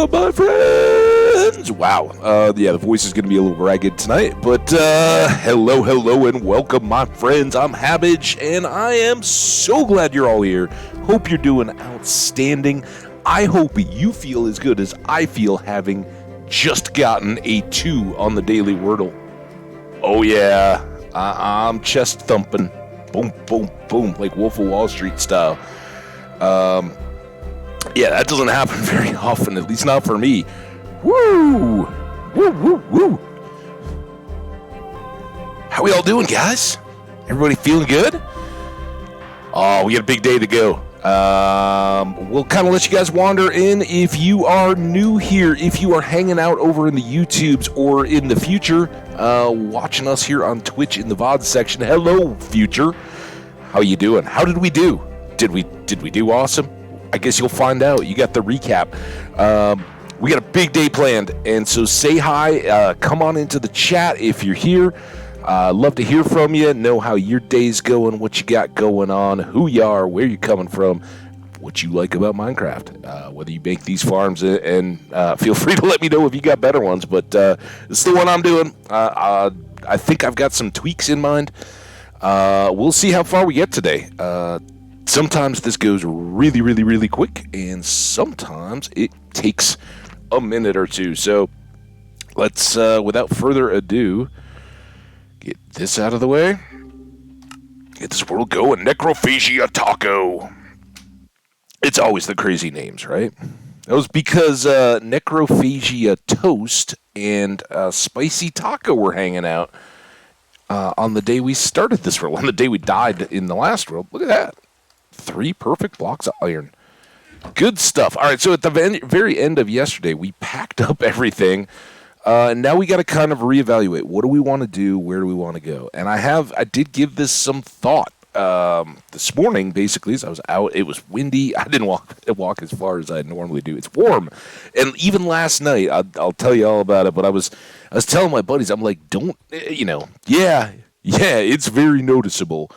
welcome, my friends! Wow, yeah, the voice is going to be a little ragged tonight, but hello, and welcome, my friends. I'm Habbage, and I am so glad you're all here. Hope you're doing outstanding. I hope you feel as good as I feel having just gotten a 2 on the Daily Wordle. Oh yeah, I'm chest thumping. Boom, boom, boom, like Wolf of Wall Street style. Yeah, that doesn't happen very often, at least not for me. Woo! Woo, woo, woo! How we all doing, guys? Everybody feeling good? Oh, we got a big day to go. We'll kind of let you guys wander in. If you are new here, if you are hanging out over in the YouTubes or in the future, watching us here on Twitch in the VOD section, hello, future. How you doing? How did we do? Did we do awesome? I guess you'll find out. You got the recap. We got a big day planned, and so say hi. Come on into the chat if you're here. Love to hear from you, know how your day's going, what you got going on, who you are, where you're coming from, what you like about Minecraft, whether you make these farms, and feel free to let me know if you got better ones, but this is the one I'm doing. I think I've got some tweaks in mind. We'll see how far we get today. Sometimes this goes really, really, really quick, and sometimes it takes a minute or two. So let's, without further ado, get this out of the way. Get this world going. Necrophagia taco. It's always the crazy names, right? That was because Necrophagia toast and spicy taco were hanging out on the day we started this world, on the day we died in the last world. Look at that. 3 perfect blocks of iron. Good stuff. All right, so at the very end of yesterday, we packed up everything. And now we got to kind of reevaluate. What do we want to do? Where do we want to go? And I did give this some thought this morning, basically, as I was out. It was windy. I didn't walk as far as I normally do. It's warm. And even last night, I'll tell you all about it, but I was telling my buddies, I'm like, don't, yeah, it's very noticeable.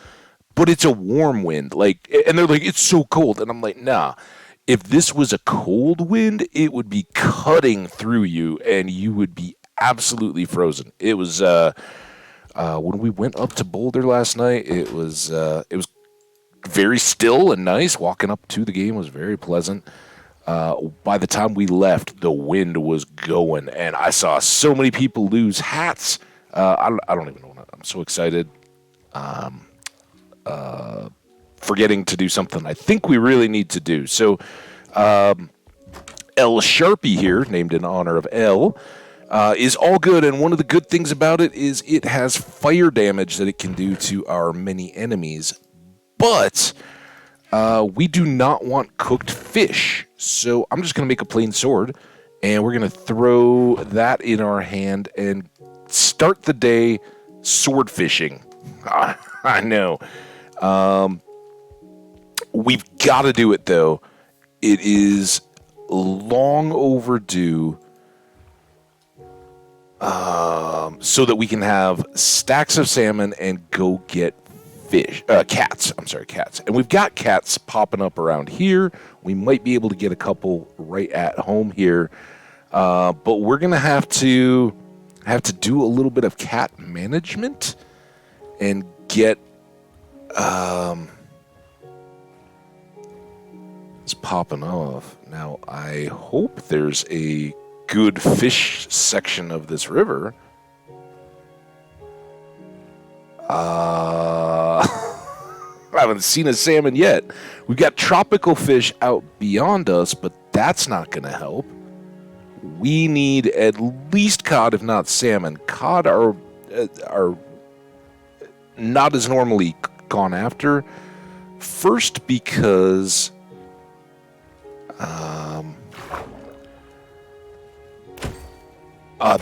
But it's a warm wind, and they're like, it's so cold. And I'm like, nah, if this was a cold wind, it would be cutting through you, and you would be absolutely frozen. It was, when we went up to Boulder last night, it was very still and nice. Walking up to the game was very pleasant. By the time we left, the wind was going, and I saw so many people lose hats. I don't even know. I'm so excited. Forgetting to do something I think we really need to do. So, L Sharpie here, named in honor of L, is all good, and one of the good things about it is it has fire damage that it can do to our many enemies, but we do not want cooked fish, so I'm just going to make a plain sword, and we're going to throw that in our hand and start the day sword fishing. I know. We've got to do it, though. It is long overdue, so that we can have stacks of salmon and go get cats. I'm sorry, cats. And we've got cats popping up around here. We might be able to get a couple right at home here, but we're gonna have to do a little bit of cat management and get it's popping off. Now, I hope there's a good fish section of this river. I haven't seen a salmon yet. We've got tropical fish out beyond us, but that's not going to help. We need at least cod, if not salmon. Cod are not as normally gone after. First, because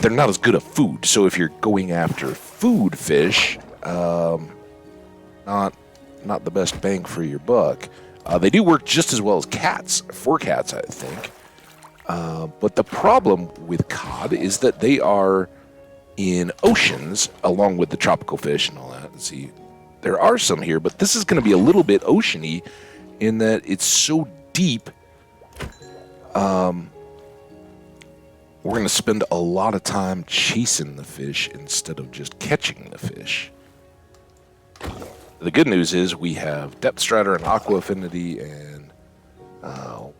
they're not as good a food. So if you're going after food fish, not the best bang for your buck. They do work just as well as cats, for cats, I think. But the problem with cod is that they are in oceans, along with the tropical fish and all that. See, there are some here, but this is going to be a little bit oceany in that it's so deep we're going to spend a lot of time chasing the fish instead of just catching the fish. The good news is we have Depth Strider and Aqua Affinity and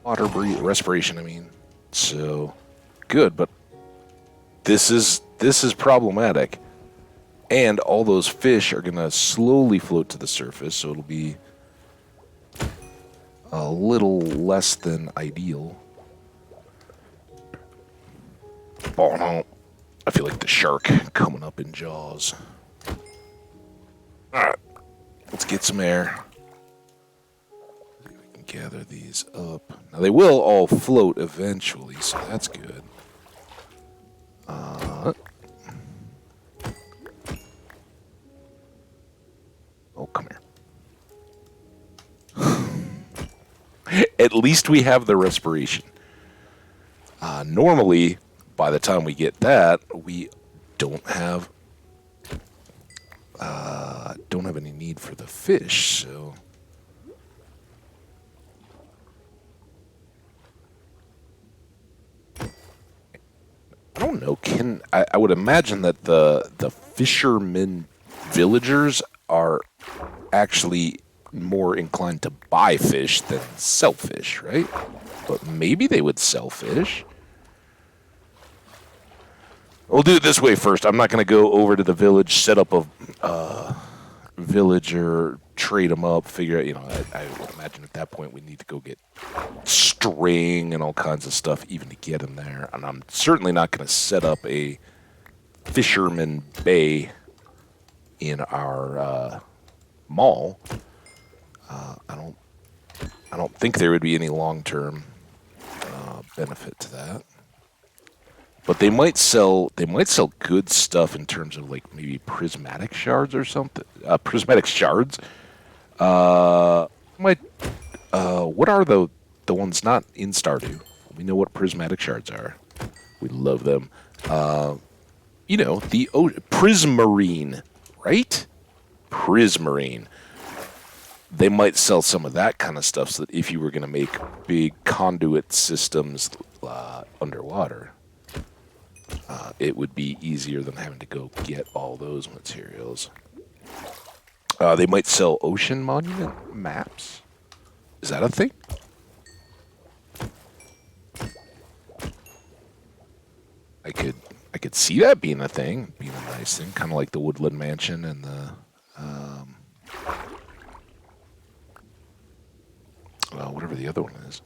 Water Respiration, I mean. So, good, but this is problematic. And all those fish are going to slowly float to the surface, so it'll be a little less than ideal. Oh no, I feel like the shark coming up in Jaws. Alright, let's get some air. See if we can gather these up. Now they will all float eventually, so that's good. Oh, come here. At least we have the respiration. Normally, by the time we get that, we don't have any need for the fish, so I don't know. I would imagine that the fishermen villagers are actually more inclined to buy fish than sell fish, right? But maybe they would sell fish. We'll do it this way first. I'm not going to go over to the village, set up a villager, trade them up, figure out, I would imagine at that point we need to go get string and all kinds of stuff even to get them there. And I'm certainly not going to set up a fisherman bay in our mall. I don't think there would be any long-term benefit to that. But they might sell good stuff in terms of like maybe prismatic shards or something. Prismatic shards. What are the ones not in Stardew? We know what prismatic shards are. We love them. The prismarine, right? Prismarine. They might sell some of that kind of stuff so that if you were going to make big conduit systems underwater, it would be easier than having to go get all those materials. They might sell ocean monument maps. Is that a thing? I could see that being a thing, being a nice thing, kind of like the Woodland Mansion and the whatever the other one is.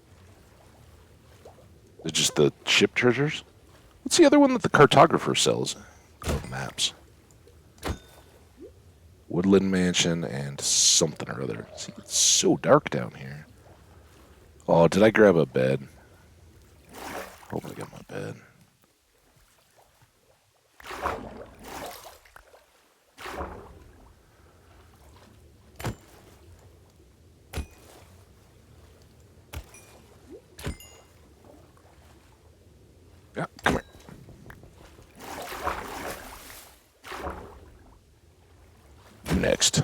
It's just the ship treasures. What's the other one that the cartographer sells? Oh, maps. Woodland Mansion and something or other. See, it's so dark down here. Oh, did I grab a bed? Hope I got my bed. Yeah, come here. Next.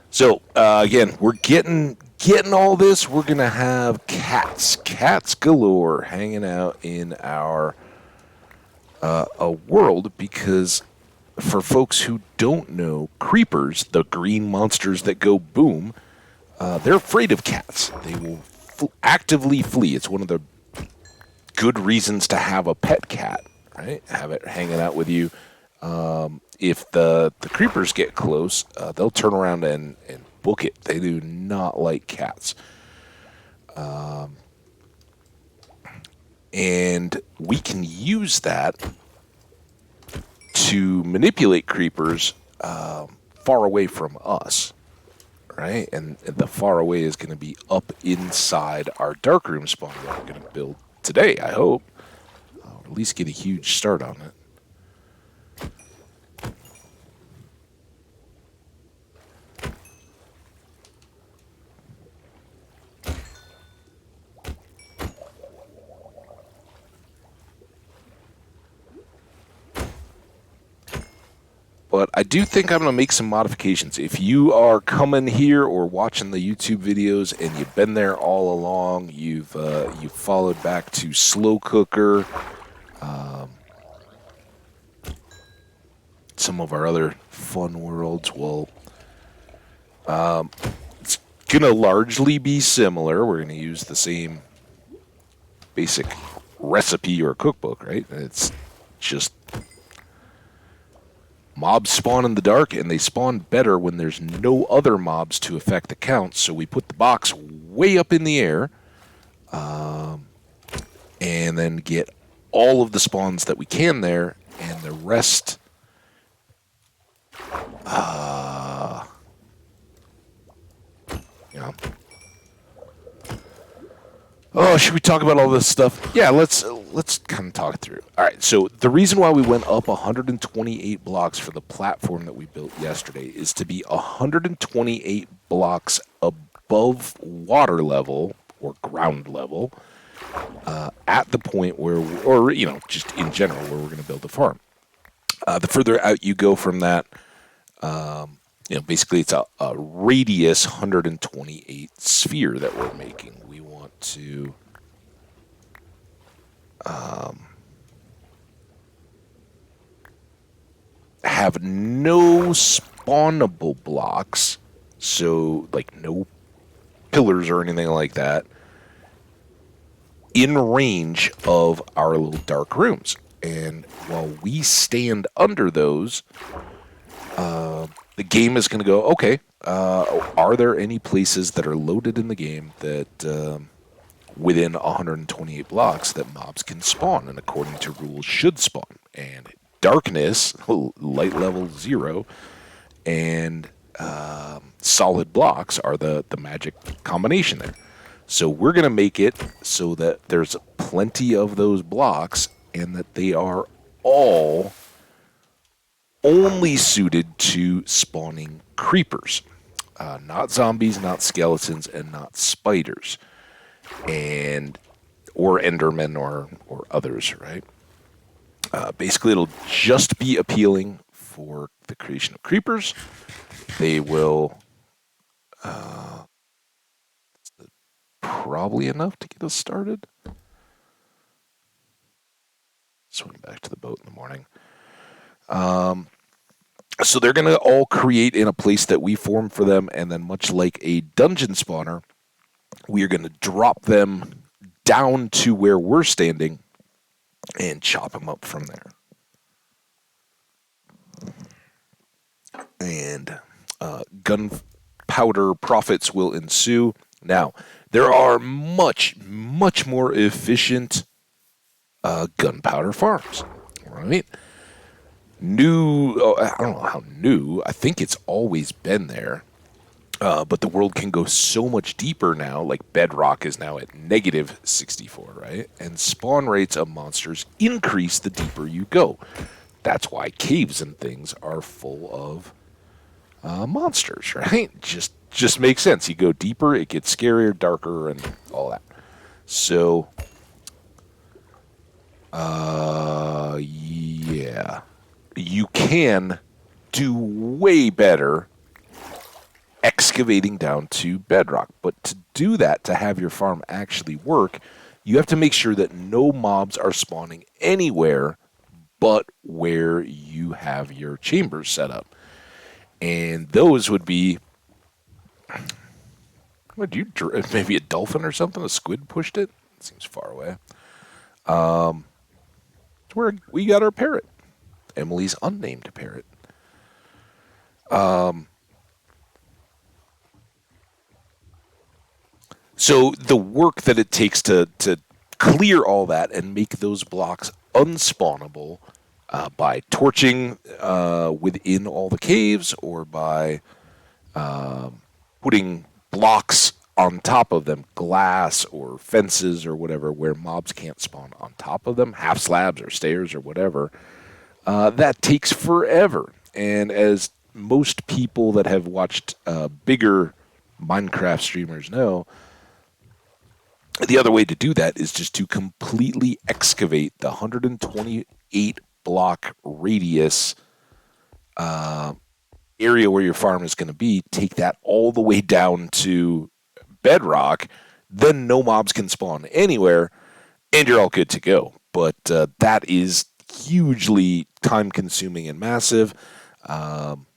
So again, we're getting all this. We're gonna have cats galore, hanging out in our a world because for folks who don't know, creepers, the green monsters that go boom, they're afraid of cats. They will actively flee. It's one of the good reasons to have a pet cat, right? Have it hanging out with you. If the creepers get close, they'll turn around and book it. They do not like cats. And we can use that to manipulate creepers far away from us, right? And the far away is going to be up inside our darkroom spawn that we're going to build today, I hope. I'll at least get a huge start on it. But I do think I'm going to make some modifications. If you are coming here or watching the YouTube videos and you've been there all along, you've followed back to Slow Cooker, some of our other fun worlds, well, it's going to largely be similar. We're going to use the same basic recipe or cookbook, right? It's just mobs spawn in the dark, and they spawn better when there's no other mobs to affect the count. So we put the box way up in the air, and then get all of the spawns that we can there, and the rest. Yeah. Oh, should we talk about all this stuff? Yeah, let's kind of talk through. All right, so the reason why we went up 128 blocks for the platform that we built yesterday is to be 128 blocks above water level or ground level at the point where, or just in general, where we're going to build the farm. The further out you go from that, basically it's a radius 128 sphere that we're making. We want to have no spawnable blocks, so like no pillars or anything like that, in range of our little dark rooms. And while we stand under those, the game is going to go, okay, are there any places that are loaded in the game that within 128 blocks that mobs can spawn and according to rules should spawn? And darkness, light level 0, and solid blocks are the magic combination there. So we're going to make it so that there's plenty of those blocks and that they are all only suited to spawning creepers. Not zombies, not skeletons, and not spiders. Or endermen or others, right? Basically, it'll just be appealing for the creation of creepers. They will... probably enough to get us started. Swing back to the boat in the morning. So they're going to all create in a place that we form for them, and then much like a dungeon spawner, we are going to drop them down to where we're standing and chop them up from there. And gunpowder profits will ensue. Now, there are much, much more efficient gunpowder farms, right? I don't know how new, I think it's always been there, but the world can go so much deeper now, like bedrock is now at negative 64, right? And spawn rates of monsters increase the deeper you go. That's why caves and things are full of monsters, right? Just makes sense. You go deeper, it gets scarier, darker, and all that. So, yeah. You can do way better excavating down to bedrock. But to do that, to have your farm actually work, you have to make sure that no mobs are spawning anywhere but where you have your chambers set up. And those would be... maybe a dolphin or something? A squid pushed it? It seems far away. It's where we got our parrot. Emily's unnamed parrot. So the work that it takes to clear all that and make those blocks unspawnable by torching within all the caves or by putting blocks on top of them, glass or fences or whatever, where mobs can't spawn on top of them, half slabs or stairs or whatever, that takes forever. And as most people that have watched bigger Minecraft streamers know, the other way to do that is just to completely excavate the 128 block radius area where your farm is going to be, take that all the way down to bedrock, then no mobs can spawn anywhere, and you're all good to go. But that is hugely time consuming and massive. Um,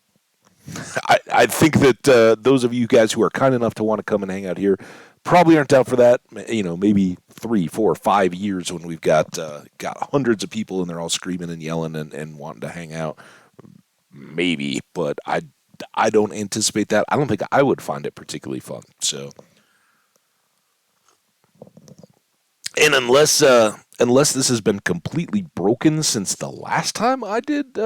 I think that those of you guys who are kind enough to want to come and hang out here probably aren't out for that. You know, maybe 3, 4, 5 years when we've got hundreds of people and they're all screaming and yelling and wanting to hang out. Maybe, but I don't anticipate that. I don't think I would find it particularly fun. So, and unless this has been completely broken since the last time I did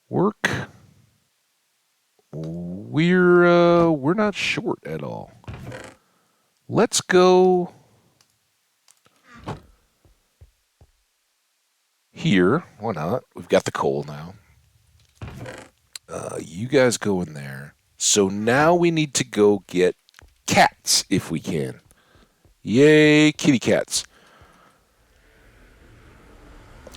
work, we're not short at all. Let's go here. Why not? We've got the coal now. You guys go in there. So now we need to go get cats if we can. Yay, kitty cats.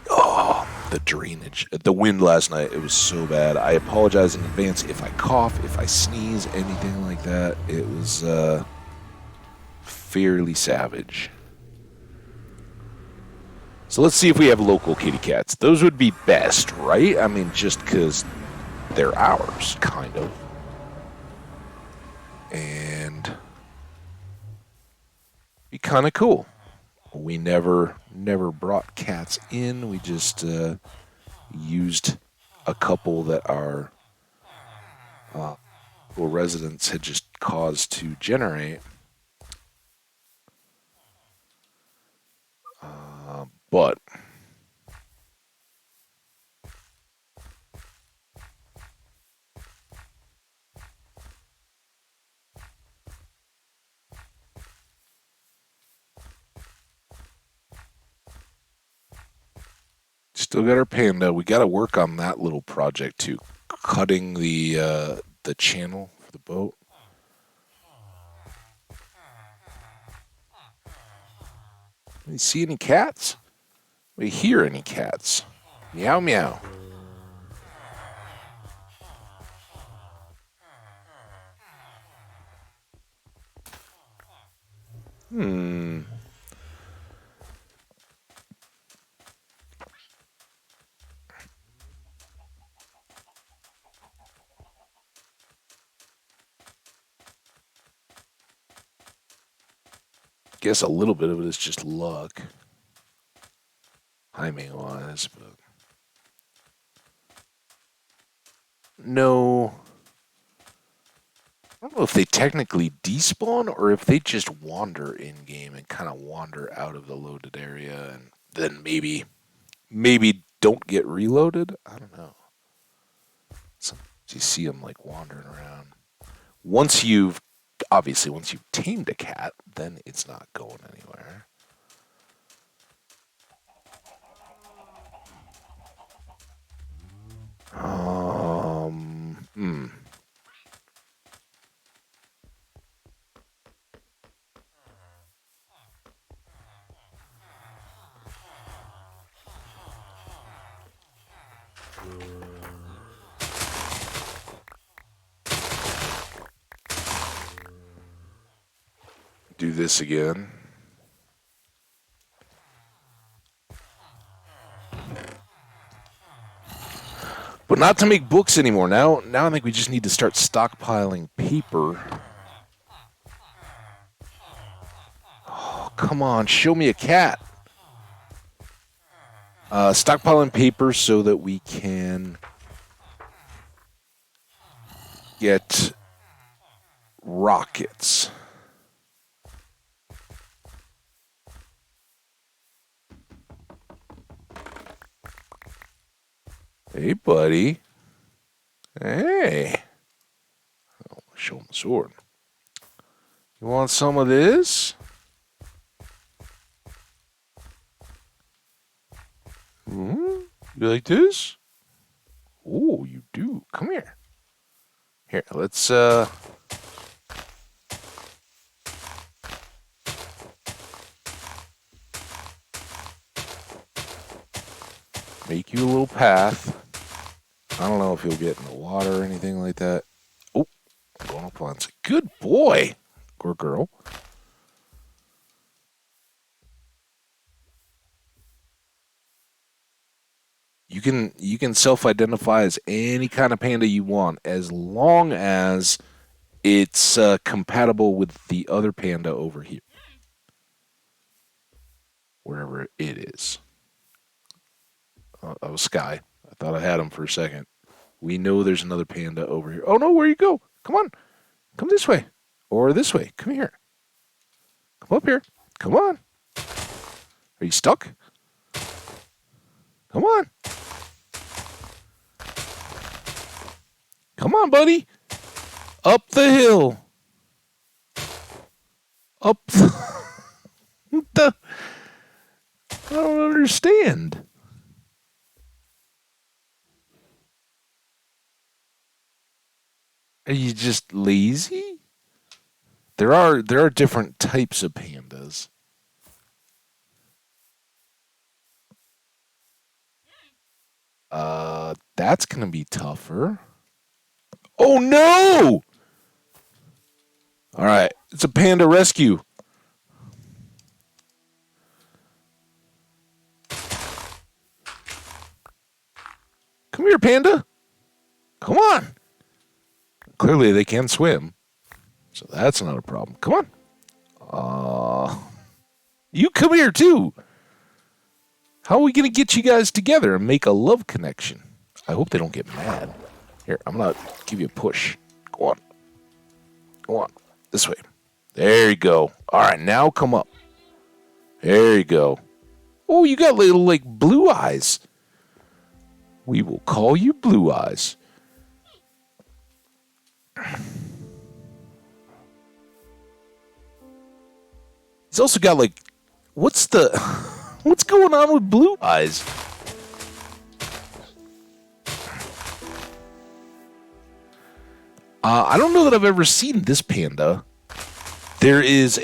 Oh, the drainage. The wind last night, it was so bad. I apologize in advance if I cough, if I sneeze, anything like that. It was fairly savage. So let's see if we have local kitty cats. Those would be best, right? I mean, just because they're ours, kind of. And be kind of cool. We never brought cats in. We just used a couple that our residents had just caused to generate. But still got our panda. We got to work on that little project too, cutting the channel for the boat. You see any cats? We hear any cats? Meow meow. Guess a little bit of it is just luck, timing wise, but no. I don't know if they technically despawn or if they just wander in game and kind of wander out of the loaded area and then maybe don't get reloaded. I don't know. Sometimes you see them like wandering around. Once you've tamed a cat, then it's not going anywhere. Hmm. Do this again. But not to make books anymore. Now I think we just need to start stockpiling paper. Oh, come on, show me a cat. Stockpiling paper so that we can get rockets. Hey, buddy. Hey. Oh, show him the sword. You want some of this? You like this? Oh, you do. Come here. Here, let's Make you a little path. I don't know if he'll get in the water or anything like that. Oh, I'm going up on. Good boy, or girl. You can self-identify as any kind of panda you want as long as it's compatible with the other panda over here, wherever it is. That was Sky. I thought I had him for a second. We know there's another panda over here. Oh no, where you go? Come on, come this way or this way. Come here. Come up here. Come on. Are you stuck? Come on. Come on, buddy. Up the hill. Up the... I don't understand. Are you just lazy? There are different types of pandas. That's gonna be tougher. Oh no! All right, it's a panda rescue. Come here, panda. Come on. Clearly they can swim, so that's not a problem. Come on. You come here too. How are we gonna get you guys together and make a love connection? I hope they don't get mad. Here, I'm gonna give you a push. Go on. Go on. This way. There you go. All right, now come up. There you go. Oh, you got little, like, blue eyes. We will call you Blue Eyes. He's also got, like, what's going on with Blue Eyes? I don't know that I've ever seen this panda. There is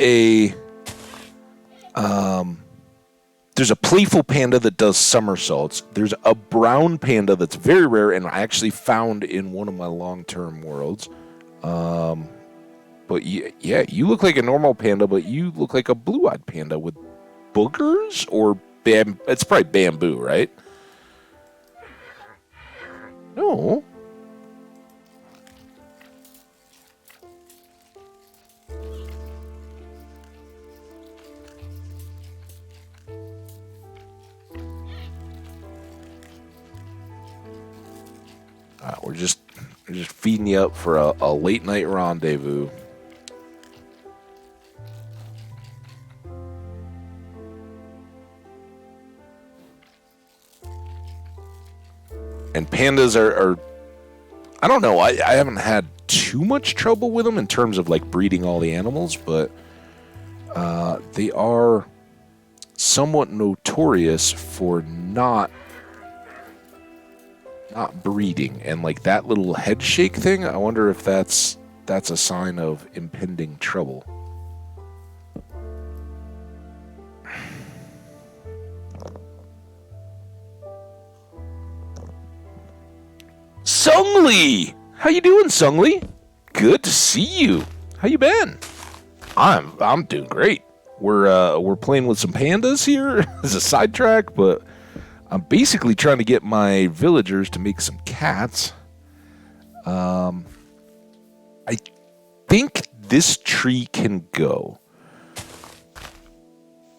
there's a playful panda that does somersaults. There's a brown panda that's very rare and I actually found in one of my long-term worlds. But yeah, you look like a normal panda, but you look like a blue-eyed panda with boogers or it's probably bamboo, right? No. We're just feeding you up for a late night rendezvous. And pandas are I don't know, I haven't had too much trouble with them in terms of like breeding all the animals, but they are somewhat notorious for not breeding, and like that little head shake thing, I wonder if that's a sign of impending trouble. Sungli! How you doing, Sungli? Good to see you. How you been? I'm doing great. We're playing with some pandas here as a sidetrack, but I'm basically trying to get my villagers to make some cats. I think this tree can go.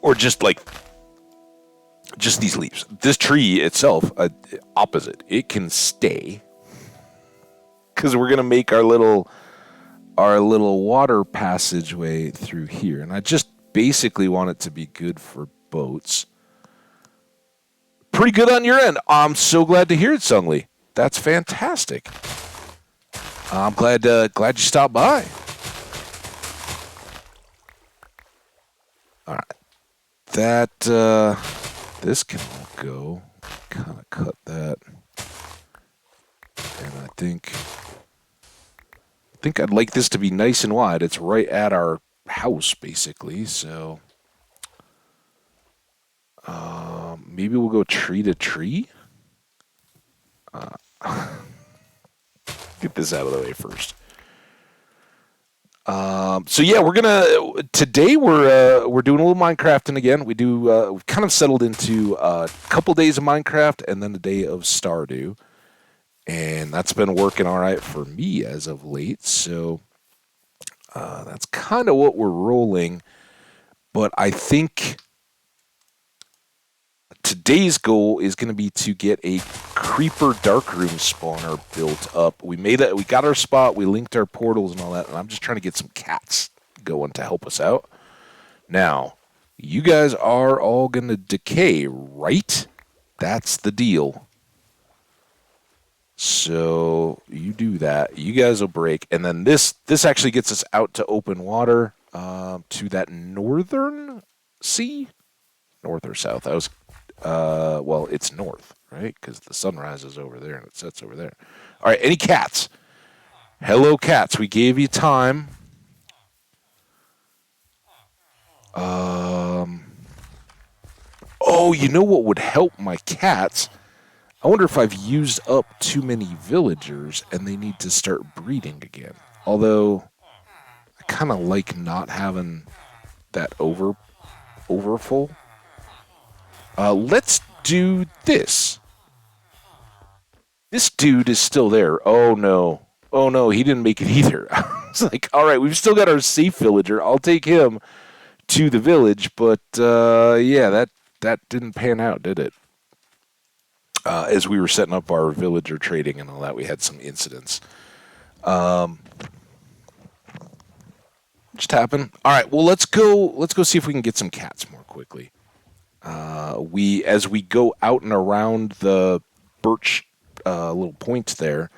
Or just these leaves. This tree itself, opposite, it can stay. Because we're going to make our little water passageway through here. And I just basically want it to be good for boats. Pretty good on your end. I'm so glad to hear it, Sungli. That's fantastic. I'm glad you stopped by. All right. This can all go. Kind of cut that. And I think I'd like this to be nice and wide. It's right at our house, basically, so... maybe we'll go tree to tree? Get this out of the way first. So yeah, today we're doing a little Minecrafting again. We've kind of settled into a couple days of Minecraft and then a day of Stardew, and that's been working all right for me as of late. So that's kind of what we're rolling. But I think today's goal is going to be to get a creeper darkroom spawner built up. We got our spot, we linked our portals and all that, and I'm just trying to get some cats going to help us out. Now, you guys are all going to decay, right? That's the deal. So you do that. You guys will break, and then this actually gets us out to open water, to that northern sea, north or south. Well, it's north, right? Because the sun rises over there and it sets over there. All right, any cats? Hello, cats. We gave you time. Oh, you know what would help my cats? I wonder if I've used up too many villagers and they need to start breeding again. Although, I kind of like not having that overfull. Let's do this. This dude is still there. Oh no. Oh no, he didn't make it either. It's like, all right, we've still got our safe villager. I'll take him to the village, but yeah, that didn't pan out, did it? As we were setting up our villager trading and all that, we had some incidents. Just happened. All right, well let's go see if we can get some cats more quickly. As we go out and around the birch little points there,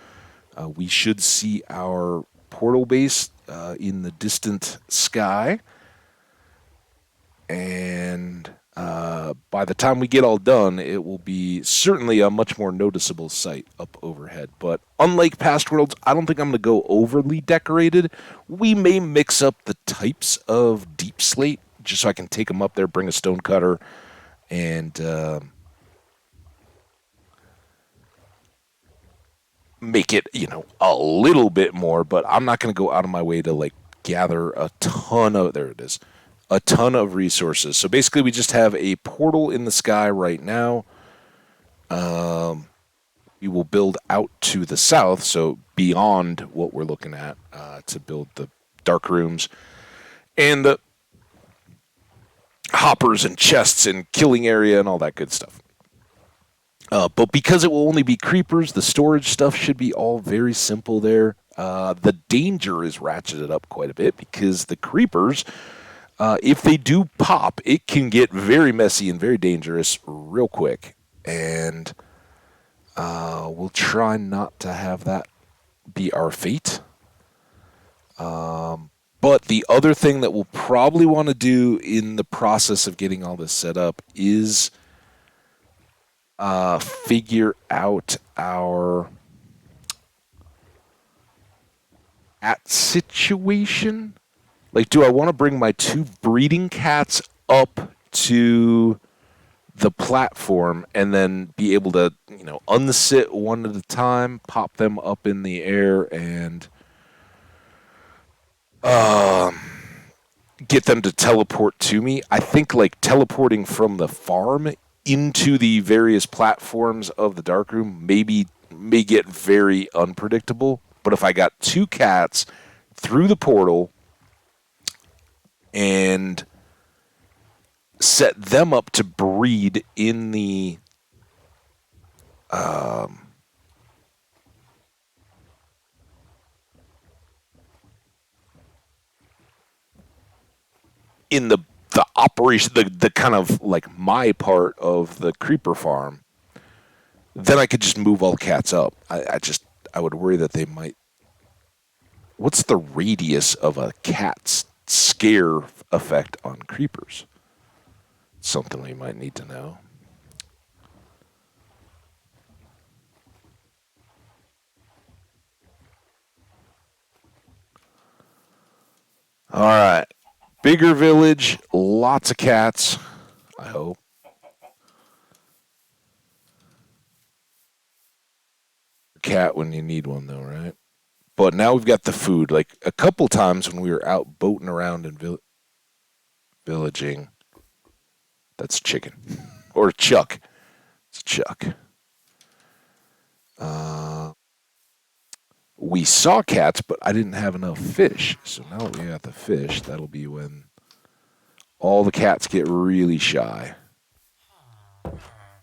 we should see our portal base in the distant sky. And by the time we get all done, it will be certainly a much more noticeable sight up overhead. But unlike past worlds, I don't think I'm going to go overly decorated. We may mix up the types of deep slate just so I can take them up there, bring a stone cutter, and make it, a little bit more. But I'm not going to go out of my way to gather a ton of resources. So basically, we just have a portal in the sky right now. We will build out to the south, so beyond what we're looking at, to build the dark rooms and the hoppers and chests and killing area and all that good stuff. But because it will only be creepers, the storage stuff should be all very simple there. The danger is ratcheted up quite a bit because the creepers, if they do pop, it can get very messy and very dangerous real quick. And we'll try not to have that be our fate. But the other thing that we'll probably want to do in the process of getting all this set up is figure out our situation. Do I want to bring my 2 breeding cats up to the platform and then be able to, unsit one at a time, pop them up in the air, and get them to teleport to me? I think teleporting from the farm into the various platforms of the darkroom may get very unpredictable. But if I got 2 cats through the portal and set them up to breed in the operation, the kind of my part of the creeper farm, then I could just move all cats up. I would worry that they might. What's the radius of a cat's scare effect on creepers? Something we might need to know. All right. Bigger village, lots of cats, I hope. cat when you need one, though, right? But now we've got the food. Like a couple times when we were out boating around and villaging, that's chicken or chuck. It's chuck. We saw cats, but I didn't have enough fish. So now that we got the fish, that'll be when all the cats get really shy.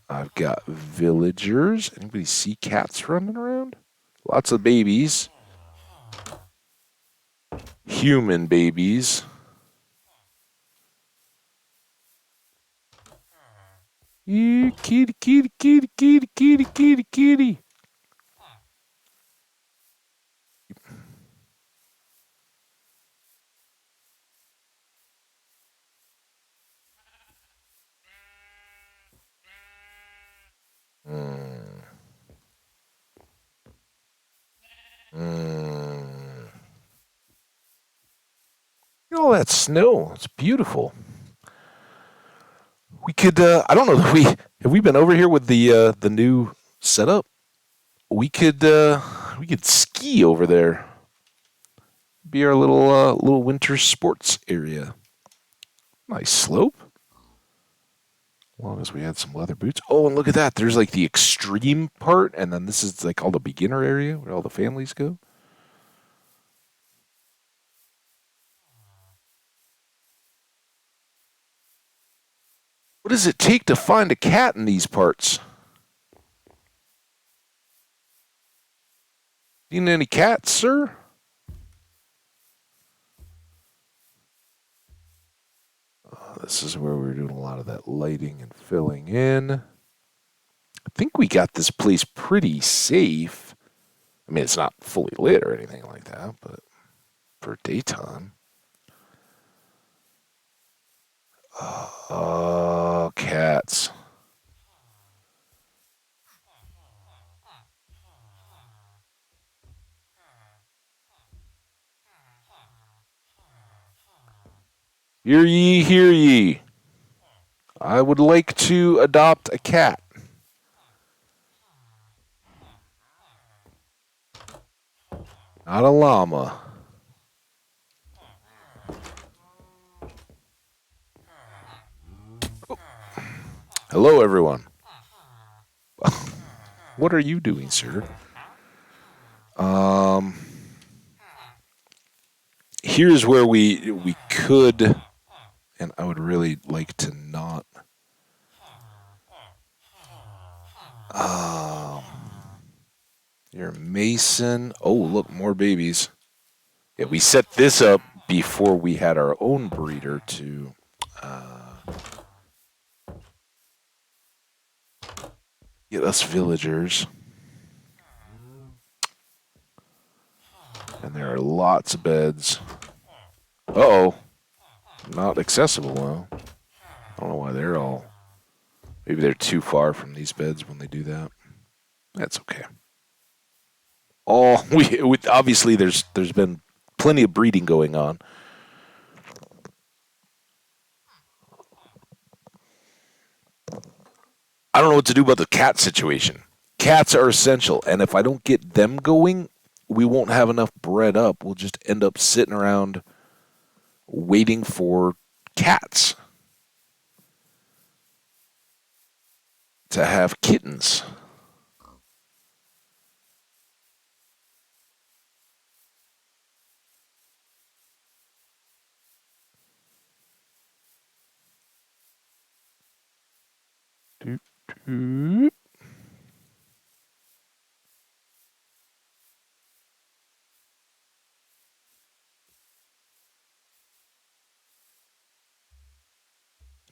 I've got villagers. Anybody see cats running around? Lots of babies. Human babies. Kitty, kitty, kitty, kitty, kitty, kitty, kitty. Mm. Mm. Oh, that snow. It's beautiful. We could. I don't know that we have we been over here with the new setup. We could ski over there. Be our little winter sports area. Nice slope. As long as we had some leather boots. Oh, and look at that. There's like the extreme part, and then this is like all the beginner area where all the families go. What does it take to find a cat in these parts? Seen any cats, sir? This is where we're doing a lot of that lighting and filling in. I think we got this place pretty safe. I mean, it's not fully lit or anything like that, but for daytime. Oh, cats. Hear ye, hear ye. I would like to adopt a cat. Not a llama. Oh. Hello, everyone. What are you doing, sir? Here's where we could, and I would really like to not. You're a mason. Oh, look, more babies. Yeah, we set this up before we had our own breeder to get us villagers. And there are lots of beds. Uh-oh. Not accessible, well. I don't know why they're all... Maybe they're too far from these beds when they do that. That's okay. Oh, obviously there's been plenty of breeding going on. I don't know what to do about the cat situation. Cats are essential, and if I don't get them going, we won't have enough bred up. We'll just end up sitting around waiting for cats to have kittens. Doot, doot.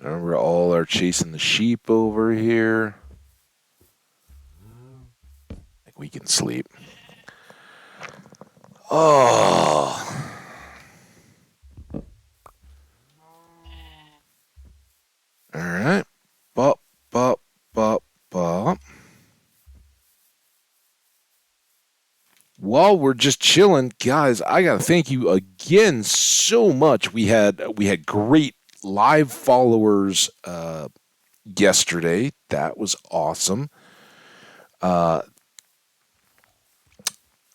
Remember, all are chasing the sheep over here. Like we can sleep. Oh. All right. Bop, bop, bop, bop. While we're just chilling, guys, I gotta thank you again so much. We had great live followers yesterday. That was awesome.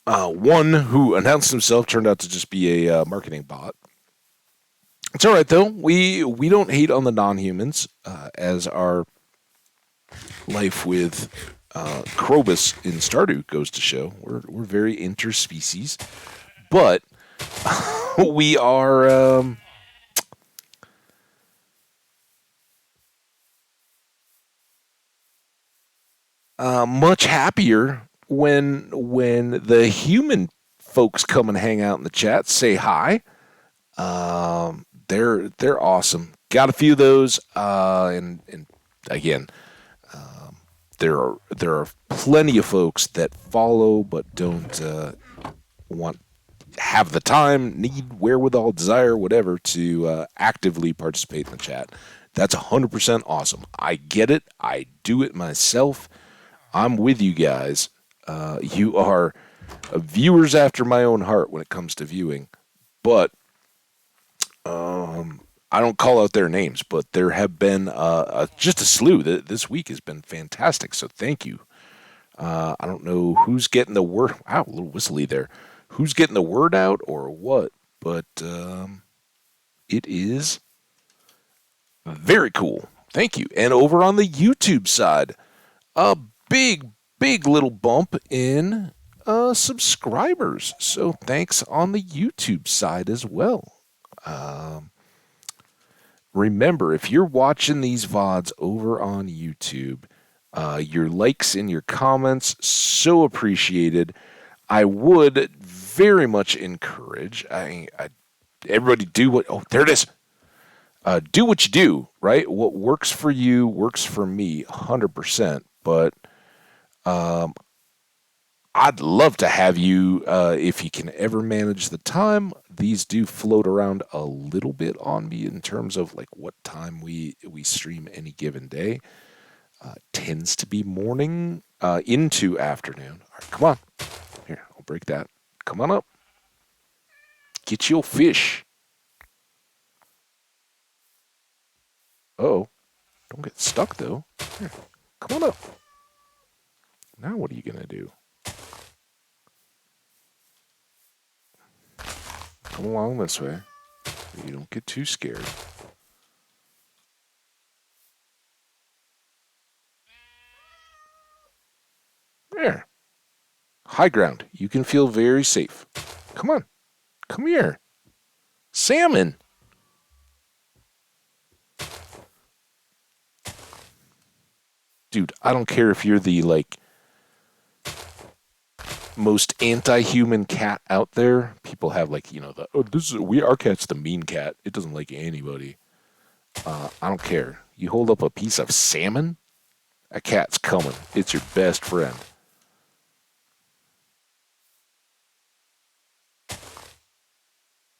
One who announced himself turned out to just be a marketing bot. It's all right though. We don't hate on the non-humans, as our life with Krobus in Stardew goes to show. We're very interspecies, but we are much happier when the human folks come and hang out in the chat, say hi. They're awesome. Got a few of those, and again, there are plenty of folks that follow but don't want have the time, need, wherewithal, desire, whatever, to actively participate in the chat. That's 100% awesome. I get it. I do it myself. I'm with you guys. You are viewers after my own heart when it comes to viewing, but I don't call out their names, but there have been just a slew. This week has been fantastic, so thank you. I don't know who's getting the word. Wow, a little whistly there. Who's getting the word out or what? But it is very cool. Thank you. And over on the YouTube side, a big little bump in subscribers. So thanks on the YouTube side as well. Remember, if you're watching these VODs over on YouTube, your likes and your comments, so appreciated. I would very much encourage, everybody do what, oh, there it is. Do what you do, right? What works for you works for me 100%. But I'd love to have you, if you can ever manage the time. These do float around a little bit on me in terms of like what time we stream any given day. Tends to be morning into afternoon. All right, come on. Here, I'll break that. Come on up. Get your fish. Oh, don't get stuck though. Here, come on up. Now what are you going to do? Come along this way. You don't get too scared. There. High ground. You can feel very safe. Come on. Come here. Salmon. Dude, I don't care if you're the like most anti-human cat out there. People have like, our cat's the mean cat. It doesn't like anybody. I don't care. You hold up a piece of salmon, a cat's coming. It's your best friend.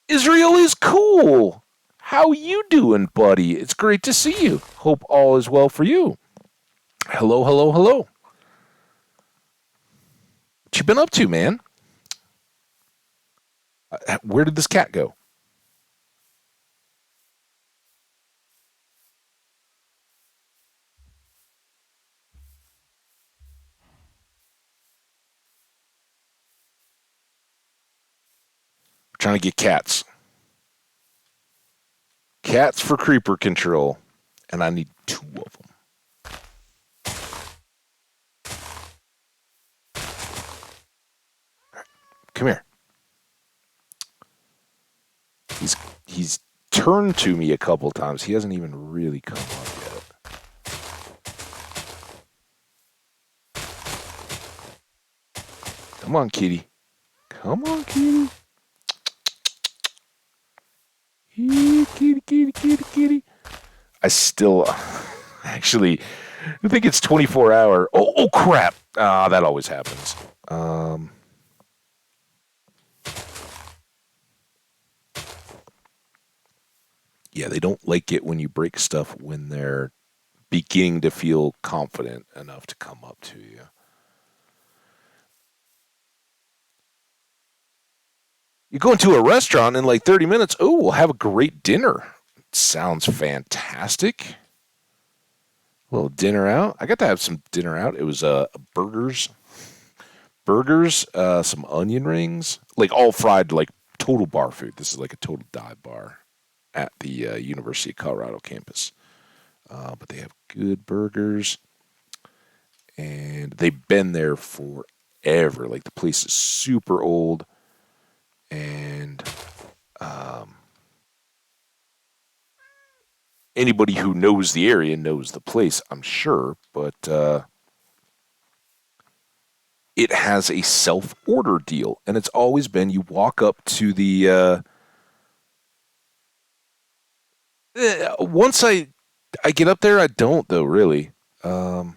Israel is cool. How you doing, buddy? It's great to see you. Hope all is well for you. Hello, hello, hello. What you been up to, man? Where did this cat go? We're trying to get cats. Cats for creeper control. And I need 2 of them. Come here. He's turned to me a couple times. He hasn't even really come up yet. Come on, kitty. Come on, kitty. Kitty, kitty, kitty, kitty. I still, actually, I think it's 24 hour. Oh crap. That always happens. Yeah, they don't like it when you break stuff when they're beginning to feel confident enough to come up to you. You go into a restaurant in like 30 minutes. Oh, we'll have a great dinner. Sounds fantastic. A little dinner out. I got to have some dinner out. It was burgers, burgers, some onion rings, like all fried, like total bar food. This is like a total dive bar at the University of Colorado campus. But they have good burgers, and they've been there forever. Like the place is super old, and um, anybody who knows the area knows the place, I'm sure. But it has a self-order deal, and it's always been you walk up to the. Once I get up there, I don't though really. Um,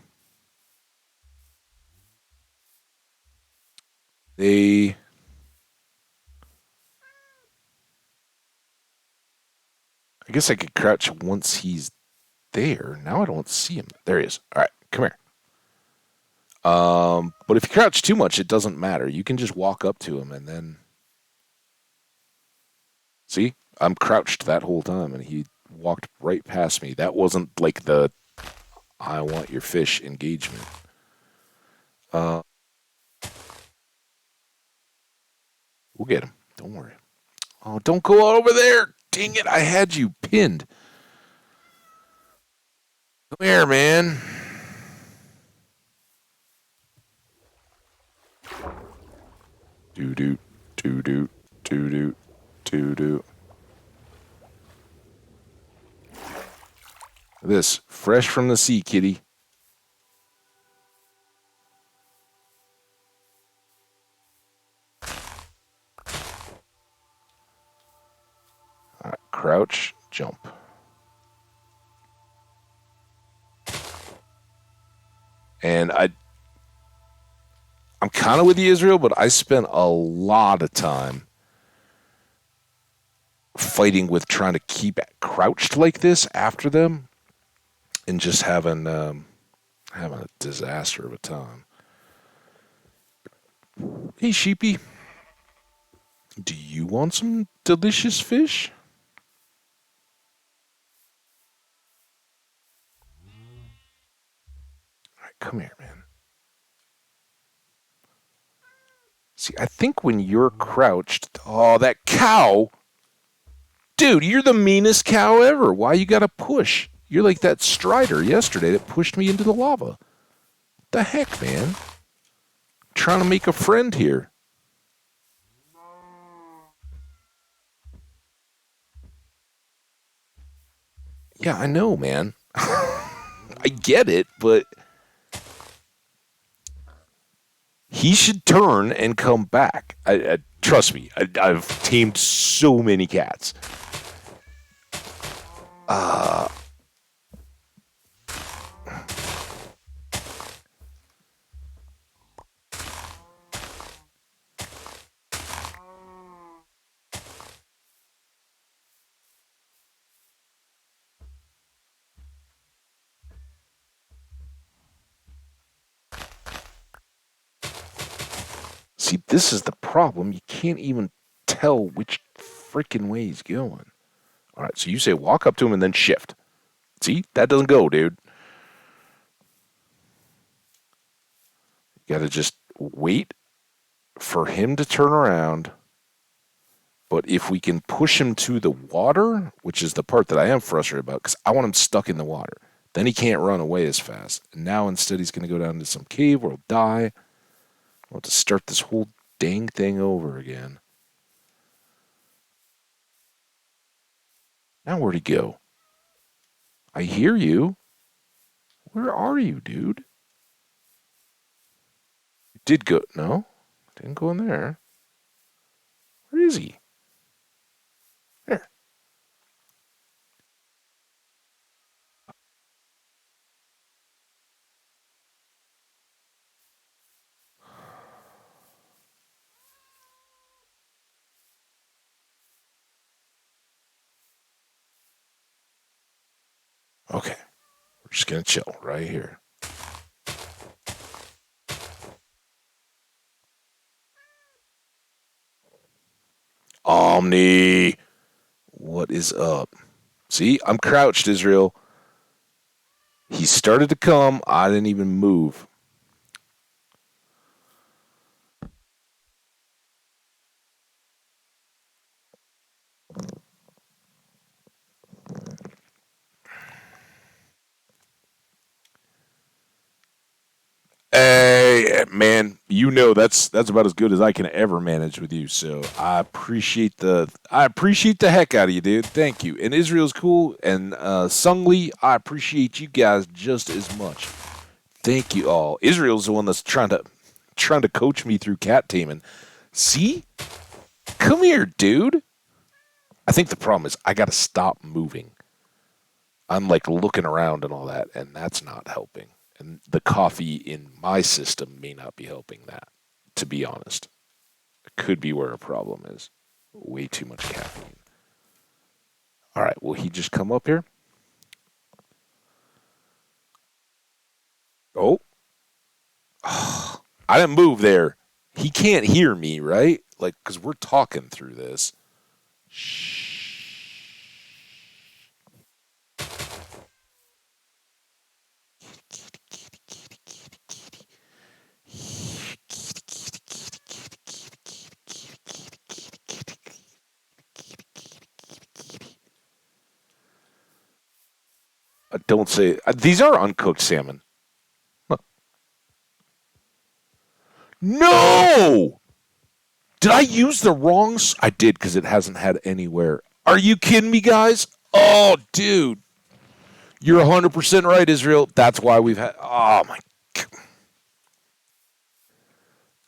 they I guess I could crouch once he's there. Now I don't see him. There he is. All right, come here. But if you crouch too much, it doesn't matter. You can just walk up to him and then see. I'm crouched that whole time, and he walked right past me. That wasn't like the "I want your fish" engagement. Uh, we'll get him. Don't worry. Oh, don't go over there. Dang it! I had you pinned. Come here, man. Doo doo doo doo doo doo doo doo. This fresh from the sea, kitty. All right, crouch, jump. And I'm kind of with you, Israel, but I spent a lot of time fighting with trying to keep crouched like this after them, and just having a disaster of a time. Hey, sheepy, do you want some delicious fish? All right, come here, man. See, I think when you're crouched, oh, that cow, dude, you're the meanest cow ever. Why you gotta push? You're like that strider yesterday that pushed me into the lava. The heck, man? Trying to make a friend here. Yeah, I know, man. I get it, but he should turn and come back. Trust me, I've tamed so many cats. Uh, See, this is the problem. You can't even tell which freaking way he's going. All right, so you say walk up to him and then shift. See, that doesn't go, dude. You got to just wait for him to turn around. But if we can push him to the water, which is the part that I am frustrated about, because I want him stuck in the water, then he can't run away as fast. And now instead he's going to go down to some cave where he'll die. I'll have to start this whole dang thing over again. Now where'd he go? I hear you. Where are you, dude? You did go. No? Didn't go in there. Where is he? There. Okay. We're just going to chill right here. Omni. What is up? See, I'm crouched, Israel. He started to come. I didn't even move. Man, you know that's about as good as I can ever manage with you. So I appreciate the heck out of you, dude. Thank you. And Israel's cool, and Sung Lee, I appreciate you guys just as much. Thank you all. Israel's the one that's trying to coach me through cat taming. See, come here, dude. I think the problem is I got to stop moving. I'm like looking around and all that, and that's not helping. And the coffee in my system may not be helping that, to be honest. It could be where a problem is. Way too much caffeine. All right, will he just come up here? Oh. I didn't move there. He can't hear me, right? Like, because we're talking through this. Shh. Don't say these are uncooked salmon. Huh. No! Did I use the wrong? I did because it hasn't had anywhere. Are you kidding me, guys? Oh, dude. You're 100% right, Israel. That's why we've had. Oh, my God.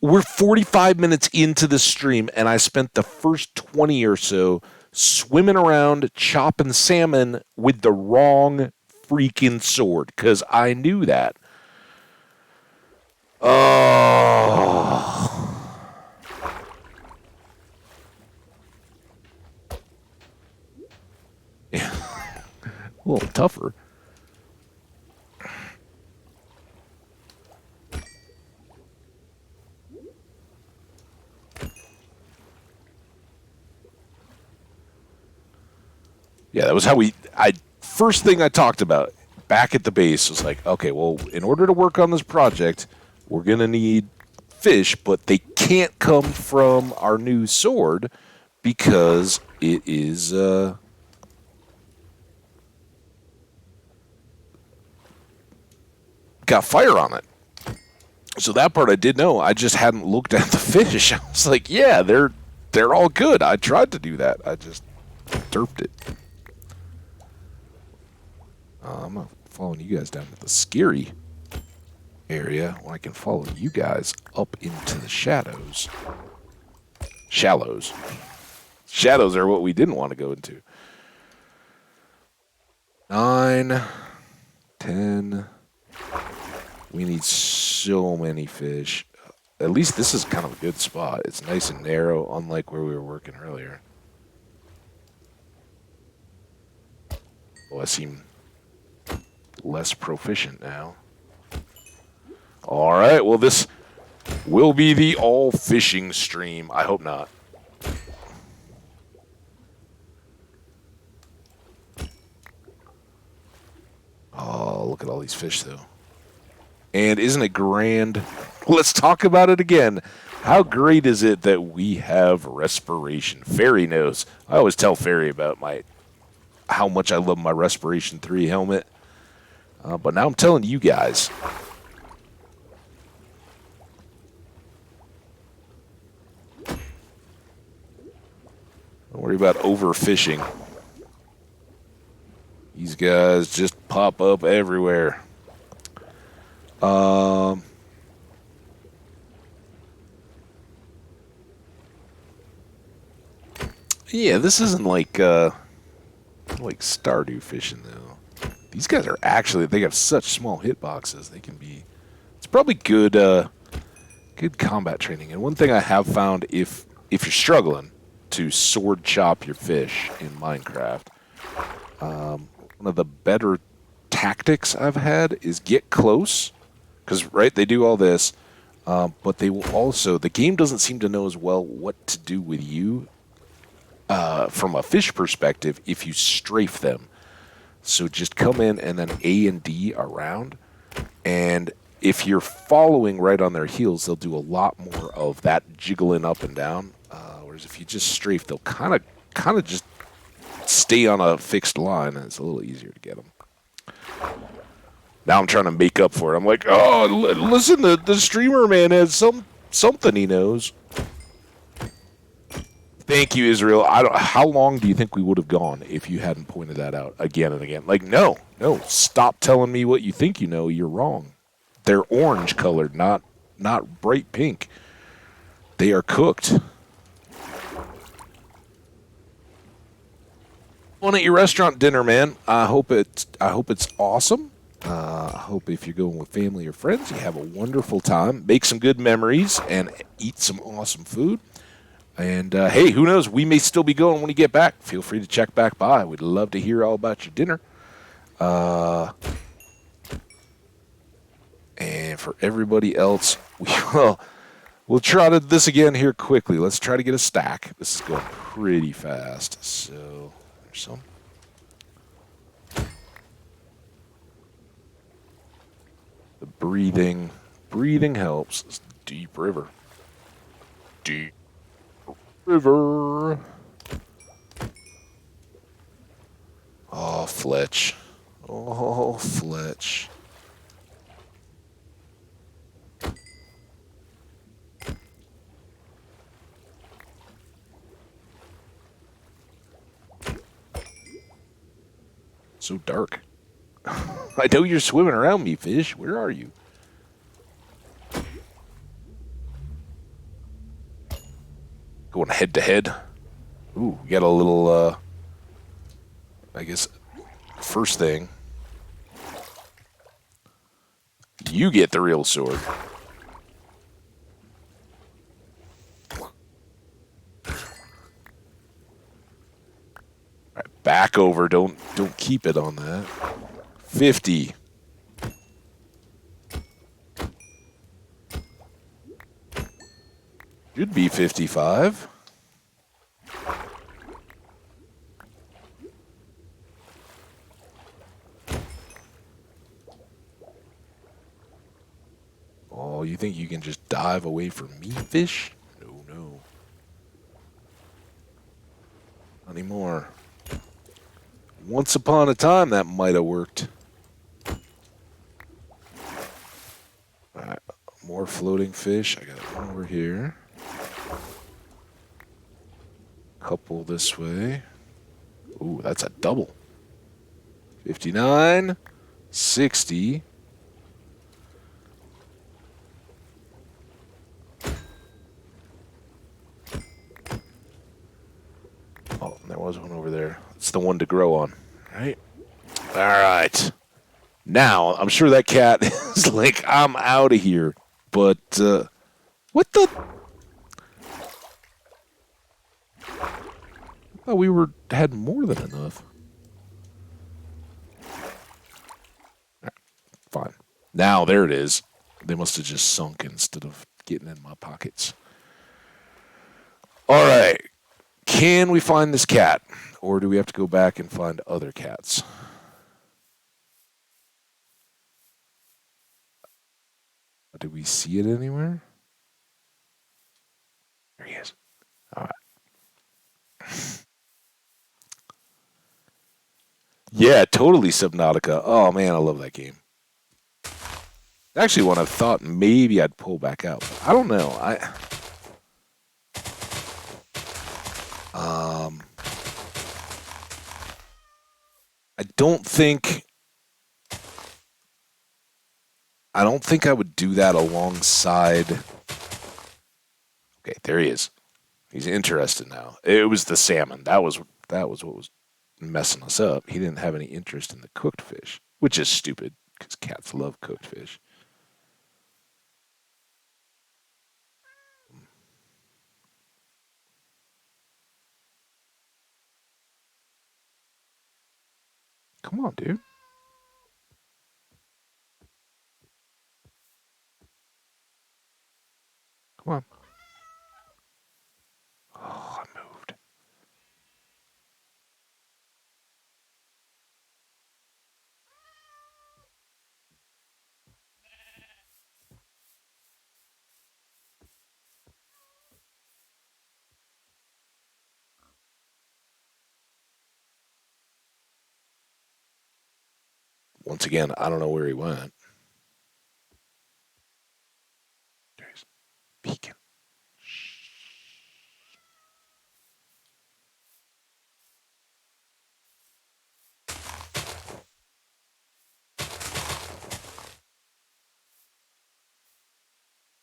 We're 45 minutes into the stream, and I spent the first 20 or so swimming around chopping salmon with the wrong freaking sword because I knew that. Oh. Yeah. A little tougher. Yeah, that was how first thing I talked about back at the base was like, okay, well, in order to work on this project, we're going to need fish, but they can't come from our new sword because it is got fire on it. So that part I did know. I just hadn't looked at the fish. I was like, yeah, they're all good. I tried to do that. I just derped it. I'm following you guys down to the scary area when I can follow you guys up into the shadows. Shallows. Shadows are what we didn't want to go into. 9, 10. We need so many fish. At least this is kind of a good spot. It's nice and narrow, unlike where we were working earlier. Oh, I seem less proficient now. All right, well, this will be the all fishing stream. I hope not. Oh, look at all these fish, though. And isn't it grand? Let's talk about it again. How great is it that we have respiration? Fairy knows. I always tell Fairy about how much I love my Respiration 3 helmet. But now I'm telling you guys. Don't worry about overfishing. These guys just pop up everywhere. Yeah, this isn't like Stardew fishing though. These guys are they have such small hitboxes. They can be. It's probably good combat training. And one thing I have found, if you're struggling to sword chop your fish in Minecraft, one of the better tactics I've had is get close, because right they do all this, but they will also the game doesn't seem to know as well what to do with you from a fish perspective if you strafe them. So just come in and then A and D around, and if you're following right on their heels, they'll do a lot more of that jiggling up and down. Whereas if you just strafe, they'll kind of just stay on a fixed line, and it's a little easier to get them. Now I'm trying to make up for it. I'm like, oh, listen, the streamer man has something he knows. Thank you, Israel. I don't. How long do you think we would have gone if you hadn't pointed that out again and again? Like, no, no. Stop telling me what you think you know. You're wrong. They're orange colored, not bright pink. They are cooked. One at your restaurant dinner, man. I hope it's awesome. I hope if you're going with family or friends, you have a wonderful time, make some good memories, and eat some awesome food. And hey, who knows? We may still be going when you get back. Feel free to check back by. We'd love to hear all about your dinner. And for everybody else, we'll try this again here quickly. Let's try to get a stack. This is going pretty fast. So there's some. The breathing helps. It's deep river. Deep river. Oh, Fletch. Oh, Fletch. So dark. I know you're swimming around me, fish. Where are you? Going head to head. Ooh, we got a little, I guess, first thing. You get the real sword. Right, back over. Don't keep it on that. 50. Should be 55. Oh, you think you can just dive away from me, fish? No, no. Not anymore. Once upon a time, that might have worked. Alright, more floating fish. I got one over here. Couple this way. Ooh, that's a double. 59, 60. Oh, there was one over there. It's the one to grow on, right? All right. Now, I'm sure that cat is like, I'm out of here. But, what the? Oh, we had more than enough. Fine. Now, there it is. They must have just sunk instead of getting in my pockets. All right. Can we find this cat? Or do we have to go back and find other cats? Did we see it anywhere? There he is. All right. Yeah, totally Subnautica. Oh, man, I love that game. Actually, one I thought maybe I'd pull back out. But I don't know. I don't think I would do that alongside. Okay, there he is. He's interested now. It was the salmon. That was what was messing us up. He didn't have any interest in the cooked fish, which is stupid because cats love cooked fish. Come on, dude. Come on. Oh, I moved. Once again, I don't know where he went. There he's peeking.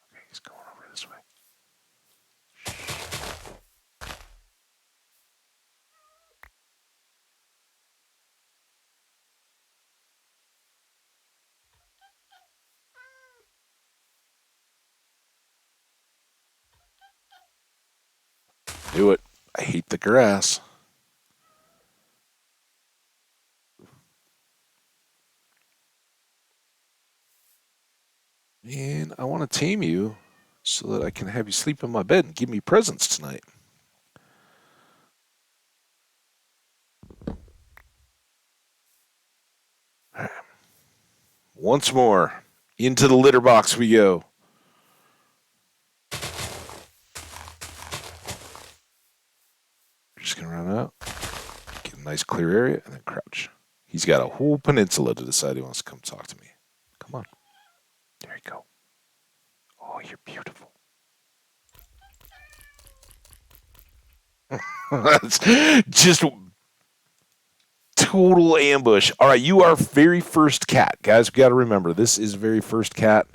Okay, he's going over this way. Do it. I hate the grass. And I want to tame you so that I can have you sleep in my bed and give me presents tonight. Once more, into the litter box we go. We're just going to run out, get a nice clear area, and then crouch. He's got a whole peninsula to decide he wants to come talk to me. Come on. There you go. Oh, you're beautiful. That's just total ambush. All right, you are very first cat. Guys, we got to remember, this is very first cat.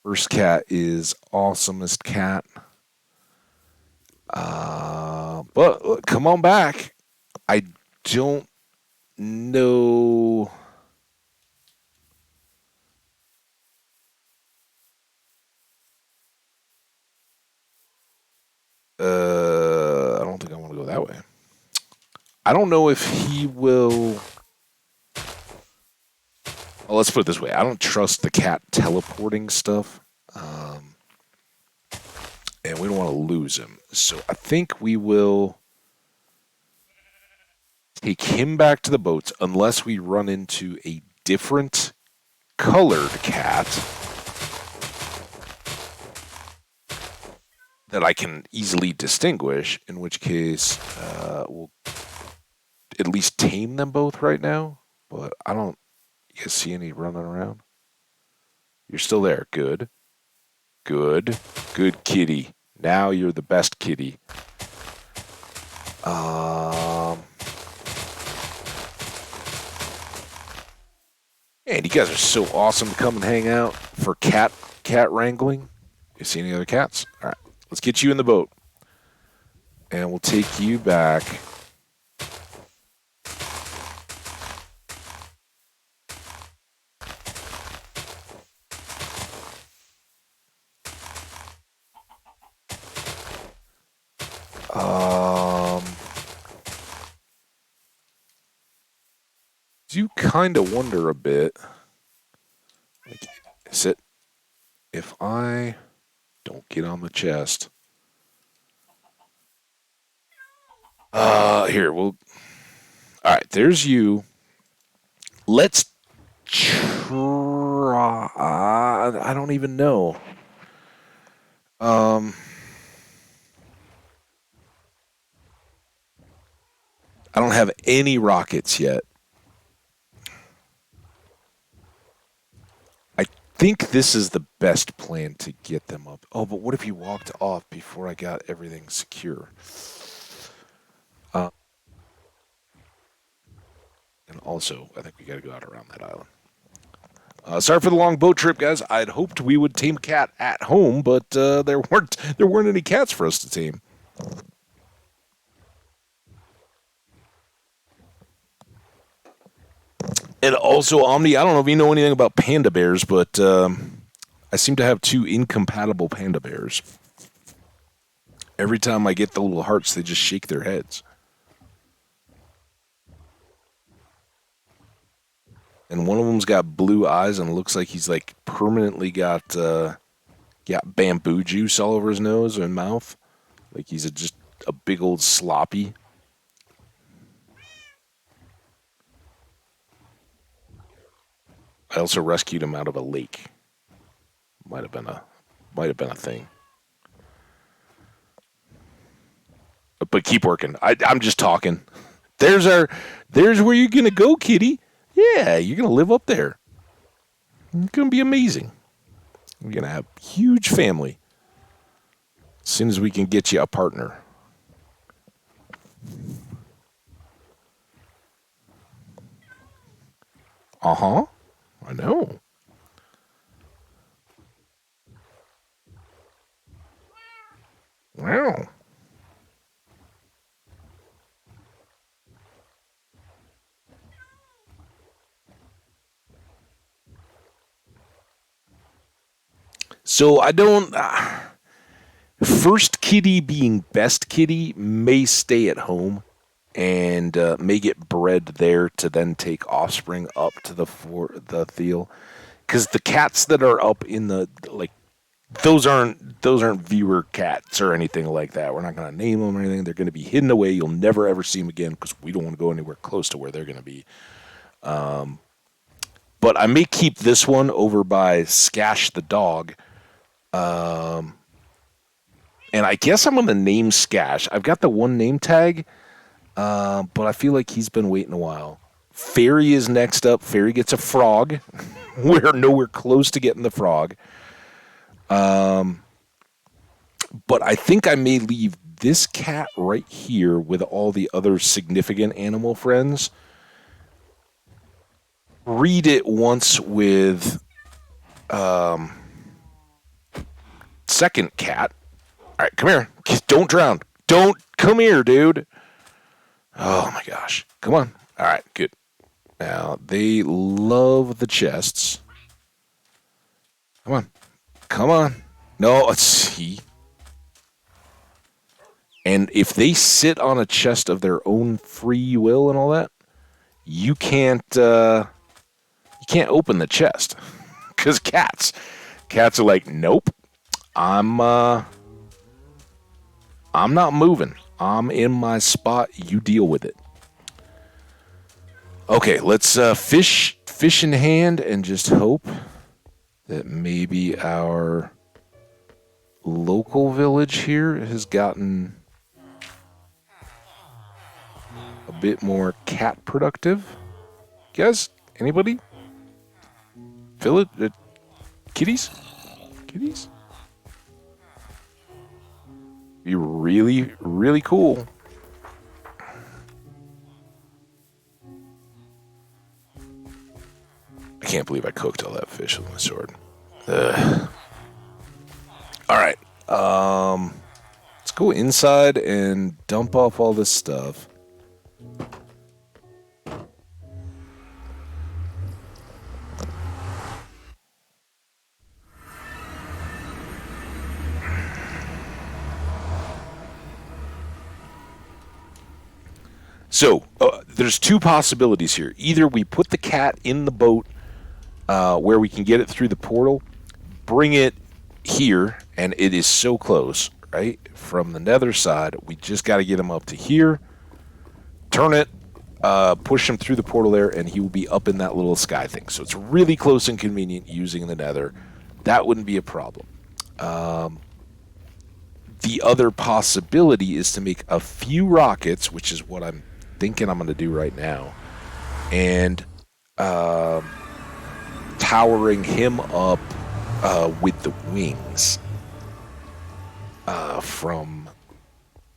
First cat is awesomest cat. But look, come on back. I don't know. I don't think I want to go that way. I don't know if he will. Well, let's put it this way. I don't trust the cat teleporting stuff. And we don't want to lose him. So I think we will take him back to the boats unless we run into a different colored cat that I can easily distinguish, in which case we'll at least tame them both right now. But I don't you guys see any running around? You're still there. Good. Good. Good kitty. Now you're the best kitty. And you guys are so awesome to come and hang out for cat wrangling. You see any other cats? All right, let's get you in the boat, and we'll take you back. Do kind of wonder a bit. Like, sit. If I don't get on the chest. Here, we'll. All right, there's you. Let's try. I don't even know. I don't have any rockets yet. I think this is the best plan to get them up. Oh, but what if he walked off before I got everything secure? And also, I think we got to go out around that island. Sorry for the long boat trip, guys. I'd hoped we would tame a cat at home, but there weren't any cats for us to tame. And also, Omni, I don't know if you know anything about panda bears, but I seem to have two incompatible panda bears. Every time I get the little hearts, they just shake their heads. And one of them's got blue eyes and looks like he's like permanently got bamboo juice all over his nose and mouth. Like he's just a big old sloppy. I also rescued him out of a lake. Might have been a thing. But keep working. I'm just talking. There's where you're gonna go, kitty. Yeah, you're gonna live up there. It's gonna be amazing. We're gonna have a huge family. As soon as we can get you a partner. Uh-huh. I know. Wow. So I don't. First kitty being best kitty may stay at home and may get bred there to then take offspring up to the Thiel. Because the cats that are up in the like those aren't viewer cats or anything like that. We're not going to name them or anything. They're going to be hidden away. You'll never ever see them again because we don't want to go anywhere close to where they're going to be. But I may keep this one over by Skash the dog. And I guess I'm going to name Skash. I've got the one name tag, but I feel like he's been waiting a while. Fairy is next up. Fairy gets a frog. We're nowhere close to getting the frog. But I think I may leave this cat right here with all the other significant animal friends. Read it once with second cat. All right, come here. Don't drown. Don't come here, dude. Oh my gosh. Come on. All right, good. Now, they love the chests. Come on. Come on. No, let's see. And if they sit on a chest of their own free will and all that, you can't open the chest. Cuz cats are like, "Nope. I'm not moving. I'm in my spot. You deal with it." Okay, let's fish in hand and just hope that maybe our local village here has gotten a bit more cat productive. Guys, anybody? Village kitties? Kitties? Be really, really cool. I can't believe I cooked all that fish with my sword. Ugh. All right. Let's go inside and dump off all this stuff. So, there's two possibilities here. Either we put the cat in the boat where we can get it through the portal, bring it here, and it is so close, right? From the nether side, we just got to get him up to here, turn it, push him through the portal there, and he will be up in that little sky thing. So it's really close and convenient using the nether. That wouldn't be a problem. The other possibility is to make a few rockets, which is what I'm thinking I'm going to do right now, and towering him up with the wings from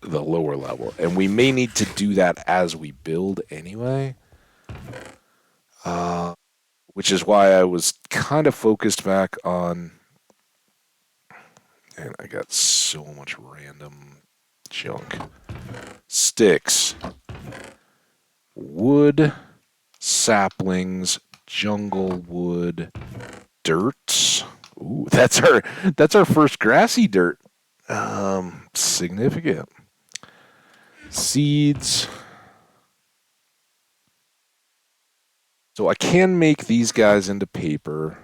the lower level. And we may need to do that as we build anyway, which is why I was kind of focused back on... And I got so much random junk. Sticks, wood, saplings, jungle wood, dirt. Ooh, that's our first grassy dirt. Significant. Seeds. So I can make these guys into paper.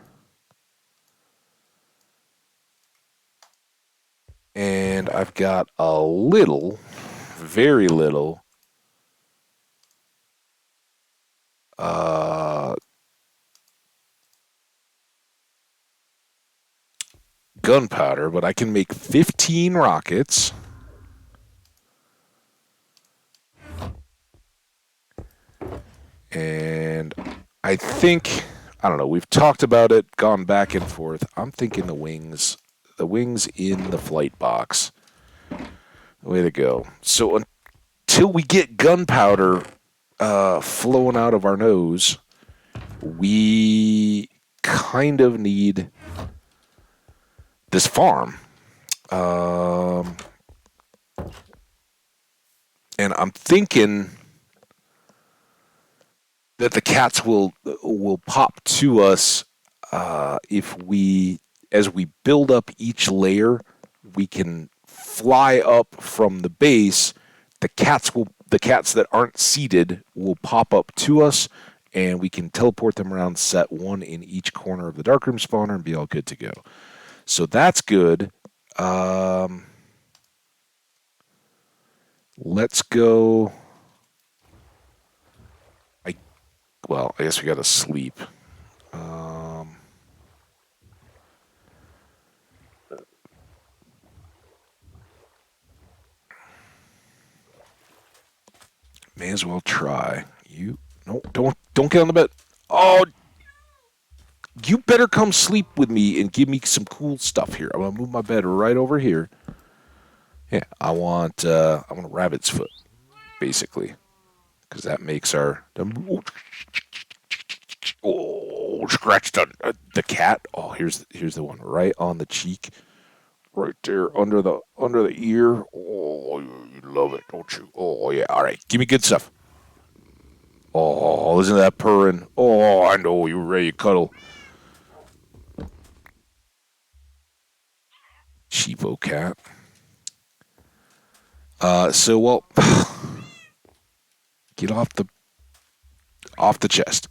And I've got a little, very little, gunpowder, but I can make 15 rockets. And I think, I don't know, we've talked about it, gone back and forth. I'm thinking the wings in the flight box. Way to go. So until we get gunpowder flowing out of our nose, we kind of need this farm. And I'm thinking that the cats will pop to us if we, as we build up each layer, we can fly up from the base. The cats that aren't seated will pop up to us, and we can teleport them around, set one in each corner of the darkroom spawner, and be all good to go. So that's good. Let's go. I guess we got to sleep. May as well try. You no, don't get on the bed. Oh, you better come sleep with me and give me some cool stuff here. I'm gonna move my bed right over here. Yeah, I want a rabbit's foot, basically, because that makes our scratch the cat. Oh, here's the one right on the cheek, right there under the ear. Oh, you love it, don't you? Oh yeah. All right, give me good stuff. Oh, listen to that purring. Oh, I know you're ready to cuddle. Cheapo cat. So get off the chest.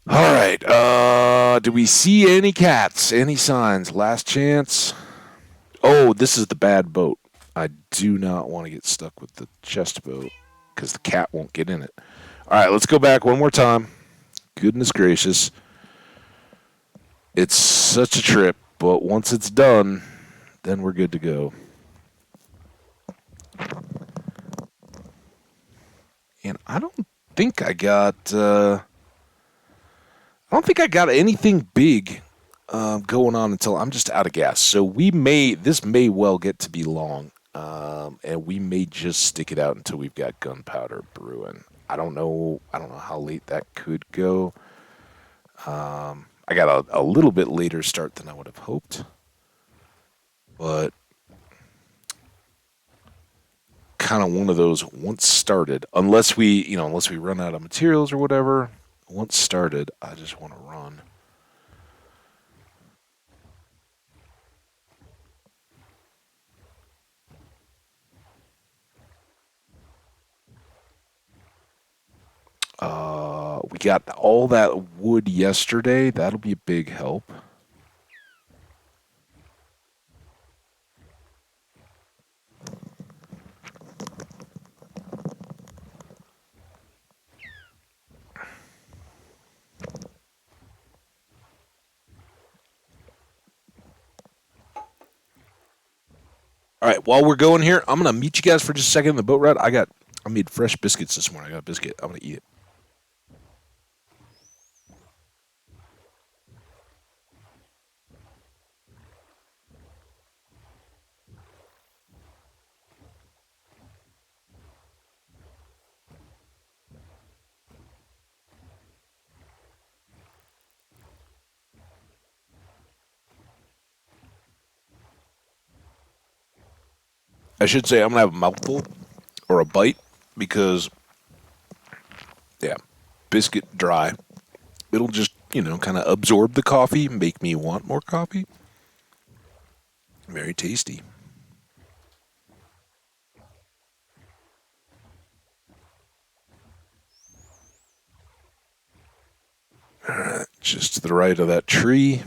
All right. Do we see any cats? Any signs? Last chance. Oh, this is the bad boat. I do not want to get stuck with the chest boat because the cat won't get in it. All right, let's go back one more time. Goodness gracious. It's such a trip, but once it's done, then we're good to go. And I don't think I got anything big going on until I'm just out of gas. So this may well get to be long, and we may just stick it out until we've got gunpowder brewing. I don't know how late that could go. I got a little bit later start than I would have hoped, but kind of one of those once started, unless we run out of materials or whatever. Once started, I just want to run. We got all that wood yesterday. That'll be a big help. All right, while we're going here, I'm gonna meet you guys for just a second in the boat ride. I made fresh biscuits this morning. I got a biscuit. I'm gonna eat it. I should say I'm gonna have a mouthful or a bite because, yeah, biscuit dry. It'll just kind of absorb the coffee, make me want more coffee. Very tasty. Just to the right of that tree.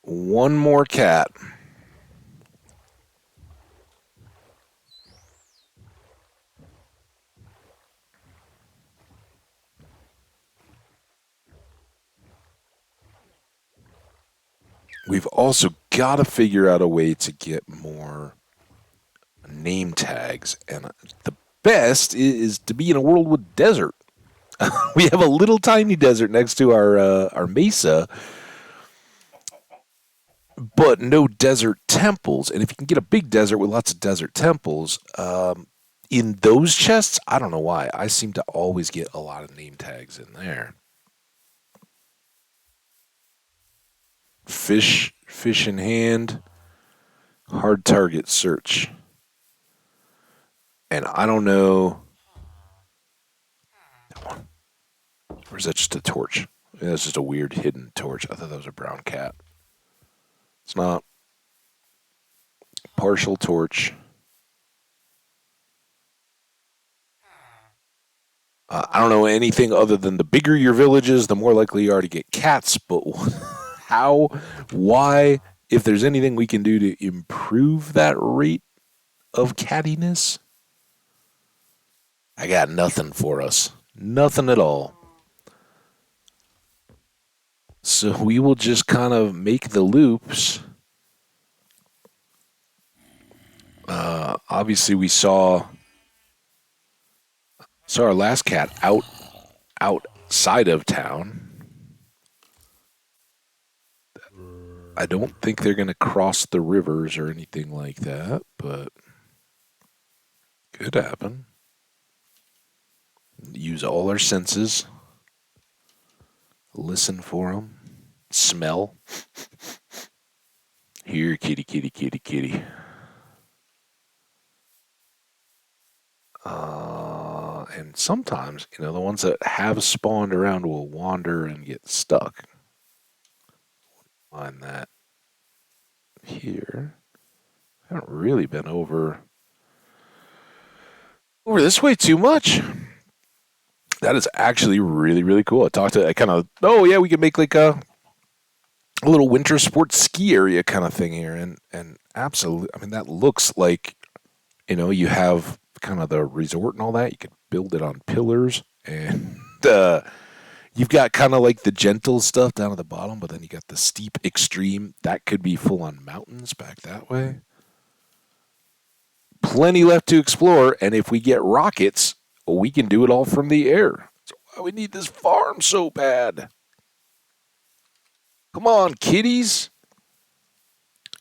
One more cat. We've also got to figure out a way to get more name tags, and the best is to be in a world with desert. We have a little tiny desert next to our mesa, but no desert temples. And if you can get a big desert with lots of desert temples, in those chests, I don't know why, I seem to always get a lot of name tags in there. Fish in hand, hard target search. And I don't know. Or is that just a torch? Yeah, that's just a weird hidden torch. I thought that was a brown cat. It's not. Partial torch. I don't know anything other than the bigger your village is, the more likely you are to get cats. But how, why, if there's anything we can do to improve that rate of cattiness, I got nothing for us. Nothing at all. So we will just kind of make the loops. Obviously, we saw our last cat outside of town. I don't think they're going to cross the rivers or anything like that, but could happen. Use all our senses. Listen for them. Smell. Here, kitty, kitty, kitty, kitty. And sometimes, the ones that have spawned around will wander and get stuck. Find that here. I haven't really been over this way too much. That is actually really, really cool. I kind of, oh yeah, we can make like a little winter sports ski area kind of thing here. And absolutely, I mean, that looks like, you have kind of the resort and all that. You could build it on pillars and you've got kind of like the gentle stuff down at the bottom, but then you got the steep extreme. That could be full on mountains back that way. Plenty left to explore, and if we get rockets, we can do it all from the air. That's why we need this farm so bad. Come on, kitties.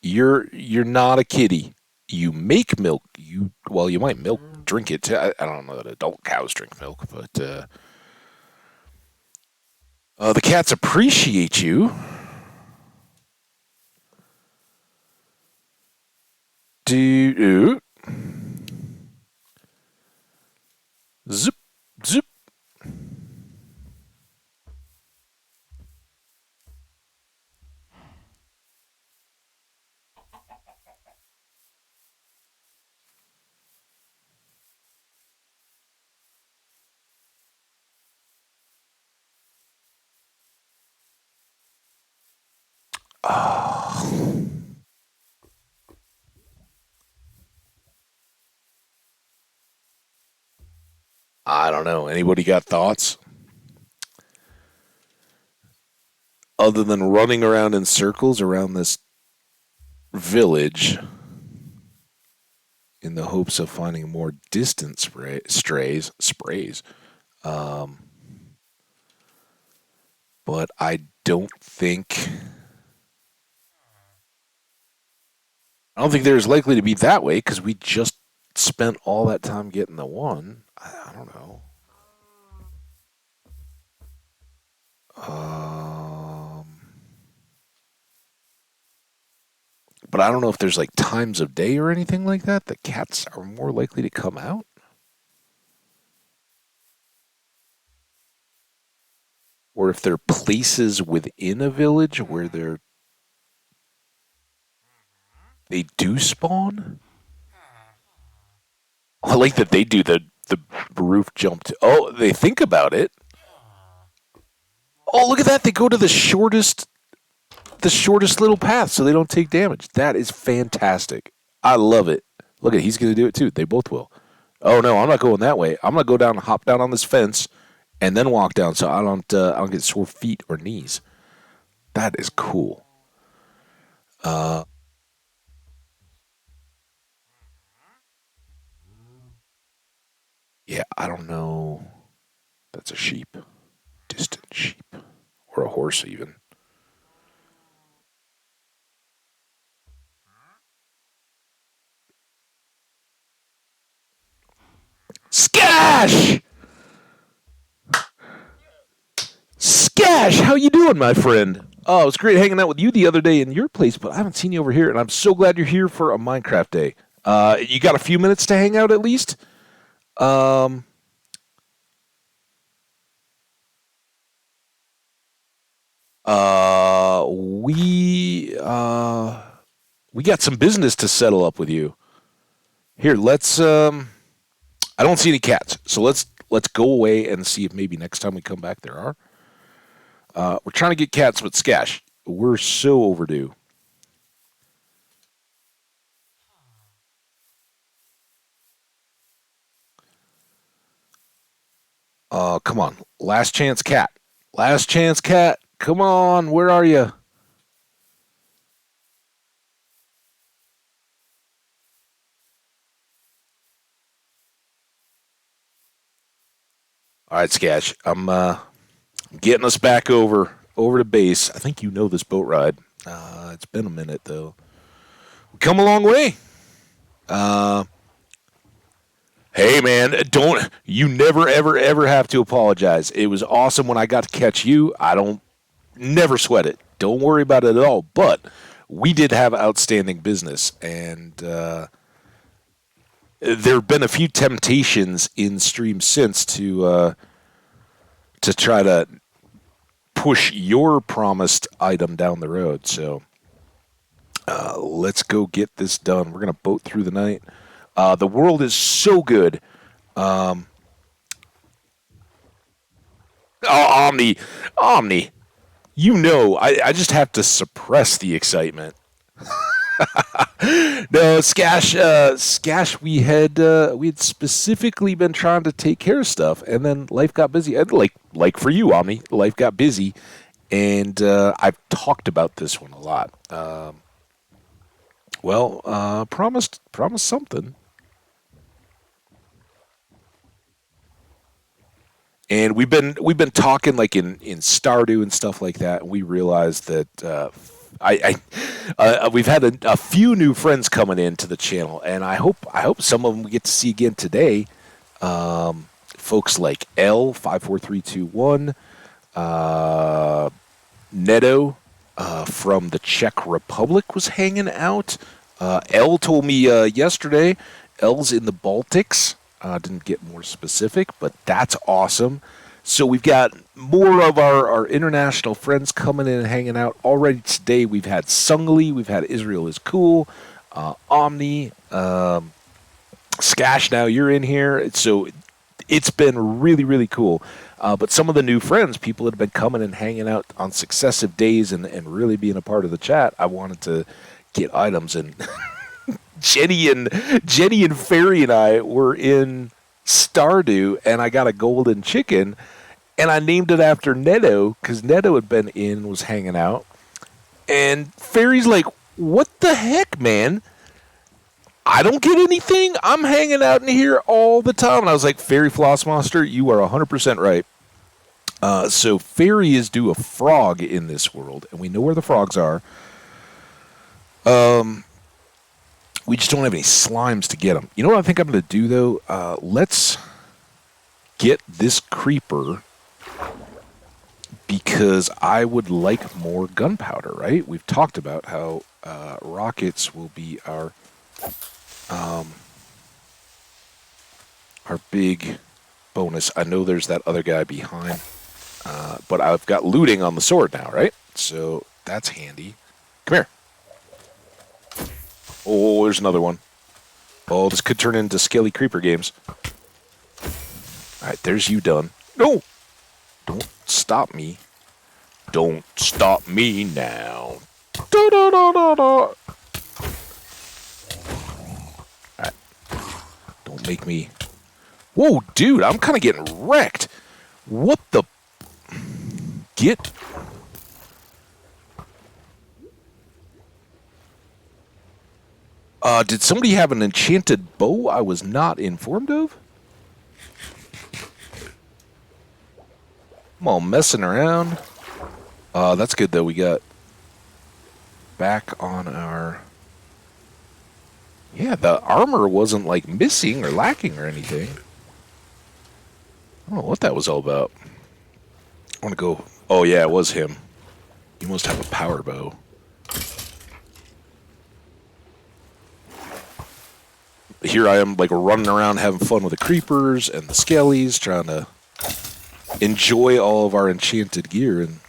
You're not a kitty. You make milk. You might drink it. I don't know that adult cows drink milk, but the cats appreciate you. Do zip zip. Oh. I don't know. Anybody got thoughts? Other than running around in circles around this village in the hopes of finding more distant sprays. Um, but I don't think they're as likely to be that way because we just spent all that time getting the one. I don't know. Um, but I don't know if there's like times of day or anything like that. The cats are more likely to come out. Or if there are places within a village where they do spawn. I like that they do the roof jump. Oh, they think about it. Oh, look at that! They go to the shortest little path so they don't take damage. That is fantastic. I love it. Look at he's going to do it too. They both will. Oh no, I'm not going that way. I'm going to go down, hop down on this fence, and then walk down so I don't get sore feet or knees. That is cool. Uh, Yeah, I don't know. That's a sheep. Distant sheep. Or a horse, even. Skash! Skash, how you doing, my friend? Oh, it was great hanging out with you the other day in your place, but I haven't seen you over here, and I'm so glad you're here for a Minecraft day. You got a few minutes to hang out at least? Um, uh, we uh, we got some business to settle up with you. Here, let's. I don't see any cats, so let's go away and see if maybe next time we come back there are. We're trying to get cats with Skash. We're so overdue. Come on, last chance, cat. Last chance, cat. Come on, where are you? All right, Skash. I'm getting us back over to base. I think you know this boat ride. It's been a minute though. We come a long way. Uh, hey man, don't you never ever ever have to apologize. It was awesome when I got to catch you. I don't never sweat it. Don't worry about it at all. But we did have outstanding business, and there have been a few temptations in stream since to try to push your promised item down the road. So let's go get this done. We're gonna boat through the night. The world is so good. Um, Omni, Omni. You know, I just have to suppress the excitement. No, Skash. We had specifically been trying to take care of stuff, and then life got busy. And like for you, Omni, life got busy, and I've talked about this one a lot. Promised something, and we've been talking like in Stardew and stuff like that, and we realized that we've had a few new friends coming into the channel, and I hope some of them we get to see again today. Folks like L54321, Neto from the Czech Republic was hanging out. L told me yesterday. L's in the Baltics. Didn't get more specific, but that's awesome. So we've got more of our international friends coming in and hanging out already today. We've had Sungli, we've had Israel is Cool, Omni, Skash. Now you're in here, so it's been really really cool. But some of the new friends, people that have been coming and hanging out on successive days and really being a part of the chat, I wanted to get items and Jenny and Fairy and I were in Stardew, and I got a golden chicken, and I named it after Neto because Neto had been in and was hanging out. And Fairy's like, "What the heck, man? I don't get anything. I'm hanging out in here all the time." And I was like, "Fairy Floss Monster, you are 100% right." So Fairy is due a frog in this world, and we know where the frogs are. We just don't have any slimes to get them. You know what I think I'm going to do, though? Let's get this creeper because I would like more gunpowder, right? We've talked about how rockets will be our big bonus. I know there's that other guy behind, but I've got looting on the sword now, right? So that's handy. Come here. Oh, there's another one. Oh, this could turn into Skelly Creeper games. All right, there's you done. No! Don't stop me. Don't stop me now. Da, da, da, da, da. All right. Don't make me... Whoa, dude, I'm kind of getting wrecked. What the... Get... did somebody have an enchanted bow I was not informed of? I'm all messing around. That's good, though. We got back on our... Yeah, the armor wasn't, like, missing or lacking or anything. I don't know what that was all about. I want to go... Oh, yeah, it was him. He must have a power bow. Here I am, like, running around having fun with the creepers and the skellies, trying to enjoy all of our enchanted gear, and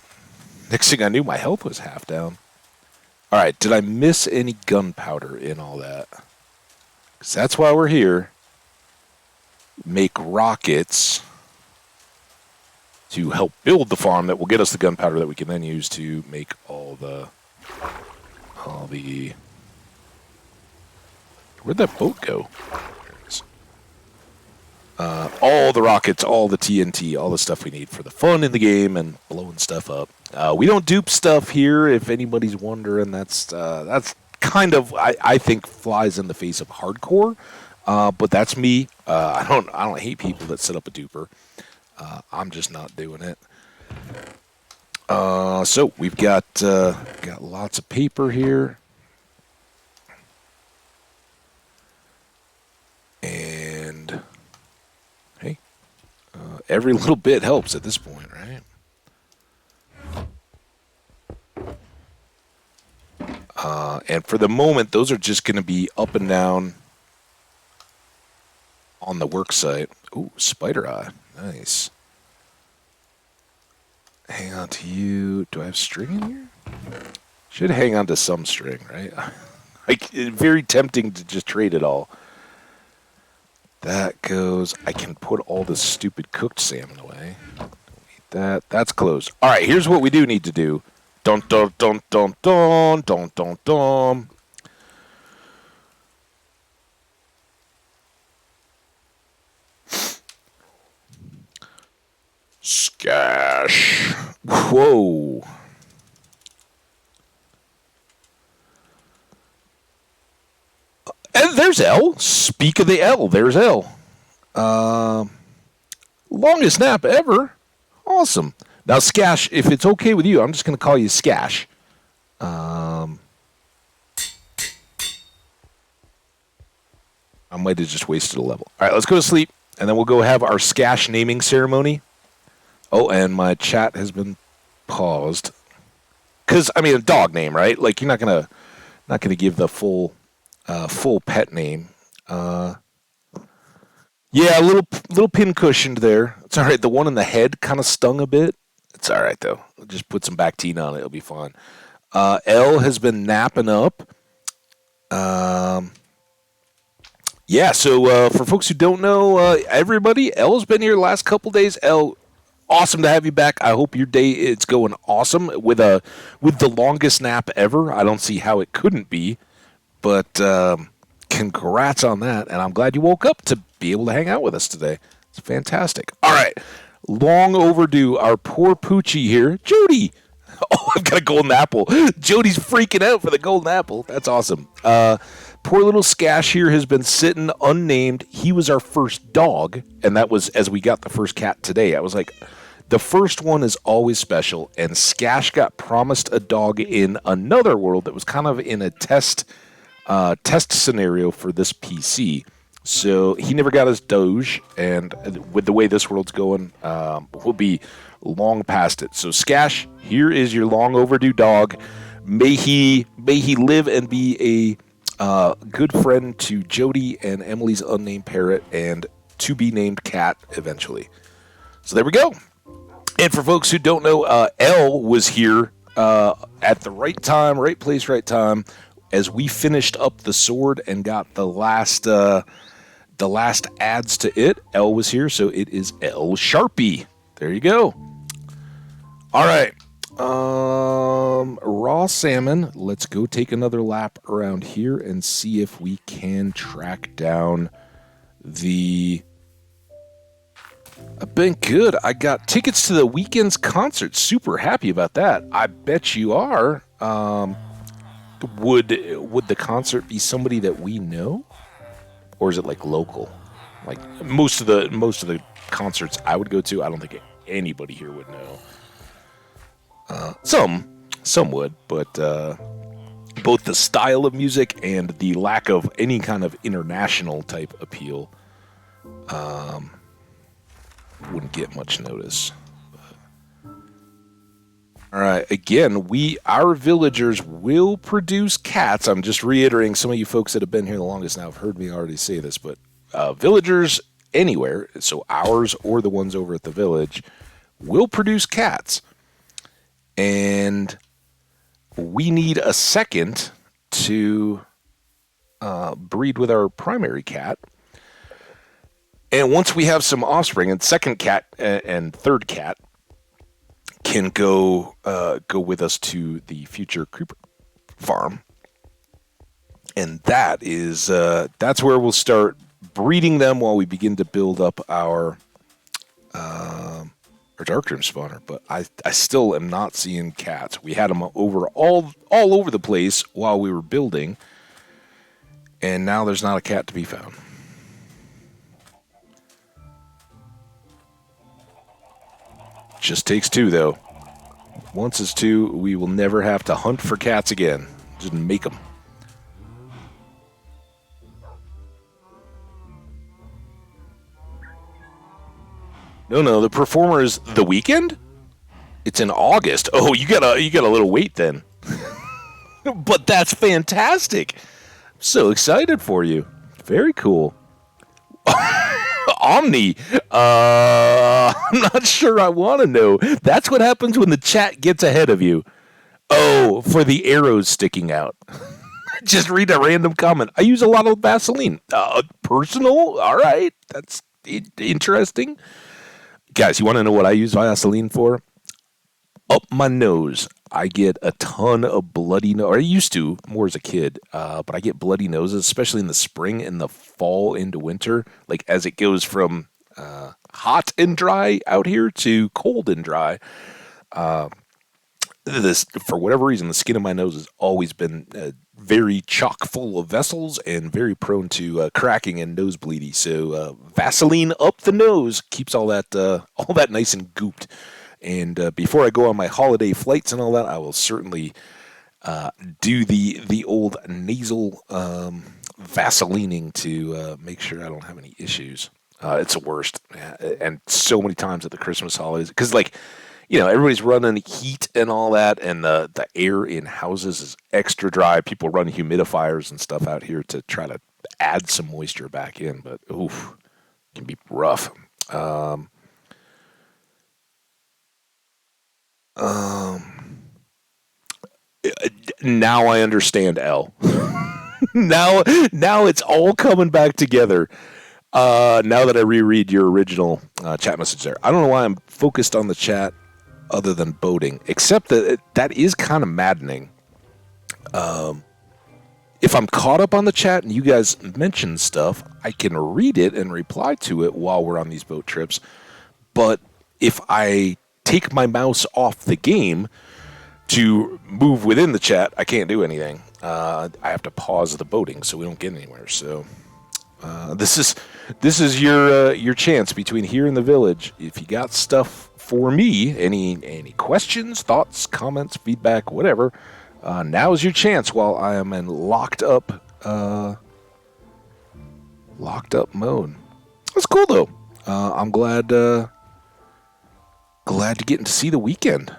next thing I knew, my health was half down. Alright, did I miss any gunpowder in all that? Because that's why we're here. Make rockets to help build the farm that will get us the gunpowder that we can then use to make all the... Where'd that boat go? There it is. All the rockets, all the TNT, all the stuff we need for the fun in the game and blowing stuff up. We don't dupe stuff here, if anybody's wondering. That's kind of, I think, flies in the face of hardcore. But that's me. I don't hate people that set up a duper. I'm just not doing it. So we've got lots of paper here. And hey, every little bit helps at this point, right? And for the moment, those are just going to be up and down on the work site. Ooh, spider eye. Nice. Hang on to you. Do I have string in here? Should hang on to some string, right? Like, very tempting to just trade it all. That goes... I can put all this stupid cooked salmon away. Don't need that. That's closed. All right, here's what we do need to do. Dun, dun, dun, dun, dun, dun, dun, dun. Scash. Whoa. And there's L. Speak of the L. There's L. Longest nap ever. Awesome. Now, Scash, if it's okay with you, I'm just going to call you Scash. I might have just wasted a level. All right, let's go to sleep, and then we'll go have our Scash naming ceremony. Oh, and my chat has been paused. Because, I mean, a dog name, right? Like, you're not gonna give the full pet name. Yeah, a little pin cushioned there. It's all right. The one in the head kind of stung a bit. It's all right, though. I'll just put some Bactine on it. It'll be fine. L has been napping up. Yeah, so for folks who don't know, everybody, L's been here the last couple days. L, awesome to have you back. I hope your day is going awesome with the longest nap ever. I don't see how it couldn't be, but congrats on that, and I'm glad you woke up to be able to hang out with us today. It's fantastic. All right, long overdue. Our poor Poochie here, Jody. Oh, I've got a golden apple. Jody's freaking out for the golden apple. That's awesome. Poor little Scash here has been sitting unnamed. He was our first dog, and that was as we got the first cat today. I was like, the first one is always special, and Scash got promised a dog in another world that was kind of in a test scenario for this PC. So he never got his Doge, and with the way this world's going, we'll be long past it. So Scash, here is your long overdue dog. May he live and be a good friend to Jody and Emily's unnamed parrot and to be named cat eventually. So there we go. And for folks who don't know, L was here at the right time, right place, right time, as we finished up the sword and got the last adds to it. L was here, so it is L Sharpie. There you go. All right. Raw salmon. Let's go take another lap around here and see if we can track down the... I've been good. I got tickets to the weekend's concert. Super happy about that. I bet you are. Would the concert be somebody that we know? Or is it like local? Like most of the concerts I would go to, I don't think anybody here would know. Some would, but both the style of music and the lack of any kind of international type appeal wouldn't get much notice. All right, again, our villagers will produce cats. I'm just reiterating, some of you folks that have been here the longest now have heard me already say this, but villagers anywhere, so ours or the ones over at the village, will produce cats. And we need a second to breed with our primary cat. And once we have some offspring, and second cat and third cat can go with us to the future creeper farm, and that's where we'll start breeding them while we begin to build up our darkroom spawner. But I still am not seeing cats. We had them all over the place while we were building, and now there's not a cat to be found. Just takes two, though. Once it's two, we will never have to hunt for cats again. Just make them. No, the performer is the weekend? It's in August. Oh, you got a little wait then. But that's fantastic. I'm so excited for you. Very cool. Omni. I'm not sure I want to know. That's what happens when the chat gets ahead of you. Oh, for the arrows sticking out. Just read a random comment. I use a lot of Vaseline. Personal? All right. That's interesting. Guys, you want to know what I use Vaseline for? Up my nose. I get a ton of bloody nose. Or I used to, more as a kid. But I get bloody noses, especially in the spring and the fall into winter. Like as it goes from hot and dry out here to cold and dry. This, for whatever reason, the skin of my nose has always been very chock full of vessels and very prone to cracking and nosebleedy. So Vaseline up the nose keeps all that nice and gooped. And before I go on my holiday flights and all that, I will certainly do the old nasal Vaselining to make sure I don't have any issues. It's the worst, and so many times at the Christmas holidays, because everybody's running heat and all that, and the air in houses is extra dry. People run humidifiers and stuff out here to try to add some moisture back in, but oof, it can be rough. Now I understand, L. now it's all coming back together. Now that I reread your original chat message there, I don't know why I'm focused on the chat other than boating, except that is kind of maddening. If I'm caught up on the chat and you guys mention stuff, I can read it and reply to it while we're on these boat trips. But if I take my mouse off the game to move within the chat, I can't do anything. I have to pause the boating so we don't get anywhere. So this is your chance between here and the village. If you got stuff for me, any questions, thoughts, comments, feedback, whatever, now is your chance while I am in locked up mode. That's cool though. I'm glad you're getting to see the weekend.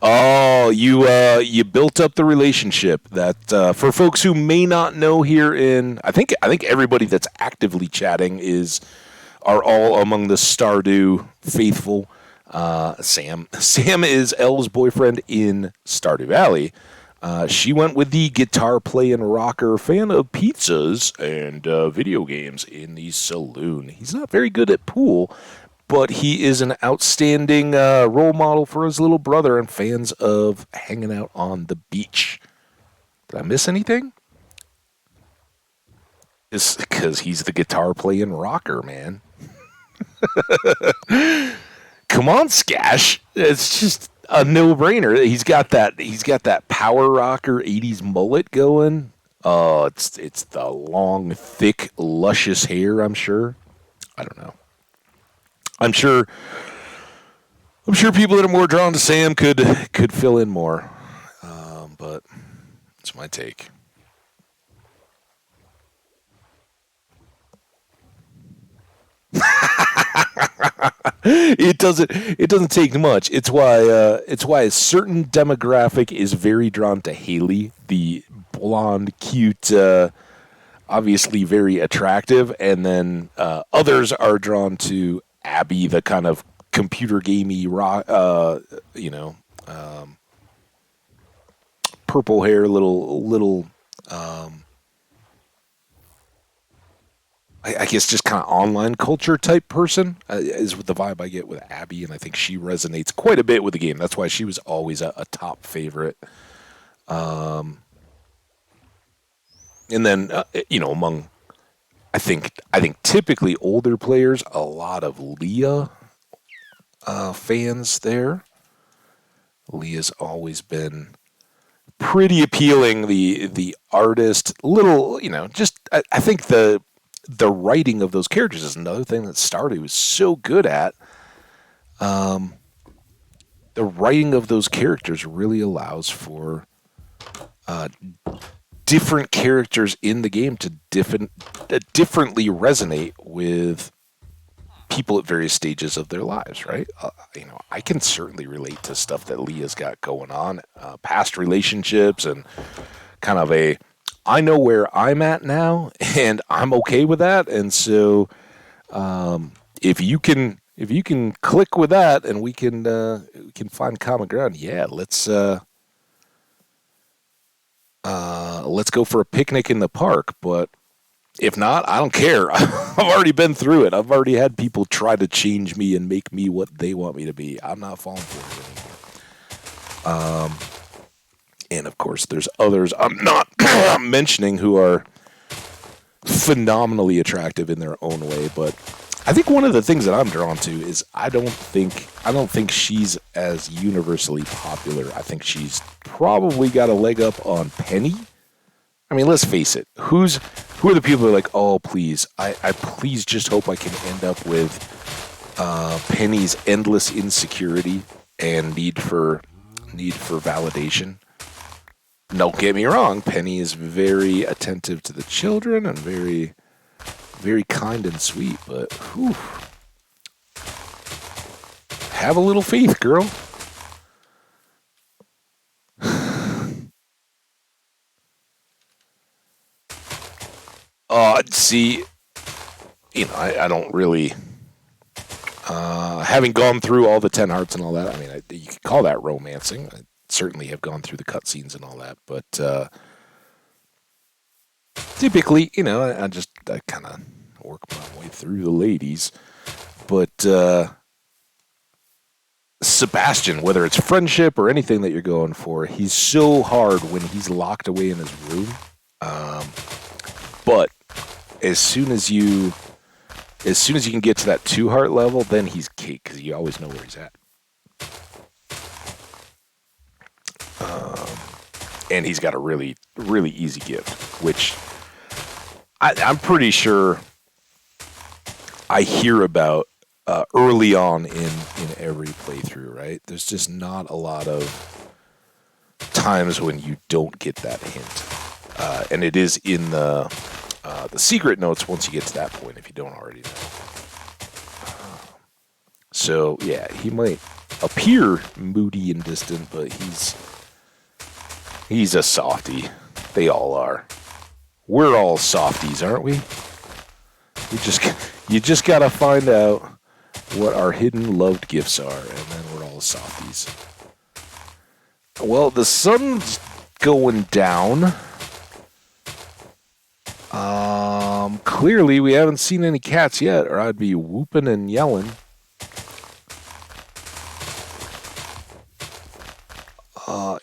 Oh, you built up the relationship that for folks who may not know here I think everybody that's actively chatting are all among the Stardew faithful. Sam is Elle's boyfriend in Stardew Valley. She went with the guitar playing rocker, fan of pizzas and video games in the saloon. He's not very good at pool, but he is an outstanding role model for his little brother and fans of hanging out on the beach. Did I miss anything? It's because he's the guitar playing rocker, man. Come on, Skash. It's just, a no-brainer. He's got that power rocker 80s mullet going. Oh, it's the long, thick, luscious hair, I'm sure. I don't know. I'm sure people that are more drawn to Sam could fill in more. But it's my take. It doesn't take much. It's why a certain demographic is very drawn to Haley, the blonde, cute, obviously very attractive, and then others are drawn to Abby, the kind of computer gamey rock, purple hair, little I guess just kind of online culture type person is the vibe I get with Abby, and I think she resonates quite a bit with the game. That's why she was always a top favorite. And then among I think typically older players, a lot of Leah fans there. Leah's always been pretty appealing. The artist, little just I think the writing of those characters is another thing that Stardew was so good at. The writing of those characters really allows for different characters in the game to differently resonate with people at various stages of their lives, right? I can certainly relate to stuff that Leah's got going on, past relationships, and kind of I know where I'm at now, and I'm okay with that. And so, if you can click with that, and we can find common ground, yeah, let's go for a picnic in the park. But if not, I don't care. I've already been through it. I've already had people try to change me and make me what they want me to be. I'm not falling for it anymore. And of course, there's others I'm not mentioning who are phenomenally attractive in their own way. But I think one of the things that I'm drawn to is I don't think she's as universally popular. I think she's probably got a leg up on Penny. I mean, let's face it. Who are the people who are like, oh, please, I please just hope I can end up with Penny's endless insecurity and need for validation. Don't get me wrong. Penny is very attentive to the children and very, very kind and sweet. But whew, have a little faith, girl. See, I don't really, having gone through all the 10 hearts and all that, I mean, you could call that romancing. I certainly have gone through the cutscenes and all that, but typically, I kind of work my way through the ladies. But Sebastian, whether it's friendship or anything that you're going for, he's so hard when he's locked away in his room. But as soon as you can get to that 2-heart level, then he's cake because you always know where he's at. And he's got a really, really easy gift, which I'm pretty sure I hear about early on in every playthrough, right? There's just not a lot of times when you don't get that hint. And it is in the secret notes once you get to that point, if you don't already know. So, yeah, he might appear moody and distant, but he's a softie. They all are. We're all softies, aren't we? You just gotta find out what our hidden loved gifts are, and then we're all softies. Well, the sun's going down. Clearly we haven't seen any cats yet, or I'd be whooping and yelling.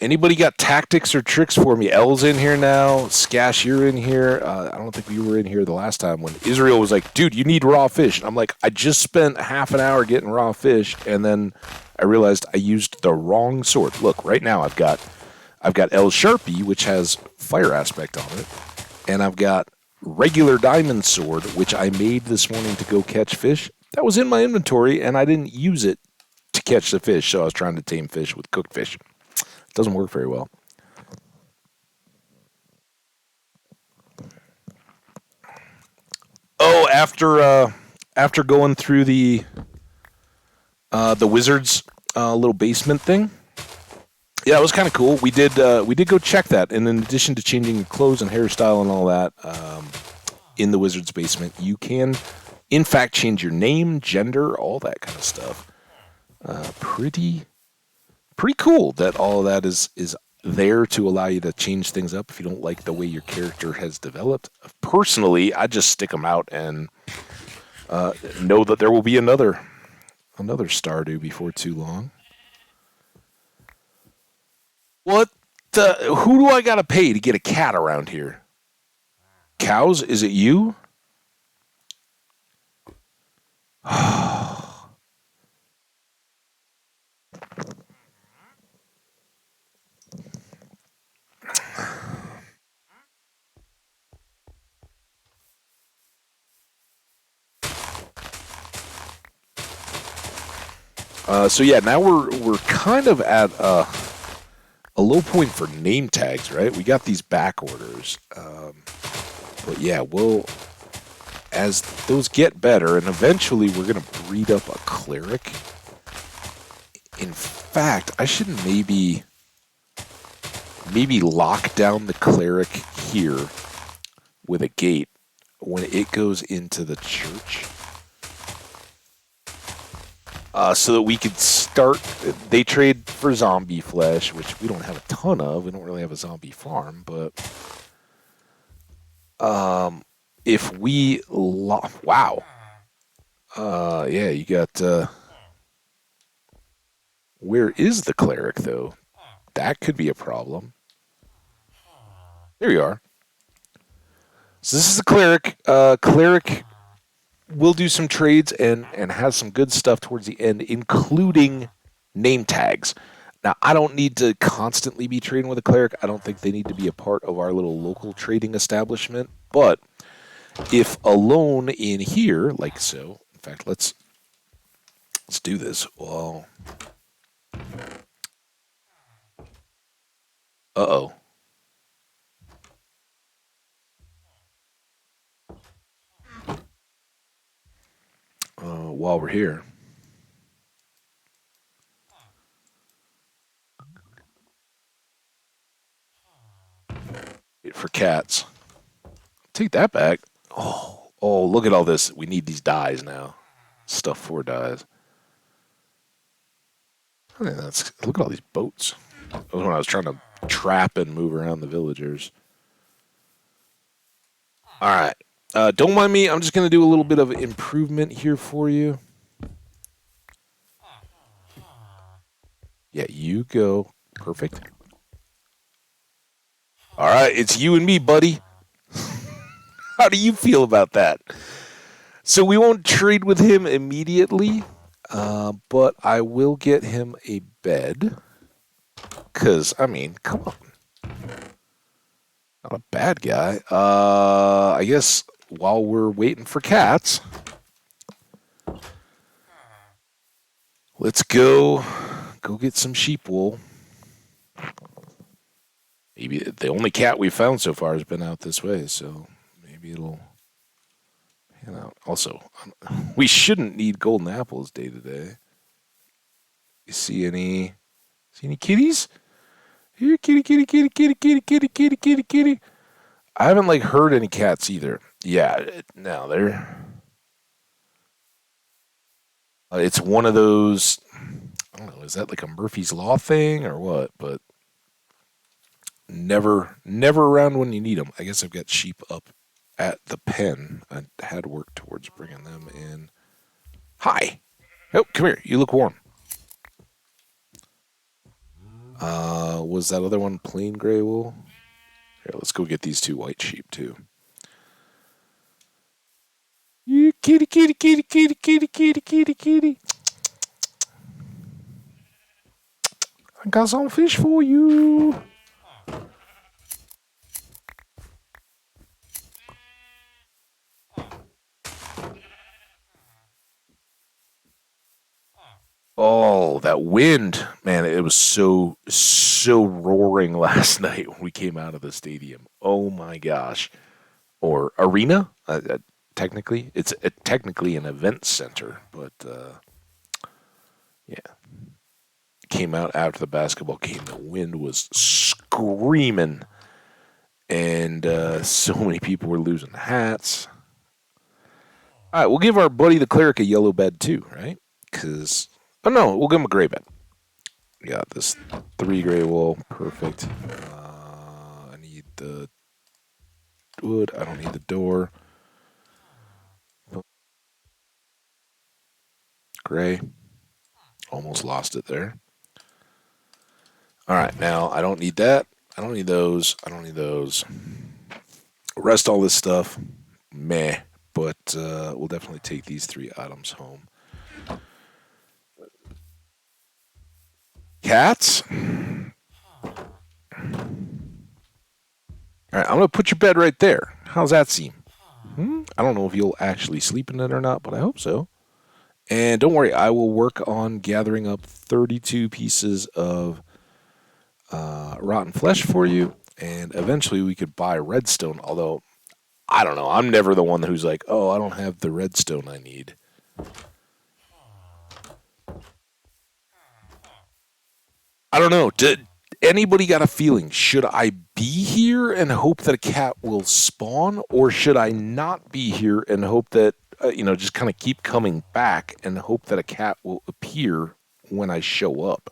Anybody got tactics or tricks for me? Elle's in here now. Skash, you're in here. I don't think we were in here the last time when Israel was like, dude, you need raw fish. And I'm like, I just spent half an hour getting raw fish, and then I realized I used the wrong sword. Look, right now I've got El Sharpie, which has fire aspect on it, and I've got regular diamond sword, which I made this morning to go catch fish. That was in my inventory, and I didn't use it to catch the fish, so I was trying to tame fish with cooked fish. It doesn't work very well. Oh, after going through the wizard's little basement thing. Yeah, it was kind of cool. We did go check that, and in addition to changing your clothes and hairstyle and all that, in the wizard's basement, you can, in fact, change your name, gender, all that kind of stuff. Pretty cool that all of that is there to allow you to change things up if you don't like the way your character has developed. Personally, I just stick them out and know that there will be another Stardew before too long. What? Who do I gotta pay to get a cat around here? Cows? Is it you? So yeah, now we're kind of at a low point for name tags, right? We got these back orders, but yeah, we'll as those get better, and eventually we're gonna breed up a cleric. In fact, I should maybe lock down the cleric here with a gate when it goes into the church. So that we could start. They trade for zombie flesh, which we don't have a ton of. We don't really have a zombie farm, but if we wow, yeah, you got. Where is the cleric though? That could be a problem. There you are. So this is the cleric. Cleric will do some trades and has some good stuff towards the end, including name tags. Now, I don't need to constantly be trading with a cleric. I don't think they need to be a part of our little local trading establishment. But if alone in here, like so, in fact, let's do this. Well, uh-oh. While we're here, for cats. Take that back. Oh, look at all this. We need these dyes now. Stuff for dyes. I think look at all these boats. That was when I was trying to trap and move around the villagers. All right. Don't mind me. I'm just going to do a little bit of improvement here for you. Yeah, you go. Perfect. All right. It's you and me, buddy. How do you feel about that? So we won't trade with him immediately, but I will get him a bed. Because, I mean, come on. Not a bad guy. I guess while we're waiting for cats, let's go get some sheep wool. Maybe the only cat we've found so far has been out this way, so maybe it'll pan out. Also, we shouldn't need golden apples day to day. You see any kitties? Here, kitty, kitty, kitty, kitty, kitty, kitty, kitty, kitty, kitty. I haven't heard any cats either. Yeah, no, they're. It's one of those. I don't know. Is that like a Murphy's Law thing or what? But never around when you need them. I guess I've got sheep up at the pen. I had worked towards bringing them in. Hi. Oh, come here. You look warm. Was that other one plain gray wool? Here, let's go get these two white sheep too. You kitty, kitty, kitty, kitty, kitty, kitty, kitty, kitty. I got some fish for you. Oh, that wind. Man, it was so roaring last night when we came out of the stadium. Oh my gosh. Or arena? Technically, it's technically an event center, but yeah. Came out after the basketball game. The wind was screaming, and so many people were losing hats. All right, we'll give our buddy the cleric a yellow bed too, right? Because no, we'll give him a gray bed. We got this 3 gray wool, perfect. I need the wood. I don't need the door. Gray. Almost lost it there. All right, now I don't need that. I don't need those. I don't need those. Rest all this stuff. Meh. But we'll definitely take these 3 items home. Cats. All right, I'm going to put your bed right there. How's that seem? I don't know if you'll actually sleep in it or not, but I hope so. And don't worry, I will work on gathering up 32 pieces of rotten flesh for you, and eventually we could buy redstone, although, I don't know, I'm never the one who's like, oh, I don't have the redstone I need. I don't know, did anybody got a feeling, should I be here and hope that a cat will spawn, or should I not be here and hope that, just kind of keep coming back and hope that a cat will appear when I show up?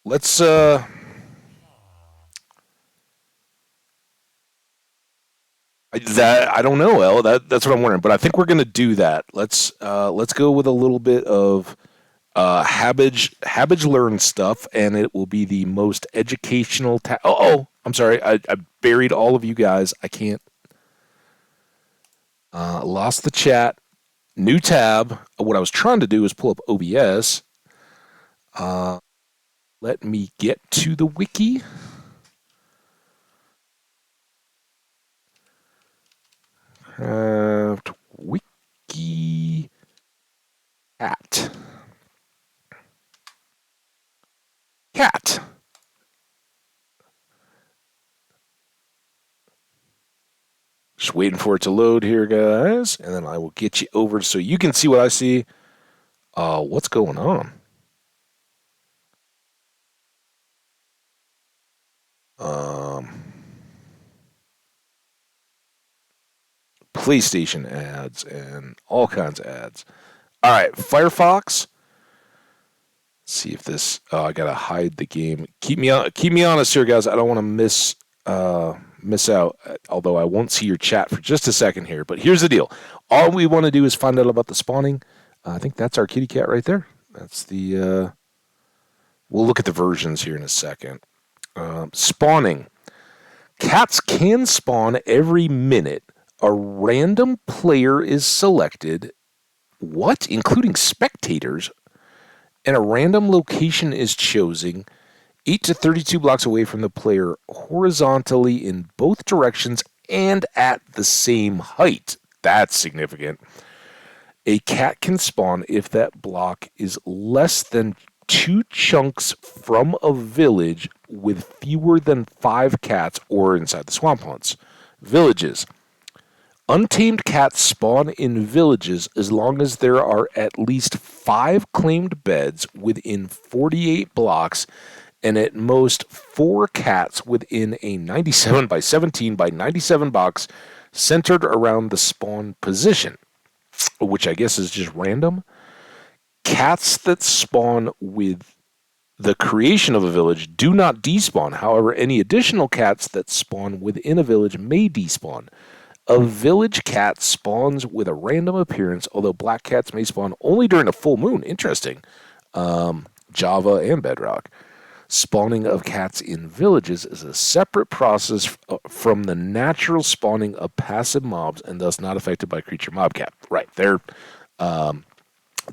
Let's I don't know, El. That's what I'm wondering. But I think we're gonna do that. Let's go with a little bit of Habbage learn stuff, and it will be the most educational. I'm sorry. I buried all of you guys. I can't. Lost the chat. New tab. What I was trying to do is pull up OBS. Let me get to the wiki. Wiki cat. Just waiting for it to load here, guys, and then I will get you over so you can see what I see. What's going on? PlayStation ads and all kinds of ads. All right, Firefox. Let's see if this. I gotta hide the game. Keep me honest here, guys. I don't want to miss out. Although I won't see your chat for just a second here. But here's the deal. All we want to do is find out about the spawning. I think that's our kitty cat right there. That's the. We'll look at the versions here in a second. Spawning. Cats can spawn every minute. A random player is selected. What? Including spectators? And a random location is chosen 8 to 32 blocks away from the player horizontally in both directions and at the same height. That's significant. A cat can spawn if that block is less than 2 chunks from a village with fewer than 5 cats or inside the swamp hunts. Villages. Untamed cats spawn in villages as long as there are at least 5 claimed beds within 48 blocks and at most 4 cats within a 97 by 17 by 97 box centered around the spawn position, which I guess is just random. Cats that spawn with the creation of a village do not despawn. However, any additional cats that spawn within a village may despawn. A village cat spawns with a random appearance, although black cats may spawn only during a full moon. Interesting. Java and Bedrock. Spawning of cats in villages is a separate process from the natural spawning of passive mobs and thus not affected by creature mob cap. Right, they're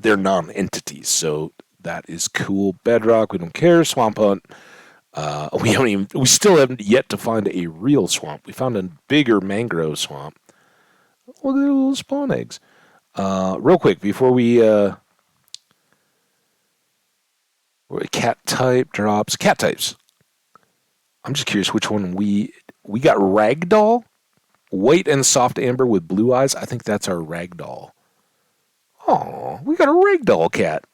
non-entities, so That is cool. Bedrock, we don't care. Swamp Hunt. We still haven't yet to find a real swamp. We found a bigger mangrove swamp. Look at the little spawn eggs. Real quick, before cat type drops. Cat types. I'm just curious which one we got. Ragdoll, white and soft amber with blue eyes. I think that's our ragdoll. Oh, we got a ragdoll cat.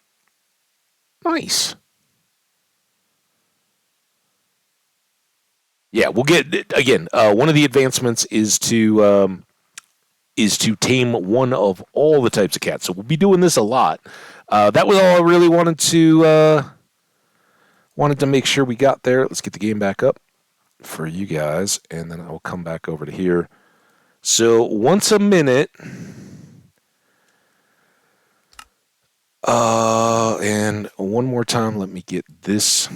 Nice. Yeah, we'll get again. One of the advancements is to tame one of all the types of cats. So we'll be doing this a lot. That was all I really wanted to make sure we got there. Let's get the game back up for you guys, and then I'll come back over to here. So once a minute, and one more time, let me get this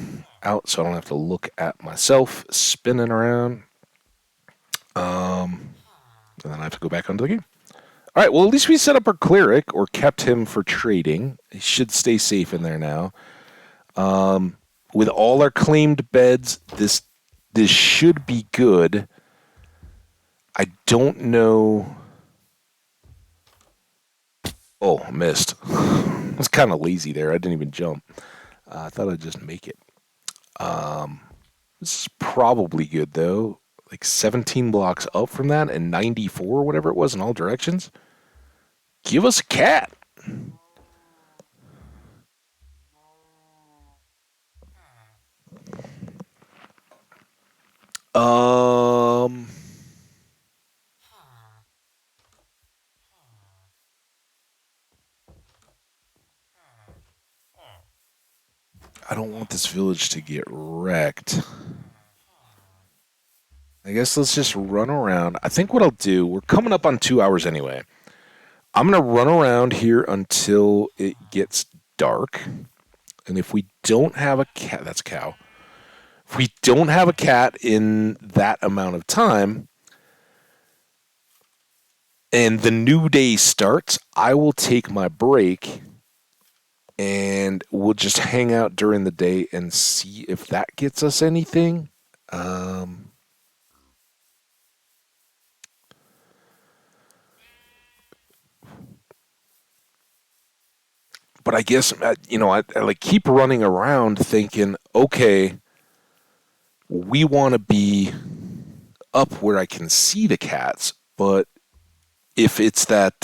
out so I don't have to look at myself spinning around. And then I have to go back onto the game. All right, well, at least we set up our cleric or kept him for trading. He should stay safe in there now. With all our claimed beds, this should be good. I don't know. Oh, missed. I was kind of lazy there. I didn't even jump. I thought I'd just make it. This is probably good, though. Like 17 blocks up from that and 94, whatever it was, in all directions. Give us a cat. I don't want this village to get wrecked. I guess let's just run around. I think what I'll do, we're coming up on 2 hours anyway. I'm going to run around here until it gets dark. And if we don't have a cat, that's a cow. If we don't have a cat in that amount of time, and the new day starts, I will take my break and we'll just hang out during the day and see if that gets us anything. But I guess, I like keep running around thinking, okay, we want to be up where I can see the cats, but if it's that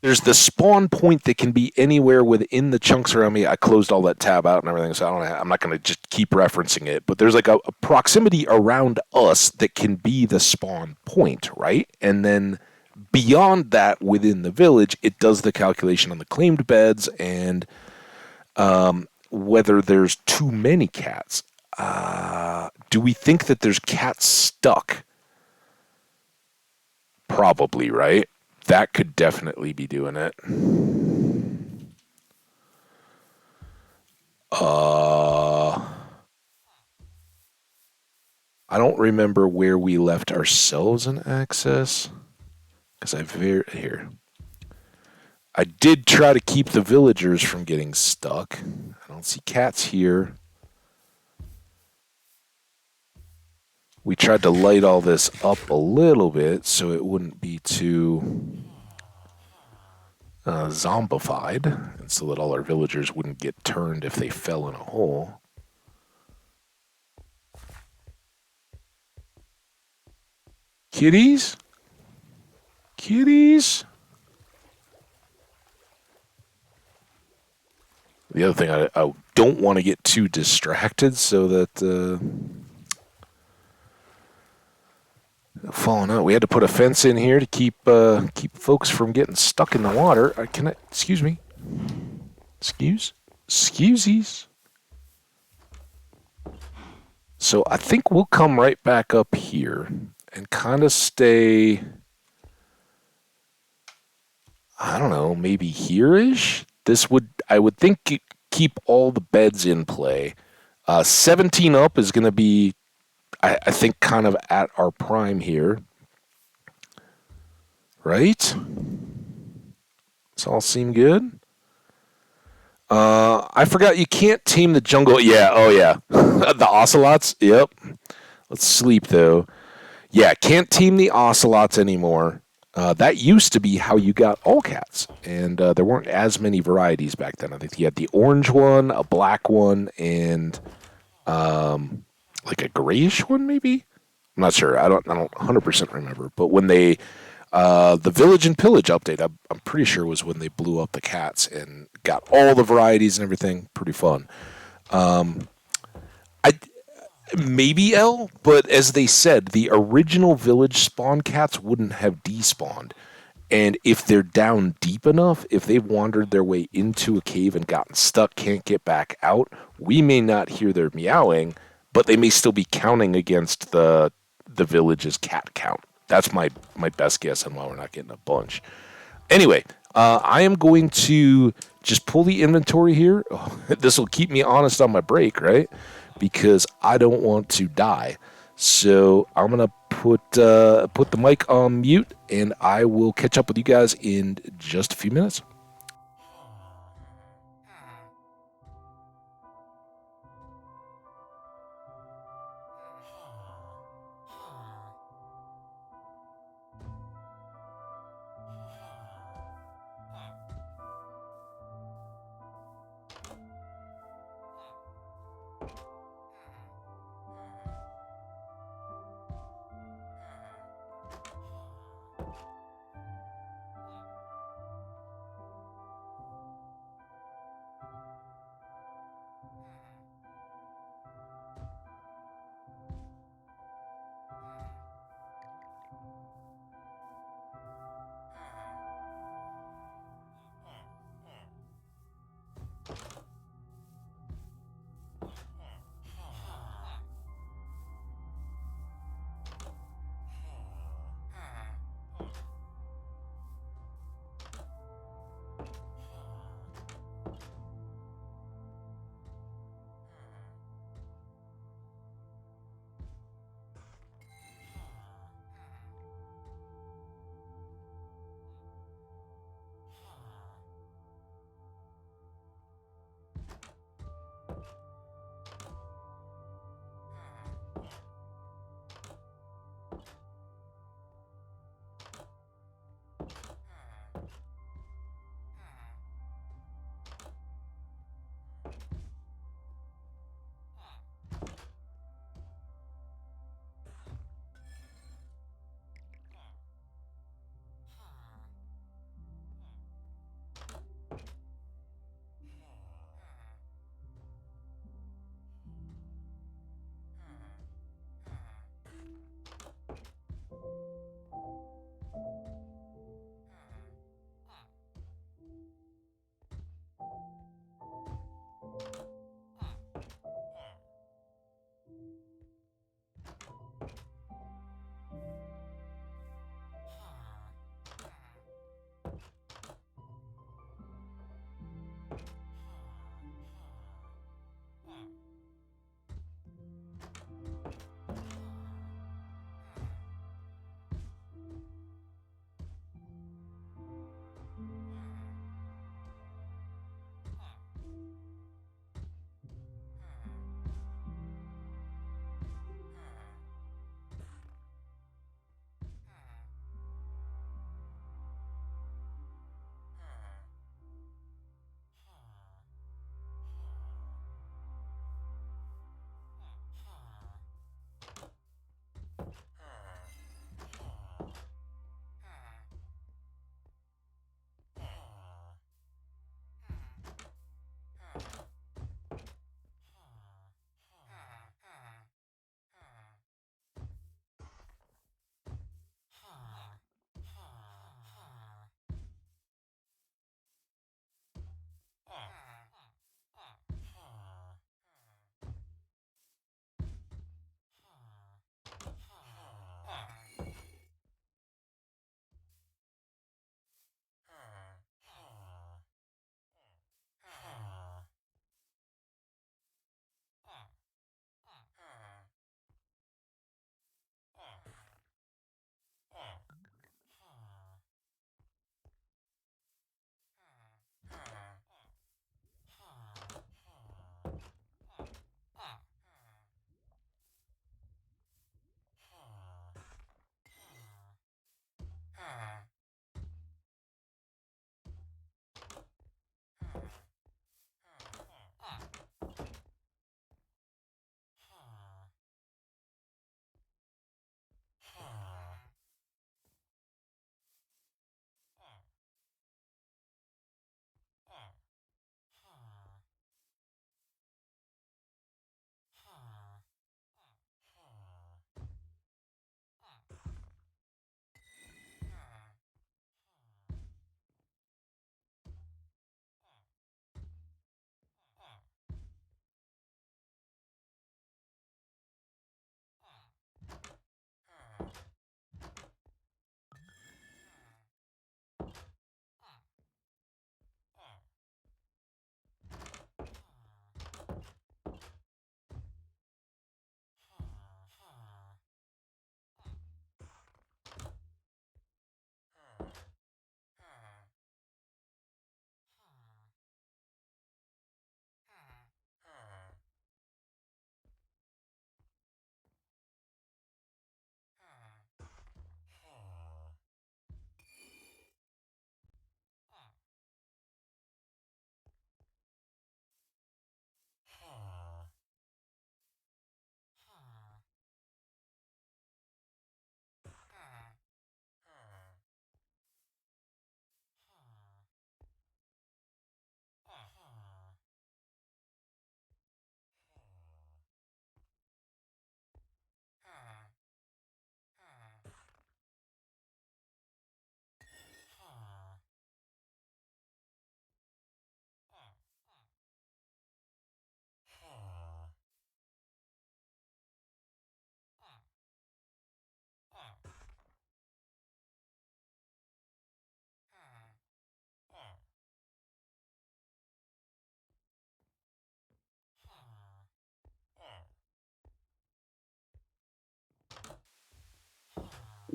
there's the spawn point that can be anywhere within the chunks around me. I closed all that tab out and everything, so I'm not going to just keep referencing it. But there's like a proximity around us that can be the spawn point, right? And then beyond that, within the village, it does the calculation on the claimed beds and whether there's too many cats. Do we think that there's cats stuck? Probably, right? That could definitely be doing it. I don't remember where we left ourselves in access. Because here. I did try to keep the villagers from getting stuck. I don't see cats here. We tried to light all this up a little bit so it wouldn't be too zombified, and so that all our villagers wouldn't get turned if they fell in a hole. Kitties? Kitties? The other thing, I don't want to get too distracted so that falling out. We had to put a fence in here to keep folks from getting stuck in the water. Excuse me. Excuseies. So I think we'll come right back up here and kind of stay, I don't know, maybe here-ish? I would think, keep all the beds in play. 17 up is going to be, I think, kind of at our prime here. Right? Does all seem good? I forgot you can't tame the jungle. Yeah, oh yeah. The ocelots? Yep. Let's sleep though. Yeah, can't tame the ocelots anymore. That used to be how you got all cats, and there weren't as many varieties back then. I think you had the orange one, a black one, and like a grayish one, maybe. I'm not sure. I don't 100% remember. But when they, the Village and Pillage update, I'm pretty sure was when they blew up the cats and got all the varieties and everything. Pretty fun. I maybe L, but as they said, the original village spawn cats wouldn't have despawned. And if they're down deep enough, if they've wandered their way into a cave and gotten stuck, can't get back out, we may not hear their meowing, but they may still be counting against the village's cat count. That's my best guess on why we're not getting a bunch. Anyway, I am going to just pull the inventory here. Oh, this will keep me honest on my break, right? Because I don't want to die. So I'm gonna put the mic on mute, and I will catch up with you guys in just a few minutes.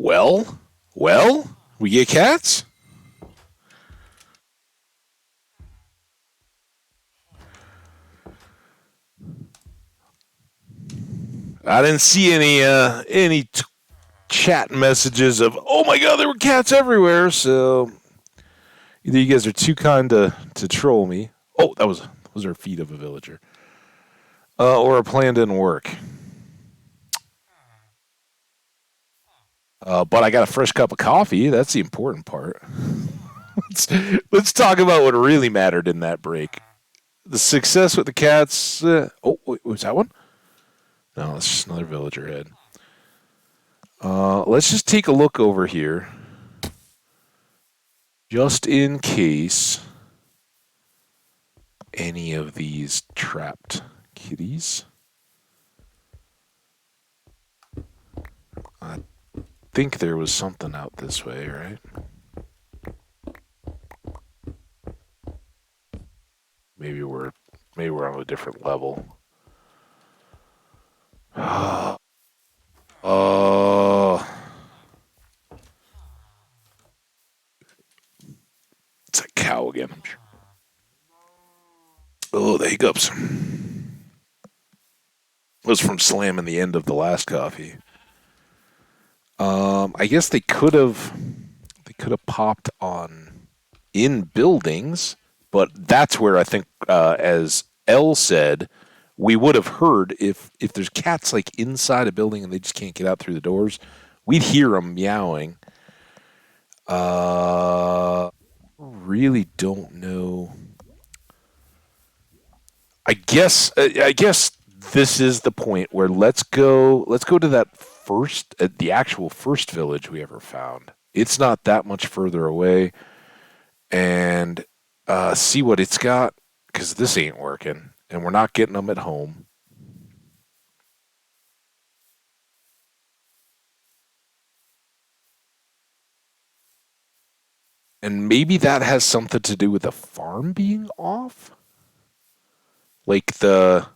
Well, we get cats? I didn't see any chat messages of "Oh my god, there were cats everywhere." So either you guys are too kind to troll me. Oh, those are feet of a villager, or our plan didn't work. But I got a fresh cup of coffee. That's the important part. let's, let's talk about what really mattered in that break. The success with the cats. Oh, wait, was that one? No, it's just another villager head. Let's just take a look over here, just in case any of these trapped kitties. I think there was something out this way, right? Maybe we're on a different level. Oh, it's a cow again. I'm sure. Oh, the hiccups. Was from slamming the end of the last coffee. I guess they could have popped on in buildings, but that's where I think, as L said, we would have heard if there's cats like inside a building and they just can't get out through the doors, we'd hear them meowing. Really don't know. I guess this is the point where let's go to that first the actual first village we ever found. It's not that much further away, and see what it's got, because this ain't working and we're not getting them at home. And maybe that has something to do with the farm being off, like the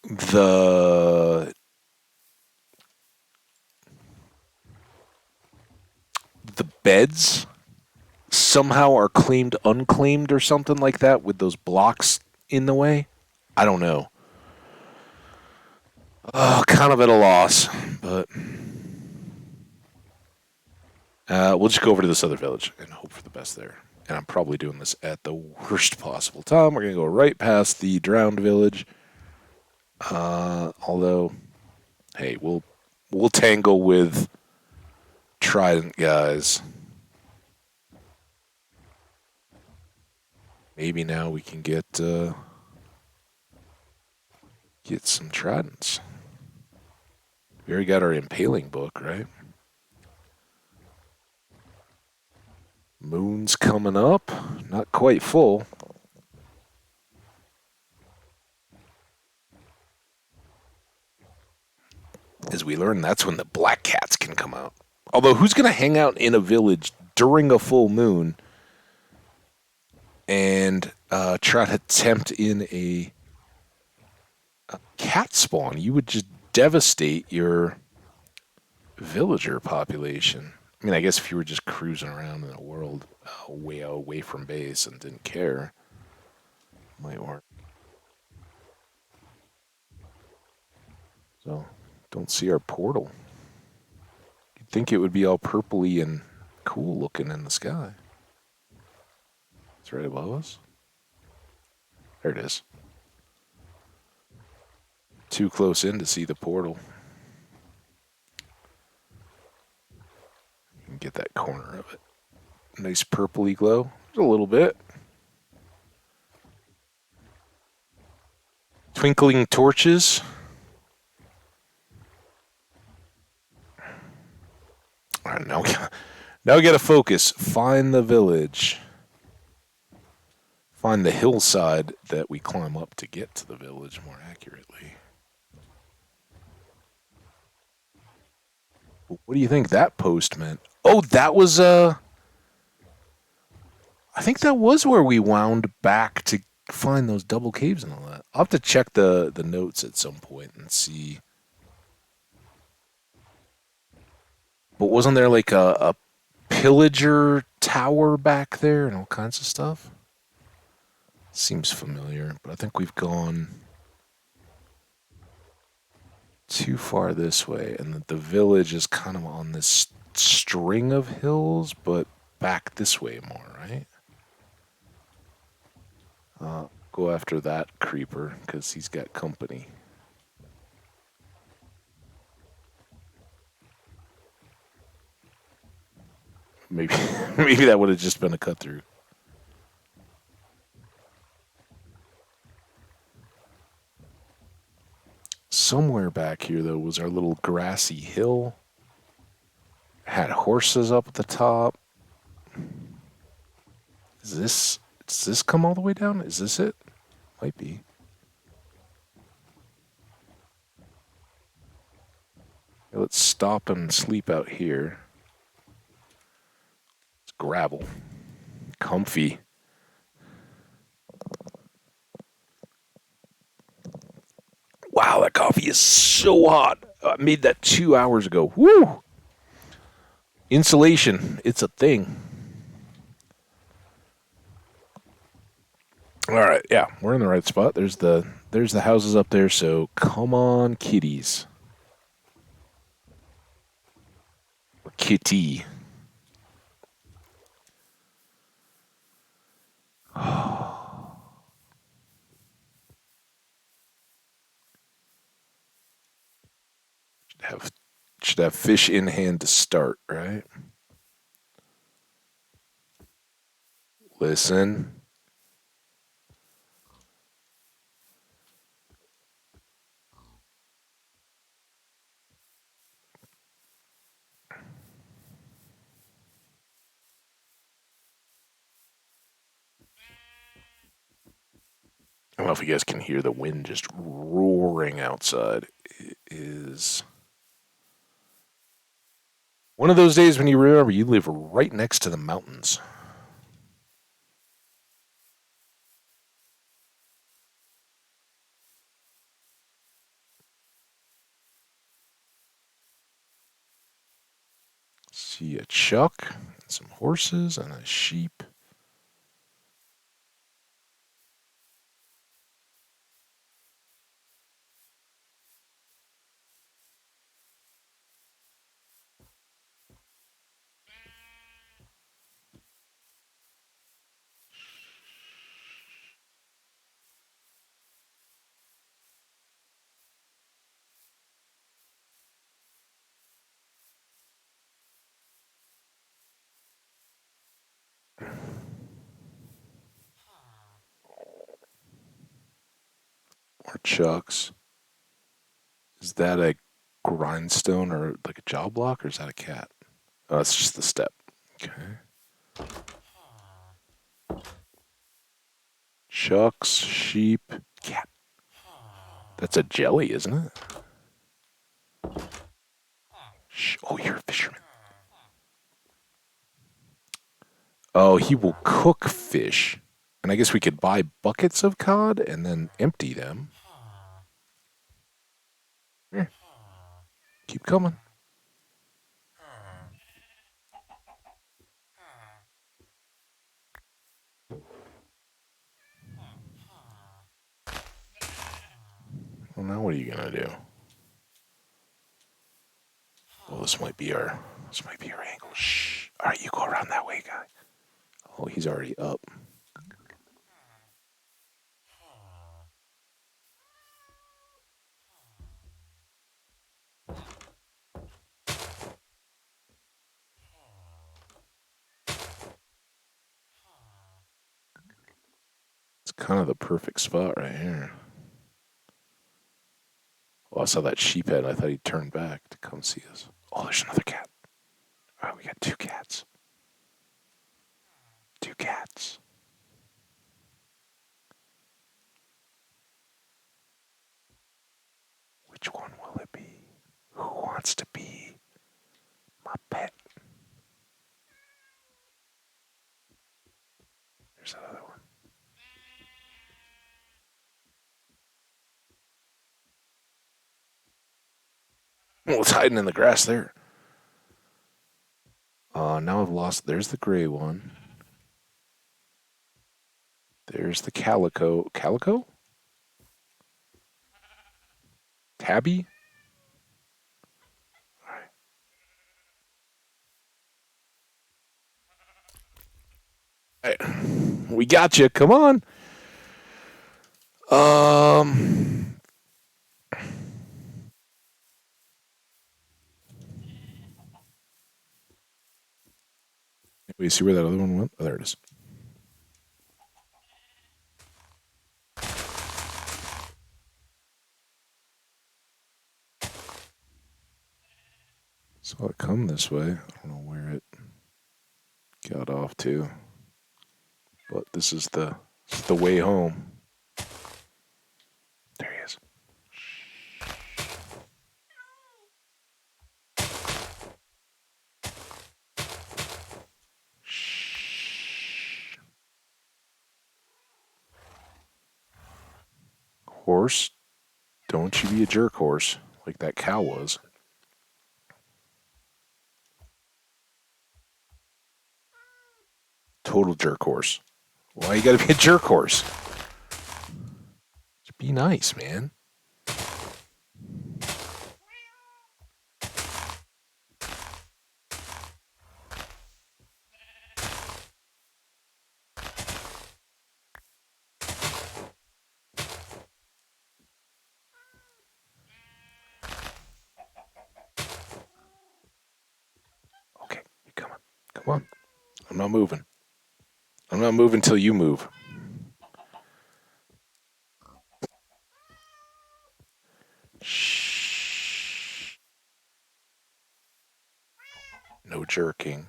the beds somehow are claimed unclaimed or something like that with those blocks in the way. I don't know. Oh, kind of at a loss, but we'll just go over to this other village and hope for the best there. And I'm probably doing this at the worst possible time. We're gonna go right past the drowned village. Although, hey, we'll tangle with Trident guys. Maybe now we can get some tridents. We already got our impaling book, right? Moon's coming up. Not quite full. As we learn, that's when the black cats can come out. Although, who's going to hang out in a village during a full moon and try to tempt in a cat spawn? You would just devastate your villager population. I mean, I guess if you were just cruising around in the world way away from base and didn't care, might work. So, don't see our portal. You'd think it would be all purpley and cool looking in the sky. It's right above us. There it is. Too close in to see the portal. You can get that corner of it. Nice purpley glow. Just a little bit. Twinkling torches. All right, now we got to focus. Find the village. Find the hillside that we climb up to get to the village more accurately. What do you think that post meant? Oh, that was I think that was where we wound back to find those double caves and all that. I'll have to check the notes at some point and see But wasn't there like a pillager tower back there and all kinds of stuff? Seems familiar, but I think we've gone too far this way, and the village is kind of on this string of hills, but back this way more, right? Go after that creeper because he's got company. Maybe, maybe that would have just been a cut through. Somewhere back here, though, was our little grassy hill. Had horses up at the top. Is this? Does this come all the way down? Is this it? Might be. Let's stop and sleep out here. It's gravel. Comfy. Wow, that coffee is so hot. I made that 2 hours ago. Woo! Insulation. It's a thing. All right, yeah, we're in the right spot. There's the houses up there, so come on, kitties. Or kitty. Have should have fish in hand to start, right? Listen. I don't know if you guys can hear the wind just roaring outside. It is one of those days when you remember you live right next to the mountains. See a chuck, and some horses, and a sheep. More chucks. Is that a grindstone or like a jaw block, or is that a cat? Oh, it's just the step. Okay. Chucks, sheep, cat. That's a jelly, isn't it? Oh, you're a fisherman. Oh, he will cook fish. And I guess we could buy buckets of cod and then empty them. Yeah. Keep coming. Well, now what are you gonna do? Well, this might be our angle. Shh. All right, you go around that way, guy. Oh, he's already up. It's kind of the perfect spot right here. Oh, I saw that sheep head. I thought he'd turn back to come see us. Oh, there's another cat. Oh, we got two cats. Two cats. Which one will it be? Who wants to be my pet? There's another one. Well, it's hiding in the grass there. Now I've lost. There's the gray one. There's the calico. Calico? Tabby? All right. We got you. Come on. Wait, see where that other one went? Oh, there it is. Saw it come this way. I don't know where it got off to, but this is the way home. There he is. Horse, don't you be a jerk horse like that cow was. Total jerk horse. Why you gotta be a jerk horse? Just be nice, man. Okay, you come on. Come on. I'm not moving. I'm not moving till you move. Shh. No jerking.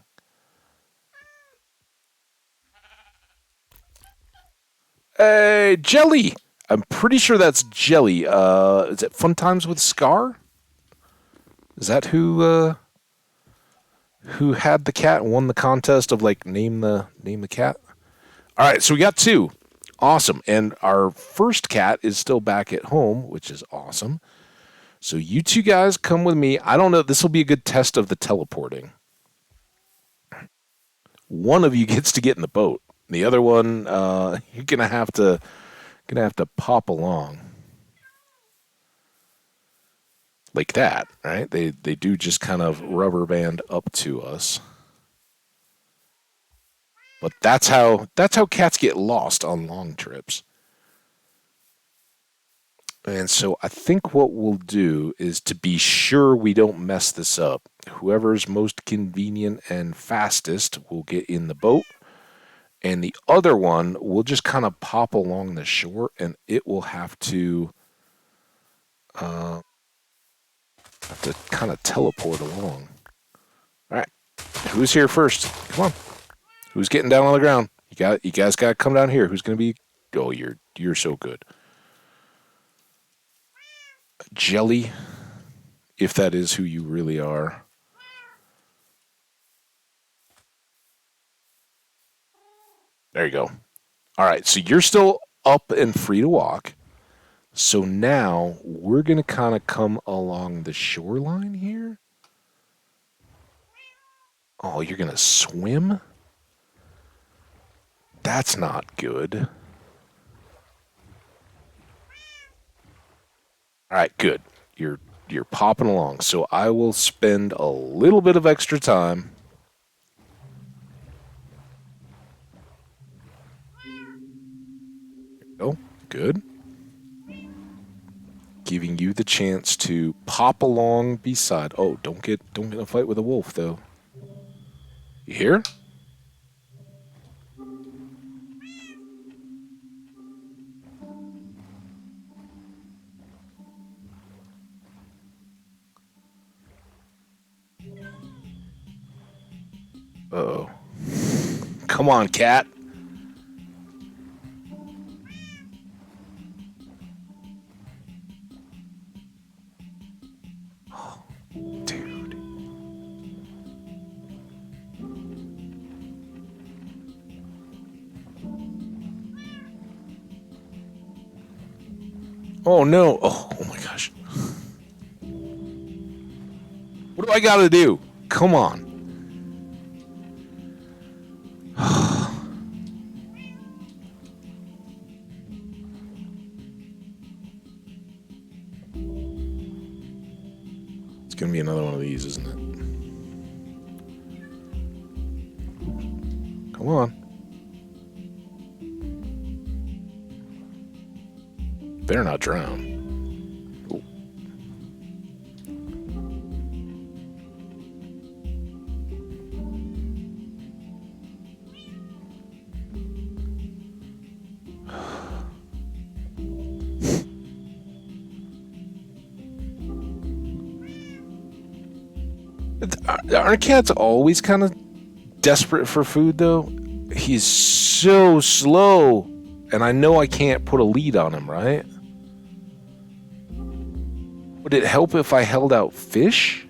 Hey, Jelly! I'm pretty sure that's Jelly. Is it Fun Times with Scar? Is that who had the cat and won the contest of like name the cat? All right, so we got two. Awesome. And our first cat is still back at home, which is awesome. So you two guys come with me. I don't know, this will be a good test of the teleporting. One of you gets to get in the boat. The other one, you're gonna have to pop along. Like that, right? They do just kind of rubber band up to us. But that's how cats get lost on long trips. And so I think what we'll do is, to be sure we don't mess this up, whoever's most convenient and fastest will get in the boat, and the other one will just kind of pop along the shore, and it will have to kind of teleport along. All right, who's here first? Come on, who's getting down on the ground? You guys got to come down here. Who's gonna be? Oh, you're so good. Jelly, if that is who you really are. There you go. All right, so you're still up and free to walk. So now we're going to kind of come along the shoreline here. Oh, you're going to swim? That's not good. All right, good. You're popping along. So I will spend a little bit of extra time. Oh, good. Giving you the chance to pop along beside. Oh, don't get in a fight with a wolf though. You hear? Uh-oh. Come on, cat. Dude. Oh no. Oh my gosh. What do I gotta do? Come on. going to be another one of these, isn't it? Come on. Better not drown. Ooh. Aren't cats always kind of desperate for food, though? He's so slow, and I know I can't put a lead on him, right? Would it help if I held out fish?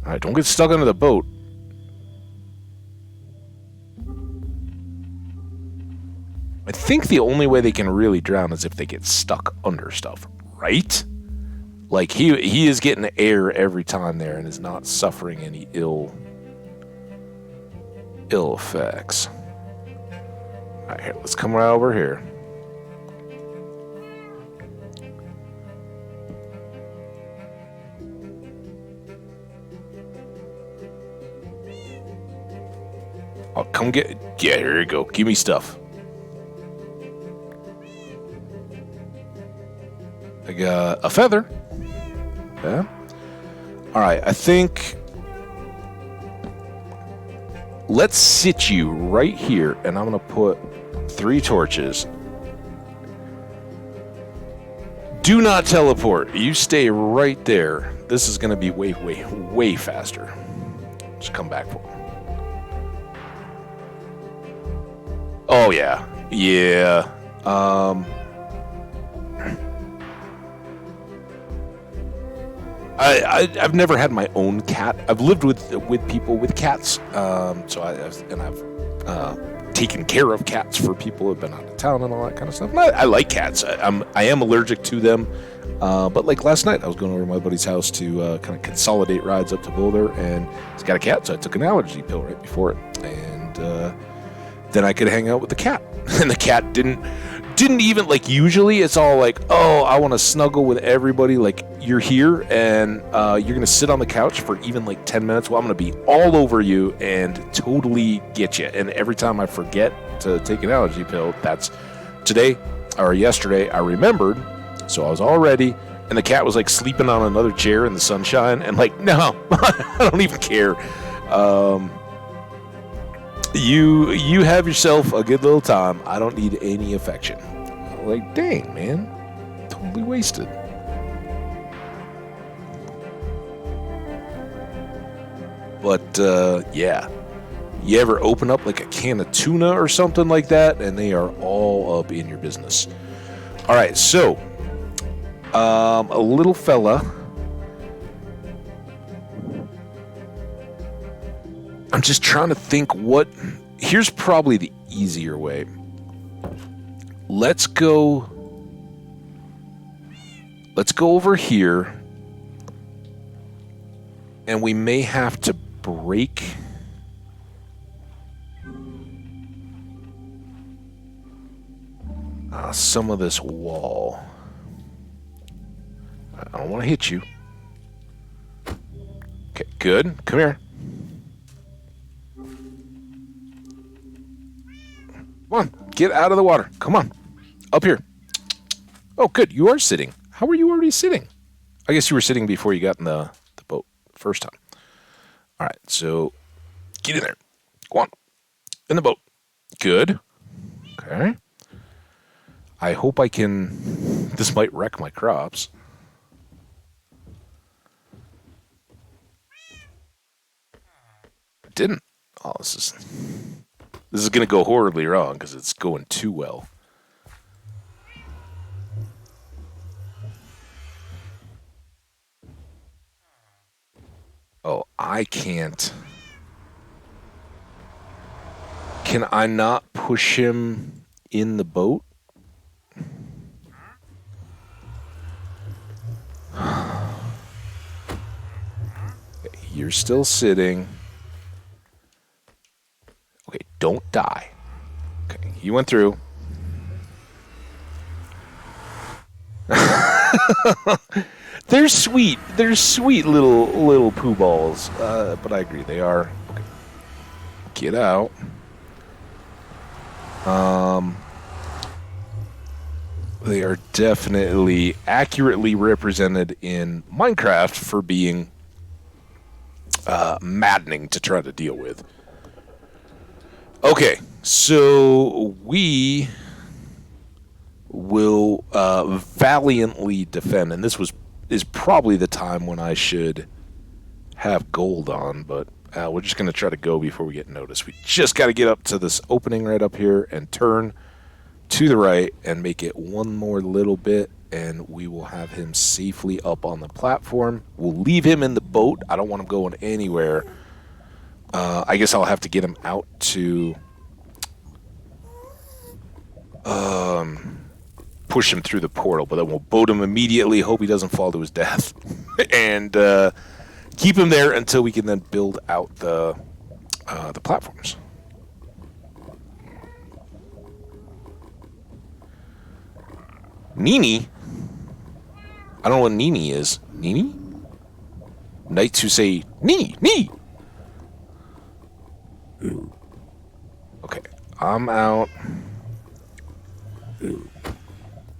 Alright, don't get stuck under the boat. I think the only way they can really drown is if they get stuck under stuff, right? Like, he is getting air every time there and is not suffering any ill effects. Alright, here, let's come right over here. Oh, come get... Yeah, here you go. Give me stuff. I got a feather. Okay. Alright, I think... Let's sit you right here, and I'm going to put 3 torches. Do not teleport. You stay right there. This is going to be way, way, way faster. Just come back for it. Oh, yeah. Yeah. I've never had my own cat. I've lived with people with cats, so I've taken care of cats for people who've been out of town and all that kind of stuff. And I like cats. I am allergic to them, but like last night, I was going over to my buddy's house to kind of consolidate rides up to Boulder, and he's got a cat, so I took an allergy pill right before it, and then I could hang out with the cat, and the cat didn't even, like, usually it's all like, oh, I want to snuggle with everybody, like, you're here and you're going to sit on the couch for even like 10 minutes. Well, I'm going to be all over you and totally get you. And every time I forget to take an allergy pill, that's today or yesterday, I remembered. So I was all ready, and the cat was like sleeping on another chair in the sunshine, and like, no, I don't even care. You have yourself a good little time. I don't need any affection. Like, dang, man, totally wasted. But yeah, you ever open up like a can of tuna or something like that, and they are all up in your business. All right, so a little fella. I'm just trying to think what... Here's probably the easier way. Let's go over here, and we may have to break... some of this wall. I don't want to hit you. Okay, good. Come here. Come on, get out of the water. Come on, up here. Oh, good, you are sitting. How were you already sitting? I guess you were sitting before you got in the boat the first time. All right, so get in there. Go on, in the boat. Good. Okay. I hope I can... This might wreck my crops. It didn't. Oh, this is going to go horribly wrong because it's going too well. Oh, I can't. Can I not push him in the boat? You're still sitting. Okay, don't die. Okay, you went through. They're sweet. They're sweet little poo balls. But I agree, they are. Okay. Get out. They are definitely accurately represented in Minecraft for being maddening to try to deal with. Okay, so we will valiantly defend, and this is probably the time when I should have gold on, but we're just going to try to go before we get noticed. We just got to get up to this opening right up here and turn to the right and make it one more little bit, and we will have him safely up on the platform. We'll leave him in the boat. I don't want him going anywhere. I guess I'll have to get him out to push him through the portal, but then we'll boat him immediately, hope he doesn't fall to his death, and keep him there until we can then build out the platforms. Nini? I don't know what Nini is. Nini? Knights who say, Nee, Nee! Okay, I'm out.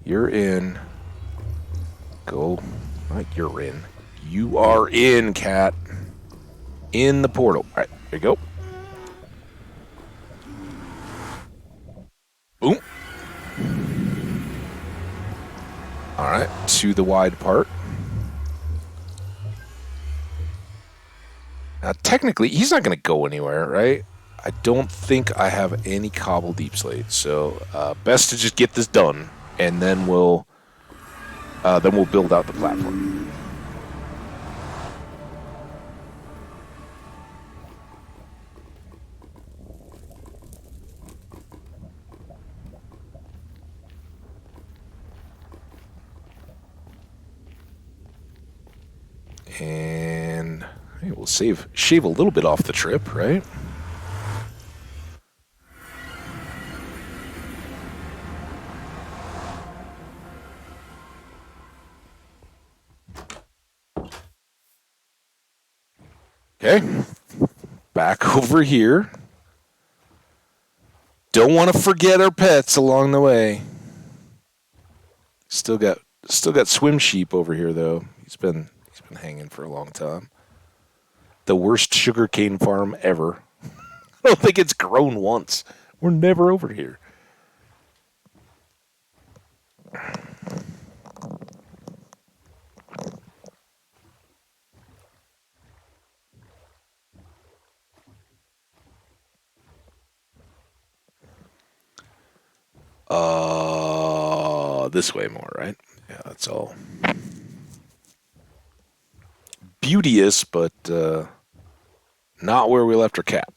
You're in. Go. You're in. You are in, cat. In the portal. Alright, there you go. Boom. Alright, to the wide part. Now, technically, he's not going to go anywhere, right? I don't think I have any cobble deep slate, so best to just get this done, and then we'll build out the platform. And hey, we'll shave a little bit off the trip, right? Okay, back over here. Don't want to forget our pets along the way. Still got Swim Sheep over here though. He's been hanging for a long time. The worst sugarcane farm ever. I don't think it's grown once. We're never over here. This way more, right? Yeah, that's all. Beauteous, but not where we left our cat.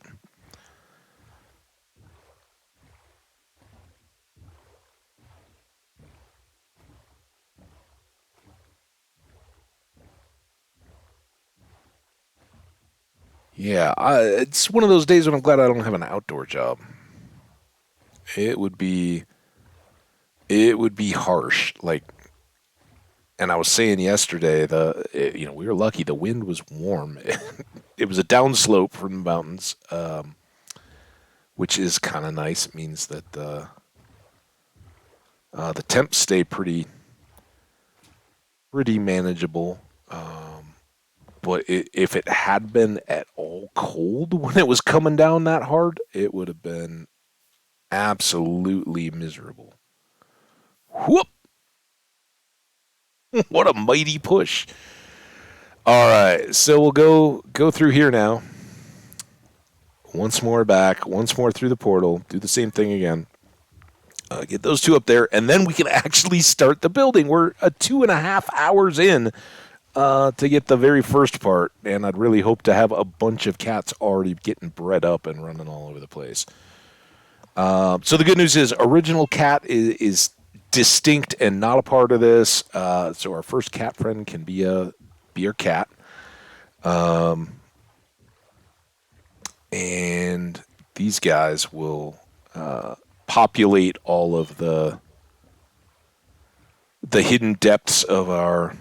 Yeah, it's one of those days when I'm glad I don't have an outdoor job. It would be harsh. Like, and I was saying yesterday, we were lucky. The wind was warm. It was a downslope from the mountains, which is kind of nice. It means that the temps stay pretty manageable. But if it had been at all cold when it was coming down that hard, it would have been absolutely miserable. Whoop! What a mighty push. All right, so we'll go through here now. Once more back, once more through the portal, do the same thing again. Get those two up there, and then we can actually start the building. We're 2.5 hours in to get the very first part, and I'd really hope to have a bunch of cats already getting bred up and running all over the place. So the good news is original cat is distinct and not a part of this. So our first cat friend can be our cat. And these guys will populate all of the the hidden depths of our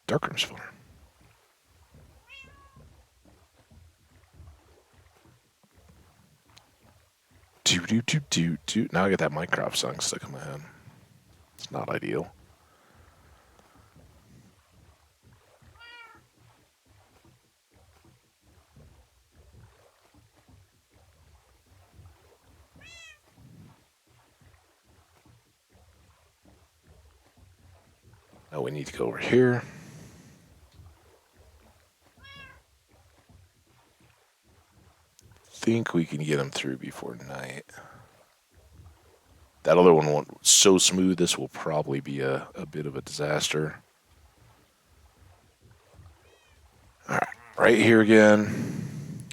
darkrooms filter. Do. Now I get that Minecraft song stuck in my head. It's not ideal. Now we need to go over here. Think we can get them through before night. That other one went so smooth, this will probably be a bit of a disaster. All right, right here again.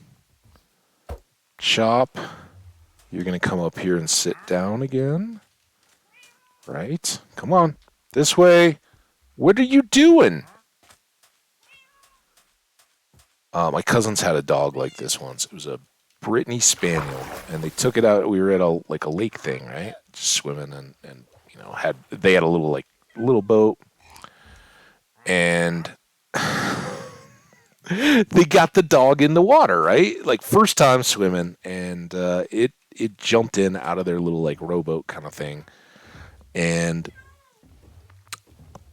Chop. You're going to come up here and sit down again. Right? Come on. This way. What are you doing? My cousins had a dog like this once. It was a Brittany Spaniel, and they took it out. We were at a lake thing, right? Just swimming, and they had a little boat, and they got the dog in the water, right? Like first time swimming, and it jumped in out of their little like rowboat kind of thing, and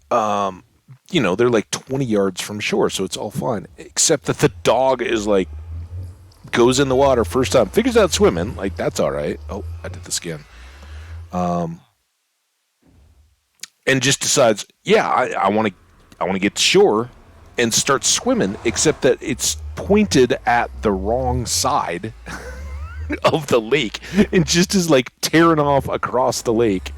they're like 20 yards from shore, so it's all fine, except that the dog is like goes in the water first time, figures out swimming, like that's all right. Oh, I did the skin. And just decides, yeah, I want to get to shore and start swimming, except that it's pointed at the wrong side of the lake and just is like tearing off across the lake,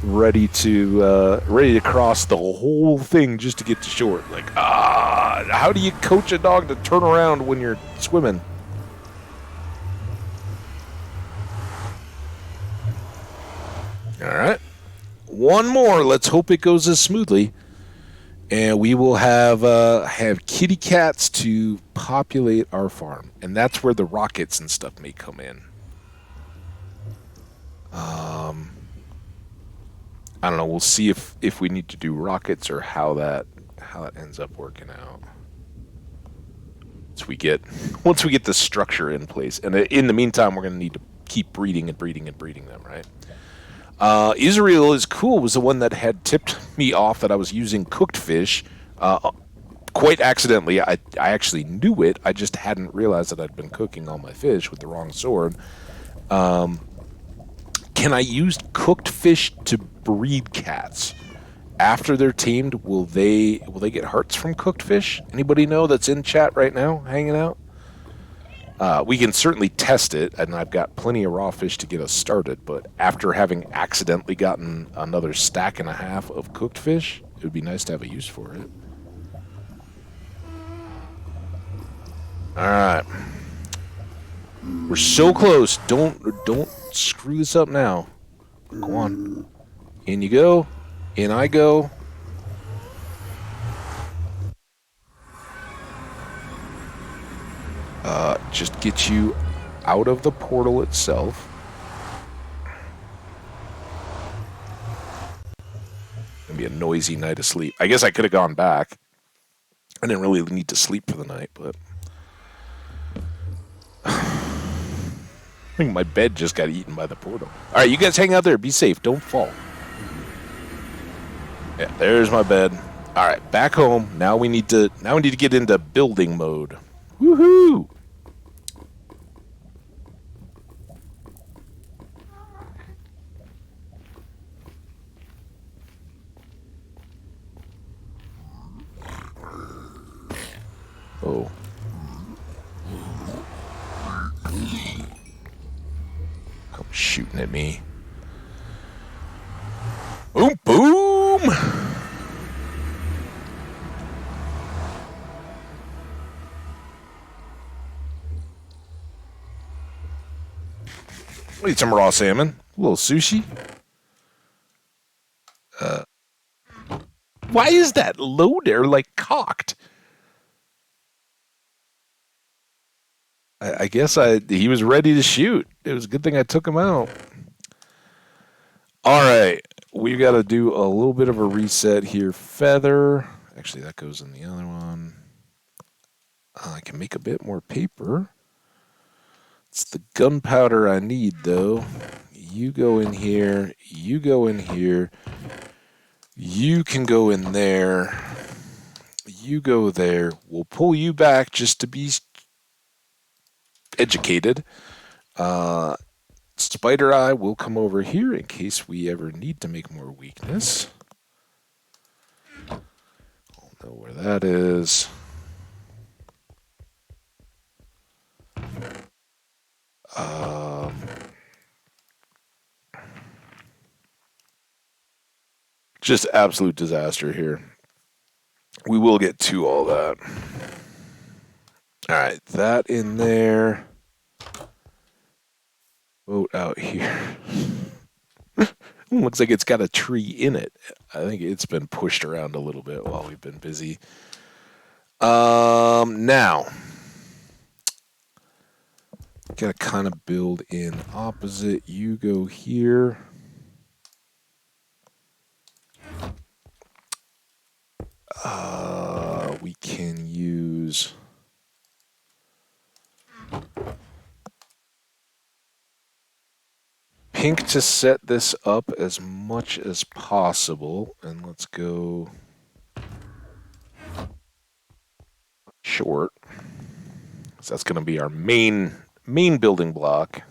ready to cross the whole thing just to get to shore. Like, how do you coach a dog to turn around when you're swimming? All right, one more. Let's hope it goes as smoothly, and we will have kitty cats to populate our farm, and that's where the rockets and stuff may come in. I don't know. We'll see if we need to do rockets or how that ends up working out. Once we get the structure in place, and in the meantime, we're going to need to keep breeding and breeding and breeding them, right? Israel is cool. Was the one that had tipped me off that I was using cooked fish, quite accidentally. I actually knew it. I just hadn't realized that I'd been cooking all my fish with the wrong sword. Can I use cooked fish to breed cats? After they're tamed, will they get hearts from cooked fish? Anybody know that's in chat right now, hanging out? We can certainly test it, and I've got plenty of raw fish to get us started, but after having accidentally gotten another stack and a half of cooked fish, it would be nice to have a use for it. Alright. We're so close. Don't screw this up now. Go on. In you go. In I go. Just get you out of the portal itself. Gonna be a noisy night of sleep. I guess I could have gone back. I didn't really need to sleep for the night, but I think my bed just got eaten by the portal. All right, you guys hang out there. Be safe. Don't fall. Yeah, there's my bed. All right, back home. Now we need to get into building mode. Woohoo! Oh. Come shooting at me. Boom, boom! We'll eat some raw salmon. A little sushi. Why is that loader like cocked? I guess he was ready to shoot. It was a good thing I took him out. All right, we got to do a little bit of a reset here. Feather. Actually, that goes in the other one. I can make a bit more paper. It's the gunpowder I need, though. You go in here. You go in here. You can go in there. You go there. We'll pull you back just to be educated. Spider Eye will come over here in case we ever need to make more weakness. I'll know where that is. Just absolute disaster here. We will get to all that. All right, that in there. Boat out here. Looks like it's got a tree in it. I think it's been pushed around a little bit while we've been busy. Now, gotta kind of build in opposite. You go here. We can use pink to set this up as much as possible. And let's go short. So that's going to be our main building block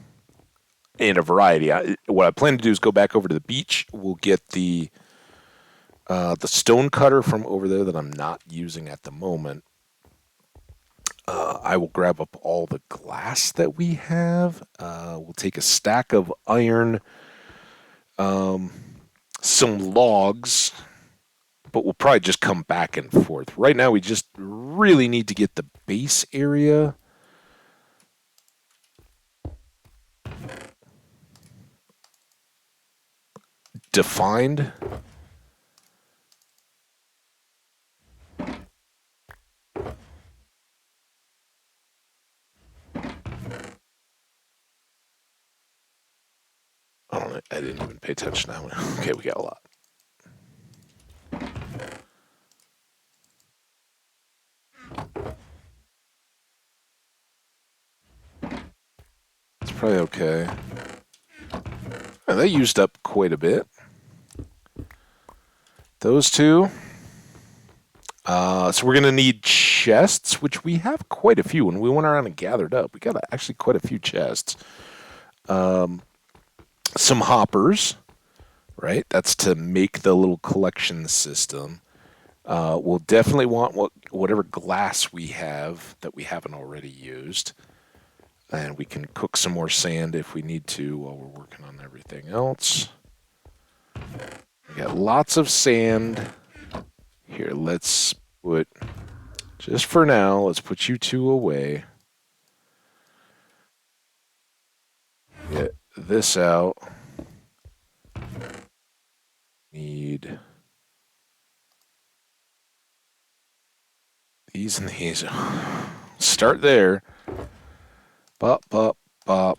in a variety. What I plan to do is go back over to the beach. We'll get the stone cutter from over there that I'm not using at the moment. I will grab up all the glass that we have. We'll take a stack of iron, some logs, but we'll probably just come back and forth. Right now, we just really need to get the base area defined. Oh, I didn't even pay attention to that one. Okay, we got a lot. It's probably okay. Oh, they used up quite a bit. Those two. So we're going to need chests, which we have quite a few. When we went around and gathered up, we got actually quite a few chests. Some hoppers, right? That's to make the little collection system. We'll definitely want whatever glass we have that we haven't already used. And we can cook some more sand if we need to while we're working on everything else. We got lots of sand. Here, let's put, just for now, let's put you two away. Get this out. Need these and these. Start there. Bop, bop, bop.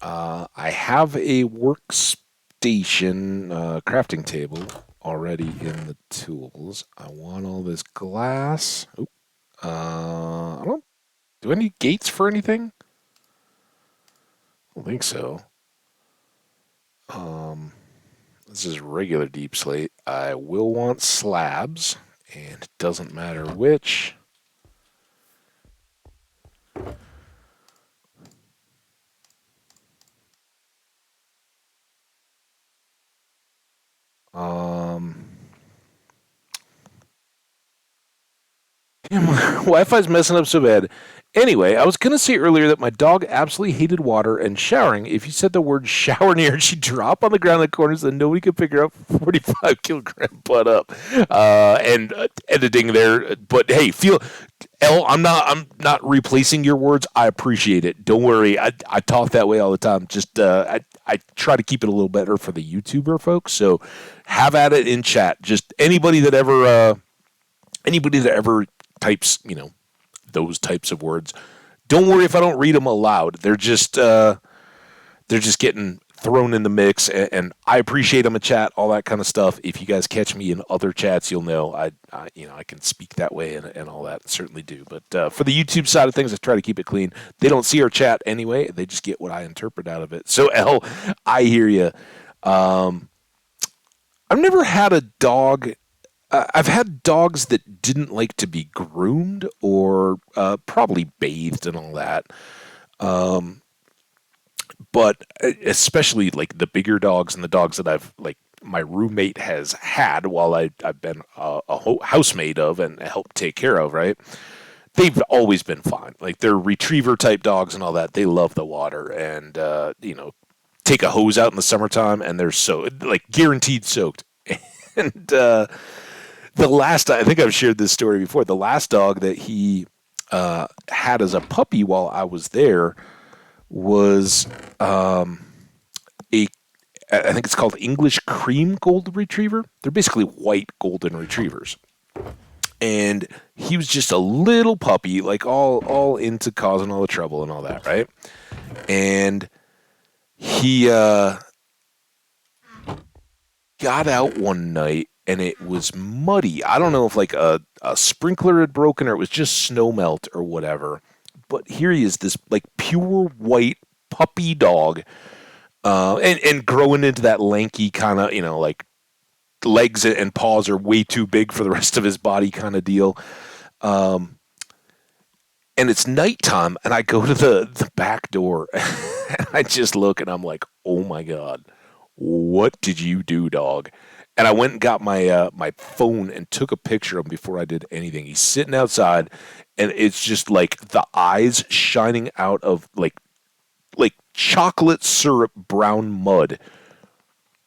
I have a workstation crafting table already in the tools. I want all this glass. I don't. Do I need gates for anything? I don't think so. This is regular deep slate. I will want slabs, and it doesn't matter which. Damn, my Wi-Fi's messing up so bad. Anyway, I was going to say earlier that my dog absolutely hated water and showering. If you said the word shower near her, she'd drop on the ground in the corners and nobody could pick her up 45 kilogram butt up. And editing there. But hey, I'm not replacing your words. I appreciate it. Don't worry. I talk that way all the time. Just I try to keep it a little better for the YouTuber folks. So have at it in chat. Just anybody that ever types, those types of words. Don't worry if I don't read them aloud. They're just getting thrown in the mix, and I appreciate them in chat, all that kind of stuff. If you guys catch me in other chats, you'll know I can speak that way and all that. Certainly do. But for the YouTube side of things, I try to keep it clean. They don't see our chat anyway; they just get what I interpret out of it. So, L, I hear you. I've never had a dog. I've had dogs that didn't like to be groomed or probably bathed and all that. But especially like the bigger dogs and the dogs that I've like my roommate has had while I've been a housemaid of and helped take care of, right? They've always been fine. Like they're retriever type dogs and all that. They love the water and, take a hose out in the summertime and they're so like guaranteed soaked. And I think I've shared this story before. The last dog that he had as a puppy while I was there was I think it's called English cream golden retriever. They're basically white golden retrievers. And he was just a little puppy, like all into causing all the trouble and all that, right? And he got out one night and it was muddy. I don't know if like a sprinkler had broken or it was just snow melt or whatever. But here he is, this like pure white puppy dog, and growing into that lanky kind of, like legs and paws are way too big for the rest of his body kind of deal. And it's nighttime, and I go to the back door, and I just look, and I'm like, oh my God, what did you do, dog? And I went and got my my phone and took a picture of him before I did anything. He's sitting outside, and it's just like the eyes shining out of like chocolate syrup brown mud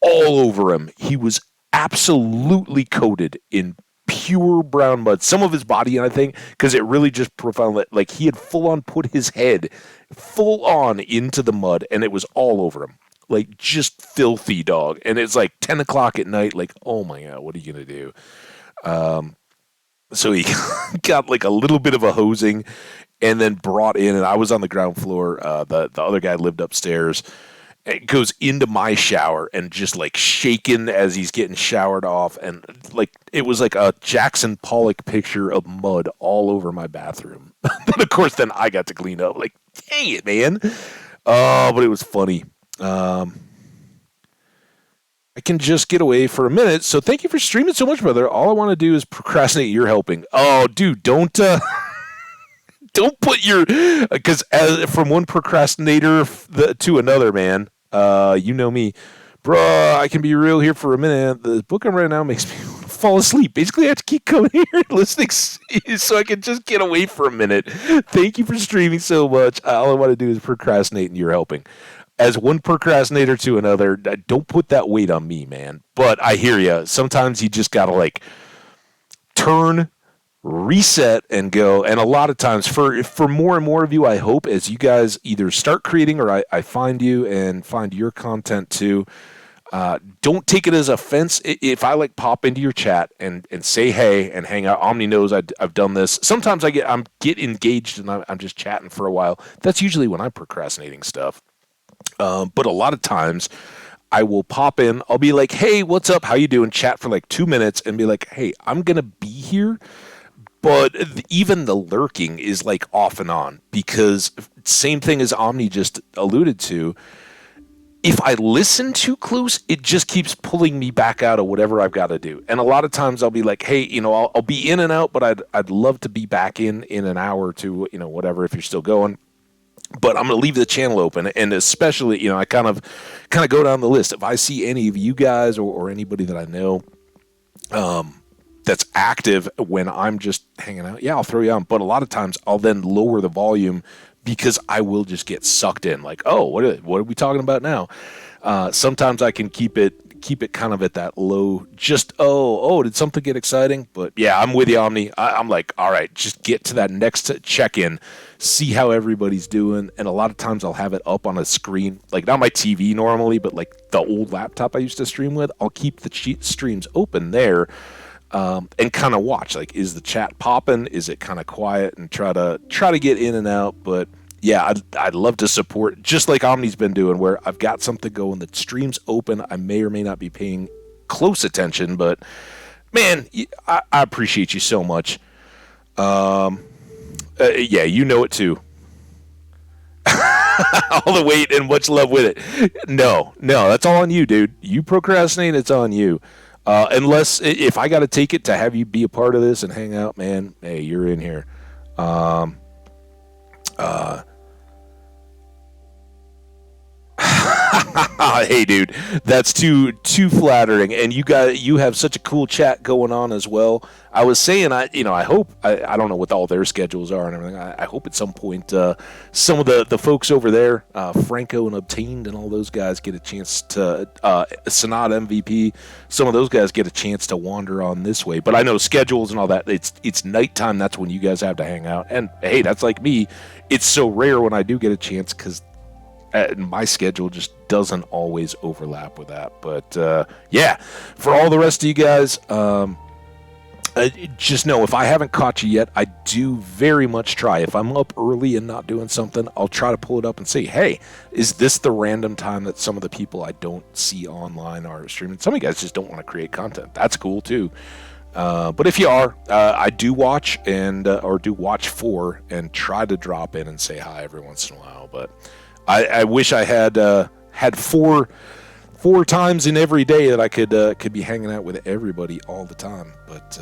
all over him. He was absolutely coated in pure brown mud. Some of his body, I think, because it really just profoundly, like he had full on put his head full on into the mud, and it was all over him. Like just filthy dog. And it's like 10 o'clock at night. Like, oh my God, what are you going to do? So he got like a little bit of a hosing and then brought in, and I was on the ground floor. The other guy lived upstairs. It goes into my shower and just like shaking as he's getting showered off. And like, it was like a Jackson Pollock picture of mud all over my bathroom. And of course, then I got to clean up. Like, dang it, man. Oh, but it was funny. I can just get away for a minute. So thank you for streaming so much, brother. All I want to do is procrastinate. You're helping. Oh, dude, don't put your, because from one procrastinator to another, man. You know me, bruh. I can be real here for a minute. The book I'm writing now makes me fall asleep. Basically, I have to keep coming here and listening so I can just get away for a minute. Thank you for streaming so much. All I want to do is procrastinate, and you're helping. As one procrastinator to another, don't put that weight on me, man. But I hear you. Sometimes you just gotta like turn, reset, and go. And a lot of times, for more and more of you, I hope as you guys either start creating or I find you and find your content too. Don't take it as offense if I like pop into your chat and say hey and hang out. Omni knows I've done this. Sometimes I get engaged and I'm just chatting for a while. That's usually when I'm procrastinating stuff. But a lot of times I will pop in. I'll be like, hey, what's up? How you doing? Chat for like 2 minutes and be like, hey, I'm going to be here. But even the lurking is like off and on because same thing as Omni just alluded to. If I listen too close, it just keeps pulling me back out of whatever I've got to do. And a lot of times I'll be like, hey, I'll be in and out, but I'd love to be back in an hour or two, whatever, if you're still going. But I'm going to leave the channel open, and especially, I kind of go down the list. If I see any of you guys or anybody that I know that's active when I'm just hanging out, yeah, I'll throw you on. But a lot of times I'll then lower the volume because I will just get sucked in. Like, oh, what are we talking about now? Sometimes I can keep it kind of at that low. Just did something get exciting? But yeah, I'm with you, Omni. I'm like, all right, just get to that next check-in. See how everybody's doing, and a lot of times I'll have it up on a screen, like not my TV normally, but like the old laptop I used to stream with. I'll keep the streams open there, and kind of watch. Like, is the chat popping? Is it kind of quiet? And try to get in and out. But yeah, I'd love to support, just like Omni's been doing, where I've got something going, the stream's open. I may or may not be paying close attention, but man, I appreciate you so much. Yeah, you know it too. All the weight and much love with it. No, that's all on you, dude. You procrastinate, it's on you. Unless if I got to take it to have you be a part of this and hang out, man, hey, you're in here. Um, uh, hey, dude, that's too flattering, and you have such a cool chat going on as well. I was saying, I hope I don't know what all their schedules are and everything. I hope at some point some of the folks over there, Franco and Obtained and all those guys get a chance to Sanat MVP. Some of those guys get a chance to wander on this way. But I know schedules and all that. It's nighttime. That's when you guys have to hang out. And hey, that's like me. It's so rare when I do get a chance because my schedule just doesn't always overlap with that. But yeah, for all the rest of you guys, just know if I haven't caught you yet, I do very much try. If I'm up early and not doing something, I'll try to pull it up and say, hey, is this the random time that some of the people I don't see online are streaming? Some of you guys just don't want to create content. That's cool too. But if you are, I do watch and or do watch for and try to drop in and say hi every once in a while. But I wish I had had four times in every day that I could be hanging out with everybody all the time. But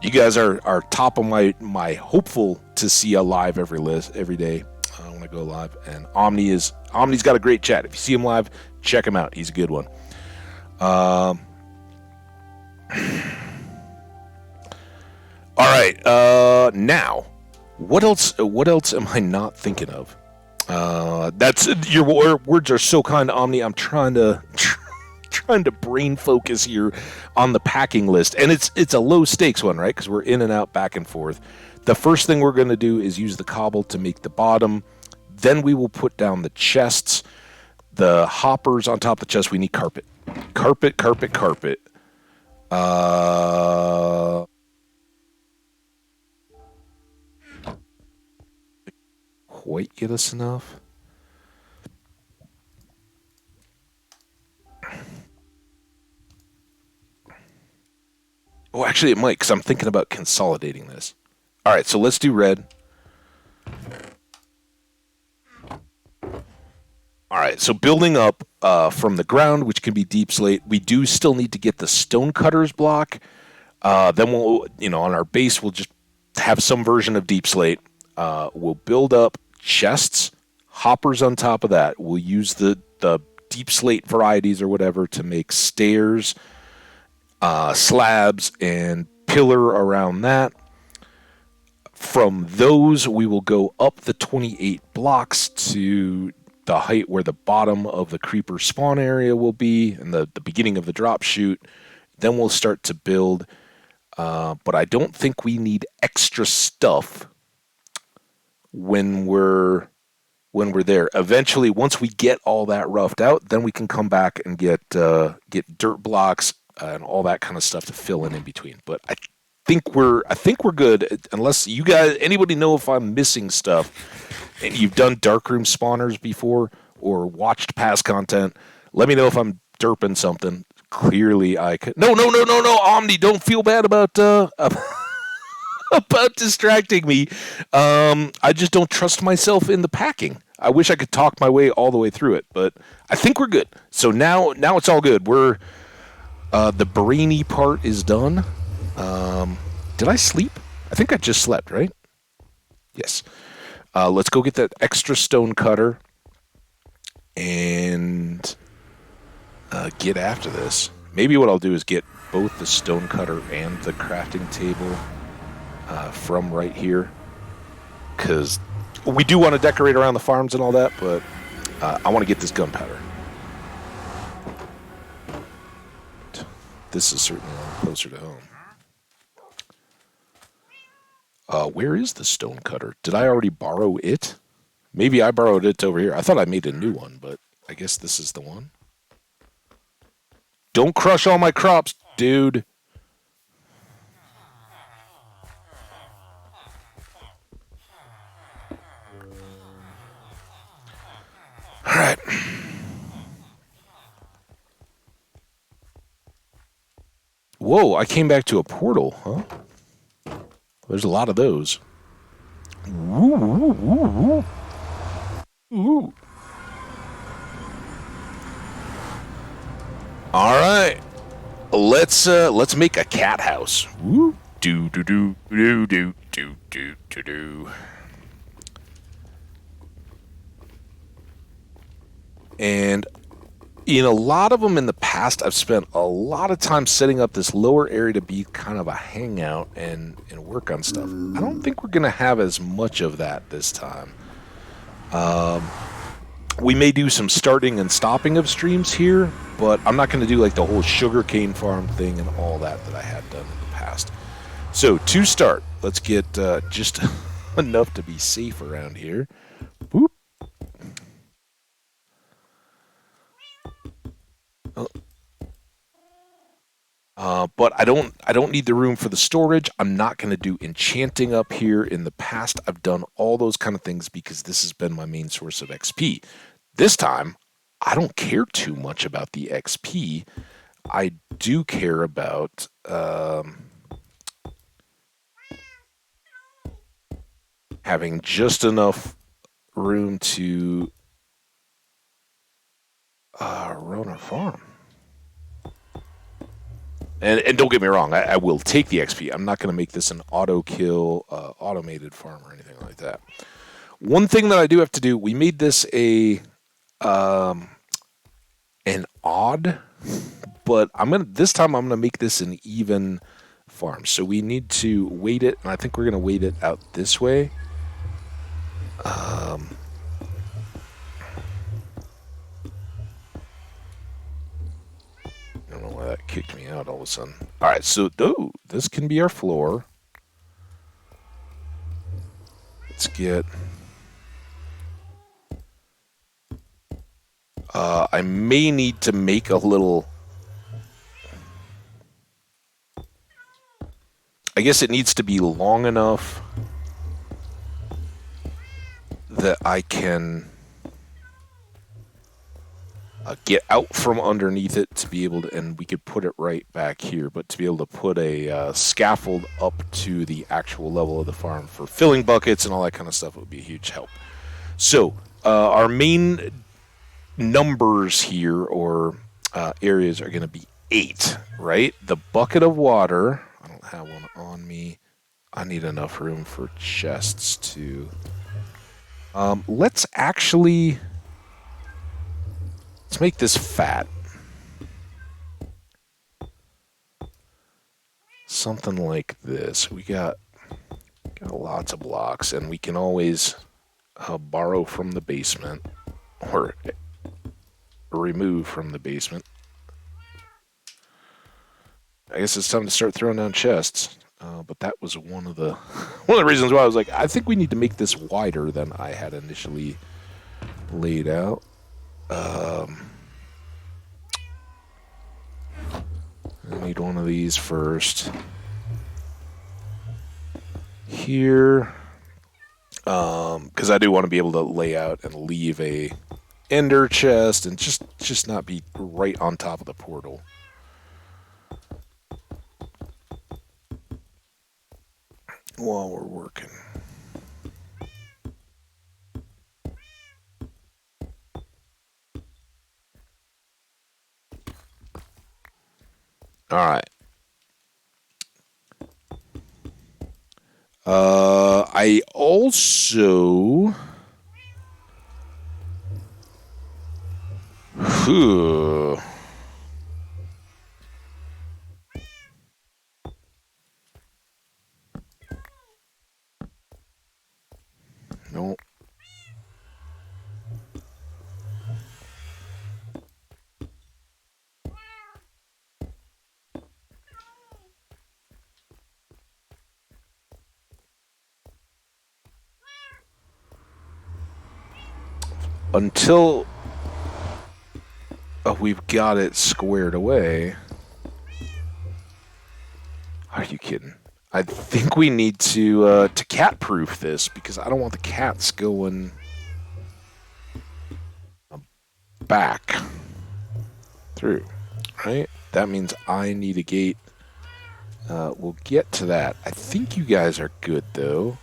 you guys are top of my hopeful to see a live every day. I want to go live, and Omni's got a great chat. If you see him live, check him out. He's a good one. All right. Now, what else am I not thinking of? That's your words are so kind, Omni. I'm trying to brain focus here on the packing list, and it's a low stakes one, right? Because we're in and out, back and forth. The first thing we're going to do is use the cobble to make the bottom. Then we will put down the chests, the hoppers on top of the chest. We need carpet. Quite get us enough. Oh, actually, it might, because I'm thinking about consolidating this. All right, so let's do red. All right, so building up from the ground, which can be deep slate, we do still need to get the stone cutters block. Then we'll, on our base, we'll just have some version of deep slate. We'll build up chests, hoppers on top of that. We'll use the deep slate varieties or whatever to make stairs, slabs, and pillar around that. From those, we will go up the 28 blocks to the height where the bottom of the creeper spawn area will be and the beginning of the drop chute. Then we'll start to build, but I don't think we need extra stuff when we're there. Eventually, once we get all that roughed out, then we can come back and get dirt blocks and all that kind of stuff to fill in between. But I think we're good, unless you guys, anybody know if I'm missing stuff and you've done darkroom spawners before or watched past content. Let me know if I'm derping something. Clearly, I could. No, Omni, don't feel bad about about distracting me. I just don't trust myself in the packing. I wish I could talk my way all the way through it, but I think we're good. So now it's all good. We're the brainy part is done. Did I sleep? I think I just slept, right? Yes. Let's go get that extra stone cutter and get after this. Maybe what I'll do is get both the stone cutter and the crafting table from right here, because we do want to decorate around the farms and all that, but I want to get this gunpowder. This is certainly closer to home. Where is the stone cutter? Did I already borrow it? Maybe I borrowed it over here. I thought I made a new one, but I guess this is the one. Don't crush all my crops, dude. Whoa, I came back to a portal, huh? There's a lot of those. Ooh. All right. Let's make a cat house. Woo. Do do do do do do do do do. And in a lot of them in the past, I've spent a lot of time setting up this lower area to be kind of a hangout and work on stuff. I don't think we're going to have as much of that this time. We may do some starting and stopping of streams here, but I'm not going to do like the whole sugarcane farm thing and all that I had done in the past. So to start, let's get just enough to be safe around here. Boop. But I don't need the room for the storage. I'm not going to do enchanting up here. In the past, I've done all those kind of things because this has been my main source of XP. This time, I don't care too much about the XP. I do care about having just enough room to run a farm. And don't get me wrong, I will take the XP. I'm not going to make this an auto-kill, automated farm or anything like that. One thing that I do have to do, we made this an odd, but this time I'm gonna make this an even farm. So we need to weight it, and I think we're gonna weight it out this way. I don't know why that kicked me out all of a sudden. All right, so this can be our floor. Let's get. I may need to make a little. I guess it needs to be long enough that I can get out from underneath it to be able to, and we could put it right back here, but to be able to put a scaffold up to the actual level of the farm for filling buckets and all that kind of stuff would be a huge help. So our main numbers here or areas are going to be 8, right? The bucket of water, I don't have one on me. I need enough room for chests too. Let's make this fat. Something like this. We got lots of blocks, and we can always borrow from the basement or remove from the basement. I guess it's time to start throwing down chests. But that was one of the reasons why I was like, I think we need to make this wider than I had initially laid out. I need one of these first. Here. Because I do want to be able to lay out and leave a ender chest and just not be right on top of the portal. While we're working. All right. I also... No. Until we've got it squared away. Are you kidding? I think we need to cat-proof this because I don't want the cats going back through, right? That means I need a gate We'll get to that. I think you guys are good, though.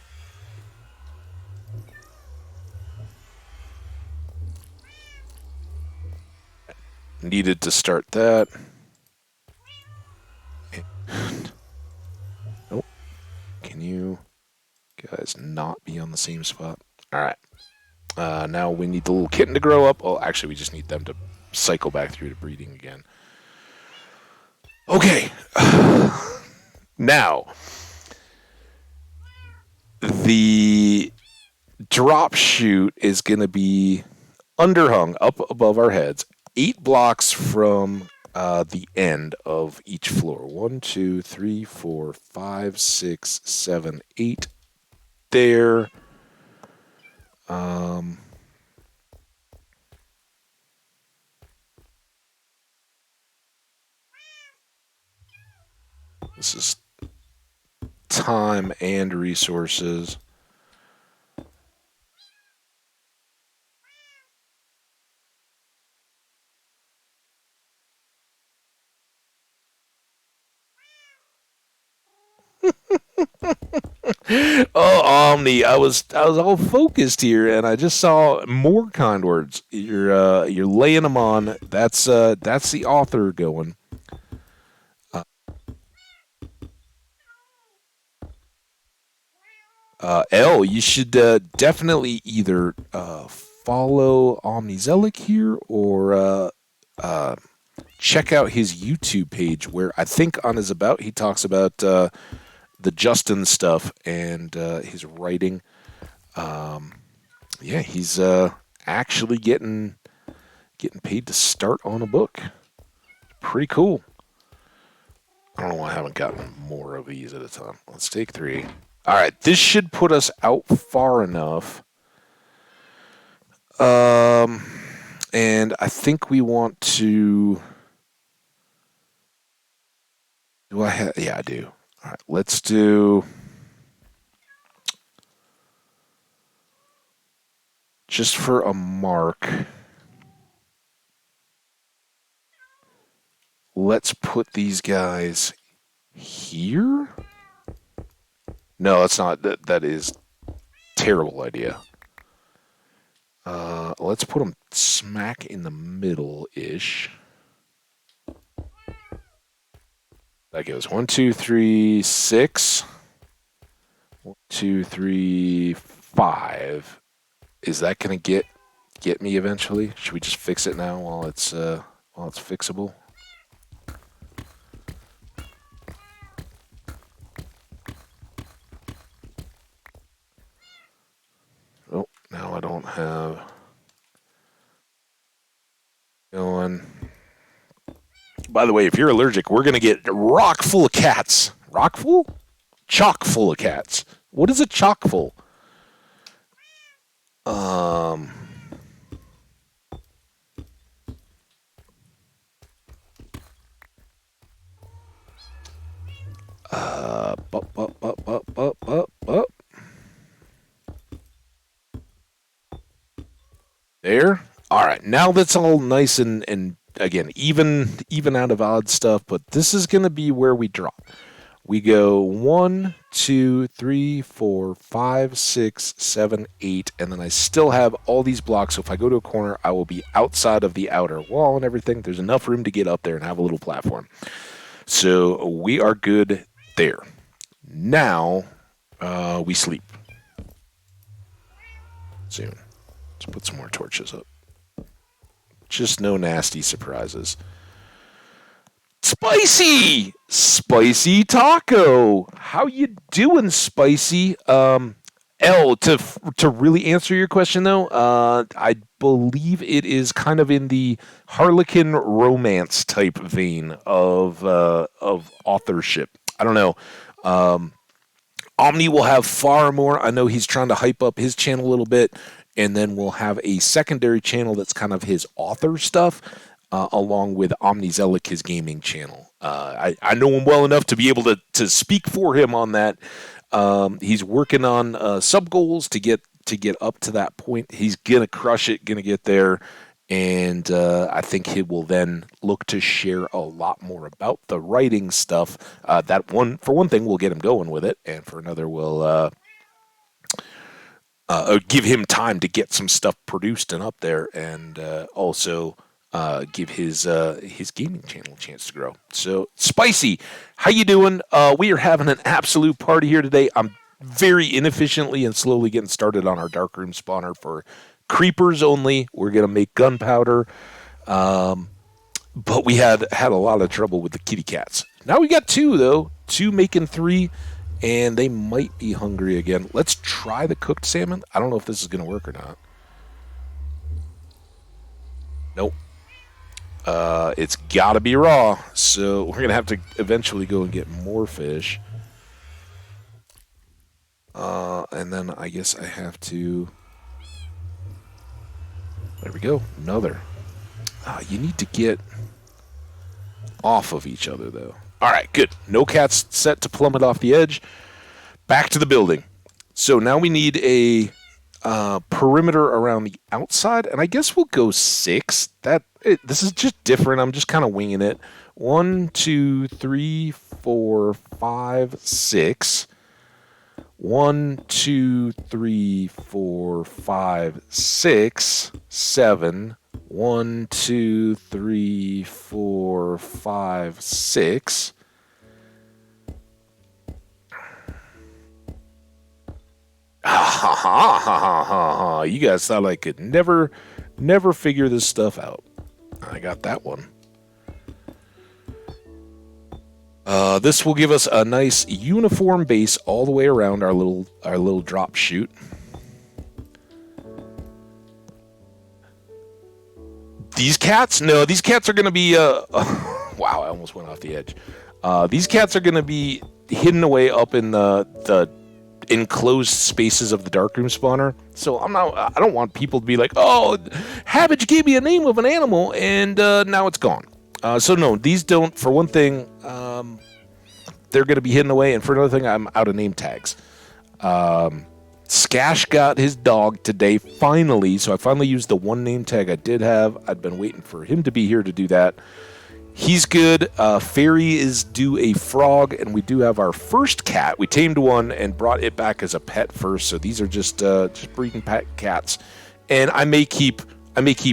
Needed to start that. Nope. Can you guys not be on the same spot? All right. Now we need the little kitten to grow up. Oh, actually, we just need them to cycle back through to breeding again. Okay. Now, the drop chute is going to be underhung up above our heads, 8 blocks from the end of each floor. 1, 2, 3, 4, 5, 6, 7, 8. There. This is time and resources. Oh, Omni, I was all focused here, and I just saw more kind words. You're laying them on. That's the author going. L, you should definitely either follow Omnizelic here or check out his YouTube page, where I think on his about he talks about the Justin stuff and his writing. Yeah, he's actually getting paid to start on a book. Pretty cool. I don't know why I haven't gotten more of these at a time. Let's take 3. All right, this should put us out far enough. And I think we want to. Do I have? Yeah, I do. All right, let's do. Just for a mark, let's put these guys here. No, that's not. That is terrible idea. Let's put them smack in the middle-ish. That goes 1, 2, 3, 6. 1, 2, 3, 5. Is that gonna get me eventually? Should we just fix it now while it's fixable? Oh, now I don't have going. By the way, if you're allergic, we're gonna get rock full of cats. Rock full? Chock full of cats. What is a chock full? There. All right. Now that's all nice and again even out of odd stuff. But this is going to be where we drop. We go 1, 2, 3, 4, 5, 6, 7, 8, and then I still have all these blocks. So if I go to a corner, I will be outside of the outer wall and everything. There's enough room to get up there and have a little platform. So we are good there. Now we sleep. Soon. Let's put some more torches up. Just no nasty surprises. Spicy! Spicy Taco! How you doing, Spicy? L, to really answer your question, though, I believe it is kind of in the Harlequin romance type vein of authorship. I don't know. Omni will have far more. I know he's trying to hype up his channel a little bit, and then we'll have a secondary channel that's kind of his author stuff, along with Omnizelic, his gaming channel. I know him well enough to be able to speak for him on that. He's working on sub goals to get up to that point. He's gonna crush it, gonna get there, And I think he will then look to share a lot more about the writing stuff. For one thing, we'll get him going with it, and for another, we'll give him time to get some stuff produced and up there, and also give his gaming channel a chance to grow. So, Spicy, how you doing? We are having an absolute party here today. I'm very inefficiently and slowly getting started on our darkroom spawner for creepers only. We're gonna make gunpowder, but we had a lot of trouble with the kitty cats. Now we got two though, two making three. And they might be hungry again. Let's try the cooked salmon. I don't know if this is going to work or not. Nope. It's got to be raw. So we're going to have to eventually go and get more fish. And then I guess I have to... There we go. Another. You need to get off of each other, though. All right, good. No cats set to plummet off the edge. Back to the building. So now we need a perimeter around the outside, and I guess we'll go 6. This is just different. I'm just kind of winging it. 1, 2, 3, 4, 5, 6. 1, 2, 3, 4, 5, 6, 7. 1, 2, 3, 4, 5, 6. You guys thought I could never figure this stuff out. I got that one. This will give us a nice uniform base all the way around our little drop chute. These cats? No, these cats are going to be... wow, I almost went off the edge. These cats are going to be hidden away up in the enclosed spaces of the darkroom spawner. So I don't want people to be like, oh, Habage gave me a name of an animal, and now it's gone. So no, these don't. For one thing, they're going to be hidden away, and for another thing, I'm out of name tags. Skash got his dog today, finally, so I finally used the one name tag I did have. I'd been waiting for him to be here to do that. He's good. Fairy is due a frog, and we do have our first cat. We tamed one and brought it back as a pet first, so these are just breeding pet cats. And I may keep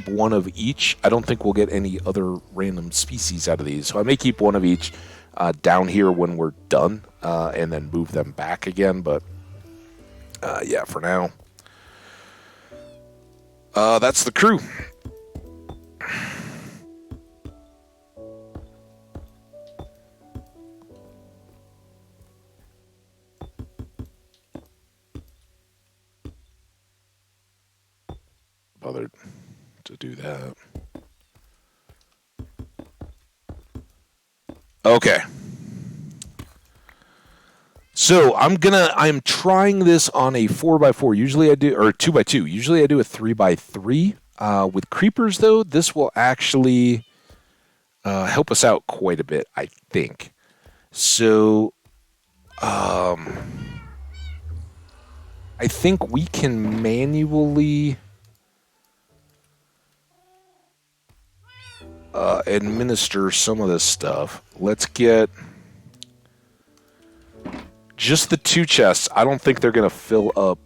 one of each. I don't think we'll get any other random species out of these, so I may keep one of each down here when we're done, and then move them back again, but yeah, for now. That's the crew. Bothered to do that. Okay. So I'm trying this on a 4x4. Usually I do, or 2x2. Usually I do a 3x3. With creepers though, this will actually help us out quite a bit, I think. So, I think we can manually administer some of this stuff. Let's get just the 2 chests. I don't think they're going to fill up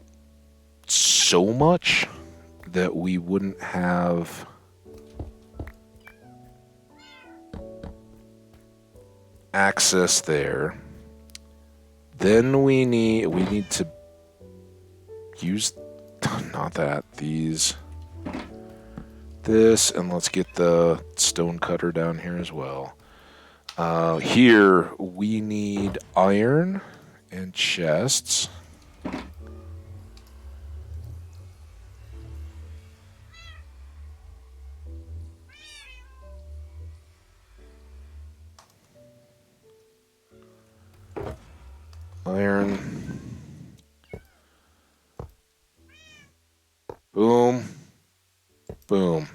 so much that we wouldn't have access there. Then we need to use not that this, and let's get the stone cutter down here as well. Here we need iron and chests. Iron. Boom. Boom.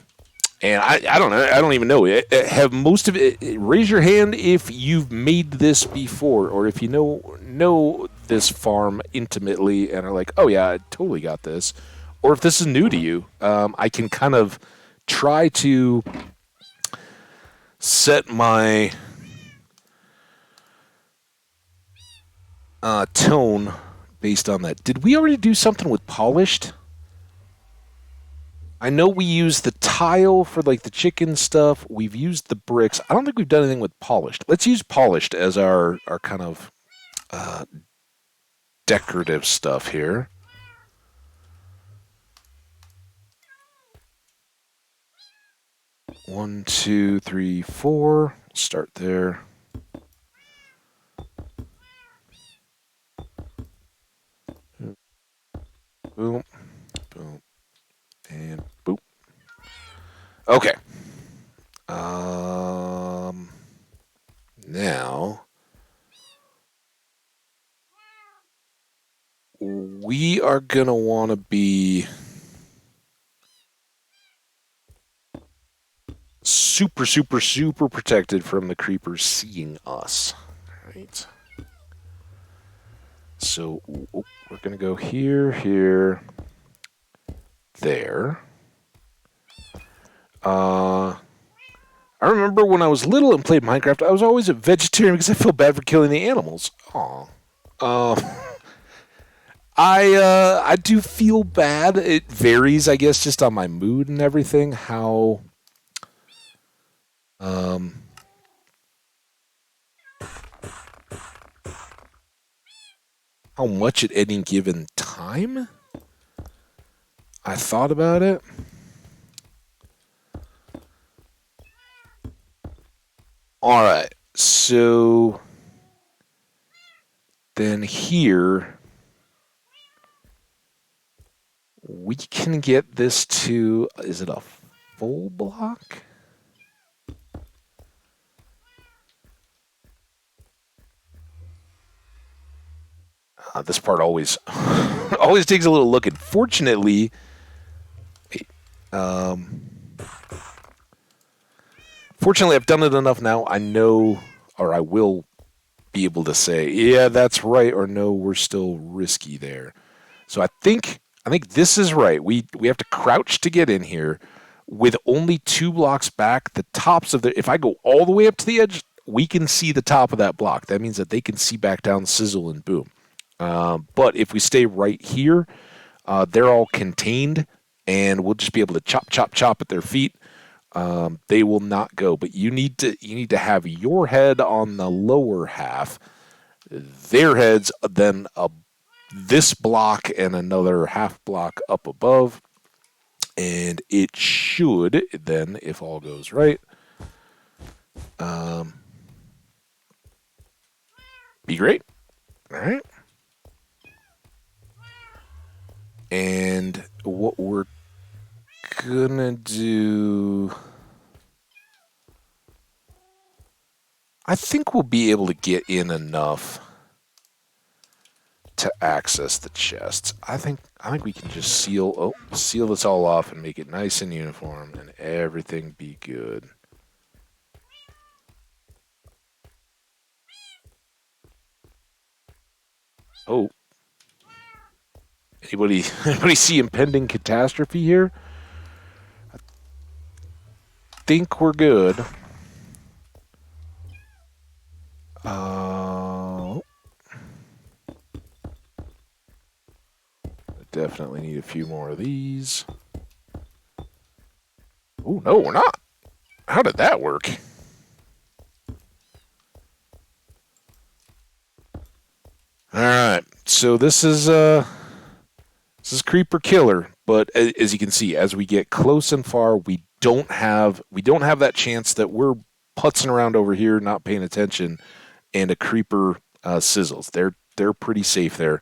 And I don't know. I don't even know. Have most of it. Raise your hand if you've made this before, or if you know this farm intimately and are like, oh yeah, I totally got this. Or if this is new to you, I can kind of try to set my tone based on that. Did we already do something with polished? I know we used the tile for like the chicken stuff. We've used the bricks. I don't think we've done anything with polished. Let's use polished as our kind of decorative stuff here. One, two, three, four. Start there. Boom, boom, and boom. Okay. Now we are gonna want to be super, super, super protected from the creepers seeing us. Right. So we're gonna go here, here, there. I remember when I was little and played Minecraft, I was always a vegetarian because I felt bad for killing the animals. Aw. I do feel bad. It varies, I guess, just on my mood and everything. How much at any given time I thought about it. All right, so then here we can get this to, is it a full block? This part always always takes a little look. And fortunately, fortunately, I've done it enough now. I know, or I will be able to say, yeah, that's right, or no, we're still risky there. So I think this is right. We have to crouch to get in here with only 2 blocks back. The tops of the, if I go all the way up to the edge, we can see the top of that block. That means that they can see back down, sizzle, and boom. But if we stay right here, they're all contained, and we'll just be able to chop, chop, chop at their feet. They will not go. But you need to have your head on the lower half, their heads then this block and another half block up above, and it should then, if all goes right, be great. All right. And what we're gonna do, I think we'll be able to get in enough to access the chests. I think we can just seal this all off and make it nice and uniform, and everything be good. Oh. Anybody see impending catastrophe here? I think we're good. Definitely need a few more of these. Oh, no, we're not. How did that work? All right. So this is creeper killer, but as you can see, as we get close and far, we don't have that chance that we're putzing around over here not paying attention and a creeper sizzles. They're pretty safe there.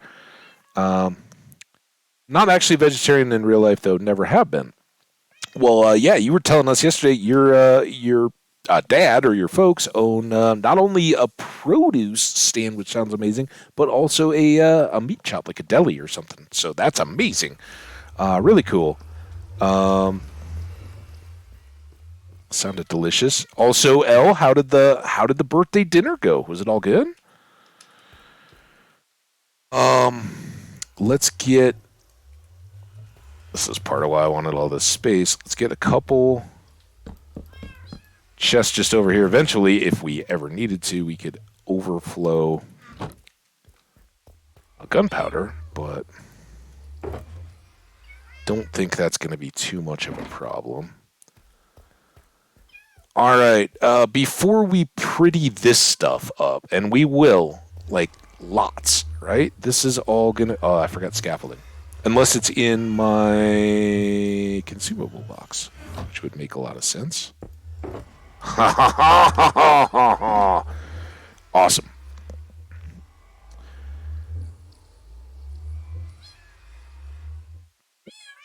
Not actually vegetarian in real life, though. Never have been. Well, yeah, you were telling us yesterday your dad or your folks own not only a produce stand, which sounds amazing, but also a meat shop, like a deli or something. So that's amazing. Really cool. Sounded delicious. Also, Elle, how did the birthday dinner go? Was it all good? Let's get This is part of why I wanted all this space. Let's get a couple chests just over here. Eventually, if we ever needed to, we could overflow a gunpowder, but don't think that's going to be too much of a problem. All right, before we pretty this stuff up, and we will, like, lots, right? This is all going to... Oh, I forgot scaffolding. Unless it's in my consumable box, which would make a lot of sense. Awesome.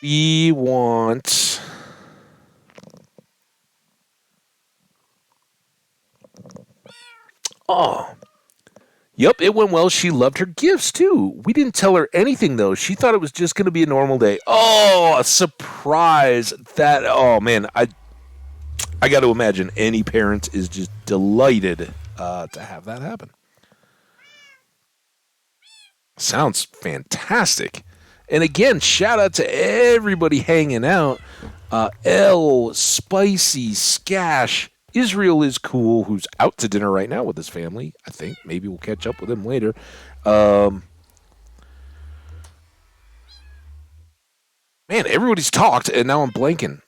We want... Oh. Yep, it went well. She loved her gifts, too. We didn't tell her anything, though. She thought it was just going to be a normal day. Oh, a surprise. That... Oh, man. I got to imagine any parent is just delighted to have that happen. Sounds fantastic. And again, shout out to everybody hanging out. L, Spicy, Skash, Israel is cool, who's out to dinner right now with his family. I think maybe we'll catch up with him later. Man, everybody's talked, and now I'm blanking.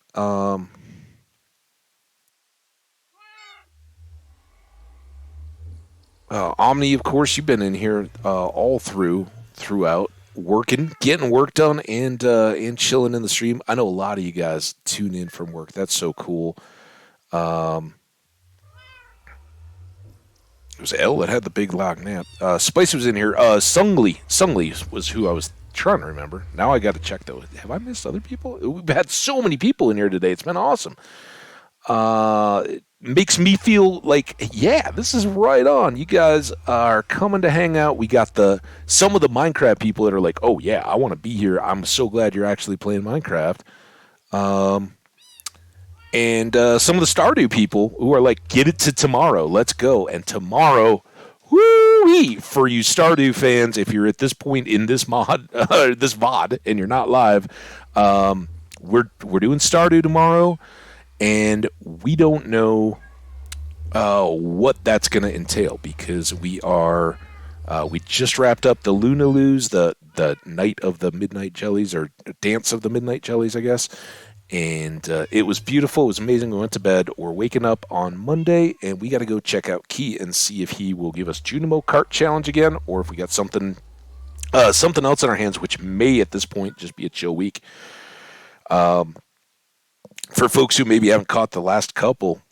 Omni, of course, you've been in here all throughout, working, getting work done, and chilling in the stream. I know a lot of you guys tune in from work. That's so cool. It was L that had the big lock nap. Spice was in here. Sungli was who I was trying to remember. Now I got to check though. Have I missed other people? We've had so many people in here today. It's been awesome. It makes me feel like, yeah, this is right on. You guys are coming to hang out. We got some of the Minecraft people that are like, oh yeah, I want to be here. I'm so glad you're actually playing Minecraft. And some of the Stardew people who are like, get it to tomorrow. Let's go. And tomorrow, woo-wee, for you Stardew fans, if you're at this point in this this VOD, and you're not live, we're doing Stardew tomorrow, and we don't know what that's going to entail, because we just wrapped up the Lunaloos, the Night of the Midnight Jellies, or Dance of the Midnight Jellies, I guess. And it was beautiful. It was amazing. We went to bed. We're waking up on Monday, and we got to go check out Key and see if he will give us Junimo Cart Challenge again, or if we got something else in our hands, which may at this point just be a chill week. For folks who maybe haven't caught the last couple,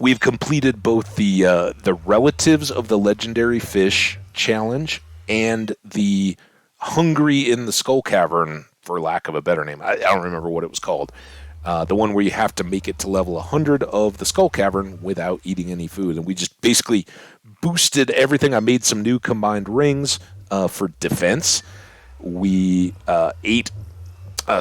we've completed both the Relatives of the Legendary Fish Challenge and the Hungry in the Skull Cavern, for lack of a better name. I don't remember what it was called. The one where you have to make it to level 100 of the Skull Cavern without eating any food. And we just basically boosted everything. I made some new combined rings for defense. We ate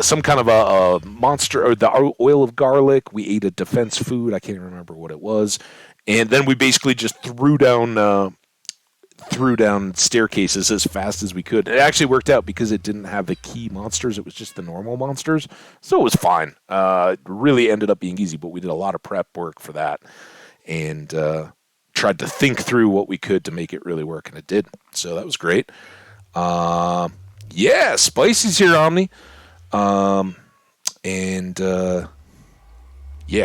some kind of a monster, or the oil of garlic. We ate a defense food. I can't remember what it was. And then we basically just threw down staircases as fast as we could. It actually worked out because it didn't have the key monsters. It was just the normal monsters. So it was fine. It really ended up being easy, but we did a lot of prep work for that, and tried to think through what we could to make it really work, and it did. So that was great. Yeah, Spicy's here, Omni. Yeah,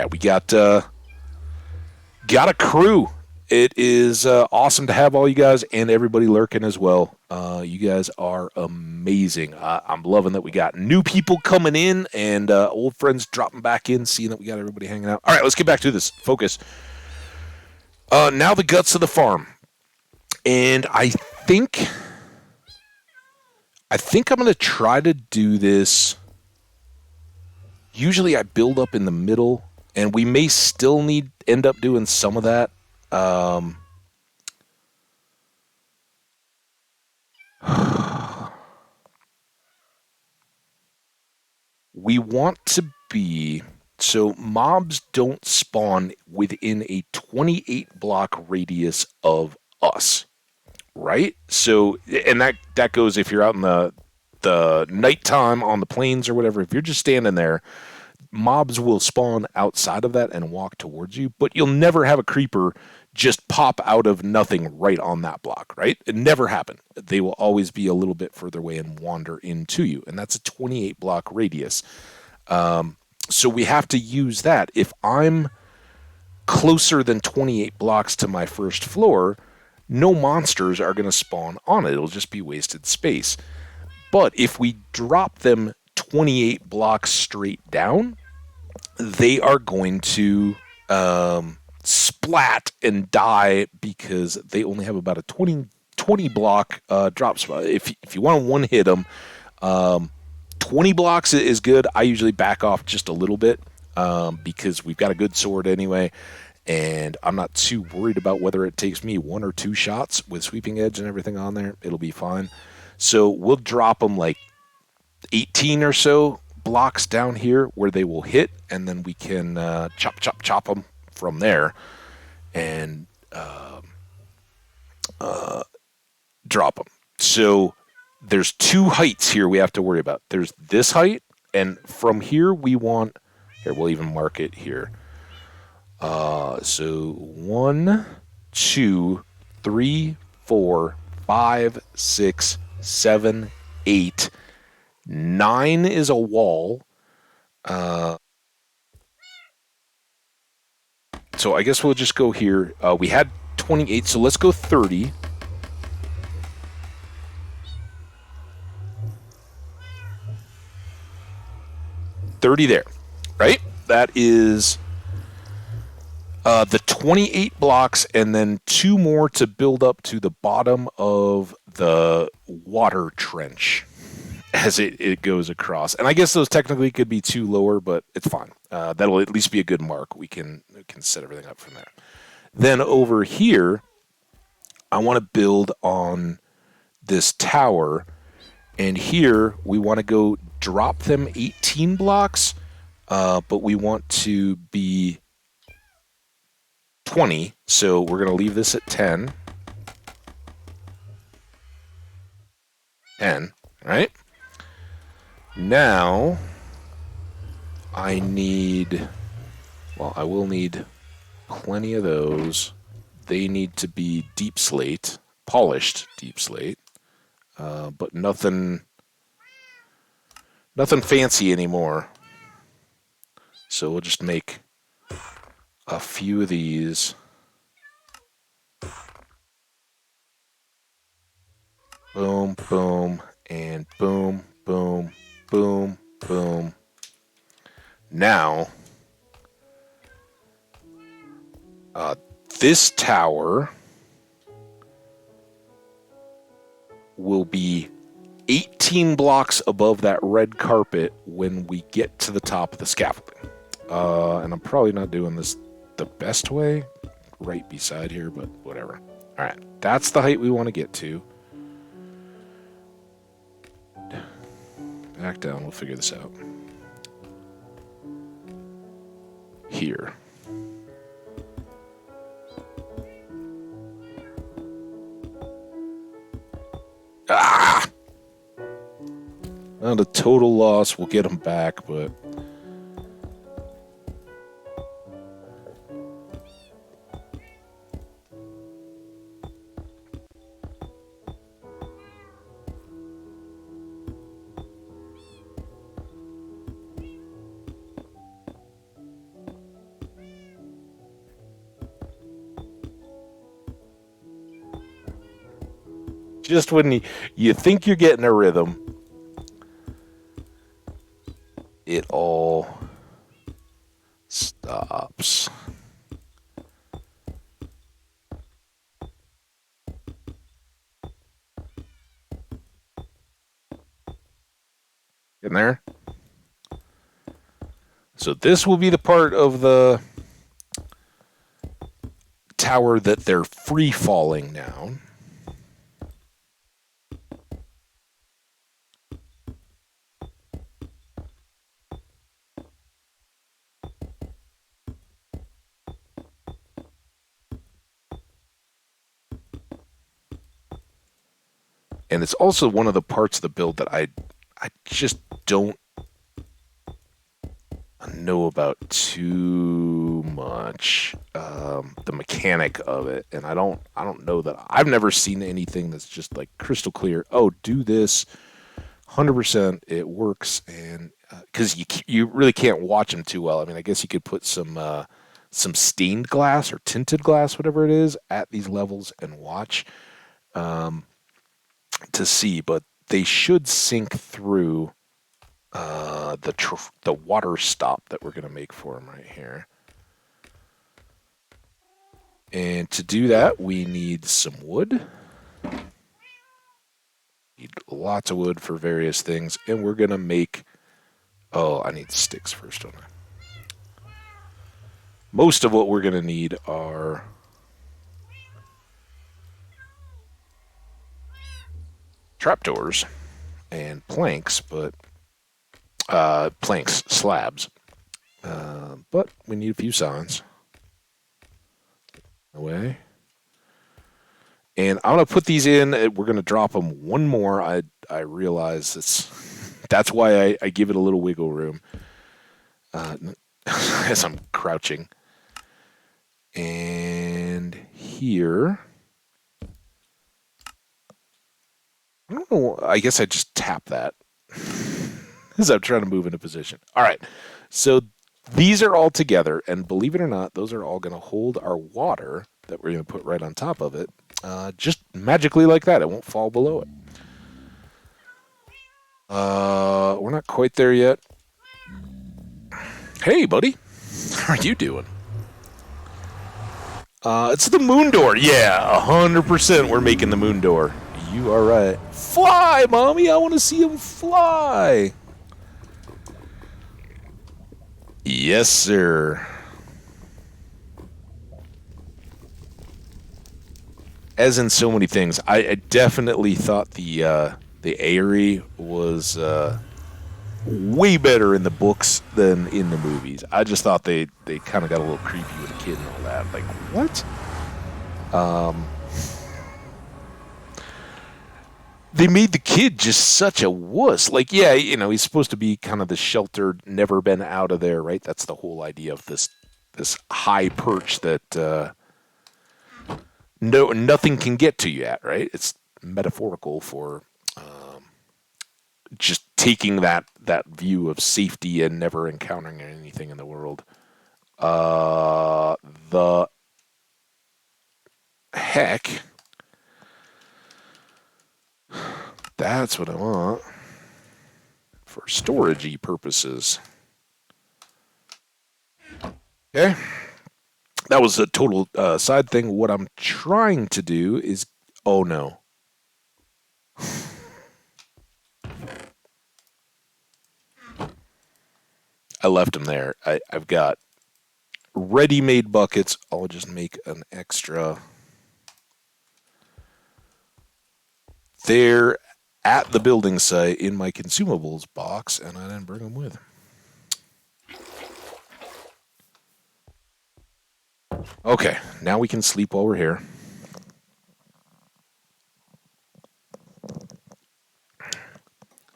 we got a crew. It is awesome to have all you guys and everybody lurking as well. You guys are amazing. I'm loving that we got new people coming in and old friends dropping back in, seeing that we got everybody hanging out. All right, let's get back to this. Focus. Now the guts of the farm. And I think I'm going to try to do this. Usually I build up in the middle, and we may still end up doing some of that. We want to be... So mobs don't spawn within a 28 block radius of us, right? So, and that goes if you're out in the the nighttime on the plains or whatever, if you're just standing there, mobs will spawn outside of that and walk towards you, but you'll never have a creeper just pop out of nothing right on that block, right? It never happened. They will always be a little bit further away and wander into you, and that's a 28 block radius. So we have to use that. If I'm closer than 28 blocks to my first floor, no monsters are going to spawn on it. It'll just be wasted space. But if we drop them 28 blocks straight down, they are going to splat and die because they only have about a 20 block drop spot. If you want to one hit them, 20 blocks is good. I usually back off just a little bit because we've got a good sword anyway, and I'm not too worried about whether it takes me 1 or 2 shots with sweeping edge and everything on there. It'll be fine. So we'll drop them like 18 or so blocks down here where they will hit, and then we can chop them from there and drop them. So there's 2 heights here we have to worry about. There's this height, and from here we want, here we'll even mark it here. So 1, 2, 3, 4, 5, 6, 7, 8, 9 is a wall. So I guess we'll just go here. We had 28, so let's go 30. There, right? That is the 28 blocks, and then 2 more to build up to the bottom of the water trench as it goes across. And I guess those technically could be 2 lower, but it's fine. That'll at least be a good mark. We can set everything up from there. Then over here, I want to build on this tower, and here we want to go drop them 18 blocks, but we want to be 20, so we're going to leave this at 10. 10, right? Now, I will need plenty of those. They need to be deep slate, polished deep slate, but nothing fancy anymore. So we'll just make a few of these. Boom, boom, and boom, boom, boom, boom. Now, this tower will be 18 blocks above that red carpet when we get to the top of the scaffolding. And I'm probably not doing this the best way, right beside here, but whatever. All right, that's the height we want to get to. Back down, we'll figure this out. Here. Ah! Not a total loss. We'll get them back, but just when you think you're getting a rhythm, it all stops. In there. So this will be the part of the tower that they're free falling down. And it's also one of the parts of the build that I I just don't know about too much the mechanic of it, and I don't know that I've never seen anything that's just like crystal clear. Oh, do this 100%, it works, and because you really can't watch them too well. I mean, I guess you could put some stained glass or tinted glass, whatever it is, at these levels and watch to see, but they should sink through the water stop that we're going to make for them right here. And to do that, we need some wood. Need lots of wood for various things, and we're going to make... Oh, I need sticks first, don't I? Most of what we're going to need are... trapdoors and planks, but... planks, slabs. But we need a few signs. Away. And I'm going to put these in. We're going to drop them one more. I realize that's why I give it a little wiggle room as I'm crouching. And here, I don't know. I guess I just tap that as I'm trying to move into position. All right. So these are all together, and believe it or not, those are all going to hold our water that we're going to put right on top of it. Just magically like that. It won't fall below it. We're not quite there yet. Hey, buddy. How are you doing? It's the moon door. Yeah, 100% we're making the moon door. You are right. Fly, Mommy. I want to see him fly. Yes, sir. As in so many things, I definitely thought the Aerie was way better in the books than in the movies. I just thought they kind of got a little creepy with the kid and all that. Like, what? They made the kid just such a wuss. Like, yeah, you know, he's supposed to be kind of the sheltered, never been out of there, right? That's the whole idea of this high perch that nothing can get to you at, right? It's metaphorical for just taking that view of safety and never encountering anything in the world. The heck? That's what I want for storagey purposes. Okay. That was a total side thing. What I'm trying to do is... Oh, no. I left them there. I've got ready-made buckets. I'll just make an extra there at the building site in my consumables box, and I didn't bring them with. Okay, now we can sleep while we're here.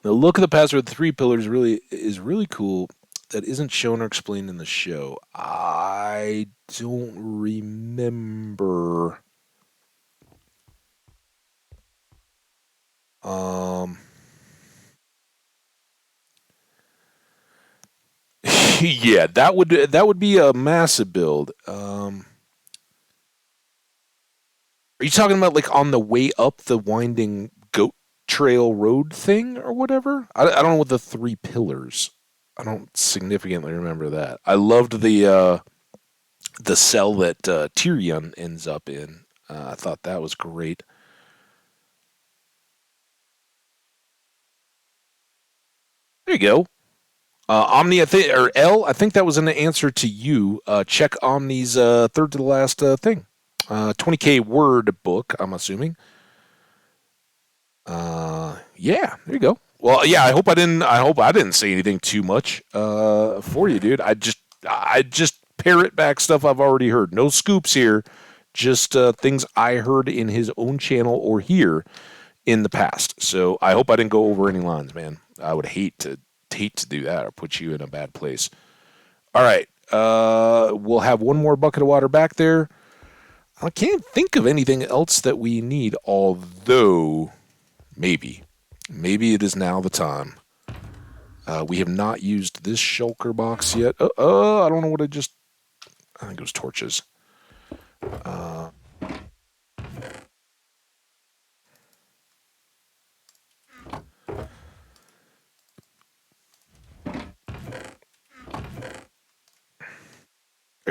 The look of the password with 3 pillars is really cool. That isn't shown or explained in the show. I don't remember. Yeah, that would be a massive build. Are you talking about like on the way up the winding goat trail road thing or whatever? I don't know what the 3 pillars. I don't significantly remember that. I loved the cell that Tyrion ends up in. I thought that was great. There you go. Omni, or L, I think that was an answer to you. Check Omni's third to the last thing. 20K word book, I'm assuming. Yeah, there you go. Well, yeah, I hope I didn't say anything too much for you, dude. I just parrot back stuff I've already heard. No scoops here, just things I heard in his own channel or here in the past. So I hope I didn't go over any lines, man. I would hate to do that or put you in a bad place. All right. We'll have one more bucket of water back there. I can't think of anything else that we need, although maybe it is now the time. We have not used this shulker box yet. I don't know what I think it was torches. I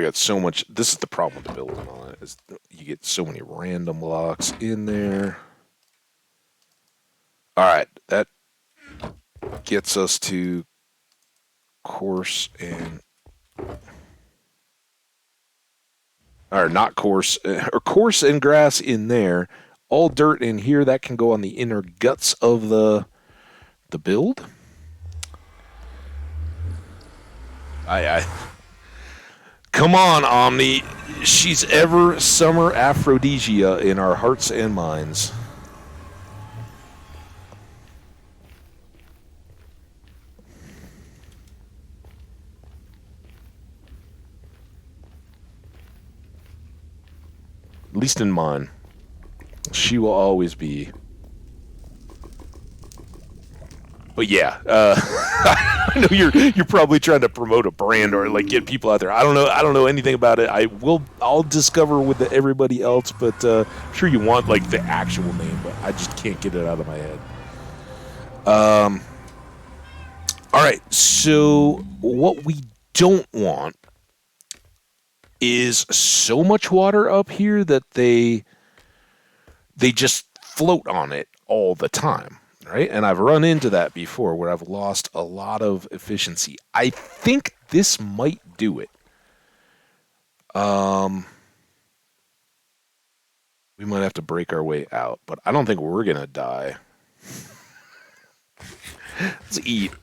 got so much. This is the problem with the building on it, is you get so many random blocks in there. All right, that gets us to coarse and, or not coarse, or coarse and grass in there. All dirt in here. That can go on the inner guts of the build. I come on, Omni. She's ever summer aphrodisia in our hearts and minds. At least in mine. She will always be. But yeah, I know you're probably trying to promote a brand or like get people out there. I don't know anything about it. I'll discover with everybody else, but I'm sure you want like the actual name, but I just can't get it out of my head. All right, so what we don't want is so much water up here that they just float on it all the time. Right? And I've run into that before where I've lost a lot of efficiency. I think this might do it. We might have to break our way out, but I don't think we're going to die. Let's eat.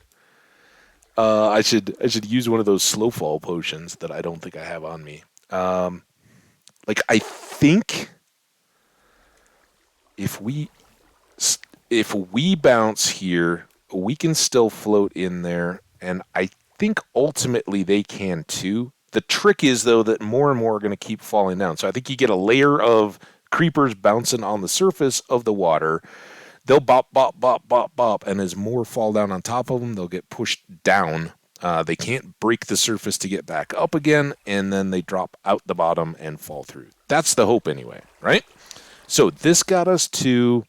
I should use one of those slow fall potions that I don't think I have on me. Like I think if we bounce here, we can still float in there, and I think ultimately they can too. The trick is, though, that more and more are going to keep falling down. So I think you get a layer of creepers bouncing on the surface of the water. They'll bop, bop, bop, bop, bop, and as more fall down on top of them, they'll get pushed down. They can't break the surface to get back up again, and then they drop out the bottom and fall through. That's the hope anyway, right? So this got us to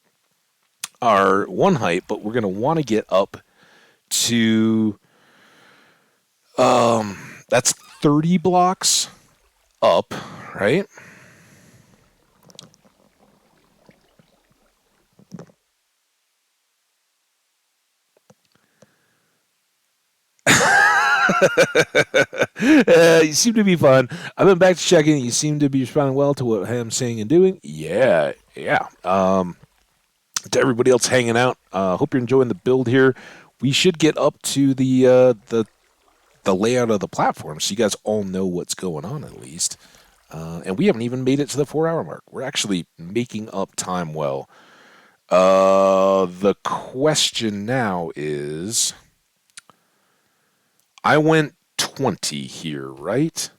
our one height, but we're going to want to get up to that's 30 blocks up, right? You seem to be fun. I've been back to checking. You seem to be responding well to what I'm saying and doing. Yeah. To everybody else hanging out, hope you're enjoying the build here. We should get up to the layout of the platform, so you guys all know what's going on at least. And we haven't even made it to the 4-hour mark. We're actually making up time well. The question now is, I went 20 here, right?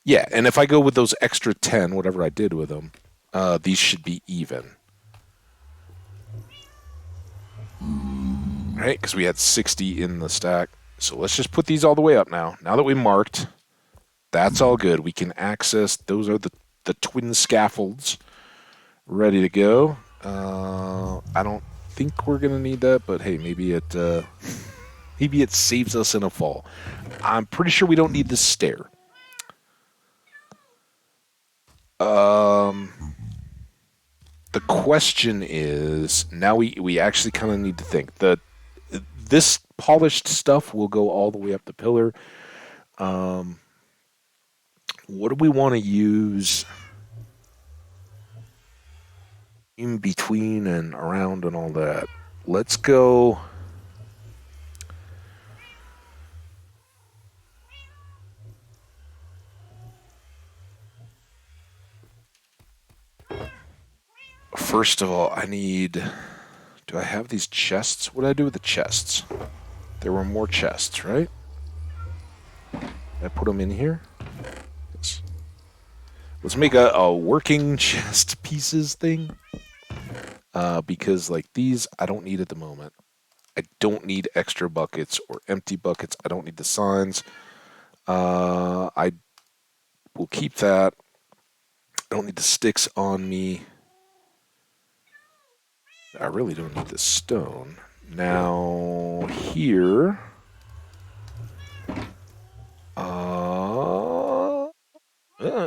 Yeah, and if I go with those extra 10, whatever I did with them, these should be even. Right, because we had 60 in the stack. So let's just put these all the way up now. Now that we marked, that's all good. We can access, those are the twin scaffolds ready to go. I don't think we're going to need that, but hey, maybe it saves us in a fall. I'm pretty sure we don't need the stair. The question is, now we actually kind of need to think. This polished stuff will go all the way up the pillar. What do we want to use in between and around and all that? Let's go. First of all, I need. Do I have these chests? What did I do with the chests? There were more chests, right? Did I put them in here? Yes. Let's make a working chest pieces thing. Because, like, these I don't need at the moment. I don't need extra buckets or empty buckets. I don't need the signs. I will keep that. I don't need the sticks on me. I really don't need the stone. Now, here...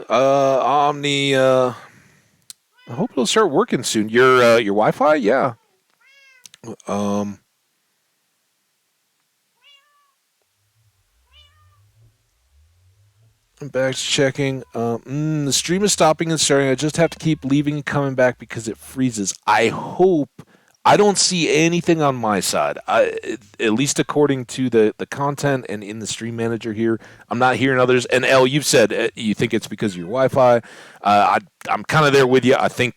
Omni, I hope it'll start working soon. Your Wi-Fi? Yeah. I'm back to checking. The stream is stopping and starting. I just have to keep leaving and coming back because it freezes. I hope... I don't see anything on my side. At least according to the content and in the stream manager here, I'm not hearing others. And L, you've said you think it's because of your Wi-Fi. I'm kind of there with you. I think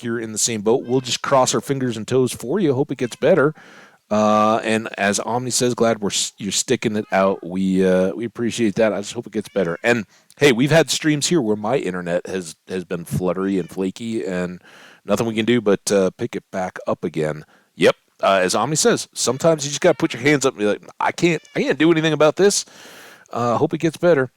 you're in the same boat. We'll just cross our fingers and toes for you. Hope it gets better. And as Omni says, glad you're sticking it out. We appreciate that. I just hope it gets better. And hey, we've had streams here where my internet has been fluttery and flaky, and nothing we can do but pick it back up again. Yep, as Omni says, sometimes you just gotta put your hands up and be like, I can't do anything about this. Hope it gets better.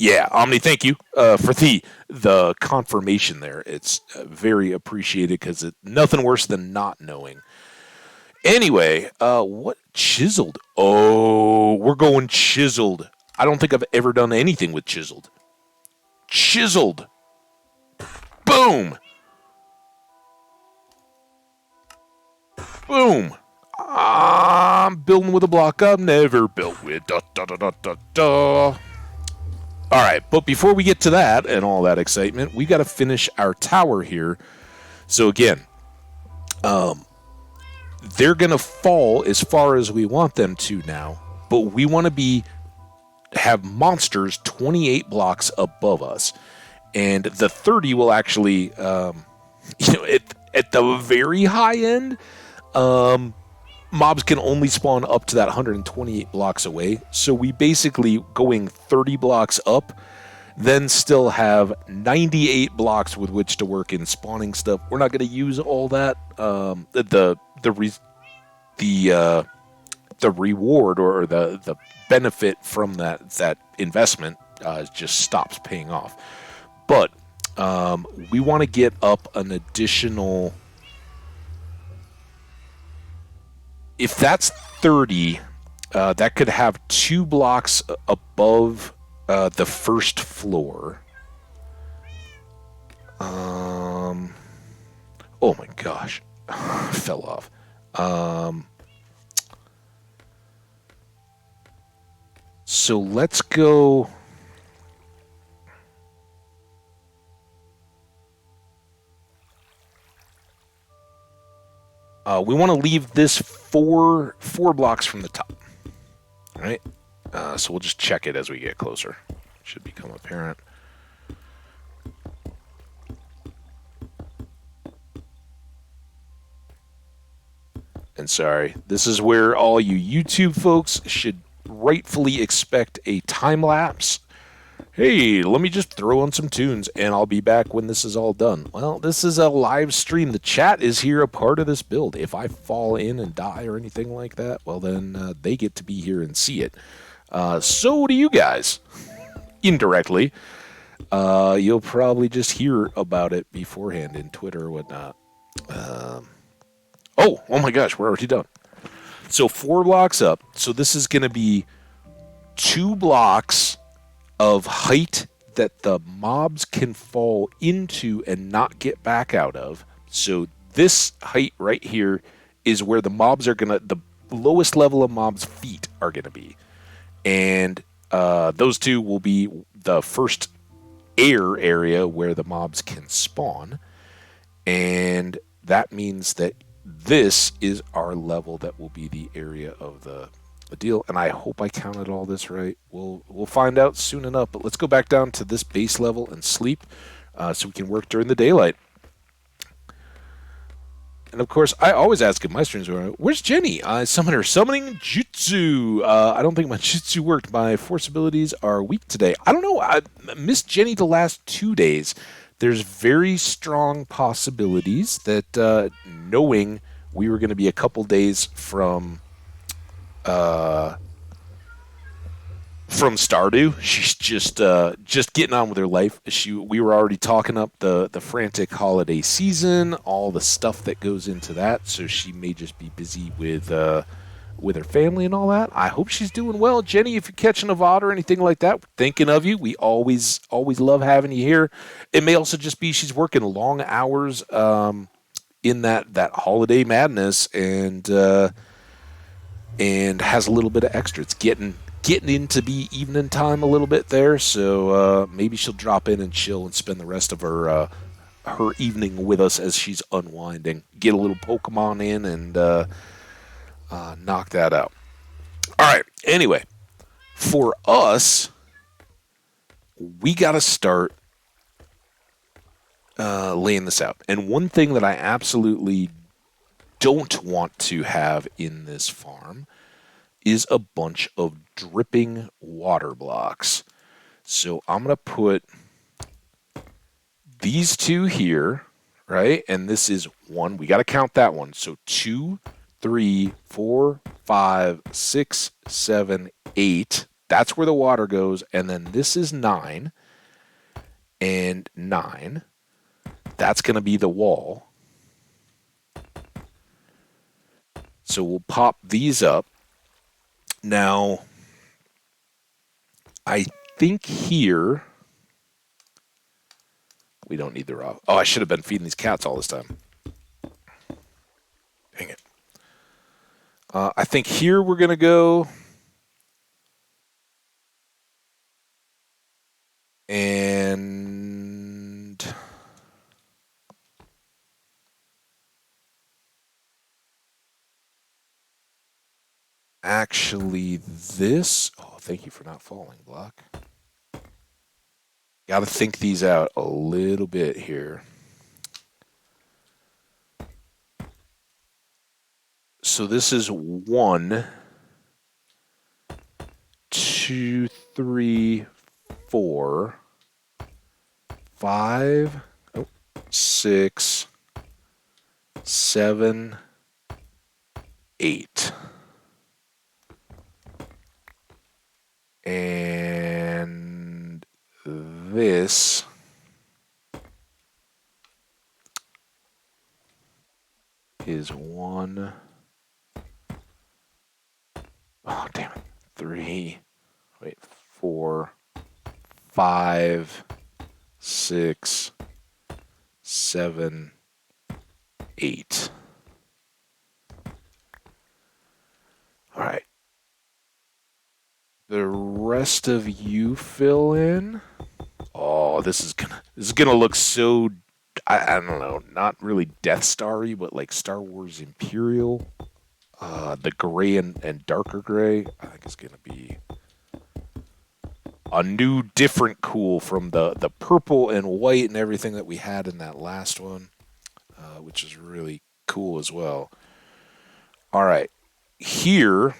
Yeah, Omni, thank you for the confirmation there. It's very appreciated because nothing worse than not knowing. Anyway, what chiseled? Oh, we're going chiseled. I don't think I've ever done anything with chiseled. Chiseled. Boom. Boom. I'm building with a block I've never built with. Da, da, da, da, da, da. All right, but before we get to that and all that excitement, we got to finish our tower here. So again, they're going to fall as far as we want them to now, but we want to have monsters 28 blocks above us. And the 30 will actually, at the very high end, mobs can only spawn up to that 128 blocks away. So we basically, going 30 blocks up, then still have 98 blocks with which to work in spawning stuff. We're not going to use all that. The reward or the benefit from that investment just stops paying off. But we want to get up an additional... If that's 30, that could have 2 blocks above the first floor. Oh my gosh. Fell off. So let's go... we want to leave this four blocks from the top. All right? So we'll just check it as we get closer. Should become apparent. And sorry, this is where all you YouTube folks should rightfully expect a time lapse. Hey, let me just throw on some tunes and I'll be back when this is all done. Well, this is a live stream. The chat is here, a part of this build. If I fall in and die or anything like that, well then they get to be here and see it. So do you guys. Indirectly. You'll probably just hear about it beforehand in Twitter or whatnot. Oh my gosh, we're already done. So 4 blocks up. So this is going to be 2 blocks of height that the mobs can fall into and not get back out of. So this height right here is where the mobs are the lowest level of mobs' feet are going to be. And those 2 will be the first air area where the mobs can spawn. And that means that this is our level that will be the area of the deal, and I hope I counted all this right. We'll find out soon enough, but let's go back down to this base level and sleep so we can work during the daylight. And of course, I always ask in my streams, where's Jenny? I summon her summoning jutsu. I don't think my jutsu worked. My force abilities are weak today. I don't know. I missed Jenny the last 2 days. There's very strong possibilities that knowing we were going to be a couple days from Stardew. She's just getting on with her life. We were already talking up the frantic holiday season, all the stuff that goes into that. So she may just be busy with her family and all that. I hope she's doing well, Jenny. If you're catching a VOD or anything like that, we're thinking of you. We always love having you here. It may also just be she's working long hours in that holiday madness and has a little bit of extra. It's getting into be evening time a little bit there, so maybe she'll drop in and chill and spend the rest of her evening with us as she's unwinding. Get a little Pokemon in and knock that out. All right. Anyway, for us, we got to start laying this out. And one thing that I absolutely don't want to have in this farm is a bunch of dripping water blocks. So I'm going to put these two here, right? And this is one. We got to count that one. So 2, 3, 4, 5, 6, 7, 8. That's where the water goes. And then this is 9 and 9. That's going to be the wall. So we'll pop these up. Now, I think here we don't need the raw. Oh, I should have been feeding these cats all this time. Dang it. I think here we're going to go. And actually this. Oh, thank you for not falling, Block. Got to think these out a little bit here. So this is 1, 2, 3, 4, 5, 6, 7, 8. And this is 1. Oh, damn it. 3, 4, 5, 6, 7, 8. All right. The rest of you fill in. Oh, this is gonna look so. I don't know, not really Death Starry, but like Star Wars Imperial. The gray and darker gray, I think it's gonna be a new, different cool from the purple and white and everything that we had in that last one, which is really cool as well. All right, here.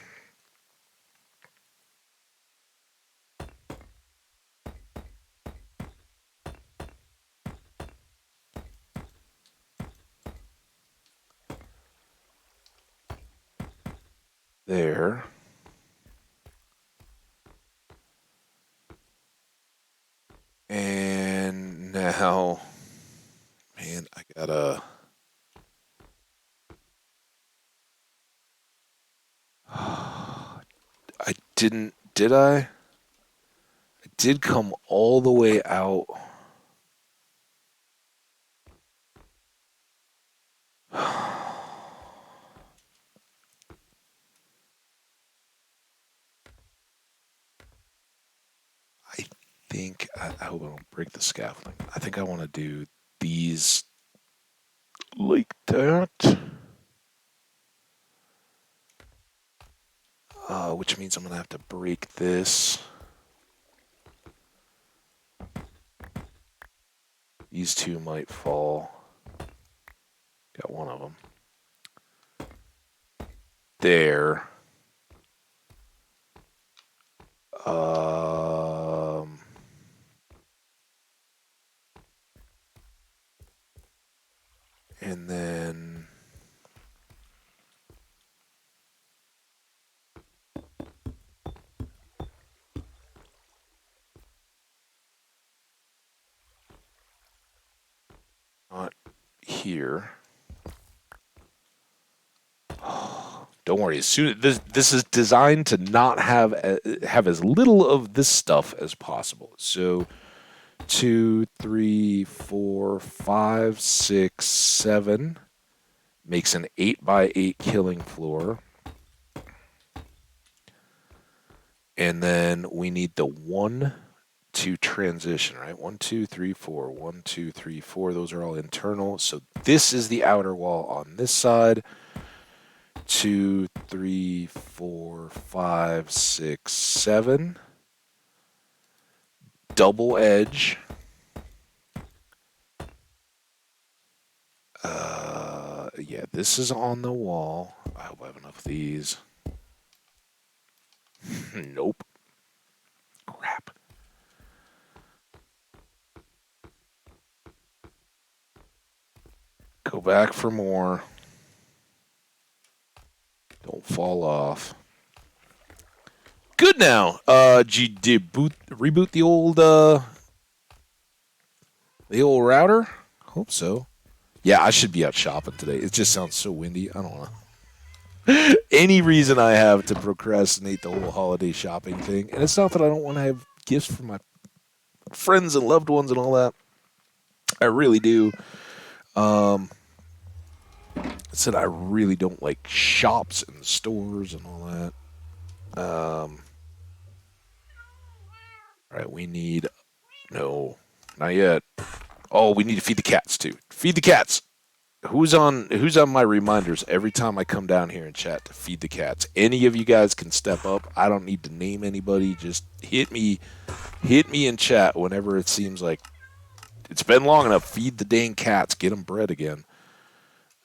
There. And now, man, I gotta. I didn't, did I? I did come all the way out. I think, I hope I don't break the scaffolding. I think I want to do these like that. Which means I'm going to have to break this. These two might fall. Got one of them. there. Um, and then not here. Don't worry. As soon this is designed to not have as little of this stuff as possible. So 2, 3, 4, 5, 6, 7 makes an 8x8 killing floor. And then we need the 1 to transition, right? 1, 2, 3, 4. 1, 2, 3, 4. Those are all internal. So this is the outer wall on this side. 2, 3, 4, 5, 6, 7. Double edge. Yeah, this is on the wall. I hope I have enough of these. Nope. Crap. Go back for more. Don't fall off. Good now. Did you reboot the old router? Hope so. Yeah, I should be out shopping today. It just sounds so windy. I don't know. Any reason I have to procrastinate the whole holiday shopping thing. And it's not that I don't want to have gifts for my friends and loved ones and all that. I really do. I said I really don't like shops and stores and all that. All right, we need... No, not yet. Oh, we need to feed the cats, too. Feed the cats! Who's on my reminders every time I come down here and chat to feed the cats? Any of you guys can step up. I don't need to name anybody. Just hit me in chat whenever it seems like it's been long enough. Feed the dang cats. Get them bread again.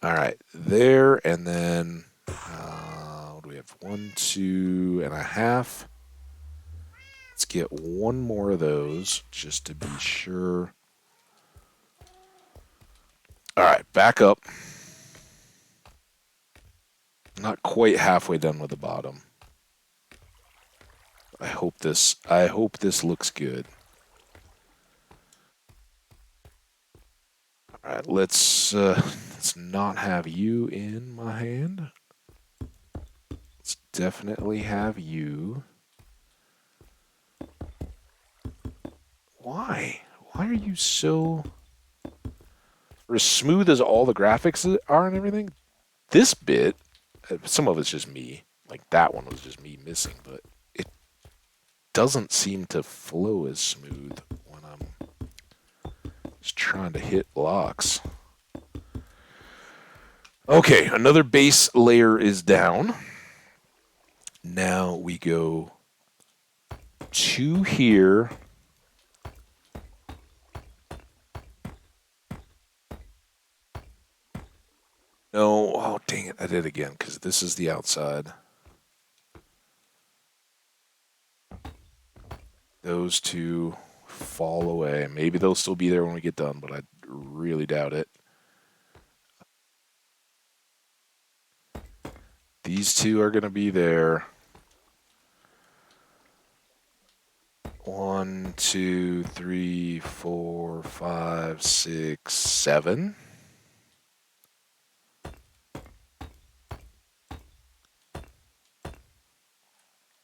All right, there, and then what do we have? 1, 2.5. Let's get one more of those just to be sure. All right, back up. Not quite halfway done with the bottom. I hope this looks good. All right, let's not have you in my hand. Let's definitely have you. Why? Why are you so... For as smooth as all the graphics are and everything, this bit, some of it's just me. Like that one was just me missing, but it doesn't seem to flow as smooth when I'm just trying to hit blocks. Okay, another base layer is down. Now we go to here. No, oh dang it, I did it again because this is the outside. Those two fall away. Maybe they'll still be there when we get done, but I really doubt it. These two are going to be there. 1, 2, 3, 4, 5, 6, 7.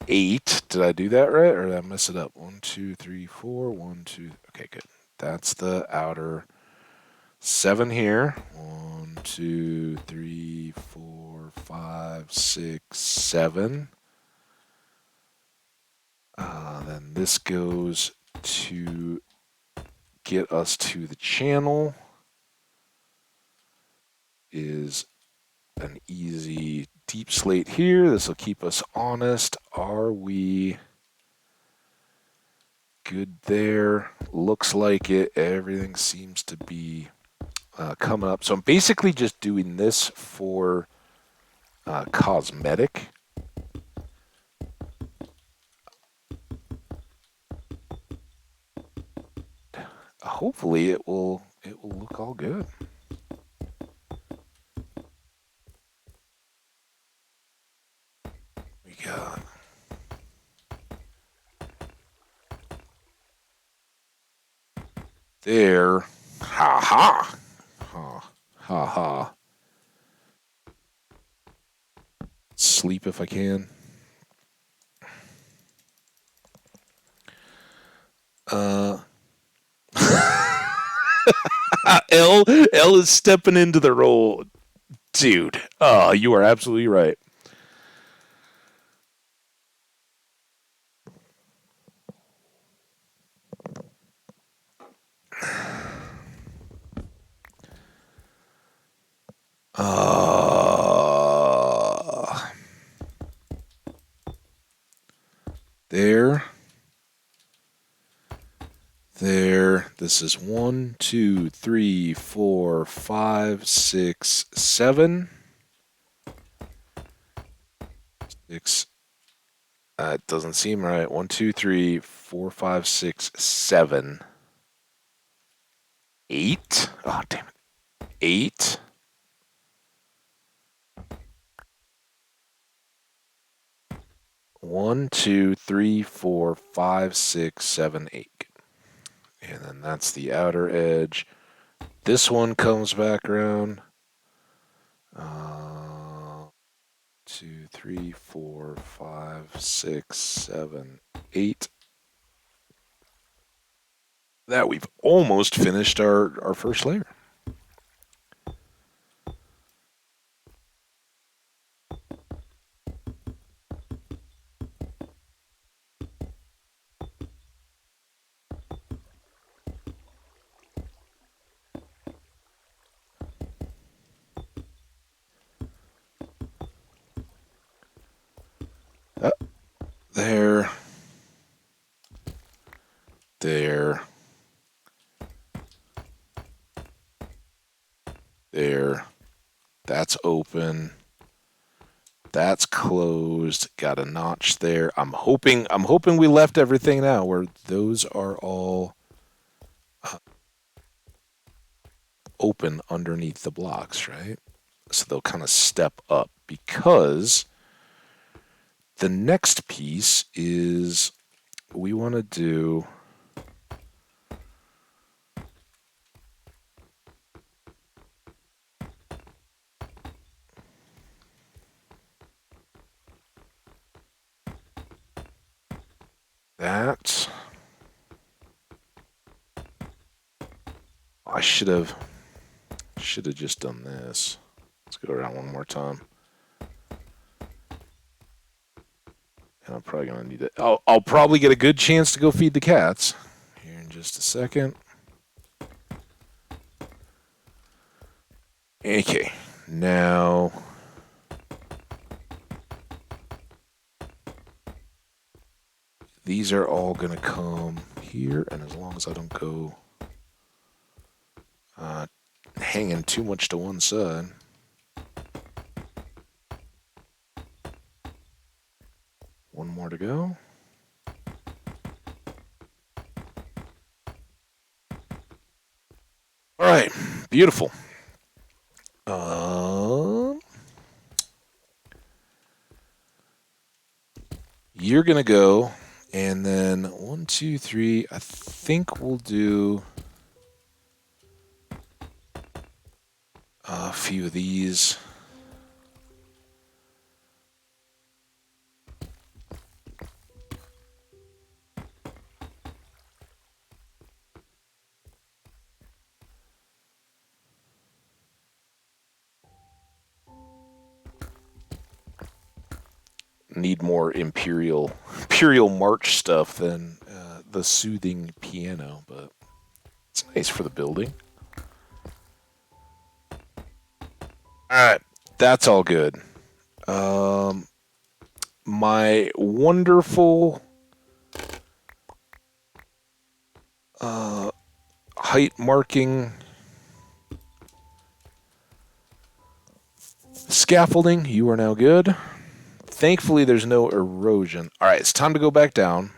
8. Did I do that right, or did I mess it up? 1, 2, 3, 4. 1, 2. Okay, good. That's the outer. 7 here. 1, 2, 3, 4, 5, 6, 7. Then this goes to get us to the channel. Is an easy deep slate here. This will keep us honest. Are we good there? Looks like it. Everything seems to be coming up. So I'm basically just doing this for cosmetic. Hopefully it will look all good. We got there. Ha ha. Ha ha ha. Sleep if I can. L is stepping into the role. Dude. Oh, you are absolutely right. There. There. This is 1, 2, 3, 4, 5, 6, 7. 6. It doesn't seem right. 1, 2, 3, 4, 5, 6, 7. 8. Oh, damn it. 8. 1, 2, 3, 4, 5, 6, 7, 8. And then that's the outer edge. This one comes back around. 2, 3, 4, 5, 6, 7, 8. That we've almost finished our first layer. There. There. There. That's open. That's closed. Got a notch there. I'm hoping we left everything now where those are all open underneath the blocks, right? So they'll kind of step up because the next piece is we want to do that. I should have just done this. Let's go around one more time. And I'm probably gonna need it. I'll probably get a good chance to go feed the cats here in just a second. Okay, now these are all gonna come here, and as long as I don't go hanging too much to one side. One more to go. All right, beautiful. You're gonna go, and then 1, 2, 3. I think we'll do a few of these. Need more Imperial March stuff than the soothing piano, but it's nice for the building. Alright, that's all good. My wonderful height marking scaffolding. You are now good. Thankfully, there's no erosion. All right, it's time to go back down.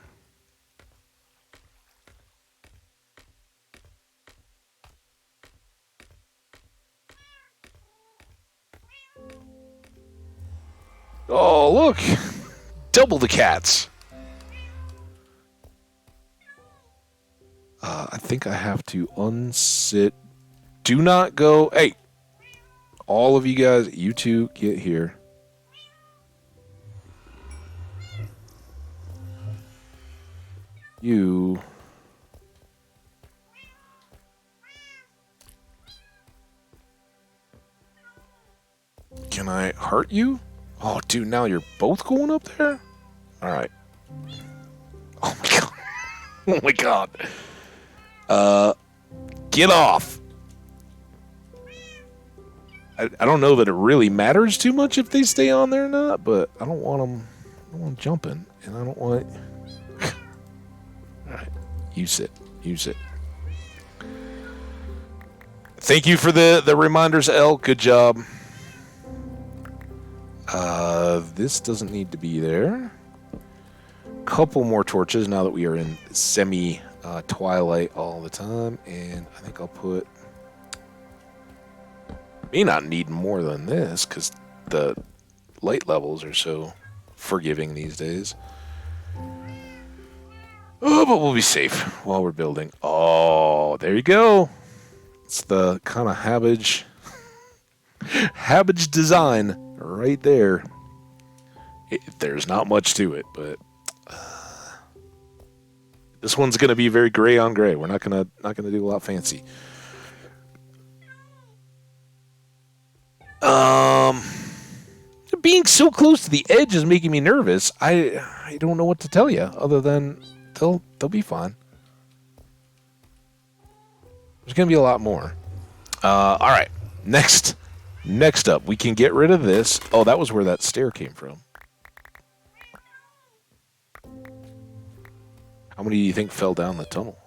Oh, look. Double the cats. I think I have to unsit. Do not go. Hey, all of you guys, you two, get here. You. Can I hurt you? Oh, dude, now you're both going up there? All right. Oh, my God. Oh, my God. Get off. I don't know that it really matters too much if they stay on there or not, but I don't want them jumping, and I don't want... All right. You sit. You sit. Thank you for the reminders, Elle. Good job. This doesn't need to be there. Couple more torches now that we are in semi-twilight all the time. And I think I'll put... May not need more than this, because the light levels are so forgiving these days. Oh, but we'll be safe while we're building. Oh, there you go. It's the kind of Habbage design right there. There's not much to it, but this one's going to be very gray on gray. We're not gonna do a lot fancy. Being so close to the edge is making me nervous. I don't know what to tell you other than they'll be fine. There's going to be a lot more. All right. Next up, we can get rid of this. Oh, that was where that stair came from. How many do you think fell down the tunnel?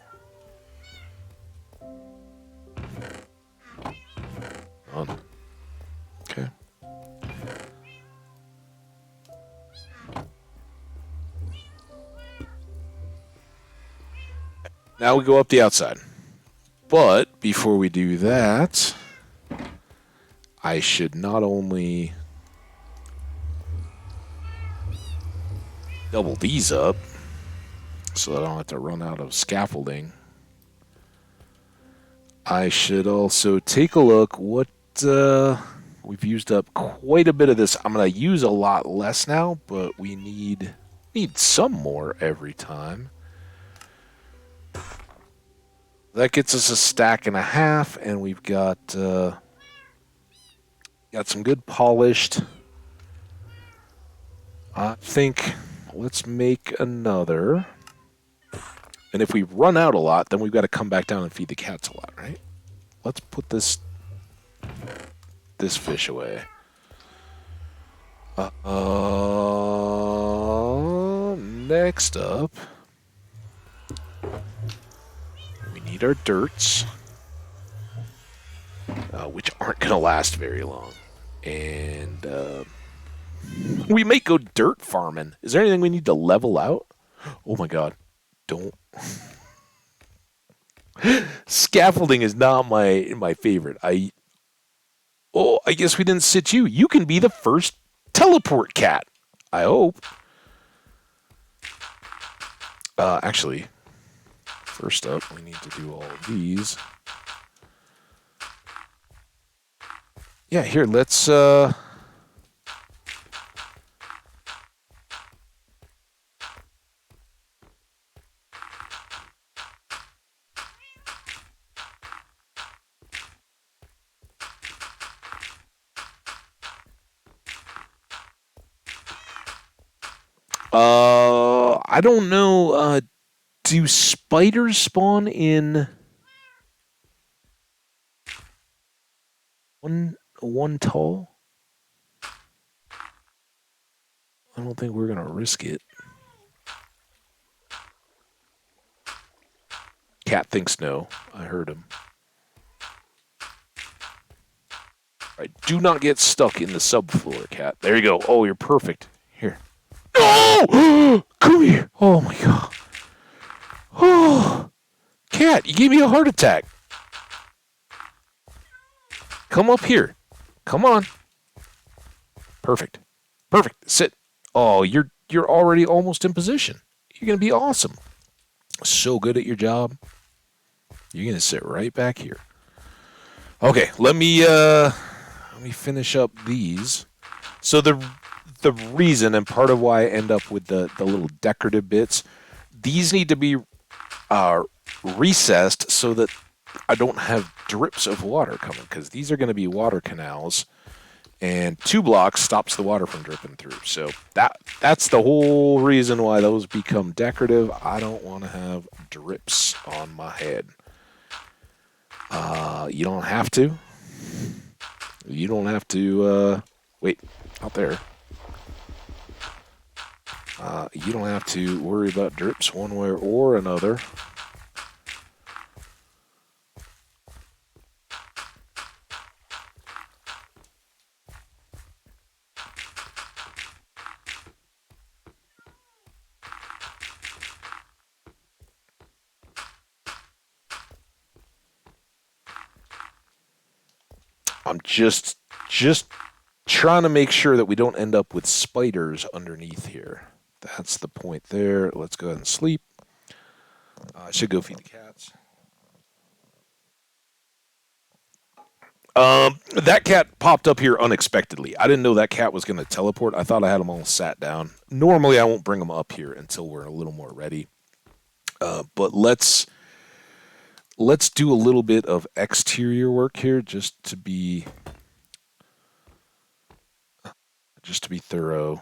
None. Okay. Now we go up the outside. But before we do that, I should not only double these up so that I don't have to run out of scaffolding. I should also take a look what we've used up quite a bit of this. I'm going to use a lot less now, but we need some more every time. That gets us a stack and a half, and we've got some good polished. I think let's make another. And if we run out a lot, then we've got to come back down and feed the cats a lot, right? Let's put this fish away. Next up, we need our dirts, which aren't going to last very long. And we may go dirt farming. Is there anything we need to level out? Oh my God. Don't. Scaffolding is not my favorite. I guess we didn't sit you. You can be the first teleport cat. I hope. Actually, first up, we need to do all of these. Yeah, here, let's I don't know. Do spiders spawn in one tall? I don't think we're gonna risk it. Cat thinks no. I heard him. Right, do not get stuck in the subfloor, cat. There you go. Oh, you're perfect. Here. No! Come here. Oh, my God. Oh, cat, you gave me a heart attack. Come up here. Come on. Perfect. Perfect. Sit. Oh, you're already almost in position. You're going to be awesome. So good at your job. You're going to sit right back here. Okay, let me finish up these. So the reason and part of why I end up with the little decorative bits, these need to be recessed so that I don't have drips of water coming, because these are going to be water canals, and 2 blocks stops the water from dripping through. So that's the whole reason why those become decorative. I don't want to have drips on my head. You don't have to. You don't have to, wait, out there. You don't have to worry about drips one way or another. I'm just trying to make sure that we don't end up with spiders underneath here. That's the point there. Let's go ahead and sleep. I should go feed the cats. That cat popped up here unexpectedly. I didn't know that cat was going to teleport. I thought I had them all sat down. Normally, I won't bring them up here until we're a little more ready. But let's do a little bit of exterior work here, just to be thorough.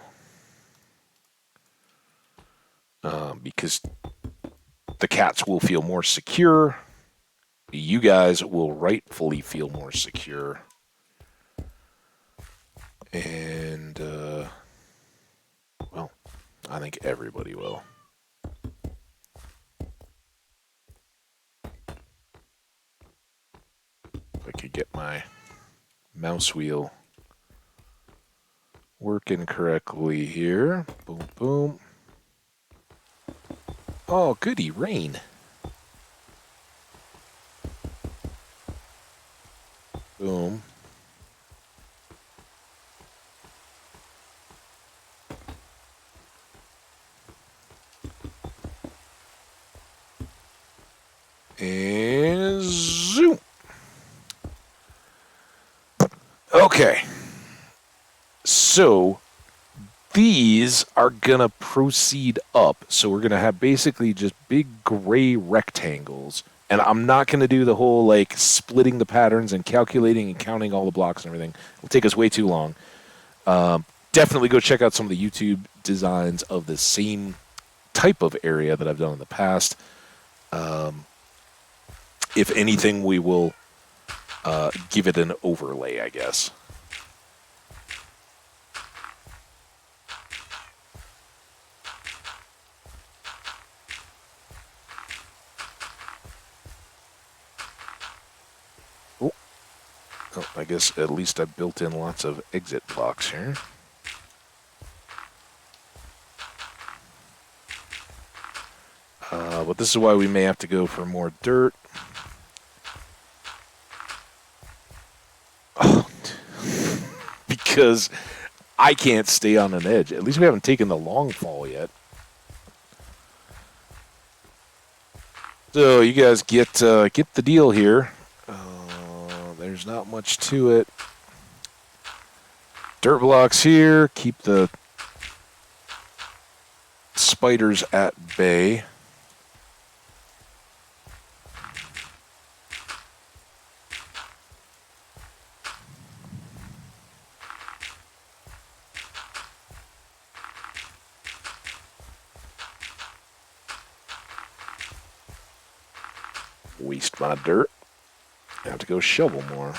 Because the cats will feel more secure. You guys will rightfully feel more secure. And, well, I think everybody will. If I could get my mouse wheel working correctly here. Boom, boom. Oh, goody, rain. Boom. And zoom. Okay. So these are going to proceed up. So we're going to have basically just big gray rectangles. And I'm not going to do the whole, like, splitting the patterns and calculating and counting all the blocks and everything. It'll take us way too long. Definitely go check out some of the YouTube designs of the same type of area that I've done in the past. If anything, we will give it an overlay, I guess. Oh, I guess at least I built in lots of exit blocks here. But this is why we may have to go for more dirt. Oh, because I can't stay on an edge. At least we haven't taken the long fall yet. So you guys get the deal here. There's not much to it. Dirt blocks here. Keep the spiders at bay. Waste my dirt. I have to go shovel more.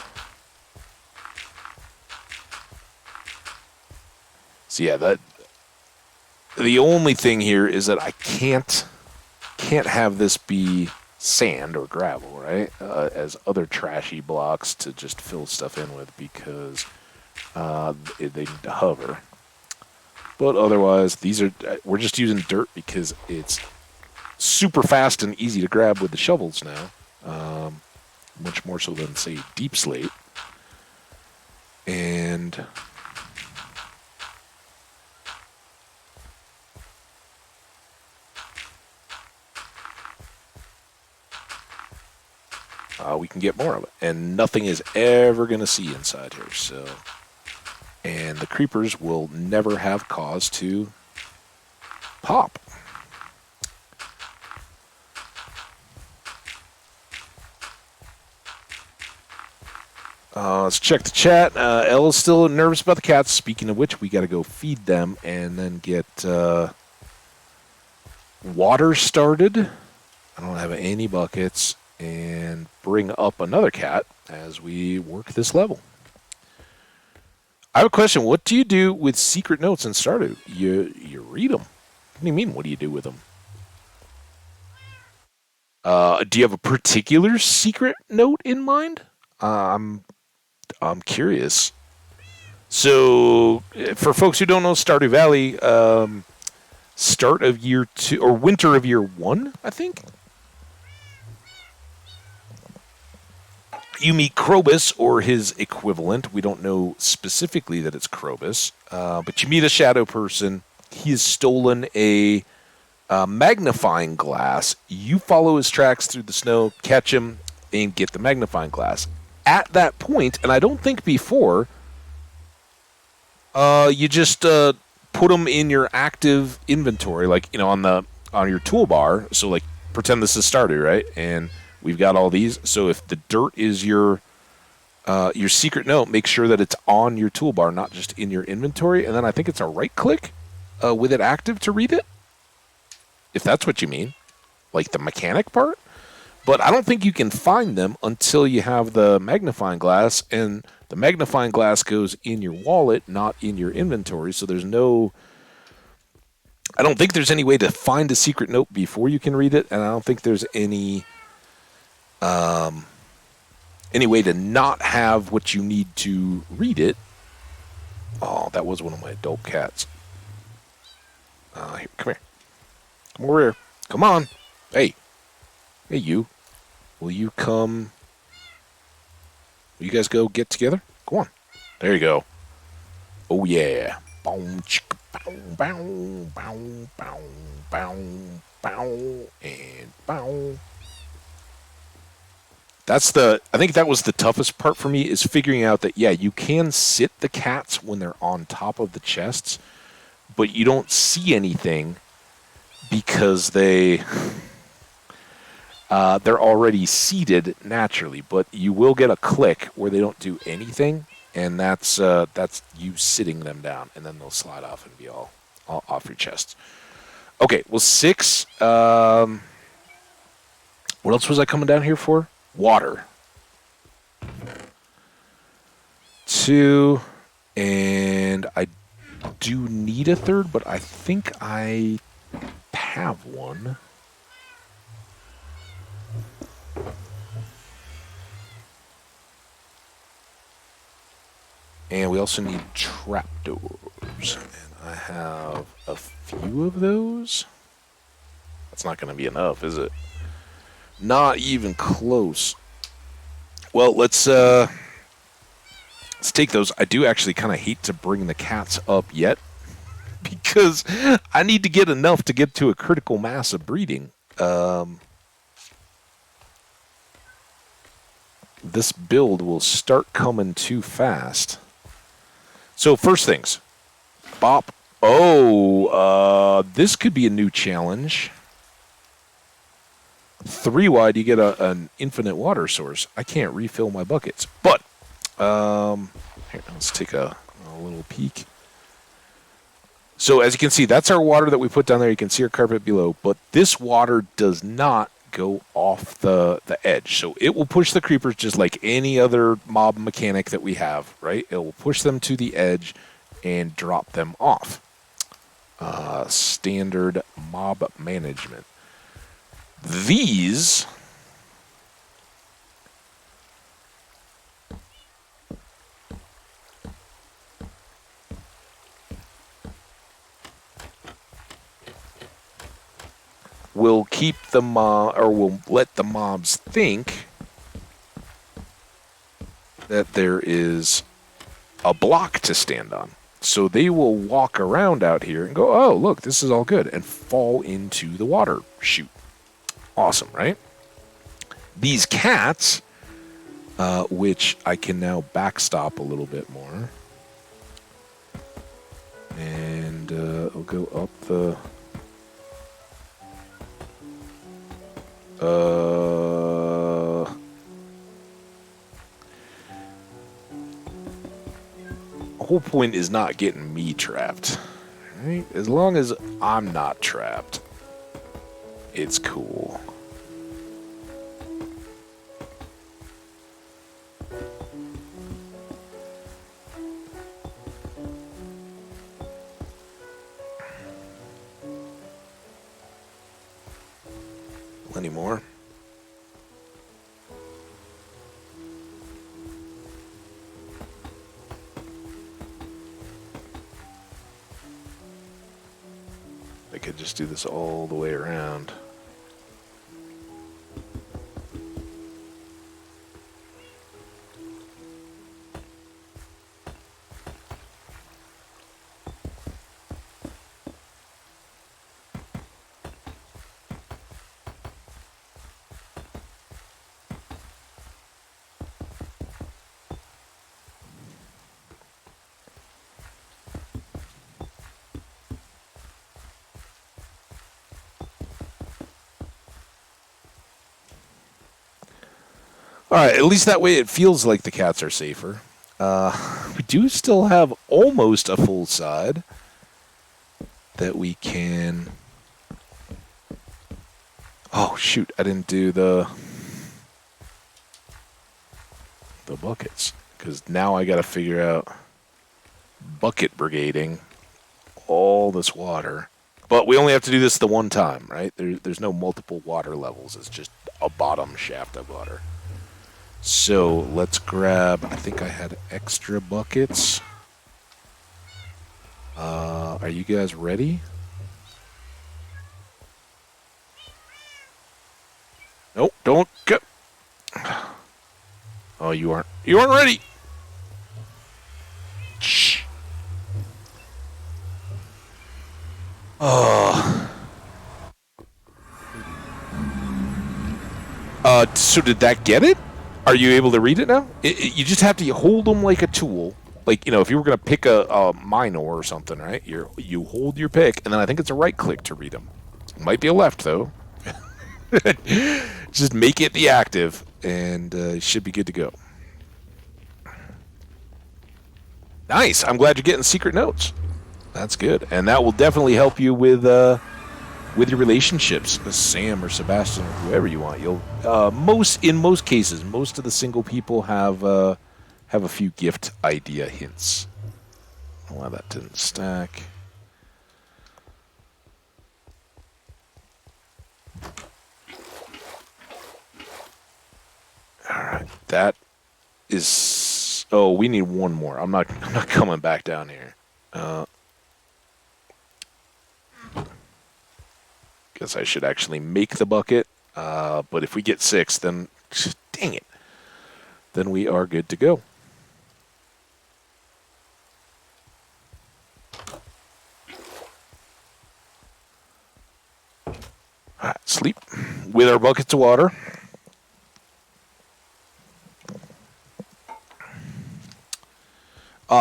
So yeah, the only thing here is that I can't have this be sand or gravel, right? As other trashy blocks to just fill stuff in with because they need to hover. But otherwise, we're just using dirt because it's super fast and easy to grab with the shovels now. Much more so than, say, deep slate. And we can get more of it. And nothing is ever going to see inside here. So, and the creepers will never have cause to pop. Let's check the chat. Ella's still nervous about the cats. Speaking of which, we got to go feed them and then get water started. I don't have any buckets. And bring up another cat as we work this level. I have a question. What do you do with secret notes in Stardew? You read them. What do you mean, what do you do with them? Do you have a particular secret note in mind? I'm curious. So, for folks who don't know Stardew Valley, start of year 2, or winter of year 1, I think? You meet Krobus, or his equivalent. We don't know specifically that it's Krobus, but you meet a shadow person. He has stolen a magnifying glass. You follow his tracks through the snow, catch him, and get the magnifying glass. At that point, and I don't think before, you just put them in your active inventory, like, you know, on your toolbar. So, like, pretend this is Stardew, right? And we've got all these. So if the dirt is your secret note, make sure that it's on your toolbar, not just in your inventory. And then I think it's a right click with it active to read it, if that's what you mean, like the mechanic part. But I don't think you can find them until you have the magnifying glass, and the magnifying glass goes in your wallet, not in your inventory. So there's I don't think there's any way to find a secret note before you can read it, and I don't think there's any way to not have what you need to read it. Oh, that was one of my adult cats. Here, come here. Come over here. Come on. Hey, you. Will you come? Will you guys go get together? Go on. There you go. Oh, yeah. Boom, chicka, bow, bow, bow, bow, bow, bow, and bow. I think that was the toughest part for me, is figuring out that, yeah, you can sit the cats when they're on top of the chests, but you don't see anything because they're already seated naturally. But you will get a click where they don't do anything, and that's you sitting them down, and then they'll slide off and be all off your chest. Okay, well, 6. What else was I coming down here for? Water. 2, and I do need a 3rd, but I think I have one. And we also need trapdoors, and I have a few of those. That's not going to be enough, is it? Not even close. Well, let's take those. I do actually kind of hate to bring the cats up yet, because I need to get enough to get to a critical mass of breeding. This build will start coming too fast. So first things, bop. Oh, this could be a new challenge. 3 wide, you get an infinite water source. I can't refill my buckets, but here, let's take a little peek. So as you can see, that's our water that we put down there. You can see our carpet below, but this water does not go off the edge. So it will push the creepers just like any other mob mechanic that we have, right? It will push them to the edge and drop them off. Standard mob management. These keep the mob, or we'll let the mobs think that there is a block to stand on. So they will walk around out here and go, oh, look, this is all good, and fall into the water chute. Awesome, right? These cats, which I can now backstop a little bit more. And I'll go up the... The whole point is not getting me trapped. Right? As long as I'm not trapped, it's cool. Plenty more. I could just do this all the way around. All right, at least that way it feels like the cats are safer. We do still have almost a full side that we can... Oh, shoot, I didn't do the buckets, because now I got to figure out bucket brigading all this water. But we only have to do this the one time, right? There's no multiple water levels. It's just a bottom shaft of water. So let's grab, I think I had extra buckets. Are you guys ready? Nope, don't go. Oh, you aren't ready. Shh. So did that get it? Are you able to read it now? You just have to hold them like a tool. Like, if you were going to pick a minor or something, right? You hold your pick, and then I think it's a right click to read them. It might be a left, though. Just make it the active, and it should be good to go. Nice. I'm glad you're getting secret notes. That's good. And that will definitely help you with your relationships with Sam or Sebastian or whoever you want. You'll in most cases, most of the single people have a few gift idea hints. Well, that didn't stack. All right, that is. Oh, we need one more. I'm not coming back down here. Guess I should actually make the bucket. But if we get 6, then dang it. Then we are good to go. All right, sleep with our buckets of water.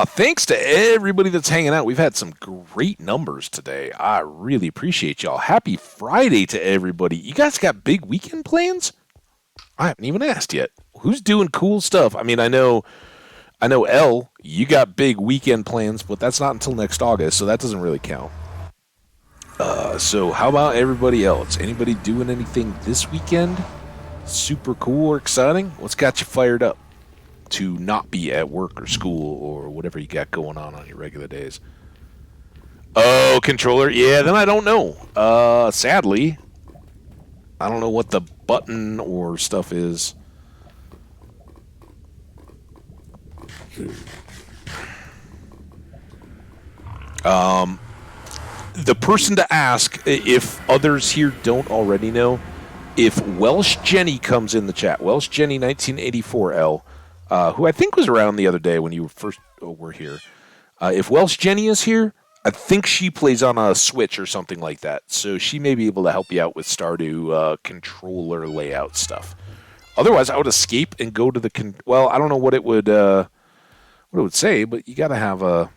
Thanks to everybody that's hanging out. We've had some great numbers today. I really appreciate y'all. Happy Friday to everybody. You guys got big weekend plans? I haven't even asked yet. Who's doing cool stuff? I mean, I know, Elle, you got big weekend plans, but that's not until next August, so that doesn't really count. So how about everybody else? Anybody doing anything this weekend? Super cool or exciting? What's got you fired up to not be at work or school or whatever you got going on your regular days? Oh, controller. Yeah, then I don't know. Sadly, I don't know what the button or stuff is. the person to ask, if others here don't already know, if Welsh Jenny comes in the chat, Welsh Jenny 1984 L, who I think was around the other day when you first were here. If Welsh Jenny is here, I think she plays on a Switch or something like that, so she may be able to help you out with Stardew controller layout stuff. Otherwise, I would escape and go to the well. I don't know what it would say, but you got to have an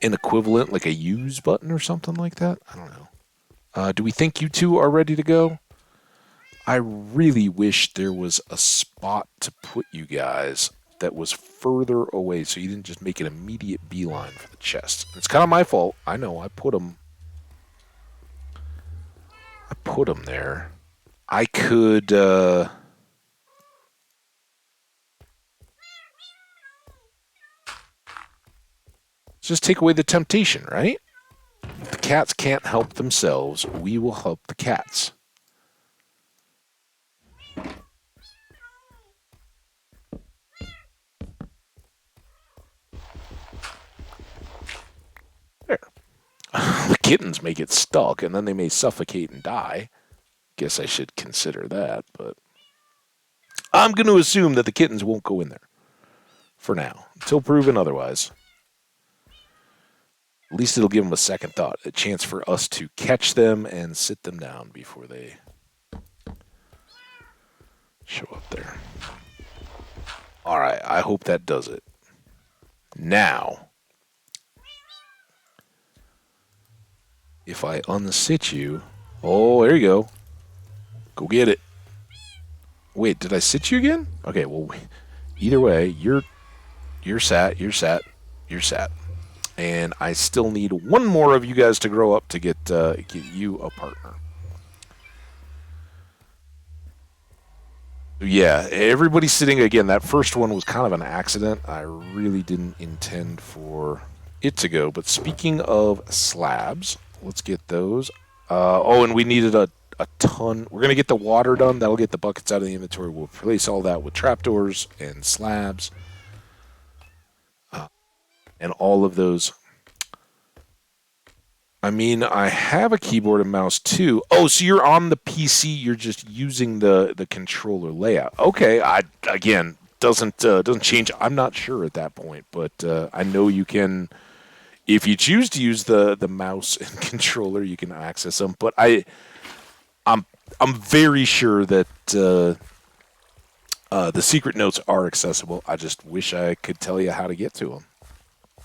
equivalent, like a use button or something like that. I don't know. Do we think you two are ready to go? I really wish there was a spot to put you guys that was further away so you didn't just make an immediate beeline for the chest. It's kind of my fault. I know. I put them there. I could just take away the temptation, right? If the cats can't help themselves, we will help the cats. There. The kittens may get stuck, and then they may suffocate and die. Guess I should consider that, but I'm going to assume that the kittens won't go in there for now, until proven otherwise. At least it'll give them a second thought, a chance for us to catch them and sit them down before they show up there. All right, I hope that does it. Now, if I unsit you, oh, there you go. Go get it. Wait, did I sit you again? Okay, well, either way, you're sat, you're sat, you're sat. And I still need one more of you guys to grow up to get you a partner. Yeah, everybody's sitting again. That first one was kind of an accident. I really didn't intend for it to go. But speaking of slabs, let's get those. And we needed a ton. We're going to get the water done. That'll get the buckets out of the inventory. We'll replace all that with trapdoors and slabs. And all of those. I mean, I have a keyboard and mouse too. Oh, so you're on the PC. You're just using the controller layout. Okay. Doesn't change. I'm not sure at that point, but I know you can. If you choose to use the mouse and controller, you can access them. But I'm very sure that the secret notes are accessible. I just wish I could tell you how to get to them.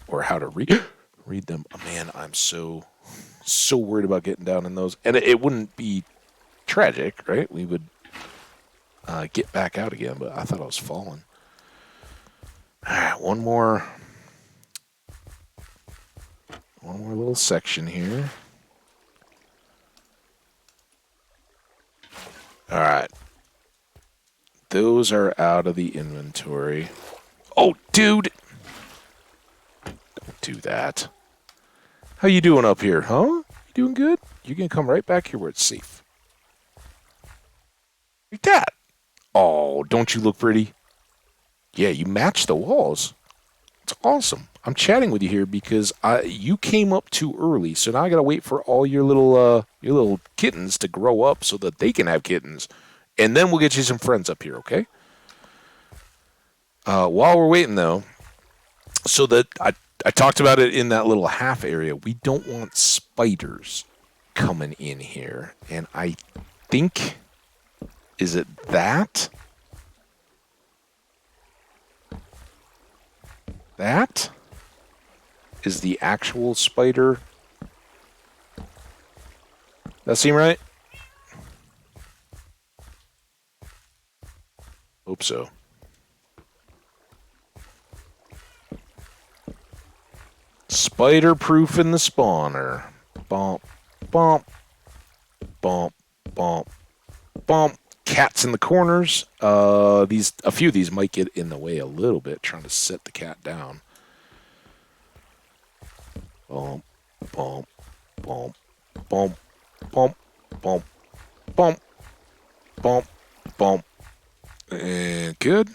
Or how to read them. Oh, man, I'm so worried about getting down in those. And it wouldn't be tragic, right? We would get back out again, but I thought I was falling. All right, one more little section here. All right. Those are out of the inventory. Oh, dude! Do that. How you doing up here, huh? You doing good? You can come right back here where it's safe. Like that. Oh, don't you look pretty? Yeah, you match the walls. It's awesome. I'm chatting with you here because you came up too early, so now I gotta wait for all your little kittens to grow up so that they can have kittens, and then we'll get you some friends up here, okay? While we're waiting though, so that I talked about it in that little half area. We don't want spiders coming in here. And I think, is it that? That is the actual spider. That seem right? Hope so. Spider-proof in the spawner. Bump, bump, bump, bump, bump. Cats in the corners. A few of these might get in the way a little bit, trying to set the cat down. Bump, bump, bump, bump, bump, bump, bump, bump, bump. And good.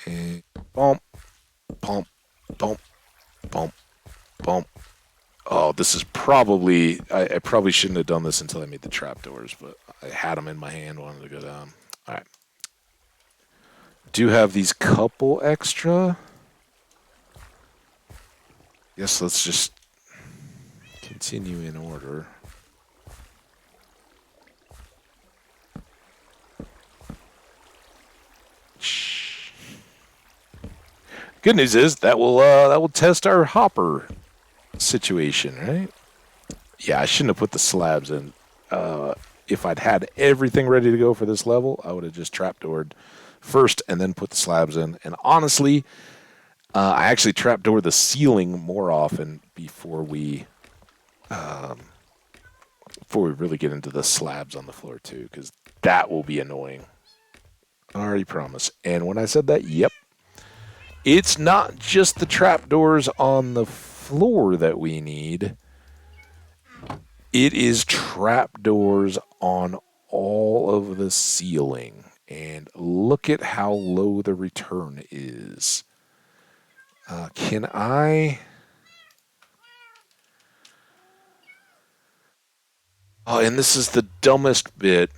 And bump. Pump, pump, pump, Boom. Oh, this is probably... I probably shouldn't have done this until I made the trapdoors, but I had them in my hand, wanted to go down. All right. Do have these couple extra. Guess let's just continue in order. Good news is that will test our hopper situation, right? Yeah, I shouldn't have put the slabs in. If I'd had everything ready to go for this level, I would have just trapdoored first and then put the slabs in. And honestly, I actually trapdoor the ceiling more often before we really get into the slabs on the floor too, because that will be annoying. I already promise. And when I said that, yep. It's not just the trapdoors on the floor that we need. It is trapdoors on all of the ceiling. And look at how low the return is. Can I... Oh, and this is the dumbest bit.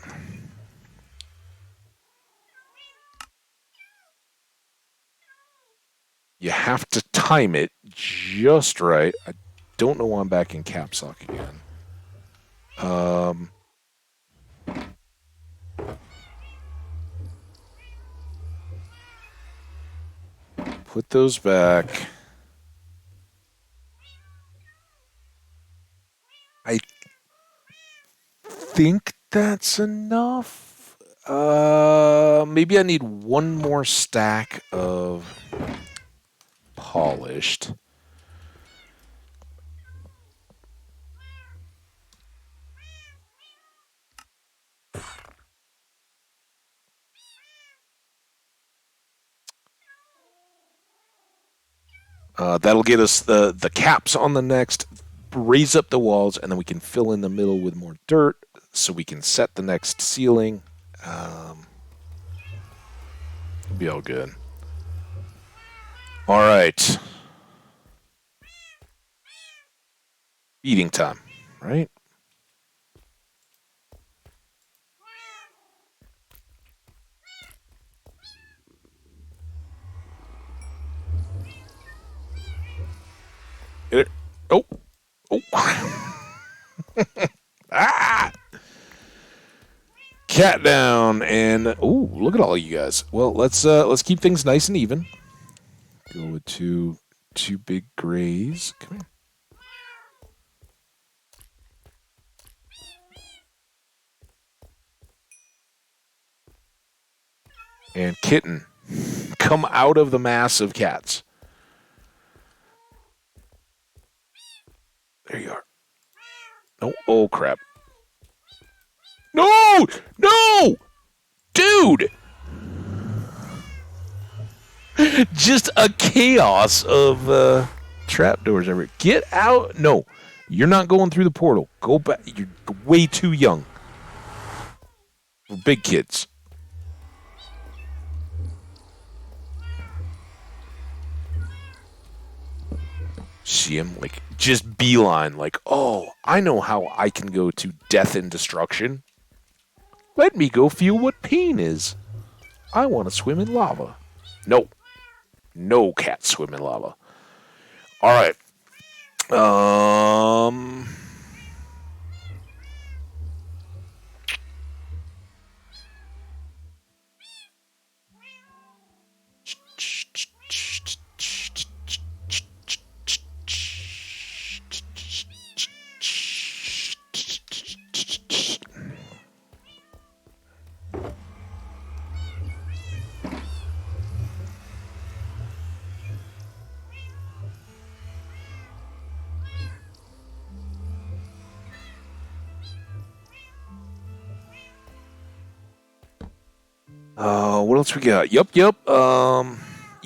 You have to time it just right. I don't know why I'm back in caps lock again. Put those back. I think that's enough. Maybe I need one more stack of polished. That'll get us the caps on the next, raise up the walls, and then we can fill in the middle with more dirt so we can set the next ceiling. It'll be all good. All right. Eating time, right? Oh. Ah! Cat down, and oh, look at all you guys. Well, let's keep things nice and even. Go with two big grays. Come here. And kitten, come out of the mass of cats. There you are. No, oh crap. No! No! Dude! Just a chaos of trapdoors everywhere. Get out. No, you're not going through the portal. Go back. You're way too young. We're big kids. See him? Like, just beeline. Like, oh, I know how I can go to death and destruction. Let me go feel what pain is. I want to swim in lava. No. No cats swim in lava. All right. What else we got? Yup. You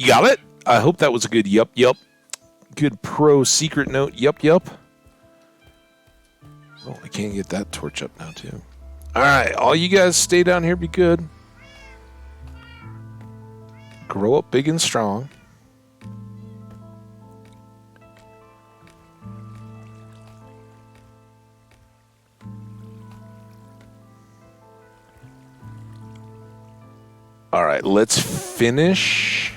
got it? I hope that was a good yup. Good pro secret note. Yup. Oh, I can't get that torch up now, too. Alright, all you guys stay down here, be good. Grow up big and strong. All right, let's finish.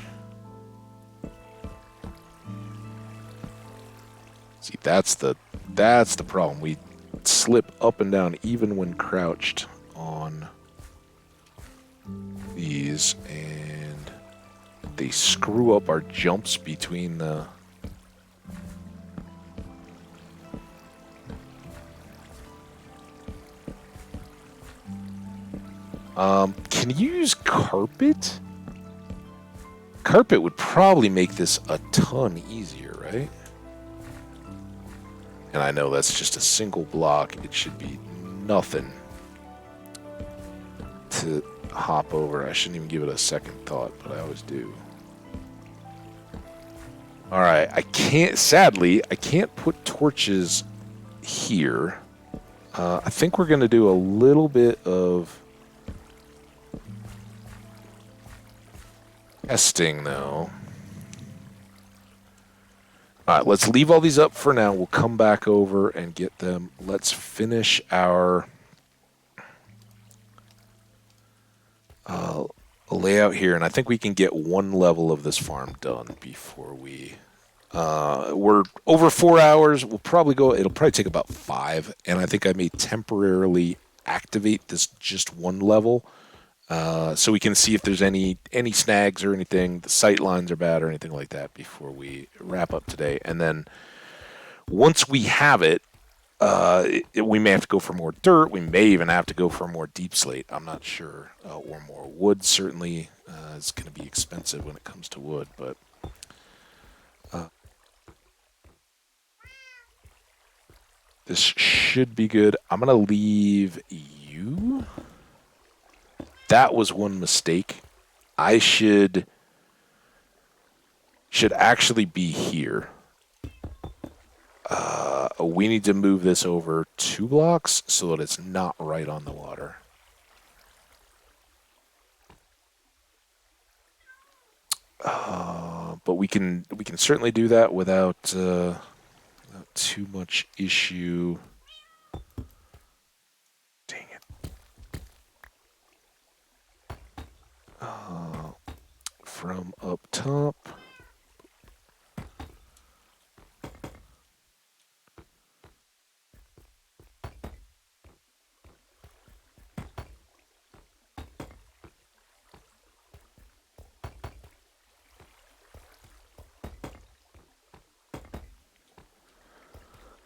See, that's the problem. We slip up and down even when crouched on these, and they screw up our jumps between the... Can you use carpet? Carpet would probably make this a ton easier, right? And I know that's just a single block. It should be nothing to hop over. I shouldn't even give it a second thought, but I always do. All right, sadly, I can't put torches here. I think we're going to do a little bit of testing, though. All right, let's leave all these up for now. We'll come back over and get them. Let's finish our layout here, and I think we can get one level of this farm done before we... we're over 4 hours. We'll probably go... It'll probably take about 5, and I think I may temporarily activate this just one level so we can see if there's any snags or anything, the sight lines are bad or anything like that before we wrap up today. And then once we have it, we may have to go for more dirt. We may even have to go for more deep slate. I'm not sure. Or more wood, certainly. It's going to be expensive when it comes to wood, but... this should be good. I'm going to leave you... That was one mistake. I should actually be here. We need to move this over 2 blocks so that it's not right on the water. But we can certainly do that without too much issue. Dang it. From up top.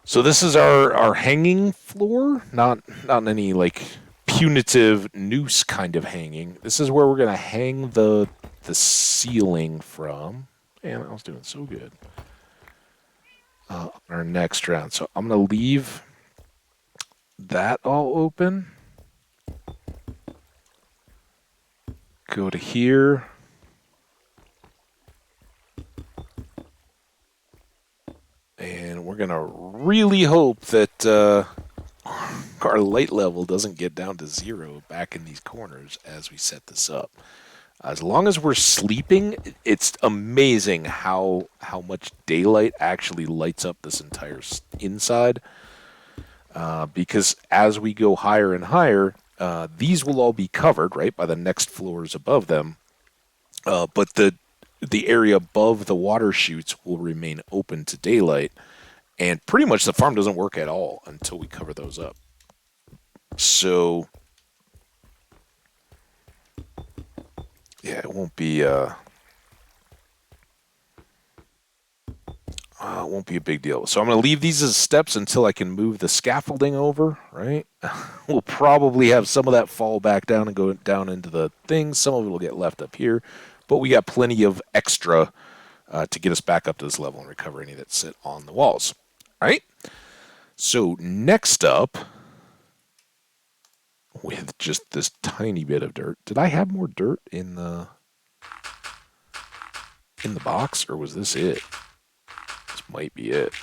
So this is our hanging floor, not any like punitive noose kind of hanging. This is where we're gonna hang the ceiling from. Man, I was doing so good. Our next round. So I'm gonna leave that all open. Go to here. And we're going to really hope that our light level doesn't get down to 0 back in these corners as we set this up. As long as we're sleeping, it's amazing how much daylight actually lights up this entire inside. Because as we go higher and higher, these will all be covered, right, by the next floors above them. But the area above the water chutes will remain open to daylight, and pretty much the farm doesn't work at all until we cover those up. So, yeah, it won't be a big deal. So I'm going to leave these as steps until I can move the scaffolding over, right? We'll probably have some of that fall back down and go down into the things. Some of it will get left up here. But we got plenty of extra to get us back up to this level and recover any that sit on the walls. All right? So next up, with just this tiny bit of dirt. Did I have more dirt in the box, or was this it? This might be it.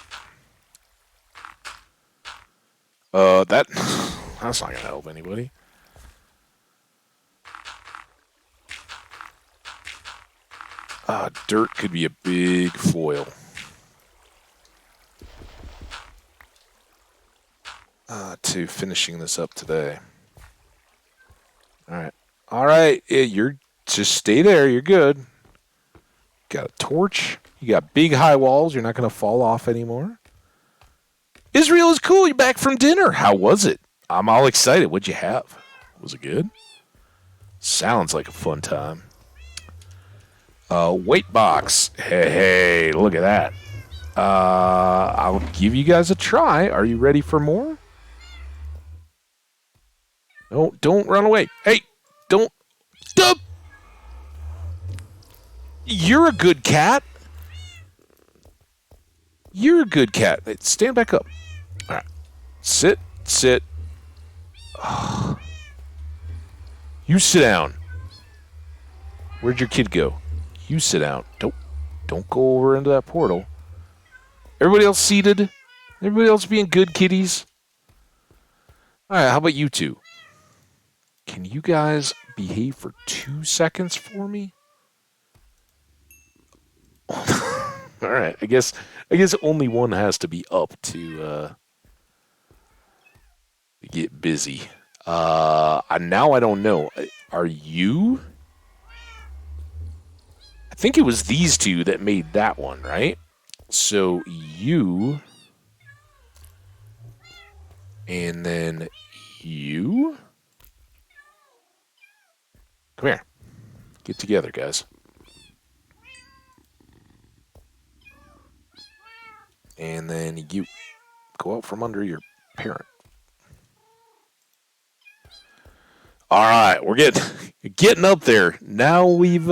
That's not going to help anybody. Dirt could be a big foil. To finishing this up today. All right. Yeah, you're Just stay there. You're good. Got a torch. You got big high walls. You're not going to fall off anymore. Israel is cool. You're back from dinner. How was it? I'm all excited. What'd you have? Was it good? Sounds like a fun time. Weight box. Hey, look at that. I'll give you guys a try. Are you ready for more? No, don't run away. Hey, don't. You're a good cat. You're a good cat. Stand back up. All right. Sit. You sit down. Where'd your kid go? You sit down. Don't go over into that portal. Everybody else seated. Everybody else being good kitties. All right, how about you two? Can you guys behave for 2 seconds for me? All right, I guess only one has to be up to get busy. Now I don't know. Are you? I think it was these two that made that one, right? So you, and then you. Come here. Get together, guys. And then you go out from under your parent. All right, we're getting up there. Now we've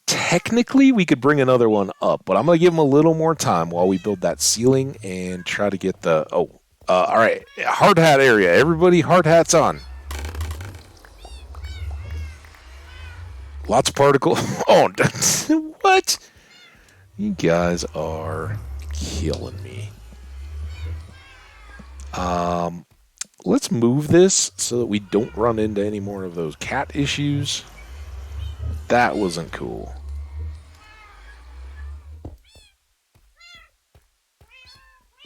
technically we could bring another one up, but I'm gonna give them a little more time while we build that ceiling and try to get the all right, hard hat area. Everybody, hard hats on. Lots of particle. Oh, what? You guys are killing me. Let's move this so that we don't run into any more of those cat issues. That wasn't cool.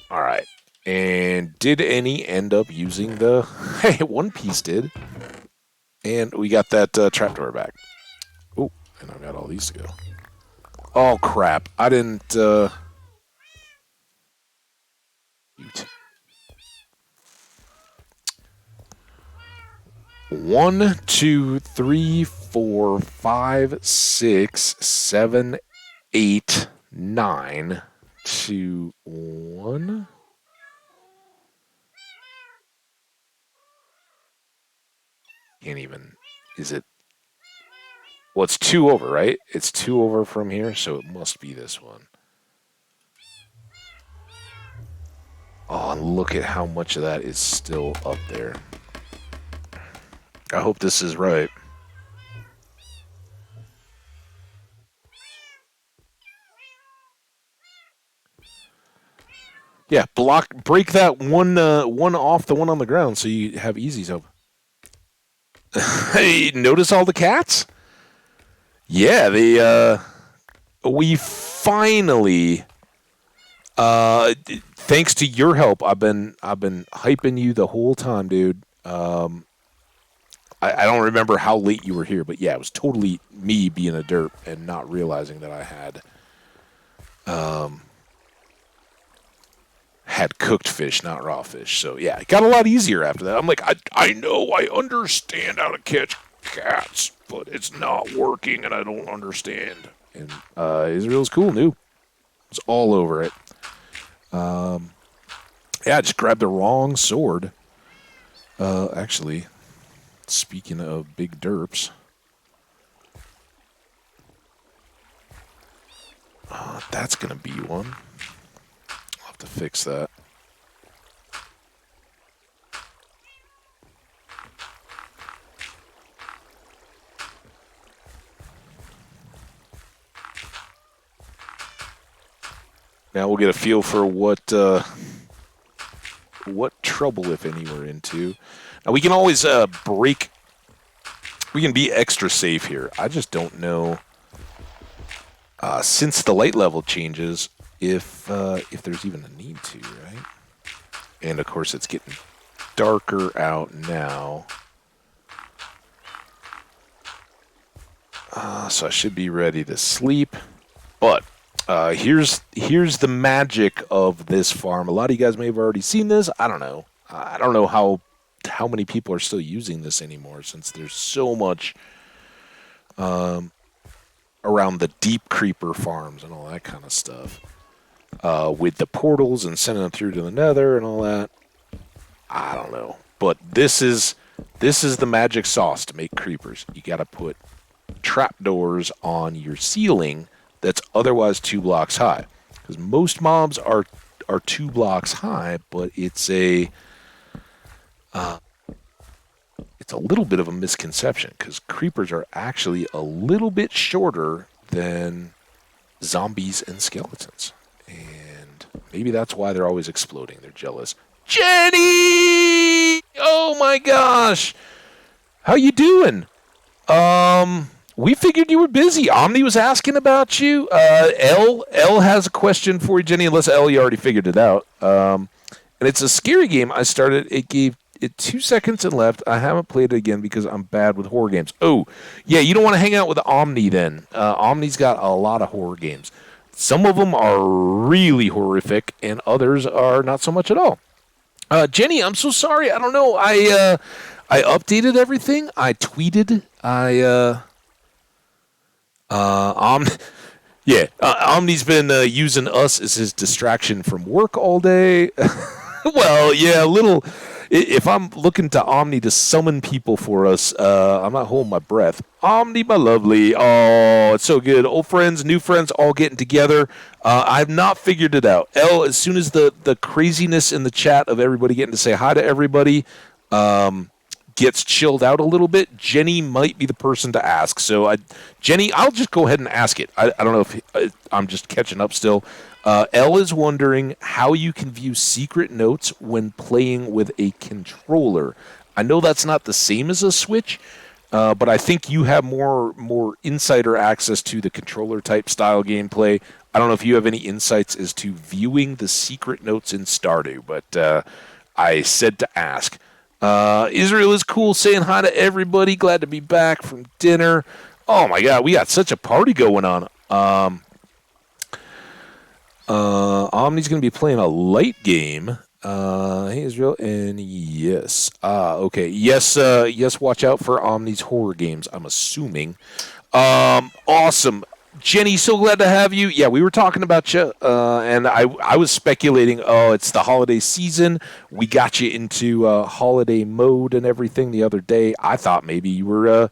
All right. And did any end up using the... Hey, one piece did. And we got that trapdoor back. Oh, and I've got all these to go. Oh, crap. I didn't... 1, 2, 3, 4, 5, 6, 7, 8, 9, 2, 1. Can't even... Is it... Well, it's 2 over, right? It's 2 over from here, so it must be this one. Oh, and look at how much of that is still up there. I hope this is right. Yeah, break that one off the one on the ground so you have easies up. Hey, notice all the cats? Yeah, we finally, thanks to your help, I've been hyping you the whole time, dude. I don't remember how late you were here, but yeah, it was totally me being a derp and not realizing that I had cooked fish, not raw fish. So yeah, it got a lot easier after that. I'm like, I know, I understand how to catch cats, but it's not working and I don't understand. And Israel's cool, new. It's all over it. Yeah, I just grabbed the wrong sword. Actually, speaking of big derps, that's gonna be one. I'll have to fix that. Now we'll get a feel for what trouble, if any, we're into. Now we can always break. We can be extra safe here. I just don't know, since the light level changes, if there's even a need to, right? And of course, it's getting darker out now. So I should be ready to sleep. But here's the magic of this farm. A lot of you guys may have already seen this. I don't know. I don't know how many people are still using this anymore, since there's so much around the deep creeper farms and all that kind of stuff. With the portals and sending them through to the nether and all that. I don't know. But this is the magic sauce to make creepers. You got to put trapdoors on your ceiling that's otherwise 2 blocks high. Because most mobs are 2 blocks high, but it's a little bit of a misconception, because creepers are actually a little bit shorter than zombies and skeletons. And maybe that's why they're always exploding. They're jealous. Jenny! Oh my gosh! How you doing? We figured you were busy. Omni was asking about you. L has a question for you, Jenny, unless L, you already figured it out. And it's a scary game I started. It gave it 2 seconds and left. I haven't played it again because I'm bad with horror games. Oh, yeah, you don't want to hang out with Omni then. Omni's got a lot of horror games. Some of them are really horrific, and others are not so much at all. Jenny, I'm so sorry. I don't know. I updated everything. I tweeted. Omni's been using us as his distraction from work all day. Well, yeah, a little. If I'm looking to Omni to summon people for us, I'm not holding my breath. Omni, my lovely. Oh, it's so good. Old friends, new friends, all getting together. I've not figured it out. L, as soon as the craziness in the chat of everybody getting to say hi to everybody gets chilled out a little bit, Jenny might be the person to ask. So, Jenny, I'll just go ahead and ask it. I don't know if I'm just catching up still. L is wondering how you can view secret notes when playing with a controller. I know that's not the same as a Switch, but I think you have more insider access to the controller type style gameplay. I don't know if you have any insights as to viewing the secret notes in Stardew, but I said to ask. Israel is cool, saying hi to everybody. Glad to be back from dinner. Oh my God, we got such a party going on. Omni's going to be playing a light game. Hey, Israel, and yes. Okay. Yes, watch out for Omni's horror games, I'm assuming. Awesome. Jenny, so glad to have you. Yeah, we were talking about you, and I was speculating, it's the holiday season. We got you into holiday mode and everything the other day. I thought maybe you were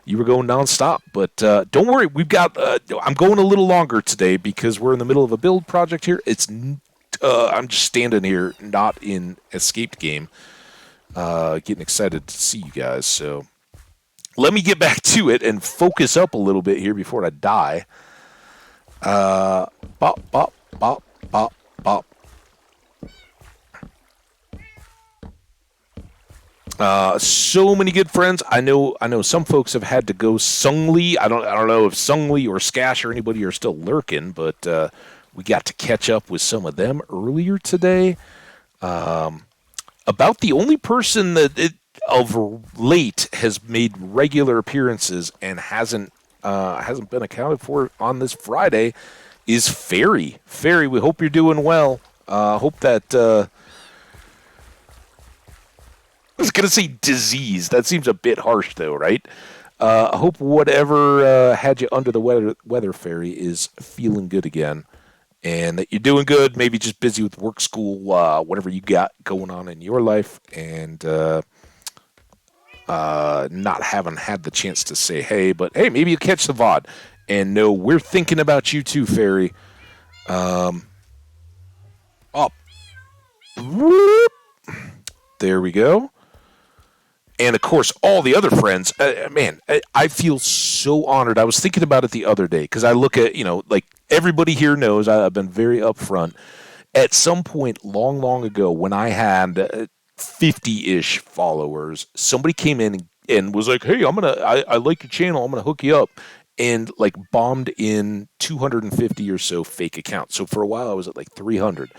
going nonstop, but don't worry. We've got. I'm going a little longer today because we're in the middle of a build project here. I'm just standing here, not in escaped game, getting excited to see you guys. So let me get back to it and focus up a little bit here before I die. Bop bop bop bop bop. So many good friends. I know some folks have had to go Sungli. I don't know if Sungli or Skash or anybody are still lurking, but we got to catch up with some of them earlier today. About the only person that of late has made regular appearances and hasn't been accounted for on this Friday is Fairy. Fairy, we hope you're doing well. Hope that. I was going to say disease. That seems a bit harsh, though, right? I hope whatever had you under the weather, Fairy, is feeling good again. And that you're doing good, maybe just busy with work, school, whatever you got going on in your life. And not having had the chance to say hey. But, hey, maybe you catch the VOD. And no, we're thinking about you too, Fairy. There we go. And, of course, all the other friends. Man, I feel so honored. I was thinking about it the other day because I look at, like everybody here knows I've been very upfront. At some point long, long ago when I had 50-ish followers, somebody came in and was like, hey, I like your channel. I'm going to hook you up. and like bombed in 250 or so fake accounts. So for a while I was at like 300,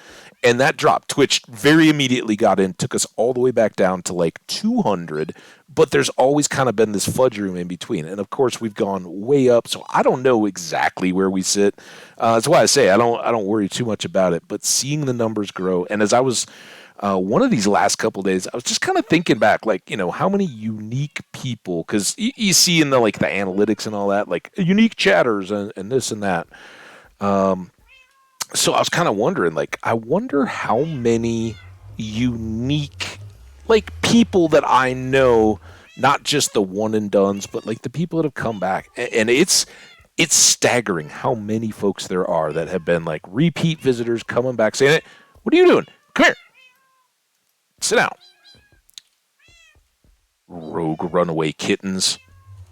and that dropped. Twitch very immediately got in, took us all the way back down to like 200, but there's always kind of been this fudge room in between. And of course we've gone way up, so I don't know exactly where we sit. That's why I say I don't worry too much about it, but seeing the numbers grow, and as I was one of these last couple of days, I was just kind of thinking back, like, how many unique people, because you see in the like the analytics and all that, like unique chatters and this and that. So I was kind of wondering, like, I wonder how many unique like people that I know, not just the one and dones, but like the people that have come back, and it's staggering how many folks there are that have been like repeat visitors coming back saying, "Hey, what are you doing? Come here. Sit down." Rogue runaway kittens.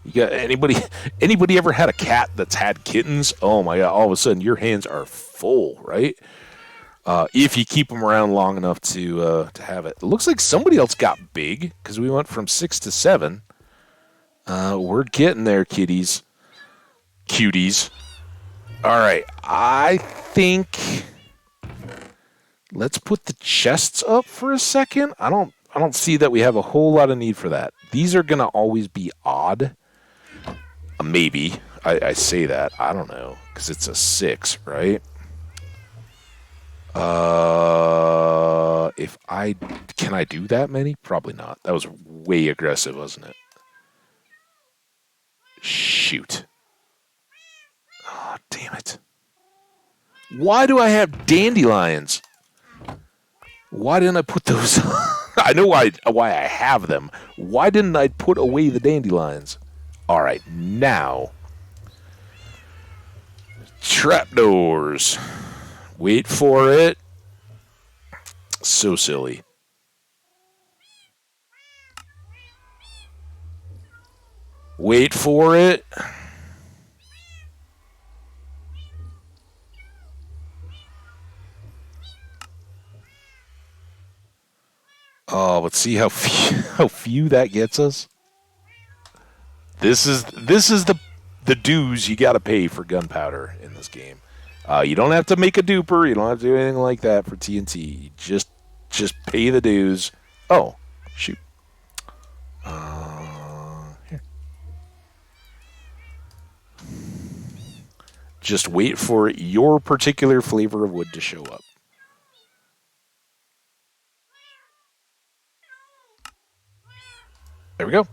You got anybody ever had a cat that's had kittens? Oh my god, all of a sudden your hands are full, right? If you keep them around long enough to have it. It looks like somebody else got big because we went from 6 to 7. We're getting there, kitties. Cuties. All right, I think let's put the chests up for a second. I don't see that we have a whole lot of need for that. These are going to always be odd. Maybe. I say that. I don't know. Because it's a 6, right? Can I do that many? Probably not. That was way aggressive, wasn't it? Shoot. Oh, damn it. Why do I have dandelions? Why didn't I put those? I know why I have them. Why didn't I put away the dandelions? All right, now trapdoors. Wait for it. So silly. Wait for it. Oh, but see how few that gets us. This is the dues you got to pay for gunpowder in this game. You don't have to make a duper. You don't have to do anything like that for TNT. You just pay the dues. Oh, shoot. Here. Just wait for your particular flavor of wood to show up. There we go.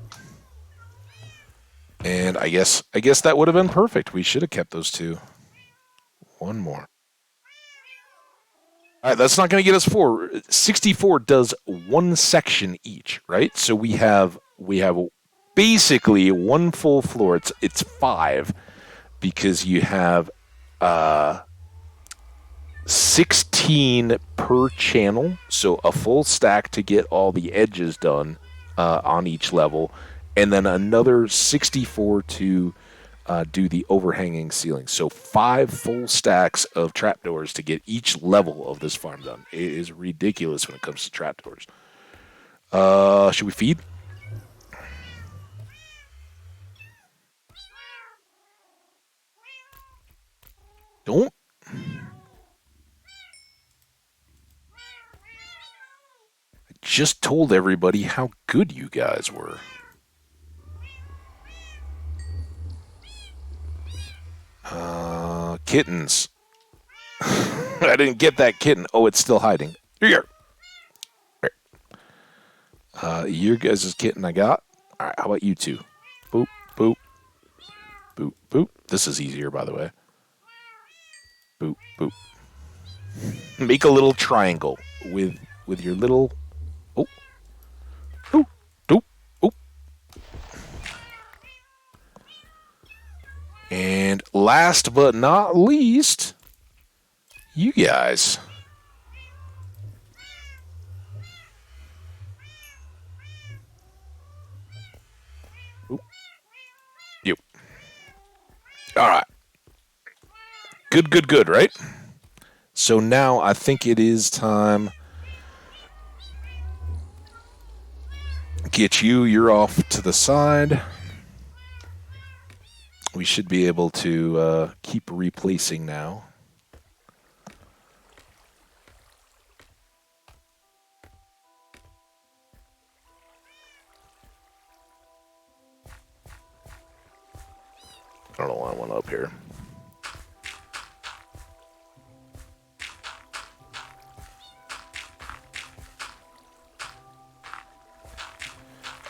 And I guess that would have been perfect. We should have kept those two. One more. All right, that's not going to get us 4. 64 does one section each, right? So we have basically one full floor. It's 5 because you have 16 per channel, so a full stack to get all the edges done on each level, and then another 64 to do the overhanging ceiling. So 5 full stacks of trapdoors to get each level of this farm done. It is ridiculous when it comes to trapdoors. Should we feed? Don't. I just told everybody how good you guys were. Kittens. I didn't get that kitten. Oh, it's still hiding. Here you go. Your guys' kitten I got. All right, how about you two? Boop, boop, boop, boop. This is easier, by the way. Boop, boop. Make a little triangle with your little. Oh, oh, doop, oh. And last but not least, you guys. Ooh. You. All right. Good, right? So now I think it is time. Get you. You're off to the side. we should be able to keep replacing now. I don't know why I went up here.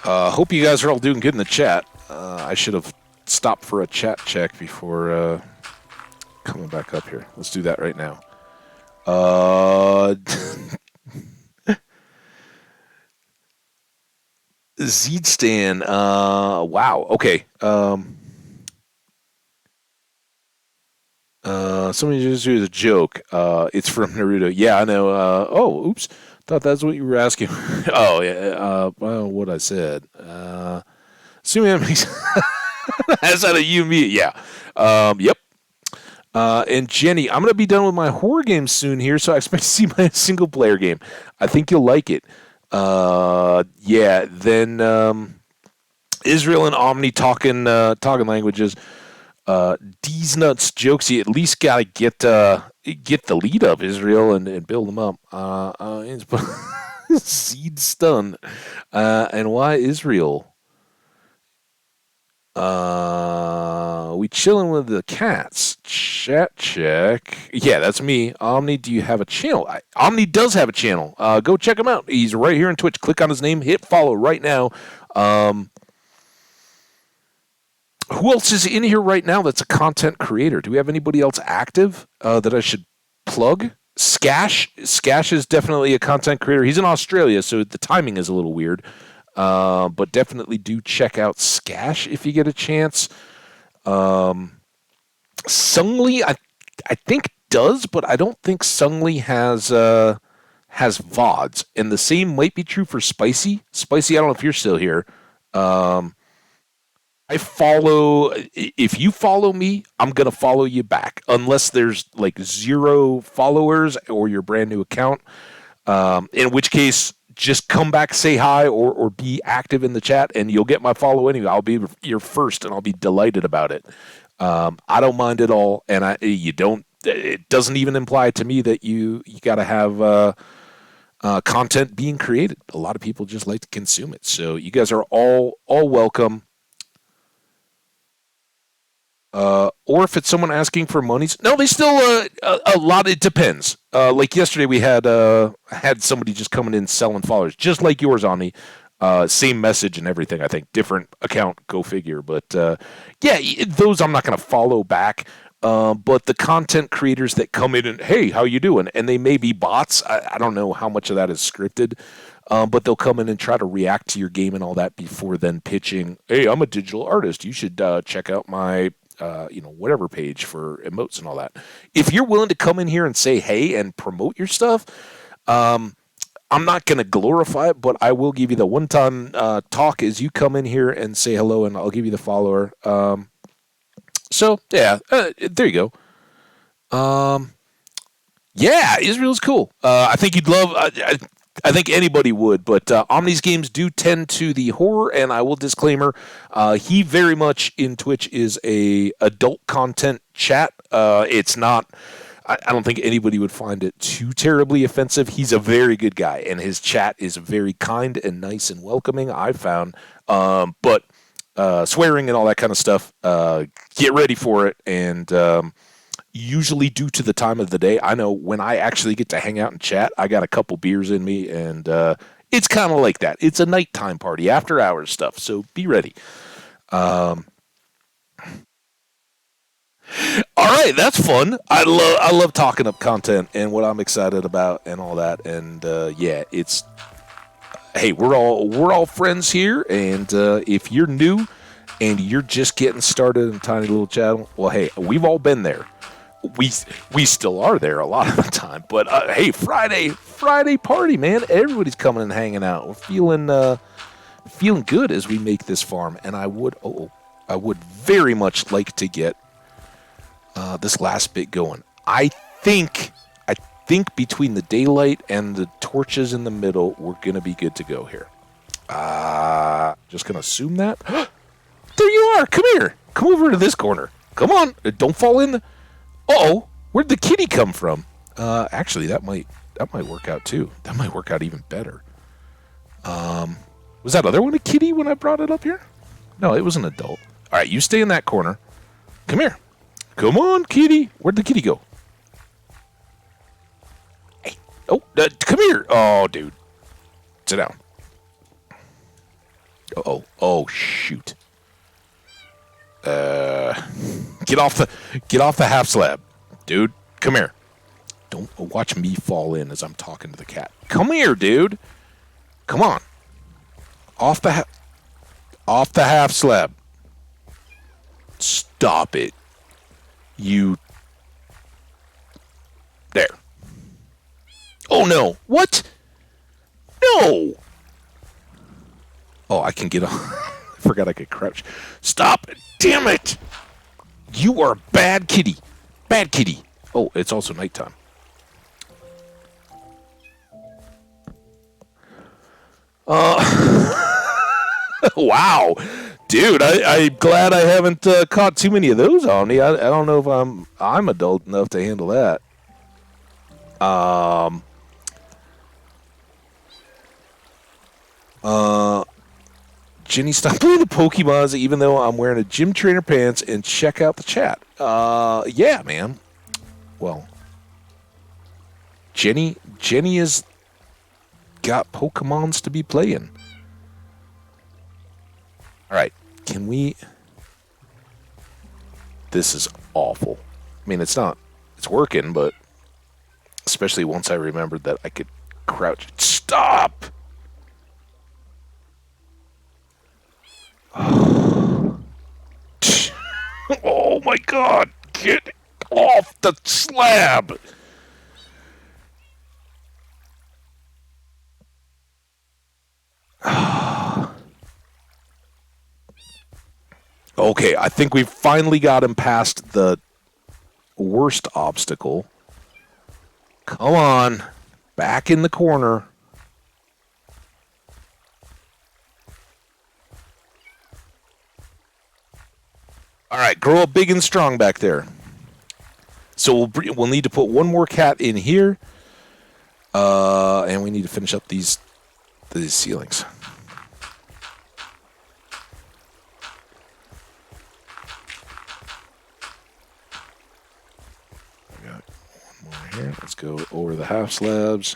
Hope you guys are all doing good in the chat. I should have stopped for a chat check before coming back up here. Let's do that right now. Zeedstan. Wow. Okay. Somebody just do a joke. It's from Naruto. Yeah, I know. Oh, oops. Thought that's what you were asking. Oh, yeah. Well, what I said. Assuming that makes that's out of you and me. Yeah. Yep. And Jenny, I'm going to be done with my horror game soon here, so I expect to see my single player game. I think you'll like it. Yeah. Then Israel and Omni talking languages. D's nuts jokes. You at least gotta get the lead up, Israel, and build them up. Seed stun. And why Israel? We chilling with the cats. Chat check. Yeah, that's me. Omni, do you have a channel? Omni does have a channel. Go check him out. He's right here on Twitch. Click on his name. Hit follow right now. Who else is in here right now that's a content creator? Do we have anybody else active that I should plug? Skash. Skash is definitely a content creator. He's in Australia, so the timing is a little weird. But definitely do check out Skash if you get a chance. Sungli, I think does, but I don't think Sungli has VODs. And the same might be true for Spicy. Spicy, I don't know if you're still here. I follow, if you follow me, I'm going to follow you back. Unless there's like 0 followers or your brand new account. In which case, just come back, say hi, or be active in the chat, and you'll get my follow anyway. I'll be your first, and I'll be delighted about it. I don't mind at all, and it doesn't even imply to me that you got to have content being created. A lot of people just like to consume it. So you guys are all welcome. Or if it's someone asking for monies, no, they still a lot. It depends. Like yesterday, we had somebody just coming in selling followers, just like yours on me. Same message and everything. I think different account. Go figure. But yeah, those I'm not going to follow back. But the content creators that come in and hey, how you doing? And they may be bots. I don't know how much of that is scripted. But they'll come in and try to react to your game and all that before then pitching. Hey, I'm a digital artist. You should check out my whatever page for emotes and all that. If you're willing to come in here and say hey and promote your stuff, I'm not going to glorify it, but I will give you the one-time talk as you come in here and say hello, and I'll give you the follower. So yeah, there you go. Yeah, Israel's cool. I think you'd love. I think anybody would, but Omni's games do tend to the horror, and I will disclaimer, he very much in Twitch is a adult content chat. It's not, I don't think anybody would find it too terribly offensive. He's a very good guy, and his chat is very kind and nice and welcoming, I've found. But swearing and all that kind of stuff, get ready for it, and usually due to the time of the day, I know when I actually get to hang out and chat, I got a couple beers in me, and it's kind of like that. It's a nighttime party, after hours stuff, so be ready. All right, that's fun. I love talking up content and what I'm excited about and all that, and yeah, it's hey, we're all friends here, and if you're new and you're just getting started in a tiny little channel, well, hey, we've all been there. We still are there a lot of the time, but hey, Friday party, man! Everybody's coming and hanging out. We're feeling good as we make this farm, and I would very much like to get this last bit going. I think between the daylight and the torches in the middle, we're gonna be good to go here. Just gonna assume that. There you are. Come here. come over to this corner. Come on, don't fall in. Uh-oh, where'd the kitty come from? Actually, that might work out too. That might work out even better. Was that other one a kitty when I brought it up here? No, it was an adult. All right, you stay in that corner. Come here. Come on, kitty. Where'd the kitty go? Hey, oh, come here. Oh, dude. Sit down. Oh, shoot. Get off the half slab, dude. Come here. Don't watch me fall in as I'm talking to the cat. Come here, dude. Come on. Off the half slab. Stop it. You. There. Oh no. What? No. Oh, I can get on. I forgot I could crouch. Stop. Damn it. You are a bad kitty. Bad kitty. Oh, it's also nighttime. Wow. Dude, I'm glad I haven't caught too many of those on me. I don't know if I'm adult enough to handle that. Jenny, stop playing the Pokemons even though I'm wearing a gym trainer pants and check out the chat. Yeah, man. Well, Jenny has got Pokemons to be playing. All right, can we... This is awful. I mean, it's not... It's working, but... Especially once I remembered that I could crouch... Stop! Oh my god! Get off the slab! Okay, I think we've finally got him past the worst obstacle. Come on. Back in the corner. All right, grow up big and strong back there. So we'll need to put one more cat in here. And we need to finish up these ceilings. Here. Let's go over the half slabs.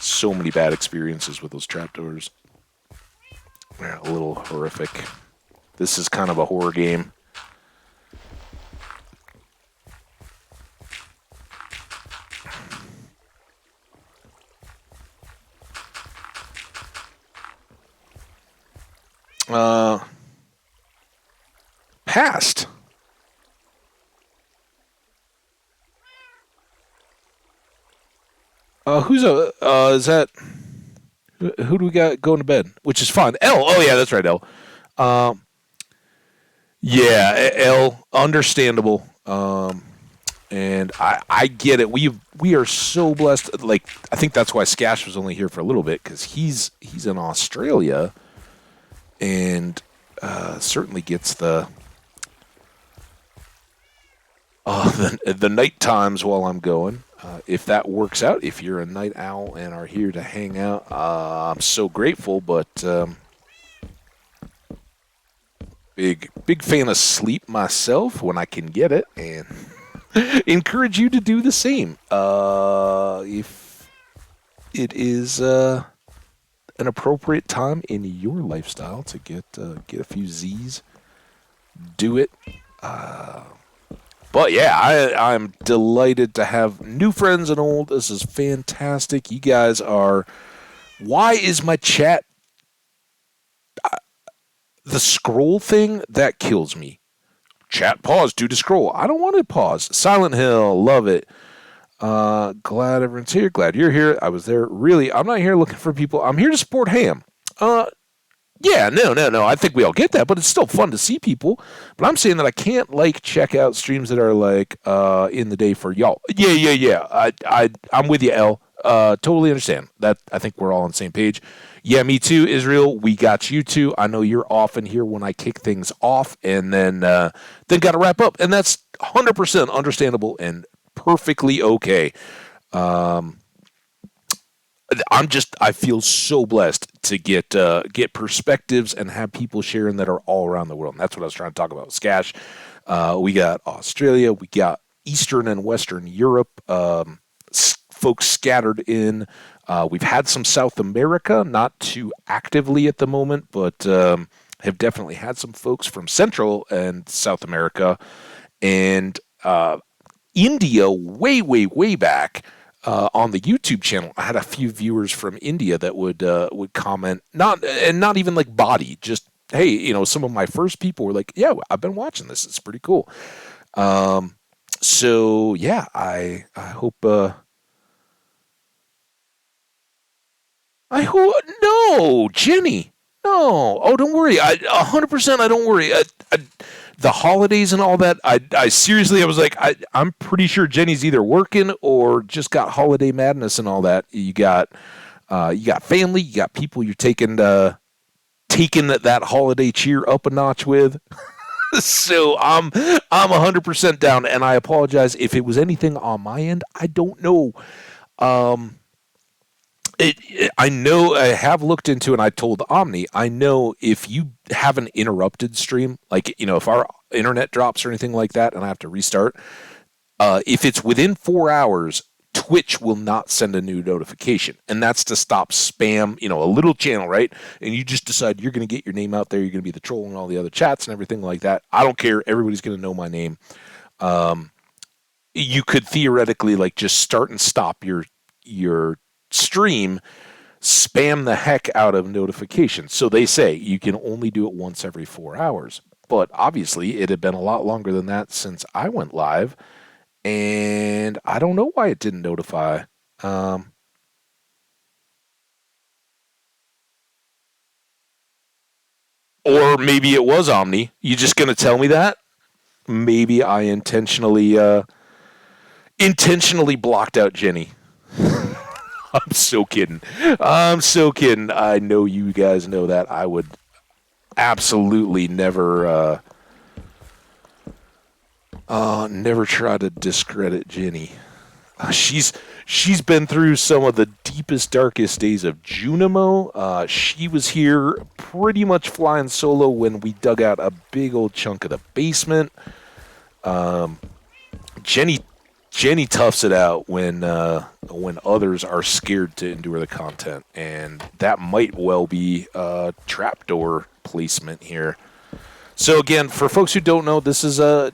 So many bad experiences with those trapdoors. They're a little horrific. This is kind of a horror game. Past. Is that, who do we got going to bed? Which is fine. L. Oh yeah, that's right, L. Yeah, L. Understandable. And I get it. We are so blessed. Like, I think that's why Skash was only here for a little bit, because he's in Australia, and certainly gets the night times while I'm going. If that works out, if you're a night owl and are here to hang out, I'm so grateful, but big fan of sleep myself when I can get it, and encourage you to do the same. If it is an appropriate time in your lifestyle to get a few Z's, do it. But yeah, I'm delighted to have new friends and old. This is fantastic. You guys are... Why is my chat... the scroll thing, that kills me. Chat pause due to scroll. I don't want to pause. Silent Hill, love it. Glad everyone's here. Glad you're here. I was there. Really, I'm not here looking for people. I'm here to support Ham. Yeah, no. I think we all get that, but it's still fun to see people. But I'm saying that I can't like check out streams that are like in the day for y'all. Yeah. I'm with you, L. Totally understand that. I think we're all on the same page. Yeah, me too, Israel. We got you too. I know you're often here when I kick things off, and then got to wrap up, and that's 100% understandable and perfectly okay. Um, I feel so blessed to get perspectives and have people sharing that are all around the world. And that's what I was trying to talk about. Scash, we got Australia, we got Eastern and Western Europe, folks scattered in. We've had some South America, not too actively at the moment, but have definitely had some folks from Central and South America, and India way back. On the YouTube channel, I had a few viewers from India that would comment, not even like body, just hey, some of my first people were like, yeah, I've been watching this, it's pretty cool. So yeah, I hope no, Jenny, no, oh don't worry, 100% I don't worry. The holidays and all that, I seriously, I was like, I'm pretty sure Jenny's either working or just got holiday madness and all that. You got family, you got people you're taking that holiday cheer up a notch with. So I'm 100% down, and I apologize if it was anything on my end. I don't know. Um, I know I have looked into, and I told Omni, I know if you have an interrupted stream, like, if our internet drops or anything like that and I have to restart, if it's within 4 hours, Twitch will not send a new notification. And that's to stop spam, a little channel, right? And you just decide you're going to get your name out there. You're going to be the troll in all the other chats and everything like that. I don't care. Everybody's going to know my name. You could theoretically like just start and stop your stream, spam the heck out of notifications. So they say you can only do it once every 4 hours. But obviously, it had been a lot longer than that since I went live, and I don't know why it didn't notify. Um, or maybe it was Omni. You just gonna tell me that? Maybe I intentionally blocked out Jenny. I'm so kidding. I'm so kidding. I know you guys know that. I would absolutely never try to discredit Jenny. She's been through some of the deepest, darkest days of Junimo. She was here pretty much flying solo when we dug out a big old chunk of the basement. Jenny toughs it out when others are scared to endure the content, and that might well be a trapdoor placement here. So again, for folks who don't know, this is a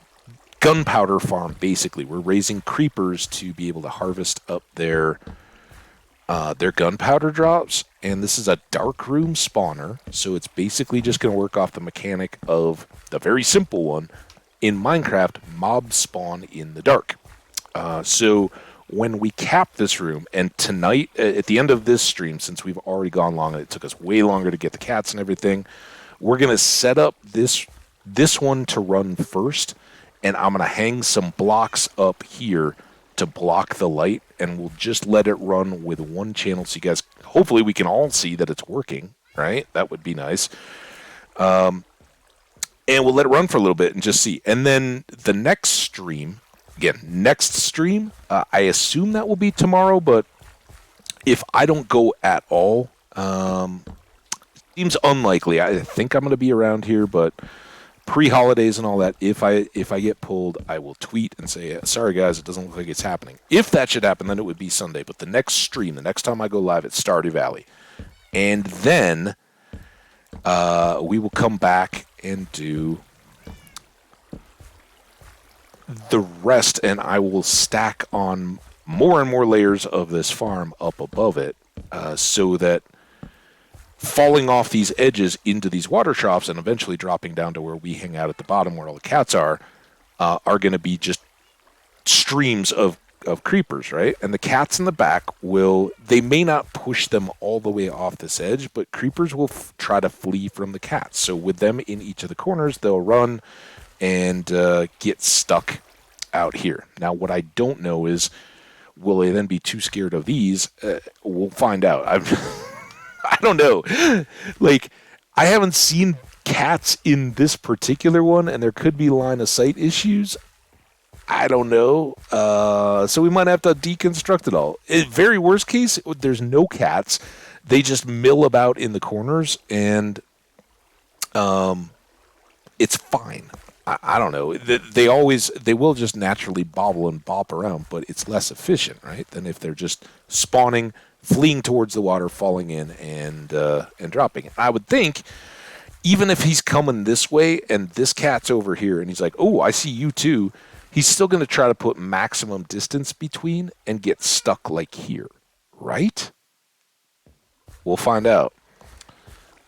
gunpowder farm. Basically, we're raising creepers to be able to harvest up their gunpowder drops, and this is a dark room spawner. So it's basically just going to work off the mechanic of the very simple one in Minecraft: mob spawn in the dark. So when we cap this room, and tonight at the end of this stream, since we've already gone long and it took us way longer to get the cats and everything, we're going to set up this one to run first, and I'm going to hang some blocks up here to block the light, and we'll just let it run with one channel so you guys, hopefully we can all see that it's working, right? That would be nice. And we'll let it run for a little bit and just see. And then the next stream, I assume that will be tomorrow, but if I don't go at all, seems unlikely. I think I'm going to be around here, but pre-holidays and all that, if I get pulled, I will tweet and say, sorry guys, it doesn't look like it's happening. If that should happen, then it would be Sunday. But the next stream, the next time I go live, it's Stardew Valley. And then we will come back and do the rest, and I will stack on more and more layers of this farm up above it, so that falling off these edges into these water troughs and eventually dropping down to where we hang out at the bottom where all the cats are going to be just streams of of creepers, right? And the cats in the back they may not push them all the way off this edge, but creepers will try to flee from the cats. So with them in each of the corners, they'll run and get stuck out here. Now, what I don't know is, will they then be too scared of these? We'll find out. I don't know. Like, I haven't seen cats in this particular one, and there could be line of sight issues. I don't know. So we might have to deconstruct it all. Very worst case, there's no cats. They just mill about in the corners, and it's fine. I don't know. They will just naturally bobble and bop around, but it's less efficient, right, than if they're just spawning, fleeing towards the water, falling in, and dropping it. I would think, even if he's coming this way and this cat's over here, and he's like, "Oh, I see you too," he's still going to try to put maximum distance between and get stuck like here, right? We'll find out.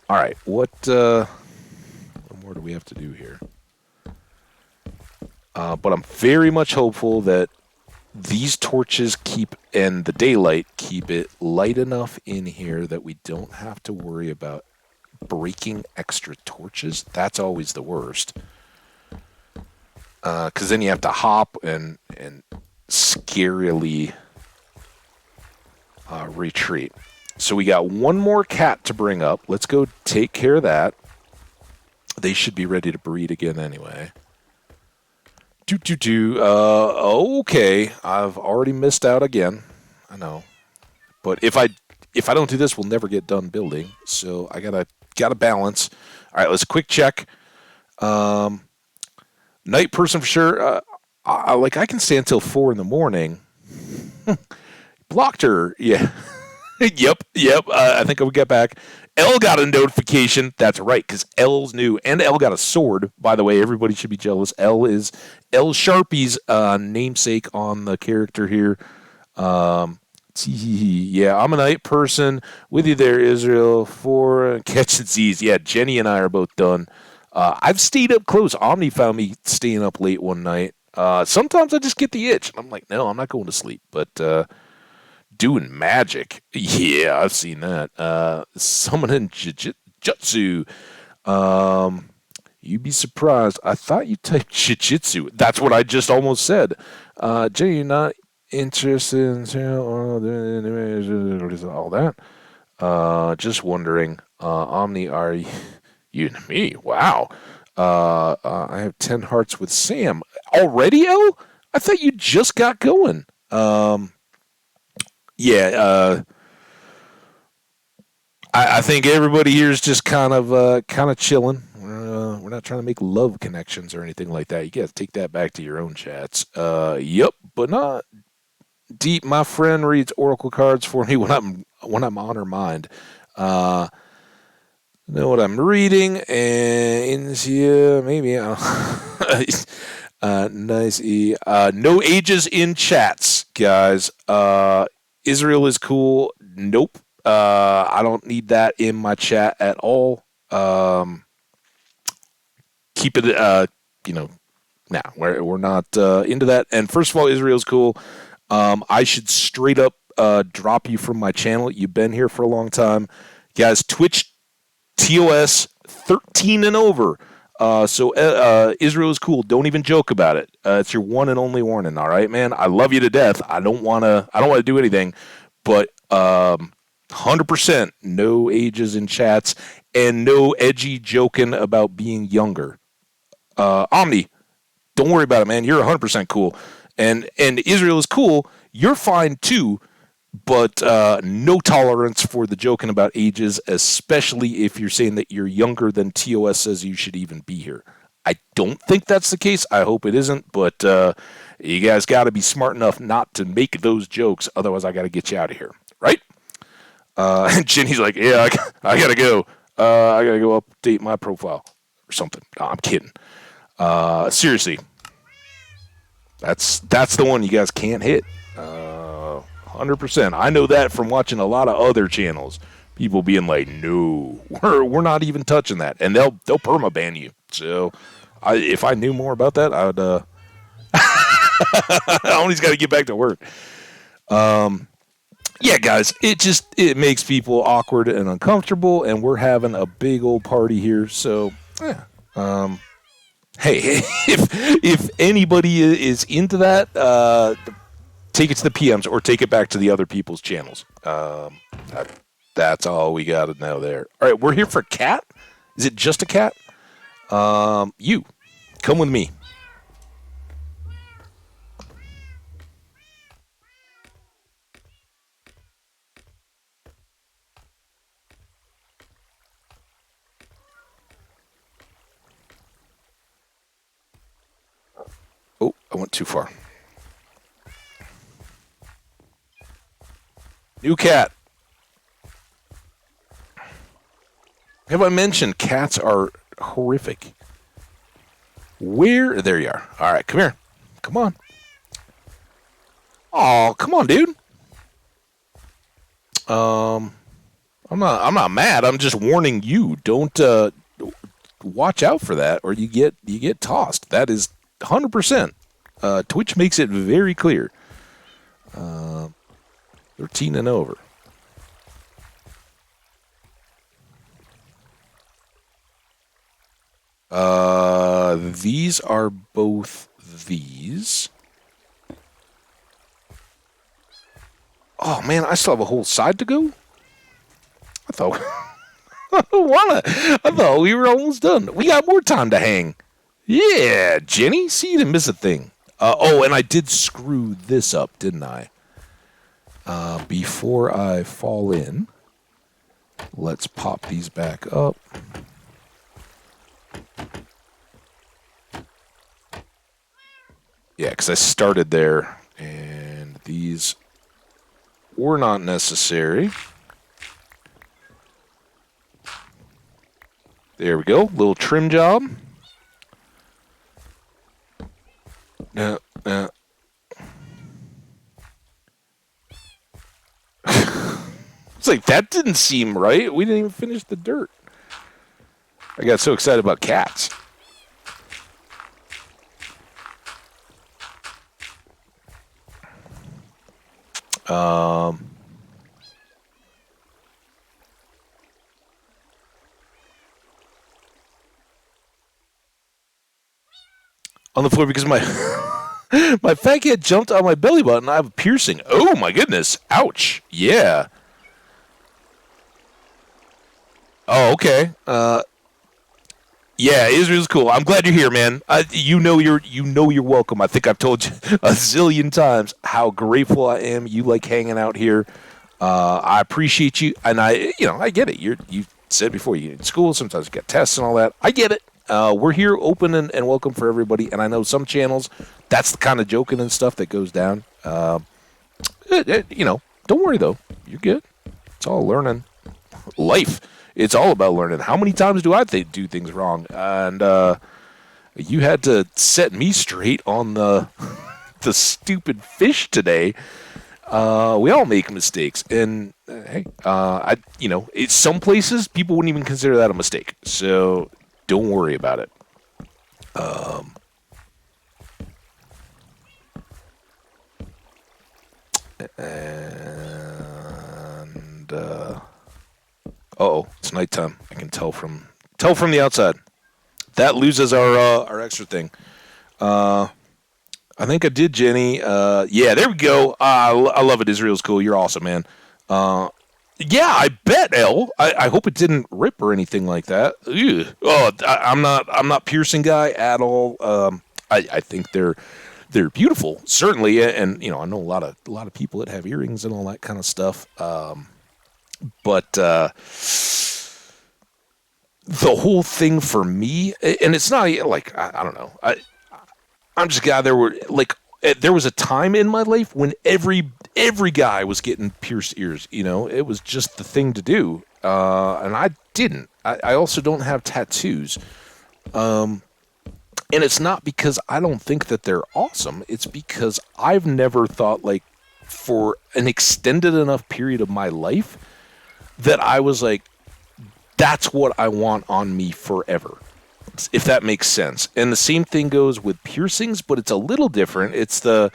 All right, what more do we have to do here? But I'm very much hopeful that these torches and the daylight keep it light enough in here that we don't have to worry about breaking extra torches. That's always the worst. Because then you have to hop and scarily retreat. So we got one more cat to bring up. Let's go take care of that. They should be ready to breed again anyway. Okay, I've already missed out again. I know, but if I don't do this, we'll never get done building. So I gotta balance. All right, let's quick check. Night person for sure. I can stay until 4 a.m. Blocked her. Yeah. Yep. I think I'll get back. Elle got a notification. That's right, because Elle's new. And Elle got a sword. By the way, everybody should be jealous. Elle is Elle Sharpie's namesake on the character here. Yeah, I'm a night person. With you there, Israel, for catching Z's. Yeah, Jenny and I are both done. I've stayed up close. Omni found me staying up late one night. Sometimes I just get the itch. I'm like, no, I'm not going to sleep. But doing magic. Yeah, I've seen that. Summoning Jujutsu. You'd be surprised. I thought you typed Jujutsu. That's what I just almost said. Jay, you're not interested in all that? Just wondering. Omni, are you and me? Wow. I have 10 hearts with Sam. Already, El? I thought you just got going. Yeah, I think everybody here is just kind of chilling. We're not trying to make love connections or anything like that. You got to take that back to your own chats. Yep, but not deep. My friend reads oracle cards for me when I'm on her mind. Know what I'm reading, and yeah, maybe. Nice. No ages in chats, guys. Israel is cool. Nope. I don't need that in my chat at all. Keep it, nah, we're not into that. And first of all, Israel's cool. I should straight up drop you from my channel. You've been here for a long time. Guys, Twitch TOS 13 and over. So Israel is cool. Don't even joke about it. It's your one and only warning. All right, man. I love you to death. I don't want to do anything, but 100% no ages in chats and no edgy joking about being younger. Omni, don't worry about it, man. You're 100% cool, and Israel is cool. You're fine too. But no tolerance for the joking about ages, especially if you're saying that you're younger than TOS says you should even be here. I don't think that's the case. I hope it isn't. But you guys got to be smart enough not to make those jokes. Otherwise, I got to get you out of here. Right? And Jenny's like, yeah, I got to go. I got to go update my profile or something. No, I'm kidding. Seriously. That's the one you guys can't hit. 100%. I know that from watching a lot of other channels. People being like, "No, we're not even touching that," and they'll permaban you. So, if I knew more about that, I would. Only's got to get back to work. Yeah, guys, it makes people awkward and uncomfortable, and we're having a big old party here. So, yeah. Hey, if anybody is into that, take it to the PMs or take it back to the other people's channels. That's all we got to know there. All right, we're here for Cat. Is it just a cat? You come with me. Oh, I went too far. New cat. Have I mentioned cats are horrific? Where? There you are. All right, come here. Come on. Oh, come on, dude. I'm not mad. I'm just warning you. Don't watch out for that, or you get tossed. That is 100%. Twitch makes it very clear. 13 and over. These are both these. Oh man, I still have a whole side to go. I thought I thought we were almost done. We got more time to hang. Yeah, Jenny, see, you didn't miss a thing. Oh, and I did screw this up, didn't I? Before I fall in, let's pop these back up. Yeah, because I started there, and these were not necessary. There we go. Little trim job. No. It's like, that didn't seem right. We didn't even finish the dirt. I got so excited about cats. On the floor because my my fat cat jumped on my belly button. I have a piercing. Oh my goodness! Ouch! Yeah. Oh, okay. Yeah, Israel's cool. I'm glad you're here, man. You know you're welcome. I think I've told you a zillion times how grateful I am. You like hanging out here. I appreciate you, and I get it. You said before, you in school, sometimes you get tests and all that. I get it. We're here, open and welcome for everybody. And I know some channels, that's the kind of joking and stuff that goes down. Don't worry though. You're good. It's all learning. Life. It's all about learning. How many times do I do things wrong? And you had to set me straight on the the stupid fish today. We all make mistakes, and hey, it's some places people wouldn't even consider that a mistake. So don't worry about it. It's nighttime. I can tell from the outside. That loses our extra thing. I think I did, Jenny. Yeah, there we go. I love it. Israel's cool. You're awesome, man. Yeah, I bet, El. I hope it didn't rip or anything like that. Ew. Oh, I'm not piercing guy at all. I think they're beautiful, certainly, and I know a lot of people that have earrings and all that kind of stuff. But the whole thing for me, and it's not like I don't know. I'm just a guy. There was a time in my life when every guy was getting pierced ears. It was just the thing to do, and I didn't. I also don't have tattoos, and it's not because I don't think that they're awesome. It's because I've never thought, like, for an extended enough period of my life that I was like, that's what I want on me forever. if that makes sense. And the same thing goes with piercings, but it's a little different. It's all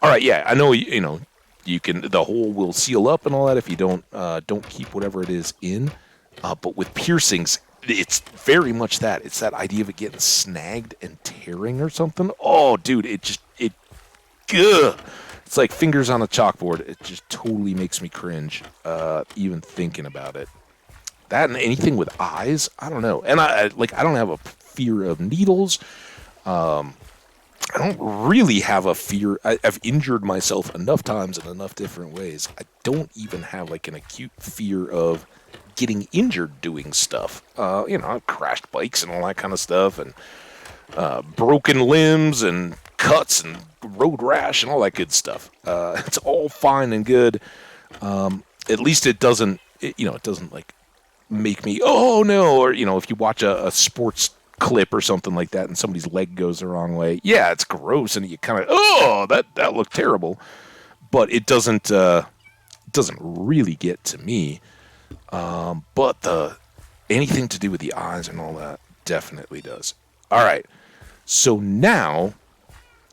right, yeah, I know, you can, the hole will seal up and all that if you don't keep whatever it is in. But with piercings, it's very much that. It's that idea of it getting snagged and tearing or something. Oh, dude, ugh. It's like fingers on a chalkboard. It just totally makes me cringe, even thinking about it. That and anything with eyes, I don't know. And I don't have a fear of needles. I don't really have a fear. I've injured myself enough times in enough different ways. I don't even have like an acute fear of getting injured doing stuff. I've crashed bikes and all that kind of stuff, and broken limbs and cuts and road rash and all that good stuff. It's all fine and good. At least it doesn't, it doesn't like make me, oh no, or, if you watch a sports clip or something like that and somebody's leg goes the wrong way, yeah, it's gross and you kind of, oh, that looked terrible. But it doesn't really get to me. But anything to do with the eyes and all that definitely does. All right. So now,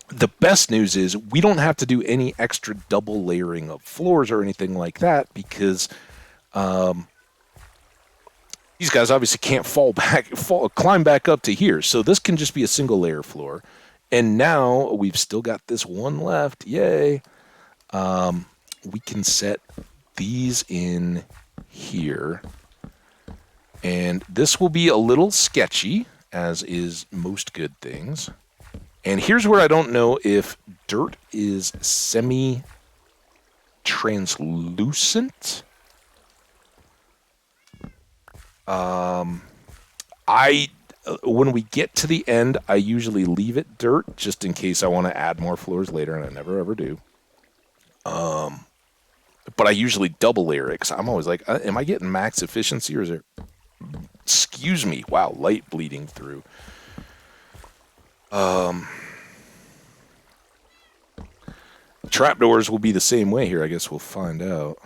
the best news is we don't have to do any extra double layering of floors or anything like that because these guys obviously can't climb back up to here. So this can just be a single layer floor. And now we've still got this one left. Yay. We can set these in here. And this will be a little sketchy, as is most good things. And here's where I don't know if dirt is semi-translucent. When we get to the end, I usually leave it dirt just in case I want to add more floors later, and I never ever do. But I usually double layer it because I'm always like, am I getting max efficiency or is there... Excuse me. Wow, light bleeding through. Trapdoors will be the same way here. I guess we'll find out.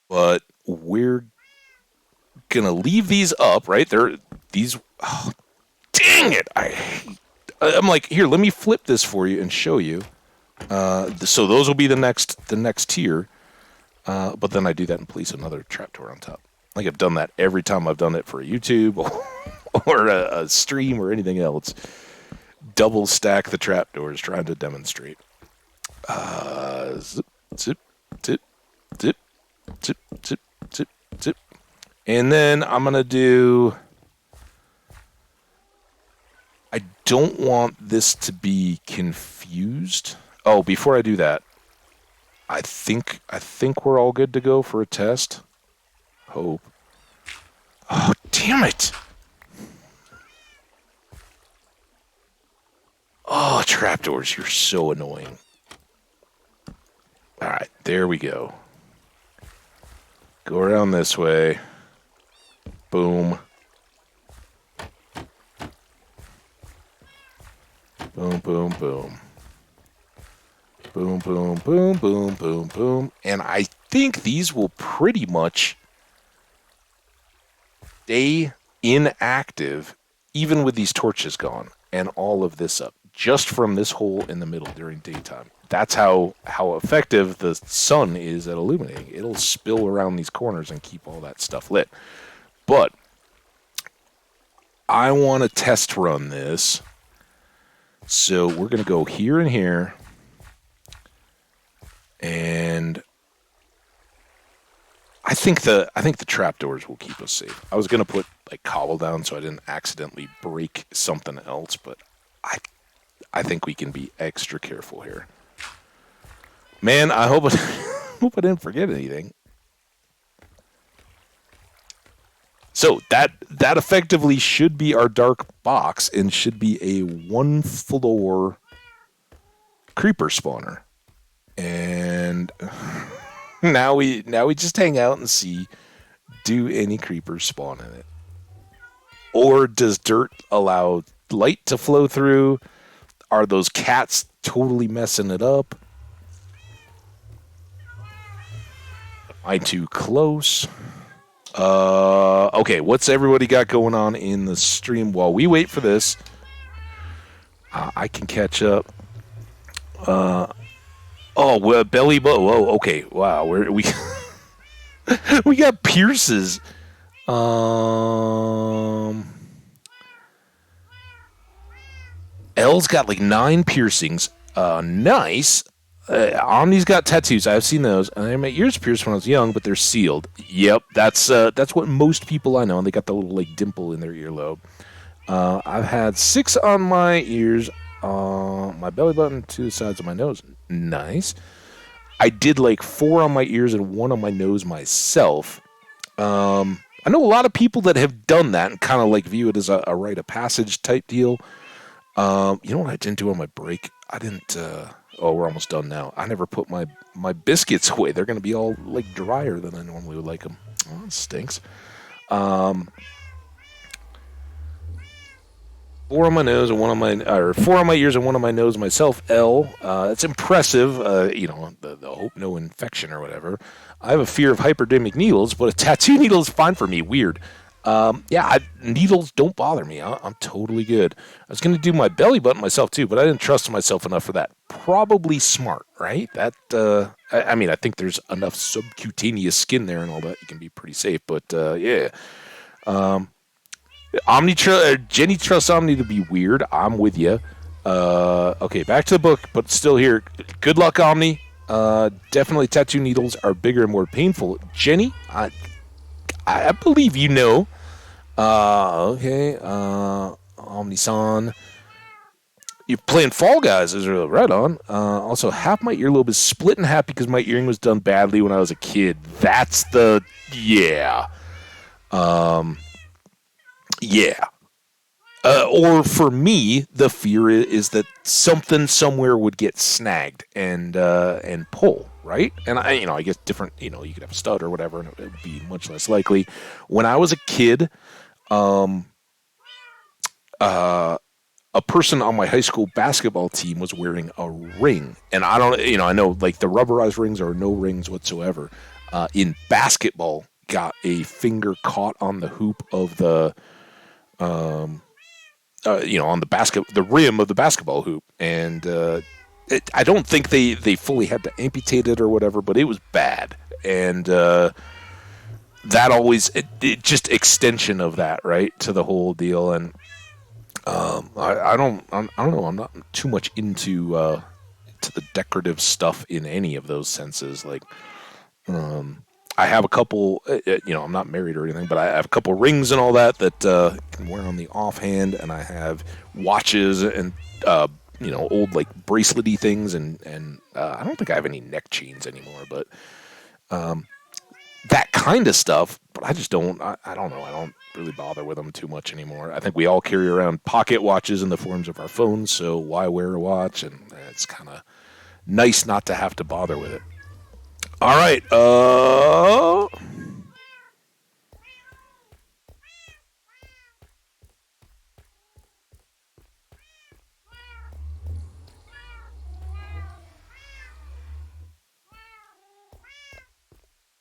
But we're gonna leave these up, right? Oh, dang it! I'm like, here, let me flip this for you and show you. So those will be the next tier. But then I do that and place another trapdoor on top. Like I've done that every time I've done it for a YouTube or a stream or anything else. Double stack the trapdoors trying to demonstrate. Zip, zip, zip, zip, zip, zip, zip, zip. And then I'm going to do... I don't want this to be confused. Oh, before I do that, I think we're all good to go for a test. Hope. Oh, damn it! Oh, trapdoors, you're so annoying. All right, there we go. Go around this way. Boom. Boom, boom, boom. Boom, boom, boom, boom, boom, boom. And I think these will pretty much stay inactive even with these torches gone and all of this up, just from this hole in the middle during daytime. That's how effective the sun is at illuminating. It'll spill around these corners and keep all that stuff lit. But I want to test run this. So we're going to go here and here. And I think the trapdoors will keep us safe. I was going to put like cobble down so I didn't accidentally break something else, but I think we can be extra careful here. Man, I hope I didn't forget anything. So that effectively should be our dark box and should be a 1-floor creeper spawner. And now we just hang out and see, do any creepers spawn in it? Or does dirt allow light to flow through? Are those cats totally messing it up? Am I too close? Okay, what's everybody got going on in the stream while we wait for this? I can catch up. Oh, well, belly button. Whoa, okay, wow, we we got Pierce's. L's got like 9 piercings. Nice. Omni's got tattoos. I've seen those. And I had my ears pierced when I was young, but they're sealed. Yep, that's what most people I know. And they got the little like dimple in their earlobe. I've had 6 on my ears, my belly button, 2 the sides of my nose. Nice. I did like 4 on my ears and 1 on my nose myself. I know a lot of people that have done that and kind of like view it as a rite of passage type deal. You know what I didn't do on my break? I didn't. Oh, we're almost done now. I never put my biscuits away. They're going to be all like drier than I normally would like them. Oh, that stinks. 4 on my nose and 1 on my, or 4 on my ears and 1 on my nose myself. L. That's impressive. You know, the hope no infection or whatever. I have a fear of hypodermic needles, but a tattoo needle is fine for me. Weird. Needles don't bother me. I'm totally good. I was going to do my belly button myself too, but I didn't trust myself enough for that. Probably smart, right? That, I mean, I think there's enough subcutaneous skin there and all that. You can be pretty safe, but, yeah. Jenny trusts Omni to be weird. I'm with you. Okay, back to the book, but still here. Good luck, Omni. Definitely tattoo needles are bigger and more painful. Jenny, I believe you know. Okay. Omni-san. You're playing Fall Guys, is right on. Also, half my earlobe is split in half because my earring was done badly when I was a kid. That's the... Yeah. Yeah. Or for me, the fear is that something somewhere would get snagged and pull, right? And I guess different. You could have a stud or whatever, and it would be much less likely. When I was a kid, a person on my high school basketball team was wearing a ring, and I don't, I know like the rubberized rings or no rings whatsoever. In basketball, got a finger caught on the hoop of the. On the rim of the basketball hoop, and I don't think they fully had to amputate it or whatever, but it was bad, and that always just extension of that right to the whole deal, and I don't know, I'm not too much into to the decorative stuff in any of those senses, like. I have a couple, I'm not married or anything, but I have a couple rings and all that can wear on the offhand, and I have watches and, old like bracelety things, and I don't think I have any neck chains anymore, but that kind of stuff, but I just don't, I don't know, I don't really bother with them too much anymore. I think we all carry around pocket watches in the forms of our phones, so why wear a watch? And it's kind of nice not to have to bother with it. All right.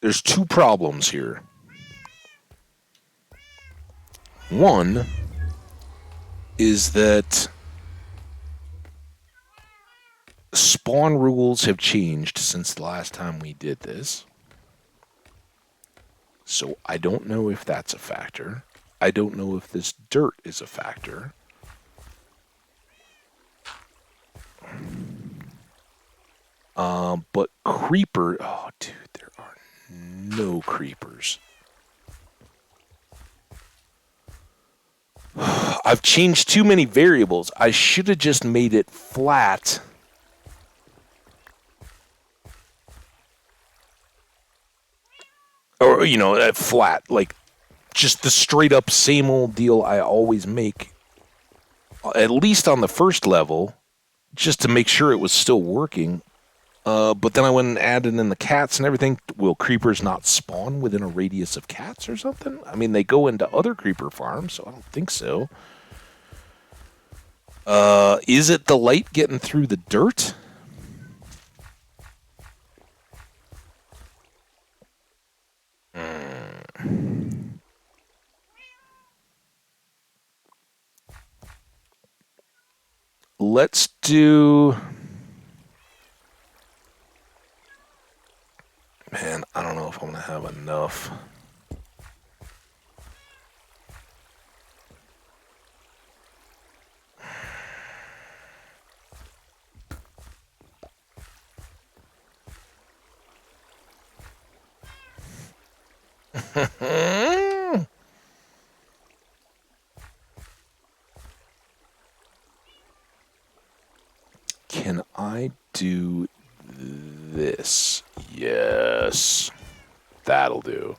There's 2 problems here. One is that spawn rules have changed since the last time we did this. So I don't know if that's a factor. I don't know if this dirt is a factor. But creeper... Oh, dude, there are no creepers. I've changed too many variables. I should have just made it flat. Or, flat. Like, just the straight up same old deal I always make. At least on the first level. Just to make sure it was still working. But then I went and added in the cats and everything. Will creepers not spawn within a radius of cats or something? I mean, they go into other creeper farms, so I don't think so. Is it the light getting through the dirt? let's do... Man, I don't know if I'm going to have enough. Can I do this? Yes. That'll do.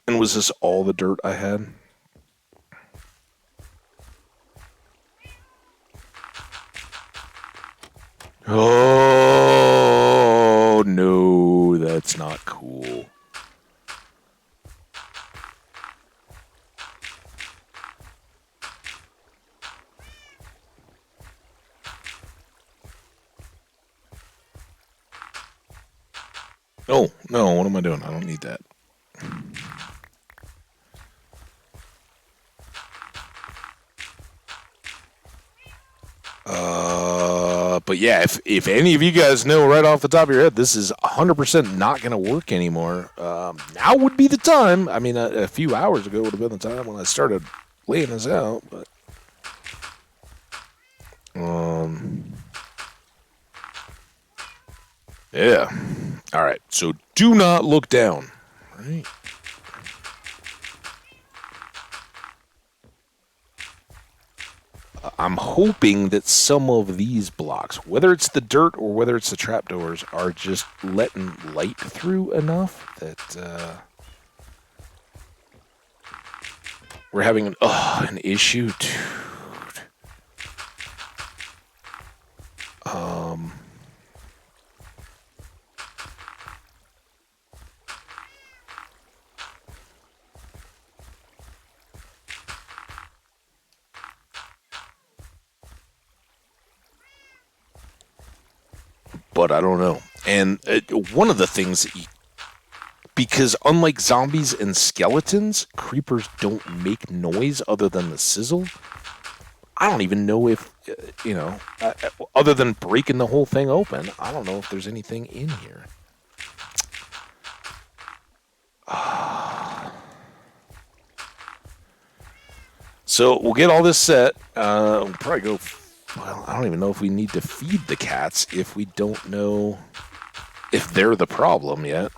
And was this all the dirt I had? Oh, no, that's not cool. Oh, no, what am I doing? I don't need that. But yeah, if any of you guys know right off the top of your head, this is 100% not going to work anymore, now would be the time. I mean, a few hours ago would have been the time when I started laying this out, but... Yeah. All right, so do not look down. Right. I'm hoping that some of these blocks, whether it's the dirt or whether it's the trapdoors, are just letting light through enough that we're having an issue, dude. But I don't know. And one of the things that because unlike zombies and skeletons, creepers don't make noise other than the sizzle. I don't even know if, other than breaking the whole thing open, I don't know if there's anything in here. So we'll get all this set. We'll probably go... Well, I don't even know if we need to feed the cats if we don't know if they're the problem yet.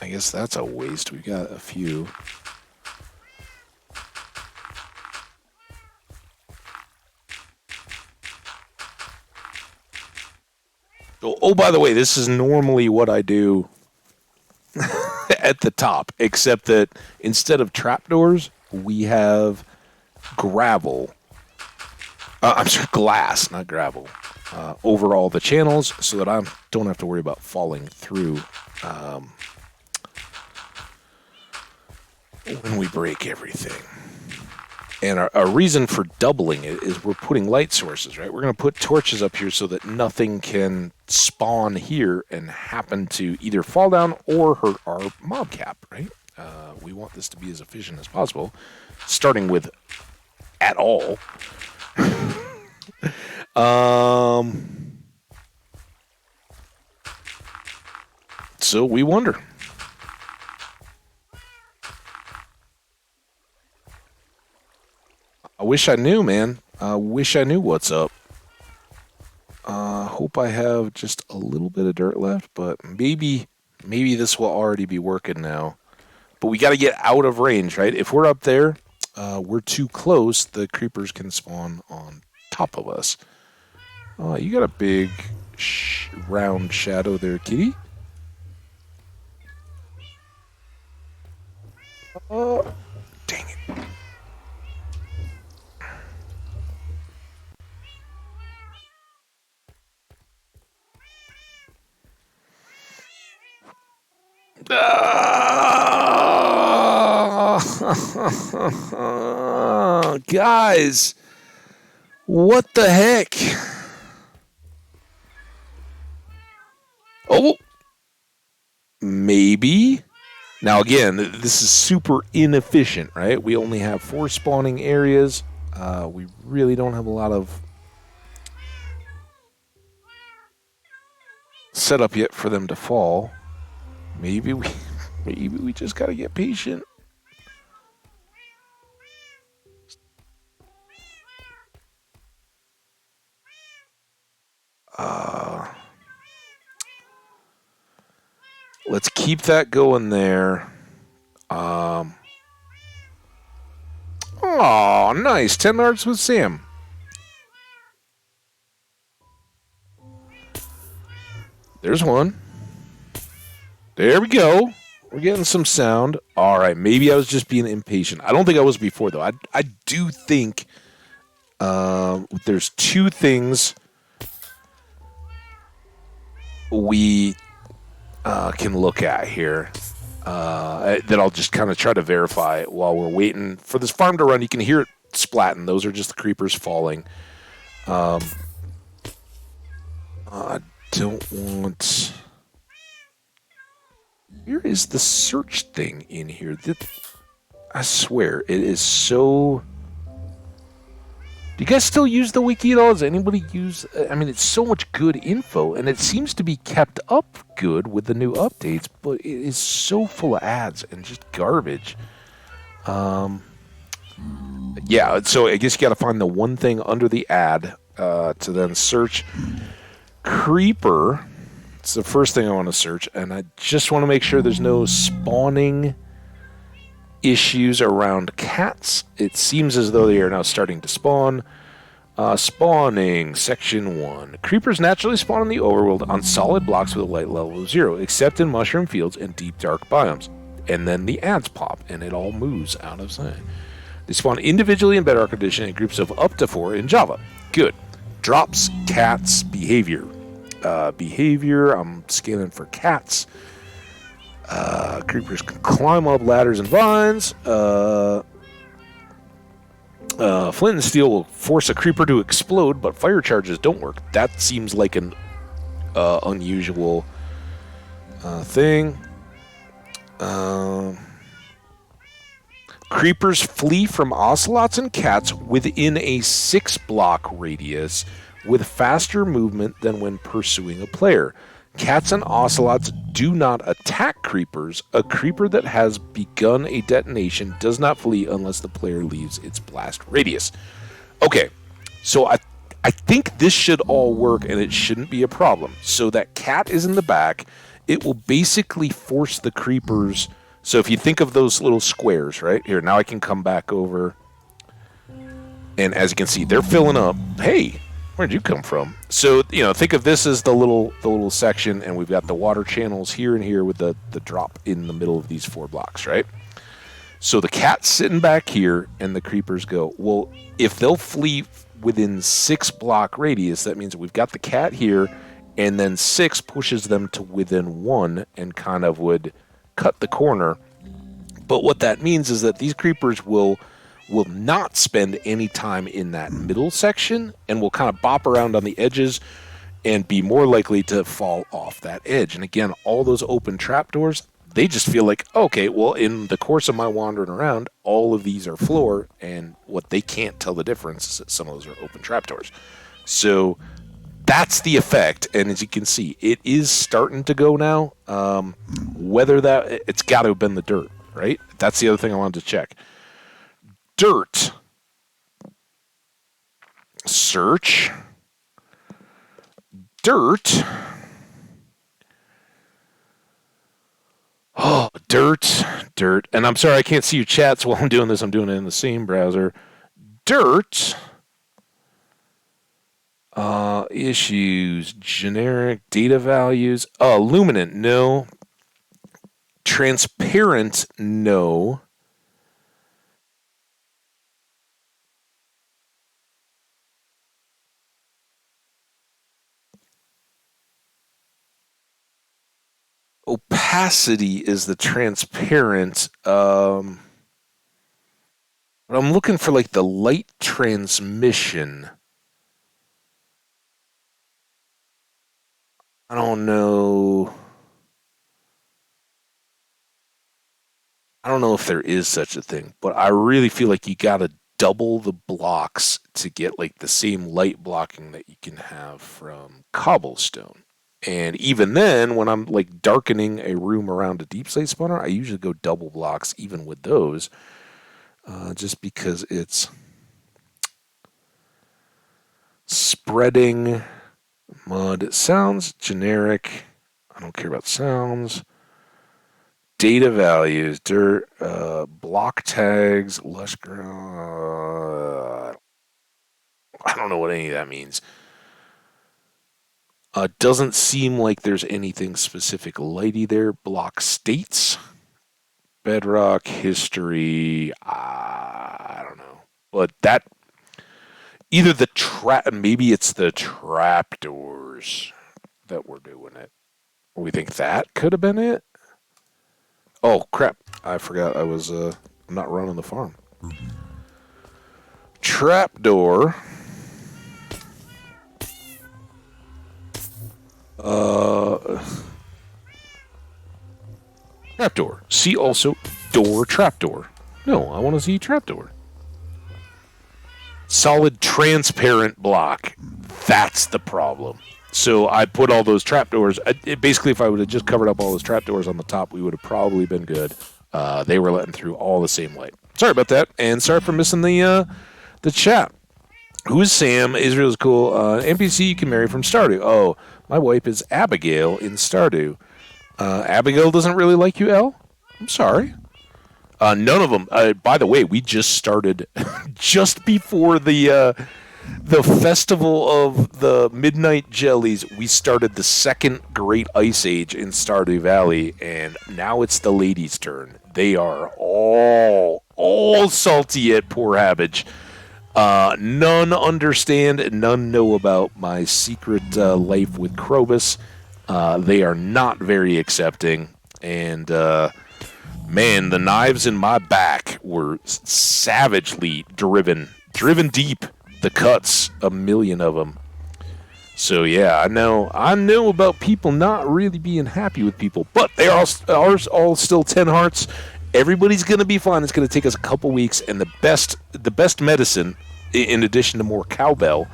I guess that's a waste. We've got a few. Oh, by the way, this is normally what I do at the top, except that instead of trapdoors, we have gravel. I'm sorry, glass, not gravel, over all the channels so that I don't have to worry about falling through when we break everything. And our reason for doubling it is we're putting light sources, right? We're going to put torches up here so that nothing can spawn here and happen to either fall down or hurt our mob cap, right? We want this to be as efficient as possible, starting with at all. So we wonder. I wish I knew, man. I wish I knew what's up. Hope I have just a little bit of dirt left, but maybe this will already be working now. But we got to get out of range, right? If we're up there, we're too close. The creepers can spawn on top of us. You got a big round shadow there, kitty. Dang it. Guys, what the heck? Oh, maybe. Now, again, this is super inefficient, right? We only have 4 spawning areas. We really don't have a lot of set up yet for them to fall. Maybe we just gotta get patient. Let's keep that going there. Oh, nice. 10 yards with Sam. There's one. There we go. We're getting some sound. All right. Maybe I was just being impatient. I don't think I was before, though. I do think there's two things we can look at here that I'll just kind of try to verify while we're waiting for this farm to run. You can hear it splatting. Those are just the creepers falling. I don't want... Where is the search thing in here? I swear, it is so... Do you guys still use the wiki at all? Does anybody use... I mean, it's so much good info, and it seems to be kept up good with the new updates, but it is so full of ads and just garbage. Yeah, so I guess you got to find the one thing under the ad to then search Creeper. It's the first thing I want to search, and I just want to make sure there's no spawning issues around cats. It seems as though they are now starting to spawn. Spawning, section 1. Creepers naturally spawn in the overworld on solid blocks with a light level of 0, except in mushroom fields and deep dark biomes. And then the ads pop, and it all moves out of sight. They spawn individually in Bedrock Edition in groups of up to 4 in Java. Good. Drops, cats, behavior. Behavior, I'm scanning for cats. Creepers can climb up ladders and vines. Flint and steel will force a creeper to explode, but fire charges don't work. That seems like an unusual thing. Creepers flee from ocelots and cats within a 6-block radius with faster movement than when pursuing a player. Cats and ocelots do not attack creepers. A creeper that has begun a detonation does not flee unless the player leaves its blast radius. Okay, so I think this should all work and it shouldn't be a problem. So that cat is in the back. It will basically force the creepers. So if you think of those little squares, right? Here, now I can come back over. And as you can see, they're filling up. Hey, where'd you come from? So, you know, think of this as the little section, and we've got the water channels here and here with the drop in the middle of these 4 blocks, right? So the cat's sitting back here, and the creepers go. Well, if they'll flee within 6-block radius, that means we've got the cat here, and then 6 pushes them to within 1 and kind of would cut the corner. But what that means is that these creepers will not spend any time in that middle section and will kind of bop around on the edges and be more likely to fall off that edge. And again, all those open trapdoors, they just feel like, okay, well, in the course of my wandering around, all of these are floor, and what they can't tell the difference is that some of those are open trapdoors. So that's the effect, and as you can see, it is starting to go now. Whether that, it's got to have been the dirt, right? That's the other thing I wanted to check. Dirt. Search. Dirt. Oh, dirt. And I'm sorry I can't see your chats while I'm doing this. I'm doing it in the same browser. Dirt. Issues. Generic data values. Luminant, no. Transparent, no. Opacity is the transparent. But I'm looking for like the light transmission. I don't know. I don't know if there is such a thing, but I really feel like you gotta double the blocks to get like the same light blocking that you can have from cobblestone. And even then, when I'm like darkening a room around a deep slate spawner, I usually go double blocks even with those, just because it's spreading mud. It sounds generic. I don't care about sounds. Data values, dirt, block tags, lush ground. I don't know what any of that means. Doesn't seem like there's anything specific lighty there. Block states, bedrock, history. I don't know. But that, either the trap, maybe it's the trapdoors that were doing it. We think that could have been it. Oh, crap. I forgot I was not running the farm. Trapdoor. Trapdoor. See also door trapdoor. No, I want to see trapdoor. Solid transparent block. That's the problem. So I put all those trapdoors. Basically, if I would have just covered up all those trapdoors on the top, we would have probably been good. They were letting through all the same light. Sorry about that, and sorry for missing the chat. Who is Sam? Israel is cool. NPC you can marry from Stardew. Oh, my wife is Abigail in Stardew. Abigail doesn't really like you, Elle? I'm sorry. None of them. By the way, we just started just before the festival of the Midnight Jellies. We started the second Great Ice Age in Stardew Valley, and now it's the ladies' turn. They are all salty at poor Habbage. None understand and none know about my secret life with Krobus. They are not very accepting, and man, the knives in my back were savagely driven deep. The cuts, a million of them. So yeah, I know about people not really being happy with people, but they are all still 10 hearts. Everybody's gonna be fine. It's gonna take us a couple weeks, and the best medicine, in addition to more cowbell,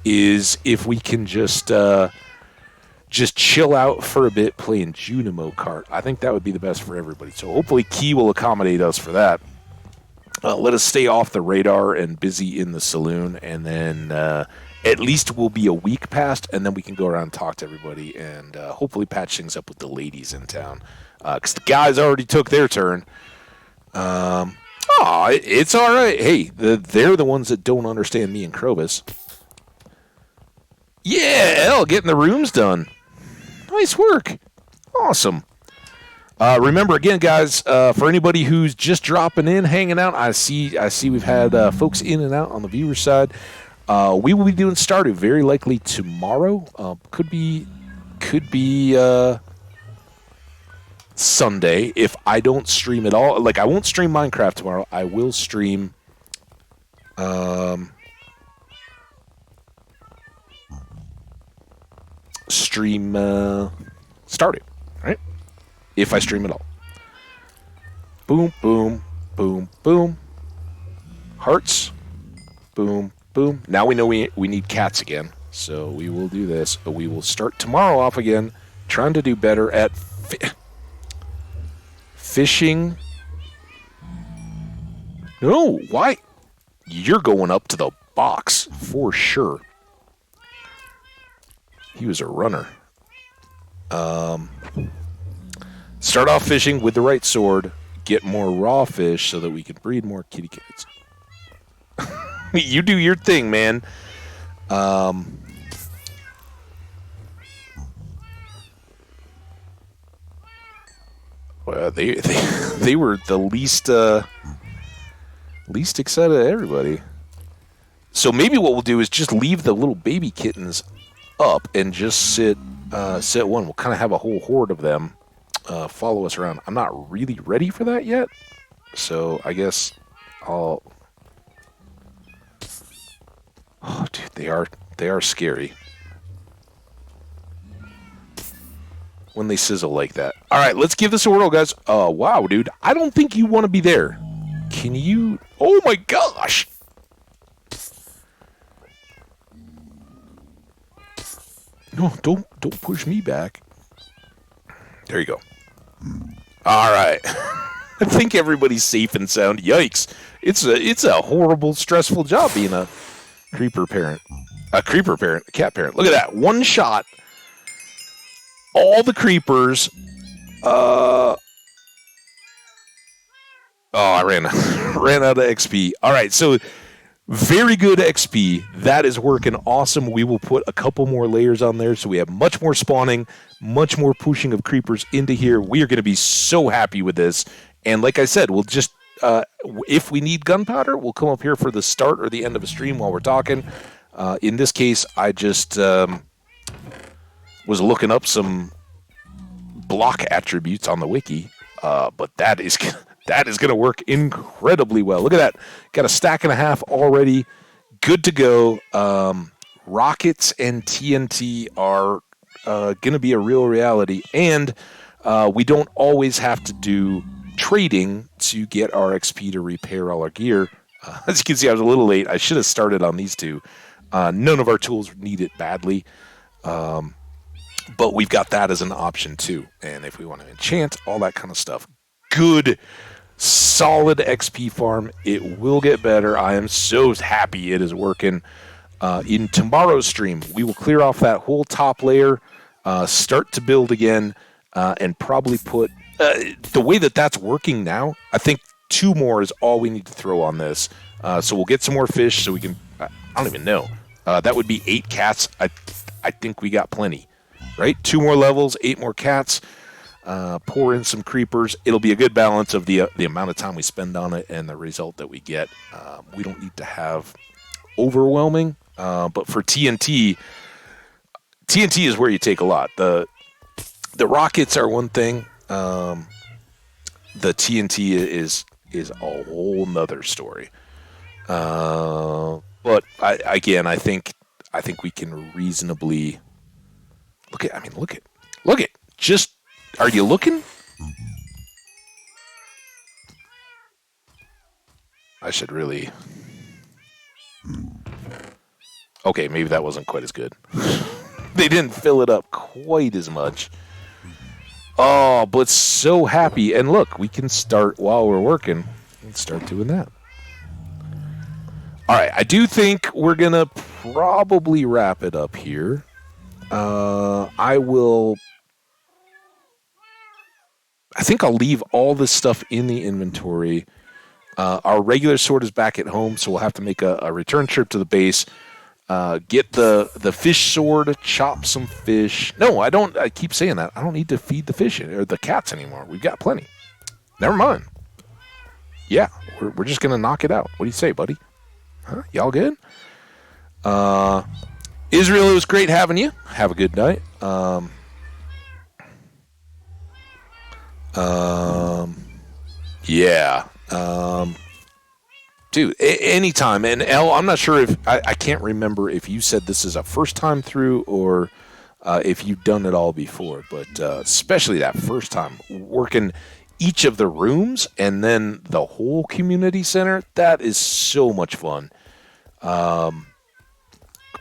is if we can just chill out for a bit playing Junimo Kart. I think that would be the best for everybody. So hopefully Key will accommodate us for that. Let us stay off the radar and busy in the saloon, and then at least we'll be a week past, and then we can go around and talk to everybody and hopefully patch things up with the ladies in town. Because the guys already took their turn. It's all right. Hey, they're the ones that don't understand me and Krobus. Yeah, Elle, getting the rooms done. Nice work. Awesome. Remember, again, guys, for anybody who's just dropping in, hanging out, I see we've had folks in and out on the viewer side. We will be doing Stardew very likely tomorrow. Could be Sunday if I don't stream at all. Like, I won't stream Minecraft tomorrow. I will stream Stardew, right? If I stream at all. Boom, boom, boom, boom. Hearts. Boom, boom. Now we know we need cats again. So we will do this. But we will start tomorrow off again, trying to do better at fishing. No, why? You're going up to the box for sure. He was a runner. Start off fishing with the right sword, get more raw fish so that we can breed more kitty cats. You do your thing, man. Well, they were the least excited of everybody. So maybe what we'll do is just leave the little baby kittens up and just sit one. We'll kind of have a whole horde of them follow us around. I'm not really ready for that yet, so I guess I'll... Oh, dude, they are scary when they sizzle like that. All right, let's give this a whirl, guys. Wow, dude, I don't think you want to be there. Can you... Oh my gosh! No, don't push me back. There you go. All right. I think everybody's safe and sound. Yikes! It's a horrible, stressful job being a creeper parent, a cat parent. Look at that, one shot, all the creepers. I ran out of XP. All right, so very good XP. That is working awesome. We will put a couple more layers on there so we have much more spawning, much more pushing of creepers into here. We are going to be so happy with this. And like I said, we'll just, if we need gunpowder, we'll come up here for the start or the end of a stream while we're talking. In this case, I just was looking up some block attributes on the wiki, but that is going to work incredibly well. Look at that. Got a stack and a half already. Good to go. Rockets and TNT are going to be a real reality. And we don't always have to do trading to get our XP to repair all our gear. As you can see, I was a little late. I should have started on these two. None of our tools need it badly. But we've got that as an option too. And if we want to enchant, all that kind of stuff. Good, solid XP farm. It will get better. I am so happy it is working. In tomorrow's stream, we will clear off that whole top layer, start to build again, and probably put... the way that that's working now, I think 2 more is all we need to throw on this. So we'll get some more fish so we can... I don't even know. That would be 8 cats. I think we got plenty. Right? 2 more levels, 8 more cats. Pour in some creepers. It'll be a good balance of the amount of time we spend on it and the result that we get. We don't need to have overwhelming, but for TNT is where you take a lot. The rockets are one thing. The TNT is a whole nother story. But I think we can reasonably look at. Just, are you looking? I should really. Okay, maybe that wasn't quite as good. They didn't fill it up quite as much. Oh, but so happy. And look, we can start while we're working. Let's start doing that. All right, I do think we're going to probably wrap it up here. I think I'll leave all this stuff in the inventory. Our regular sword is back at home, so we'll have to make a return trip to the base. Get the fish sword, chop some fish. No, I don't. I keep saying that. I don't need to feed the fish or the cats anymore. We've got plenty. Never mind. Yeah, we're just gonna knock it out. What do you say, buddy? Huh? Y'all good? Israel, it was great having you. Have a good night. Yeah. Dude, anytime. And Elle, I'm not sure if I can't remember if you said this is a first time through or if you've done it all before, but especially that first time working each of the rooms and then the whole community center, that is so much fun.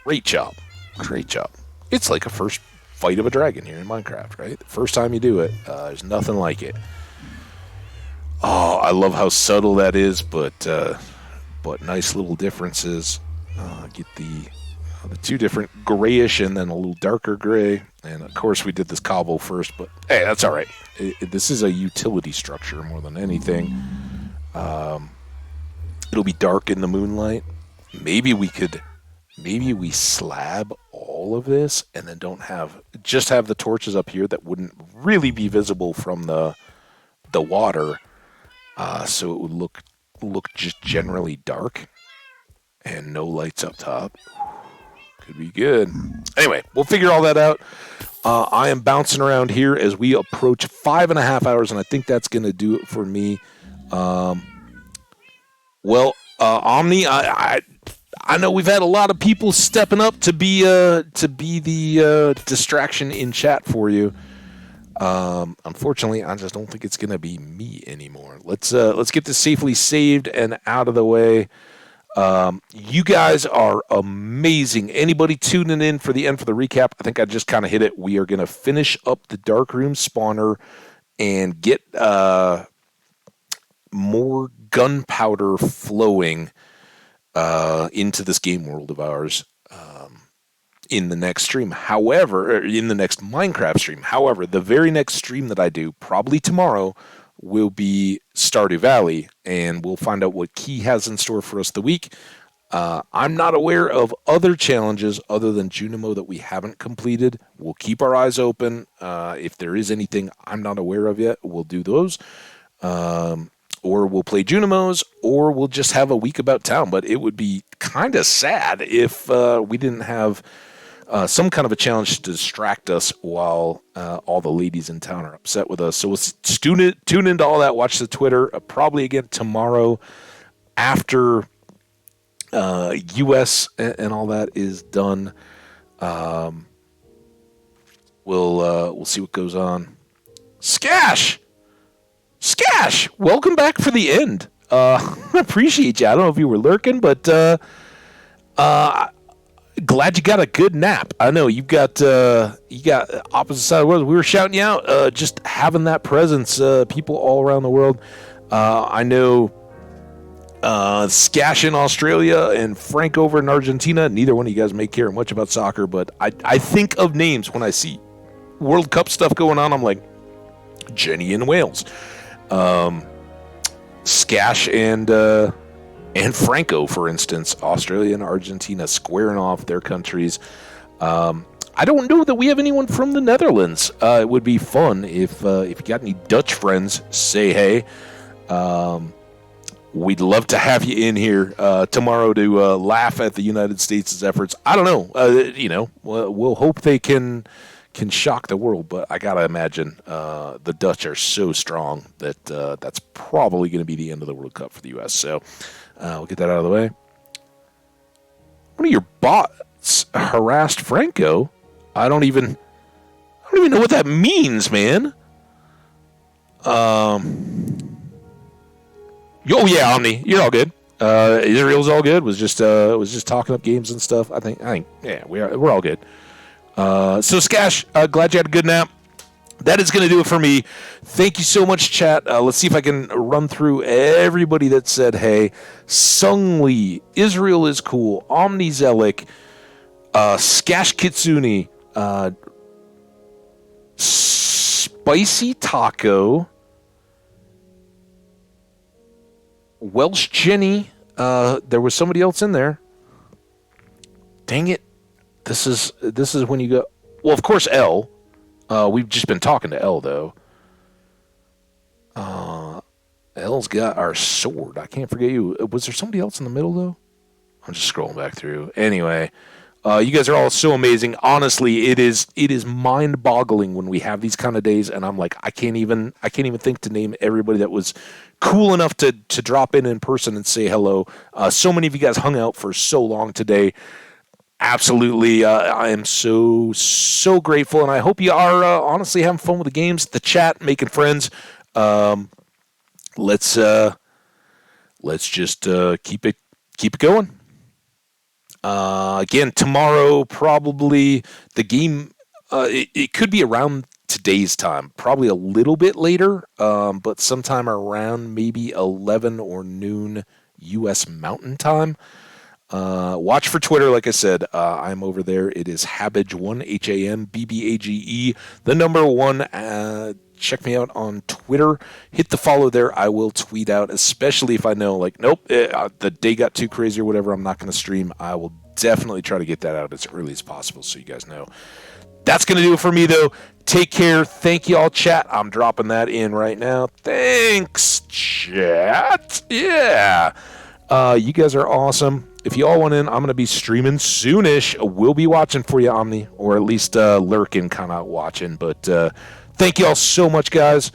Great job. It's like a first fight of a dragon here in Minecraft, right? The first time you do it, there's nothing like it. Oh, I love how subtle that is, but nice little differences. Get the 2 different grayish and then a little darker gray. And of course we did this cobble first, but hey, that's all right. This is a utility structure more than anything. It'll be dark in the moonlight. Maybe we slab all of this and then just have the torches up here that wouldn't really be visible from the water. So it would look just generally dark and no lights up top. Could be good. Anyway, we'll figure all that out. I am bouncing around here as we approach 5.5 hours, and I think that's going to do it for me. Omni, I know we've had a lot of people stepping up to be the distraction in chat for you. Unfortunately, I just don't think it's going to be me anymore. Let's get this safely saved and out of the way. You guys are amazing. Anybody tuning in for the end for the recap? I think I just kind of hit it. We are going to finish up the Dark Room spawner and get more gunpowder flowing into this game world of ours in the next stream. However, in the next Minecraft stream. However, the very next stream that I do, probably tomorrow, will be Stardew Valley, and we'll find out what Key has in store for us the week. I'm not aware of other challenges other than Junimo that we haven't completed. We'll keep our eyes open. If there is anything I'm not aware of yet, we'll do those. Or we'll play Junimos, or we'll just have a week about town. But it would be kind of sad if we didn't have some kind of a challenge to distract us while all the ladies in town are upset with us. So we'll tune into all that, watch the Twitter, probably again tomorrow after US and all that is done. We'll see what goes on. Skash, welcome back for the end. I appreciate you. I don't know if you were lurking, but glad you got a good nap. I know you got opposite side of the world. We were shouting you out, just having that presence. People all around the world. I know Skash in Australia and Frank over in Argentina. Neither one of you guys may care much about soccer, but I think of names when I see World Cup stuff going on. I'm like, Jenny in Wales. Skash and Franco, for instance, Australia and Argentina squaring off their countries. I don't know that we have anyone from the Netherlands. It would be fun if you got any Dutch friends, say hey. We'd love to have you in here tomorrow to laugh at the United States' efforts. I don't know. We'll hope they can shock the world, but I gotta imagine the Dutch are so strong that that's probably going to be the end of the World Cup for the U.S. So we'll get that out of the way. One of your bots harassed Franco. I don't even know what that means, man. Oh yeah, Omni, you're all good. Israel's all good. Was just talking up games and stuff. I think yeah, we're all good. So Skash, glad you had a good nap. That is going to do it for me. Thank you so much, chat. Let's see if I can run through everybody that said hey. Sung Lee, Israel is cool, Omni Zelik, Skash Kitsune, Spicy Taco, Welsh Jenny. There was somebody else in there. Dang it. This is when you go. Well, of course, L. We've just been talking to L, though. L's got our sword. I can't forget you. Was there somebody else in the middle, though? I'm just scrolling back through. Anyway, you guys are all so amazing. Honestly, it is mind-boggling when we have these kind of days, and I'm like, I can't even think to name everybody that was cool enough to drop in person and say hello. So many of you guys hung out for so long today. Absolutely. I am so grateful, and I hope you are honestly having fun with the games, the chat, making friends. Let's just keep it going. Again, tomorrow probably the game. It could be around today's time, probably a little bit later, but sometime around maybe 11 or noon U.S. Mountain Time. Watch for Twitter, like I said. I'm over there. It is Habbage1, HAMBBAGE, the number 1. Check me out on Twitter. Hit the follow there. I will tweet out, especially if I know, like, nope, the day got too crazy or whatever, I'm not going to stream. I will definitely try to get that out as early as possible so you guys know. That's going to do it for me, though. Take care. Thank you all, chat. I'm dropping that in right now. Thanks, chat. Yeah. You guys are awesome. If you all want in, I'm going to be streaming soonish. We'll be watching for you, Omni, or at least lurking, kind of watching. But thank you all so much, guys.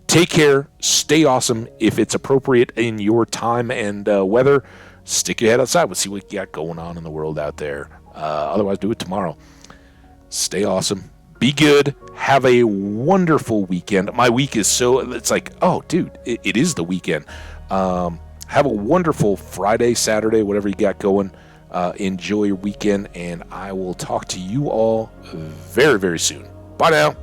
Take care. Stay awesome. If it's appropriate in your time and weather, stick your head outside. We'll see what you got going on in the world out there. Otherwise, do it tomorrow. Stay awesome. Be good. Have a wonderful weekend. My week is it's like, oh, dude, it is the weekend. Have a wonderful Friday, Saturday, whatever you got going. Enjoy your weekend, and I will talk to you all very, very soon. Bye now.